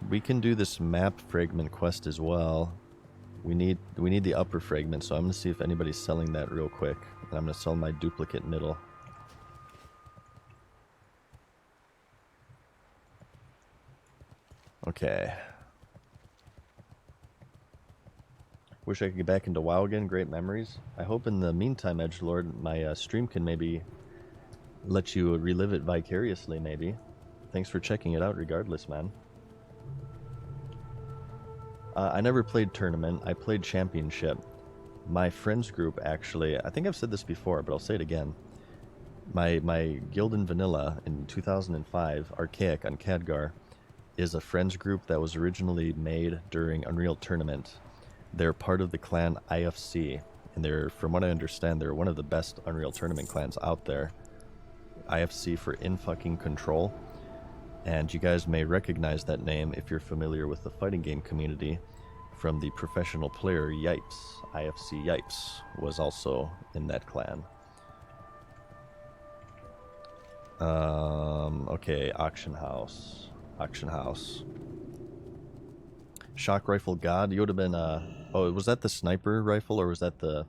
We can do this map fragment quest as well. We need the upper fragment, so I'm gonna see if anybody's selling that real quick. And I'm gonna sell my duplicate middle. Okay. Wish I could get back into WoW again. Great memories. I hope in the meantime, Edgelord, my stream can maybe let you relive it vicariously, maybe. Thanks for checking it out regardless, man. I never played Tournament. I played Championship. My friends group, actually, I think I've said this before, but I'll say it again. My guild in Vanilla in 2005, Archaic on Khadgar, is a friends group that was originally made during Unreal Tournament. They're part of the clan IFC, and they're, from what I understand, they're one of the best Unreal Tournament clans out there. IFC for In Fucking Control. And you guys may recognize that name if you're familiar with the fighting game community from the professional player Yipes. IFC Yipes was also in that clan. Okay, Auction House. Auction House. Shock Rifle God. You would have been, oh, was that the sniper rifle, or was that the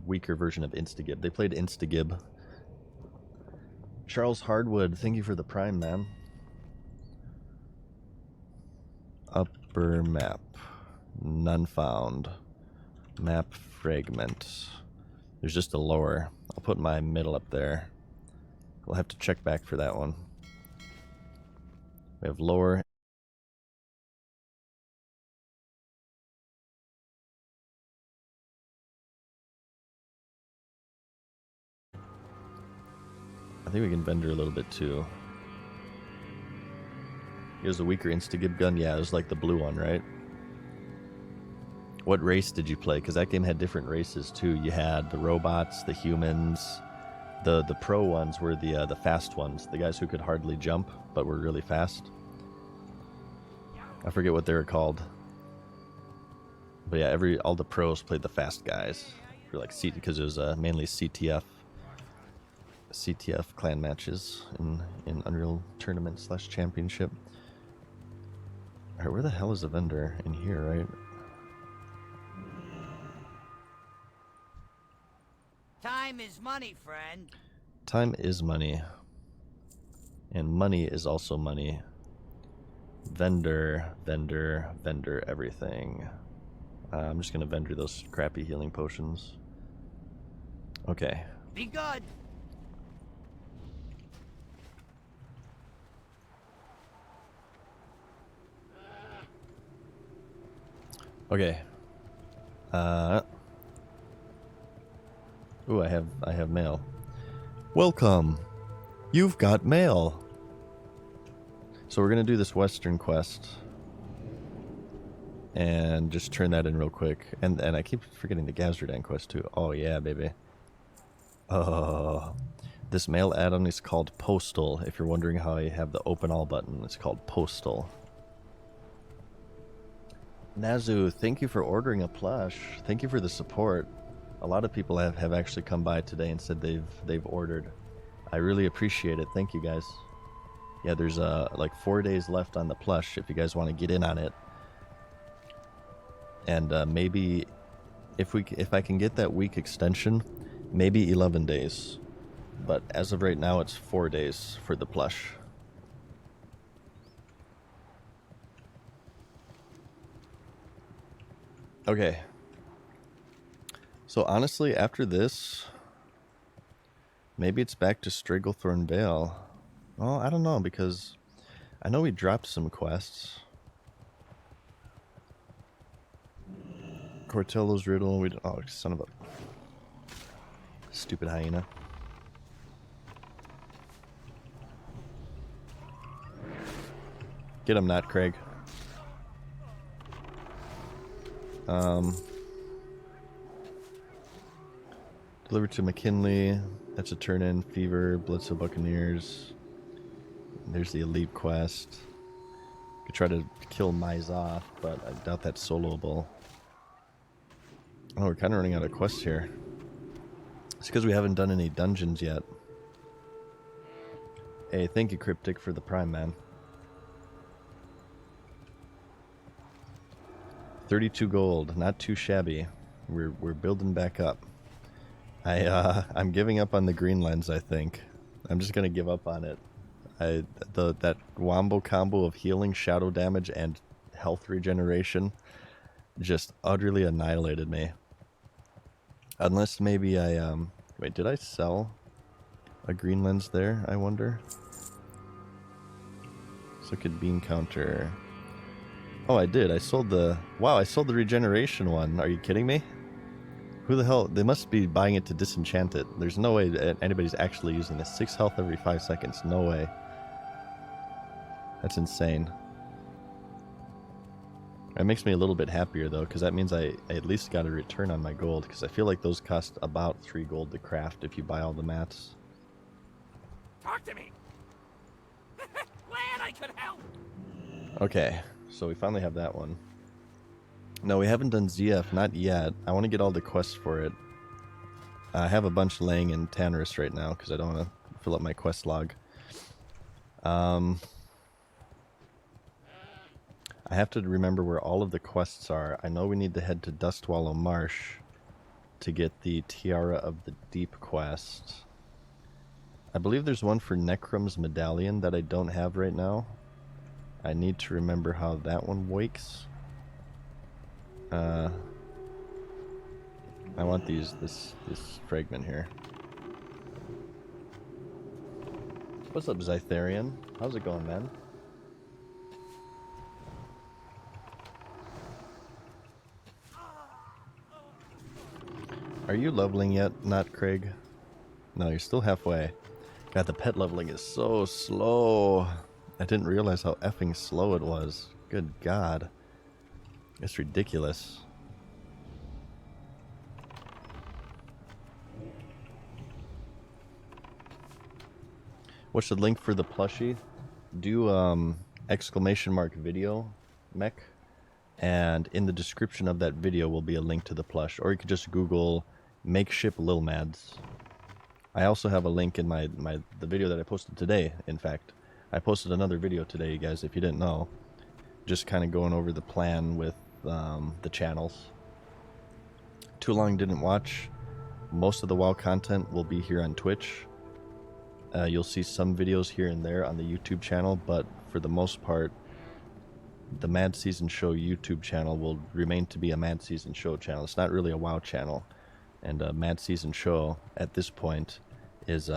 weaker version of Instagib? They played Instagib. Charles Hardwood, thank you for the prime, man. Upper map. None found. Map fragment. There's just a lower. I'll put my middle up there. We'll have to check back for that one. We have lower. I think we can vendor a little bit too. Here's a weaker Instagib gun. Yeah, it was like the blue one, right? What race did you play? Because that game had different races too. You had the robots, the humans. The pro ones were the fast ones. The guys who could hardly jump but were really fast. I forget what they were called. But yeah, all the pros played the fast guys. For like because it was mainly CTF clan matches in Unreal Tournament / Championship. Alright, where the hell is the vendor? In here, right? Time is money, friend. Time is money. And money is also money. Vendor, vendor, vendor, everything. I'm just gonna vendor those crappy healing potions. Okay. Be good. Okay. Ooh, I have mail. Welcome. You've got mail. So we're gonna do this Western quest. And just turn that in real quick. And I keep forgetting the Gazradan quest too. Oh yeah, baby. Oh. This mail add-on is called Postal. If you're wondering how I have the open all button, it's called Postal. Nazu, thank you for ordering a plush. Thank you for the support. A lot of people have actually come by today and said they've ordered. I really appreciate it. Thank you guys. Yeah, there's like 4 days left on the plush if you guys want to get in on it. And maybe if I can get that week extension, maybe 11 days. But as of right now, it's 4 days for the plush. Okay. So honestly, after this, maybe it's back to Strigglethorn Vale. Well, I don't know, because I know we dropped some quests. Cortello's Riddle, oh, son of a stupid hyena. Get him, not Craig. Delivered to McKinley. That's a turn in. Fever, Blitzo Buccaneers. There's the Elite quest. Could try to kill Myzoth, but I doubt that's soloable. Oh, we're kind of running out of quests here. It's because we haven't done any dungeons yet. Hey, thank you, Cryptic, for the prime, man. 32 gold, not too shabby. We're building back up. I'm giving up on the green lens, I think. I'm just gonna give up on it. That wombo combo of healing, shadow damage, and health regeneration just utterly annihilated me. Unless maybe I wait, did I sell a green lens there, I wonder? Let's look at bean counter. Oh, I did. I sold the regeneration one. Are you kidding me? Who the hell? They must be buying it to disenchant it. There's no way that anybody's actually using this. 6 health every 5 seconds. No way. That's insane. It makes me a little bit happier though, because that means I at least got a return on my gold, because I feel like those cost about 3 gold to craft if you buy all the mats. Talk to me. Glad I could help. Okay, so we finally have that one. No, we haven't done ZF, not yet. I want to get all the quests for it. I have a bunch laying in Tannerus right now, because I don't want to fill up my quest log. I have to remember where all of the quests are. I know we need to head to Dustwallow Marsh to get the Tiara of the Deep quest. I believe there's one for Necrum's Medallion that I don't have right now. I need to remember how that one wakes. I want this fragment here. What's up, Zytharian? How's it going, man? Are you leveling yet? Not Craig? No, you're still halfway. God, the pet leveling is so slow. I didn't realize how effing slow it was. Good God. It's ridiculous. What's the link for the plushie? Do exclamation mark video mech, and in the description of that video will be a link to the plush, or you could just Google make ship Lil Mads. I also have a link in the video that I posted today. In fact, I posted another video today, you guys, if you didn't know, just kind of going over the plan with the channels. Too long didn't watch. Most of the WoW content will be here on Twitch. You'll see some videos here and there on the YouTube channel, but for the most part, the Mad Season Show YouTube channel will remain to be a Mad Season Show channel. It's not really a WoW channel. And Mad Season Show, at this point, is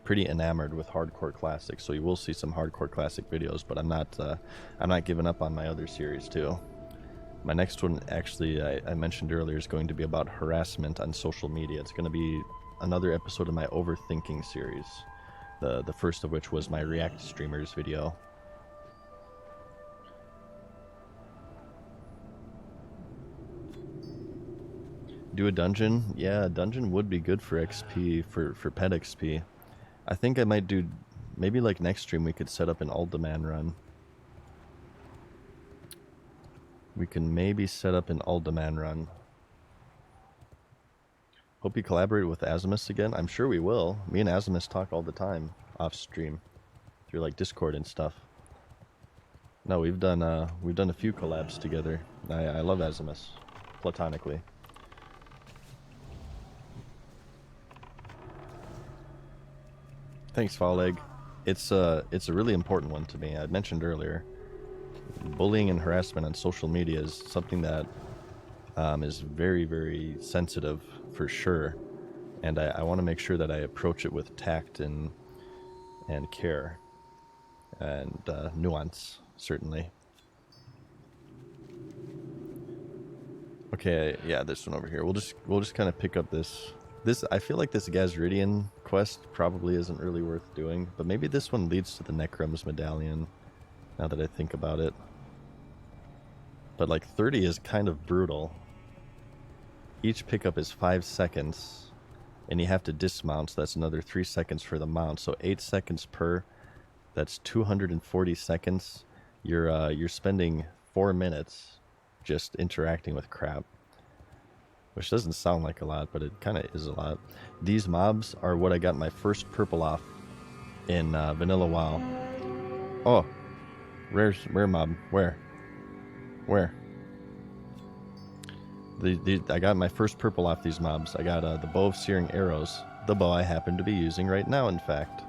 pretty enamored with hardcore classics. So you will see some hardcore classic videos, but I'm not giving up on my other series too. My next one, actually, I mentioned earlier, is going to be about harassment on social media. It's going to be another episode of my overthinking series. The first of which was my React Streamers video. Do a dungeon? Yeah, a dungeon would be good for XP, for pet XP. I think I might do, maybe like next stream we could set up an Alderman run. We can maybe set up an Alderman run. Hope you collaborate with Azimus again. I'm sure we will. Me and Azimus talk all the time off stream through like Discord and stuff. No, we've done a few collabs together. I love Azimus platonically. Thanks, Falleg. It's a really important one to me. I mentioned earlier, bullying and harassment on social media is something that is very, very sensitive for sure, and I want to make sure that I approach it with tact and care and nuance, certainly. Okay, yeah, this one over here. We'll just kind of pick up this. I feel like this Gazridian quest probably isn't really worth doing, but maybe this one leads to the Necrum's Medallion, now that I think about it. But like 30 is kind of brutal. Each pickup is 5 seconds, and you have to dismount, so that's another 3 seconds for the mount, so 8 seconds per, that's 240 seconds. You're spending 4 minutes just interacting with crap. Which doesn't sound like a lot, but it kind of is a lot. These mobs are what I got my first purple off in Vanilla WoW. Oh, rare mob. Where? I got my first purple off these mobs. I got the Bow of Searing Arrows. The bow I happen to be using right now, in fact.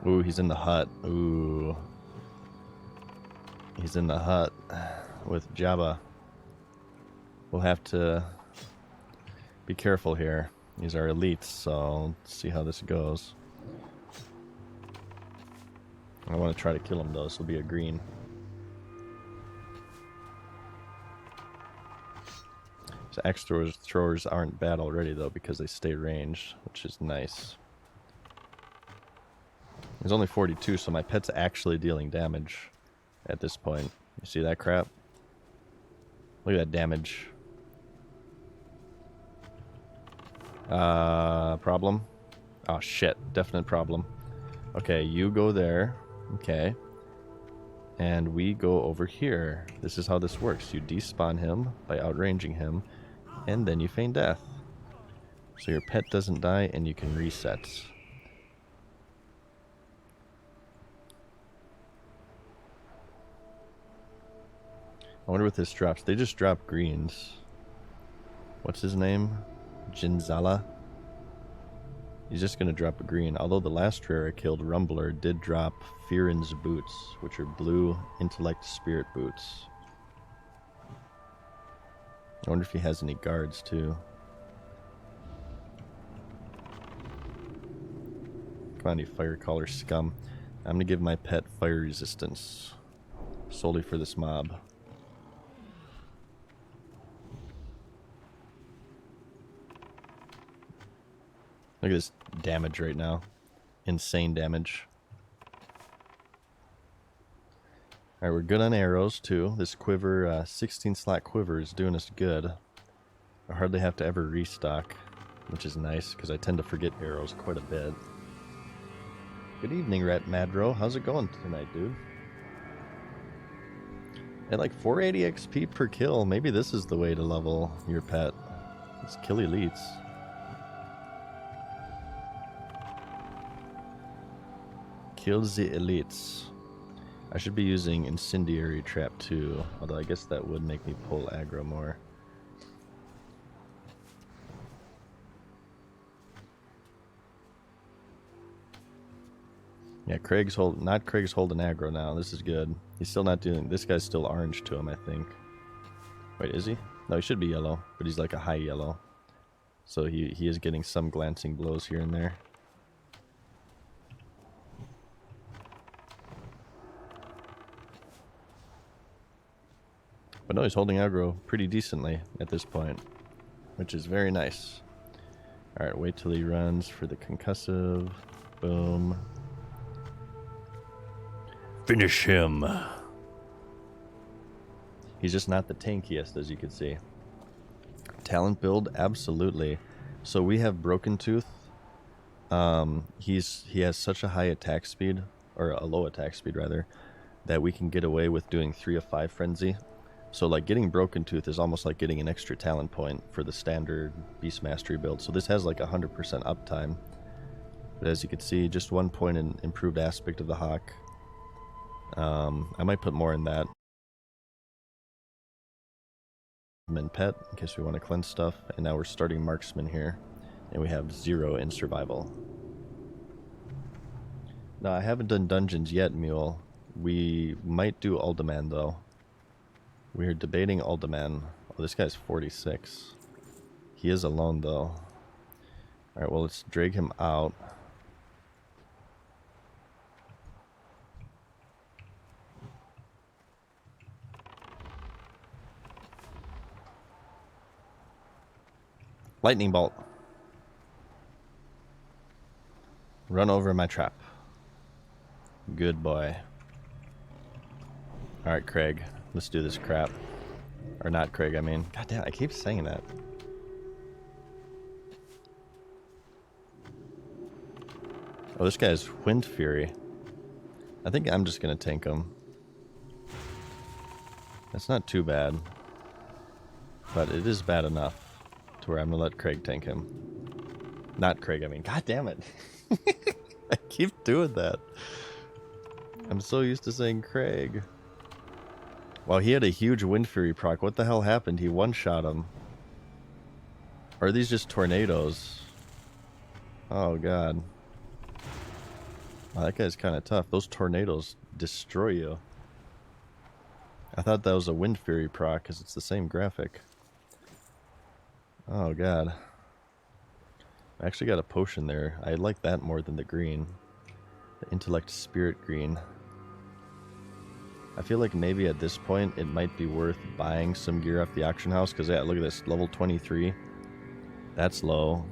Ooh, he's in the hut. Ooh. He's in the hut with Jabba. We'll have to be careful here. These are elites, so let's see how this goes. I want to try to kill him though, so it'll be a green. So axe throwers aren't bad already though because they stay ranged, which is nice. There's only 42, so my pet's actually dealing damage at this point. You see that crap? Look at that damage. Problem? Oh shit, definite problem. Okay, you go there. Okay. And we go over here. This is how this works. You despawn him by outranging him, and then you feign death. So your pet doesn't die and you can reset. I wonder what this drops. They just drop greens. What's his name? Jinzala? He's just going to drop a green. Although the last rare I killed, Rumbler, did drop Firin's boots, which are blue intellect spirit boots. I wonder if he has any guards too. Come on, you fire caller scum. I'm going to give my pet fire resistance. Solely for this mob. Look at this damage right now. Insane damage. Alright, we're good on arrows too. This quiver, 16 slot quiver is doing us good. I hardly have to ever restock, which is nice because I tend to forget arrows quite a bit. Good evening, Rat Madro. How's it going tonight, dude? At like 480 XP per kill, maybe this is the way to level your pet. Let's kill elites. Kill the elites. I should be using Incendiary Trap too, although I guess that would make me pull aggro more. Yeah, Craig's holding aggro now. This is good. He's still not doing. This guy's still orange to him, I think. Wait, is he? No, he should be yellow, but he's like a high yellow. So he is getting some glancing blows here and there. But no, he's holding aggro pretty decently at this point, which is very nice. Alright, wait till he runs for the concussive. Boom. Finish him. He's just not the tankiest, as you can see. Talent build, absolutely. So we have Broken Tooth. He has such a high attack speed, or a low attack speed rather, that we can get away with doing 3 of 5 frenzy. So like getting Broken Tooth is almost like getting an extra talent point for the standard Beast Mastery build. So this has like 100% uptime. But as you can see, just 1 point in improved aspect of the Hawk. I might put more in that. And pet, in case we want to cleanse stuff. And now we're starting Marksman here. And we have 0 in survival. No, I haven't done dungeons yet, Mule. We might do Uldaman though. We're debating Uldaman. Oh, this guy's 46. He is alone though. Alright, well let's drag him out. Lightning bolt. Run over my trap. Good boy. Alright, Craig. Let's do this crap. Or not Craig, I mean. God damn, I keep saying that. Oh, this guy's Wind Fury. I think I'm just gonna tank him. That's not too bad. But it is bad enough to where I'm gonna let Craig tank him. Not Craig, I mean. God damn it. I keep doing that. I'm so used to saying Craig. Wow, he had a huge Wind Fury proc. What the hell happened? He one-shot him. Or are these just tornadoes? Oh, God. Wow, that guy's kind of tough. Those tornadoes destroy you. I thought that was a Wind Fury proc because it's the same graphic. Oh god. I actually got a potion there. I like that more than the green. The Intellect Spirit green. I feel like maybe at this point it might be worth buying some gear off the auction house because, yeah, look at this. Level 23. That's low.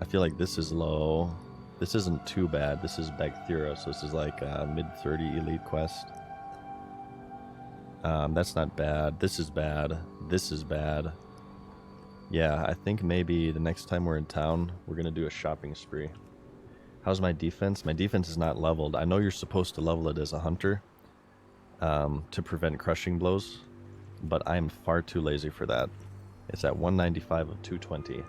I feel like this is low. This isn't too bad. This is Bagthera, so this is like a mid-30 elite quest. That's not bad. This is bad. This is bad. Yeah, I think maybe the next time we're in town, we're going to do a shopping spree. How's my defense? My defense is not leveled. I know you're supposed to level it as a hunter to prevent crushing blows, but I'm far too lazy for that. It's at 195 of 220.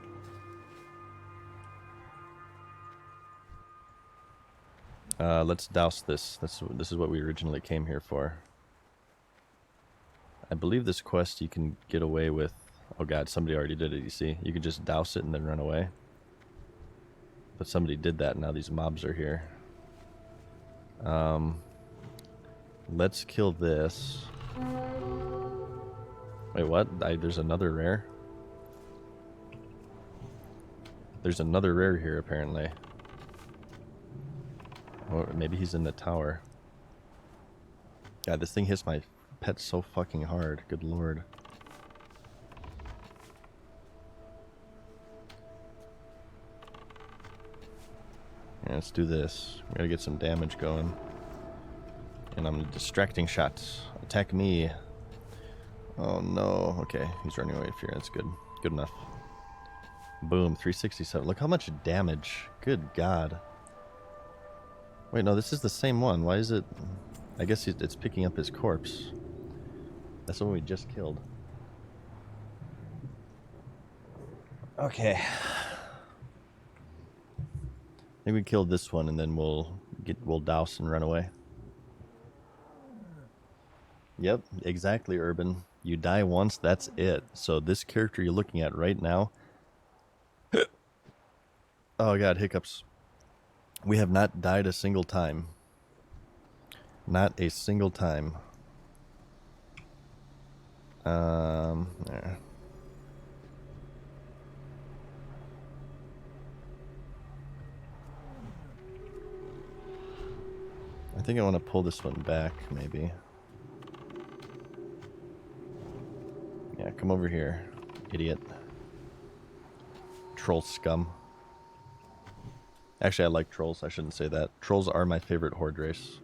Let's douse this. This is what we originally came here for. I believe this quest you can get away with. Oh god, somebody already did it, you see. You could just douse it and then run away. But somebody did that, and now these mobs are here. Let's kill this. Wait, what? There's another rare? There's another rare here, apparently. Or maybe he's in the tower. God, this thing hits my pet so fucking hard. Good lord. Yeah, let's do this. We gotta get some damage going. And I'm distracting shots. Attack me. Oh no. Okay, he's running away from here. That's good. Good enough. Boom, 367. Look how much damage. Good god. Wait, no, this is the same one. Why is it... I guess it's picking up his corpse. That's the one we just killed. Okay. I think we killed this one and then we'll douse and run away. Yep, exactly, Urban. You die once, that's it. So this character you're looking at right now... Oh god, hiccups. We have not died a single time. Not a single time. There. I think I want to pull this one back, maybe. Yeah, come over here, idiot. Troll scum. Actually, I like trolls. I shouldn't say that. Trolls are my favorite horde race.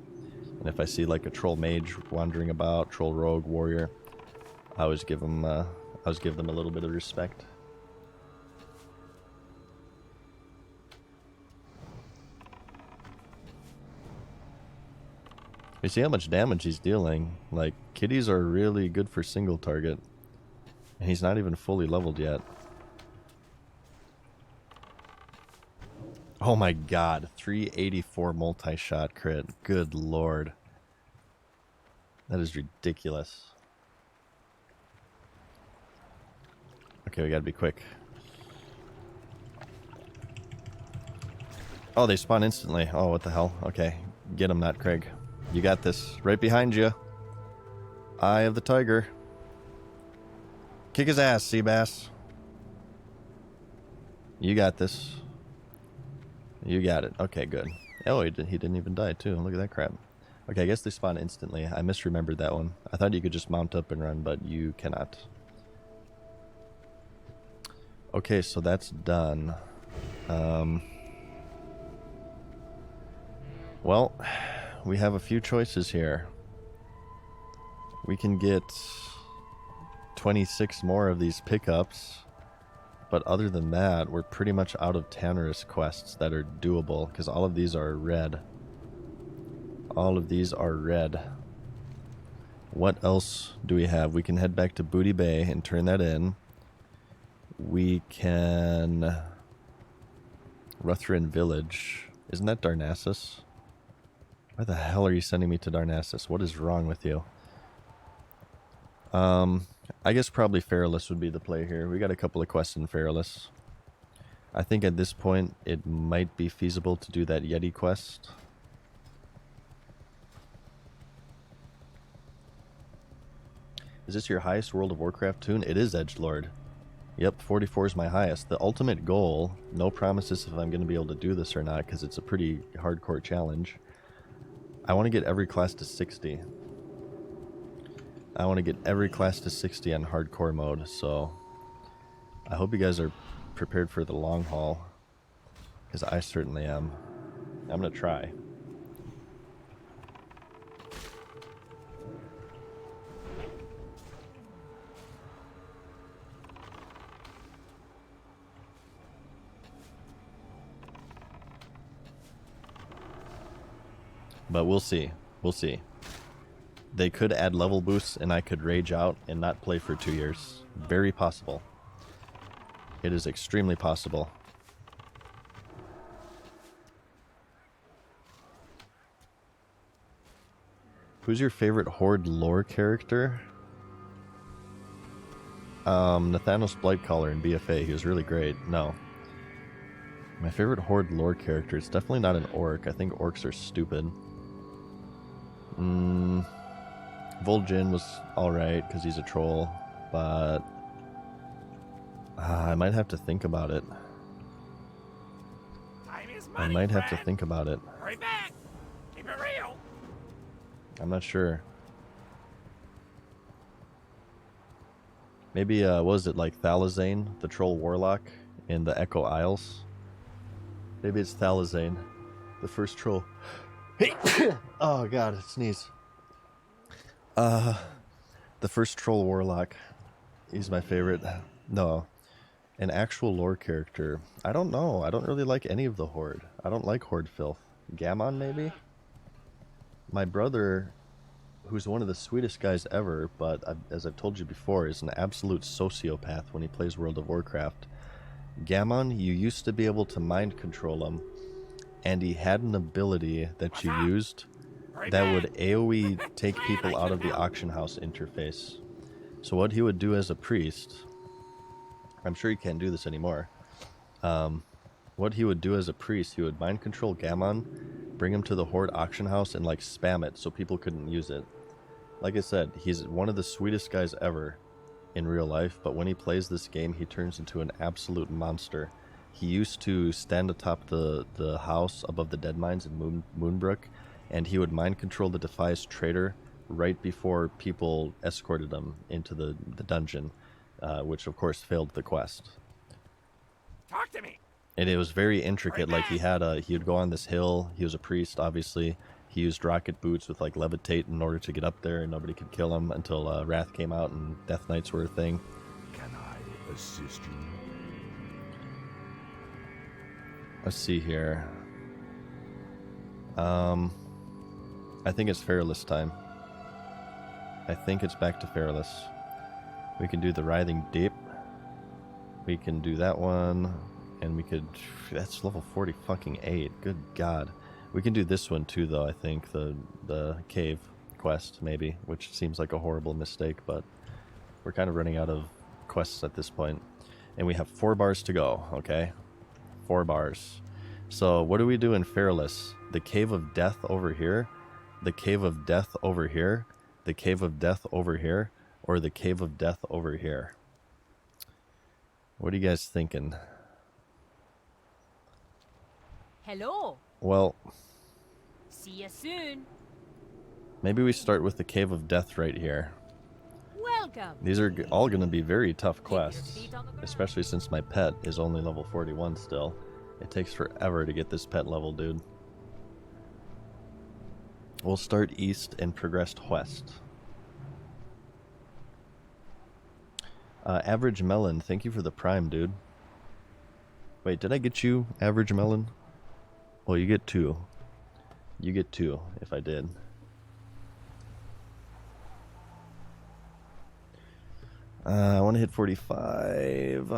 And if I see like a troll mage wandering about, troll rogue, warrior, I always give them a little bit of respect. You see how much damage he's dealing. Like, kitties are really good for single target. And he's not even fully leveled yet. Oh my god, 384 multi-shot crit. Good lord. That is ridiculous. Okay, we gotta be quick. Oh, they spawn instantly. Oh, what the hell? Okay, get him, not Craig. You got this. Right behind you. Eye of the tiger. Kick his ass, Seabass. You got this. You got it. Okay, good. Oh, he didn't even die, too. Look at that crap. Okay, I guess they spawn instantly. I misremembered that one. I thought you could just mount up and run, but you cannot. Okay, so that's done. Well, we have a few choices here. We can get 26 more of these pickups. But other than that, we're pretty much out of Tannerus quests that are doable, because all of these are red. All of these are red. What else do we have? We can head back to Booty Bay and turn that in. We can... Ruthrin Village. Isn't that Darnassus? Why the hell are you sending me to Darnassus? What is wrong with you? I guess probably Feralus would be the play here. We got a couple of quests in Feralus. I think at this point it might be feasible to do that Yeti quest. Is this your highest World of Warcraft tune? It is Edgelord. Yep, 44 is my highest. The ultimate goal, no promises if I'm going to be able to do this or not, because it's a pretty hardcore challenge. I want to get every class to 60. I want to get every class to 60 on hardcore mode, so I hope you guys are prepared for the long haul, because I certainly am. I'm going to try. But we'll see. We'll see. They could add level boosts and I could rage out and not play for 2 years. Very possible. It is extremely possible. Who's your favorite Horde lore character? Nathanos Blightcaller in BFA. He was really great. No. My favorite Horde lore character. It's definitely not an orc. I think orcs are stupid. Vol'jin was alright because he's a troll, but I might have to think about it. Time is I money, might have to friend. think about it. Hurry back. Keep it real. I'm not sure. Maybe, what was it, like Thalazane, the troll warlock in the Echo Isles? Maybe it's Thalazane, the first troll. Oh god, I sneeze. The first troll warlock. He's my favorite. No, an actual lore character. I don't know. I don't really like any of the Horde. I don't like Horde filth. Gammon, maybe? My brother, who's one of the sweetest guys ever, but as I've told you before, is an absolute sociopath when he plays World of Warcraft. Gammon, you used to be able to mind control him, and he had an ability that you used that would AoE take people out of the auction house interface. So what he would do as a priest, I'm sure he can't do this anymore, what he would do as a priest, he would mind control Gammon, bring him to the Horde auction house and like spam it so people couldn't use it. Like I said, he's one of the sweetest guys ever in real life, but when he plays this game he turns into an absolute monster. He used to stand atop the house above the dead mines in Moonbrook, and he would mind control the Defias trader right before people escorted him into the dungeon, which of course failed the quest. Talk to me. And it was very intricate. Like he would go on this hill. He was a priest, obviously. He used rocket boots with like levitate in order to get up there, and nobody could kill him until Wrath came out and Death Knights were a thing. Can I assist you? Let's see here. I think it's Fearless time. I think it's back to Fearless. We can do the Writhing Deep. We can do that one. And we could... That's level 40 fucking 8. Good god. We can do this one too, though, I think. The cave quest, maybe. Which seems like a horrible mistake, but... We're kind of running out of quests at this point. And we have 4 bars to go, okay? 4 bars. So, what do we do in Fearless? The Cave of Death over here? The Cave of Death over here? The Cave of Death over here? Or the Cave of Death over here? What are you guys thinking? Hello. Well, See you soon. maybe we start with the Cave of Death right here. Welcome. These are all going to be very tough Keep your quests, feet on the ground. especially since my pet is only level 41 still. It takes forever to get this pet level, dude. We'll start east and progress west. Average Melon, thank you for the prime, dude. Wait, did I get you, Average Melon? Well, you get 2. You get 2, if I did. I want to hit 45.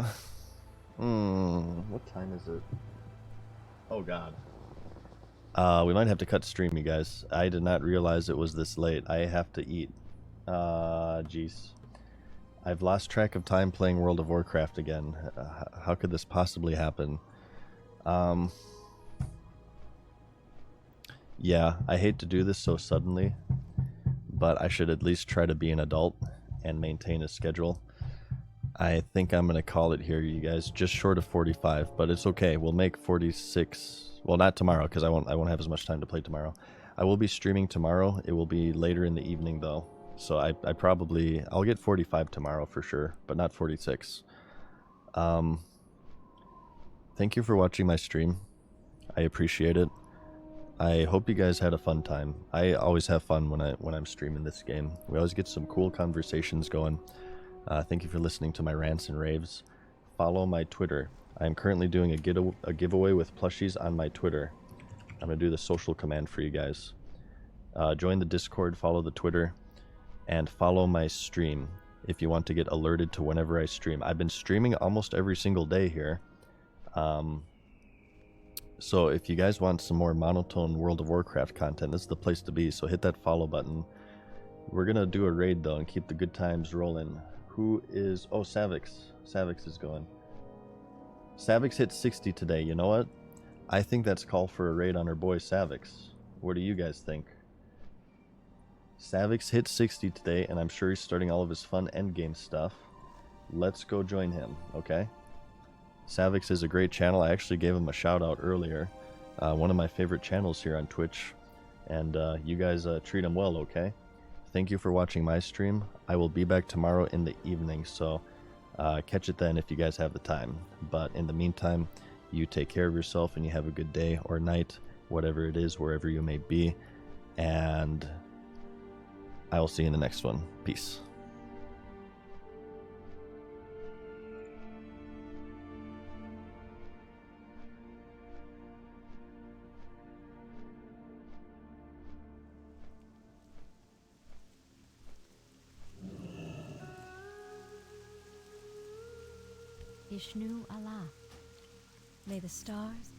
What time is it? Oh, God. We might have to cut stream, you guys. I did not realize it was this late. I have to eat. Jeez. I've lost track of time playing World of Warcraft again. How could this possibly happen? Yeah, I hate to do this so suddenly, but I should at least try to be an adult and maintain a schedule. I think I'm going to call it here, you guys. Just short of 45, but it's okay. We'll make 46. Well, not tomorrow, because I won't have as much time to play tomorrow. I will be streaming tomorrow. It will be later in the evening, though. So I'll get 45 tomorrow for sure, but not 46. Thank you for watching my stream. I appreciate it. I hope you guys had a fun time. I always have fun when I'm streaming this game. We always get some cool conversations going. Thank you for listening to my rants and raves. Follow my Twitter. I am currently doing a giveaway with plushies on my Twitter. I'm going to do the social command for you guys. Join the Discord, follow the Twitter, and follow my stream if you want to get alerted to whenever I stream. I've been streaming almost every single day here. So if you guys want some more monotone World of Warcraft content, this is the place to be. So hit that follow button. We're going to do a raid, though, and keep the good times rolling. Who is... Oh, Savix. Savix is going. Savix hit 60 today. You know what? I think that's call for a raid on our boy Savix. What do you guys think? Savix hit 60 today, and I'm sure he's starting all of his fun endgame stuff. Let's go join him, okay? Savix is a great channel. I actually gave him a shout out earlier. One of my favorite channels here on Twitch. And you guys treat him well, okay? Thank you for watching my stream. I will be back tomorrow in the evening, so catch it then if you guys have the time. But in the meantime, you take care of yourself and you have a good day or night, whatever it is, wherever you may be. And I will see you in the next one. Peace. Ishnu Allah. May the stars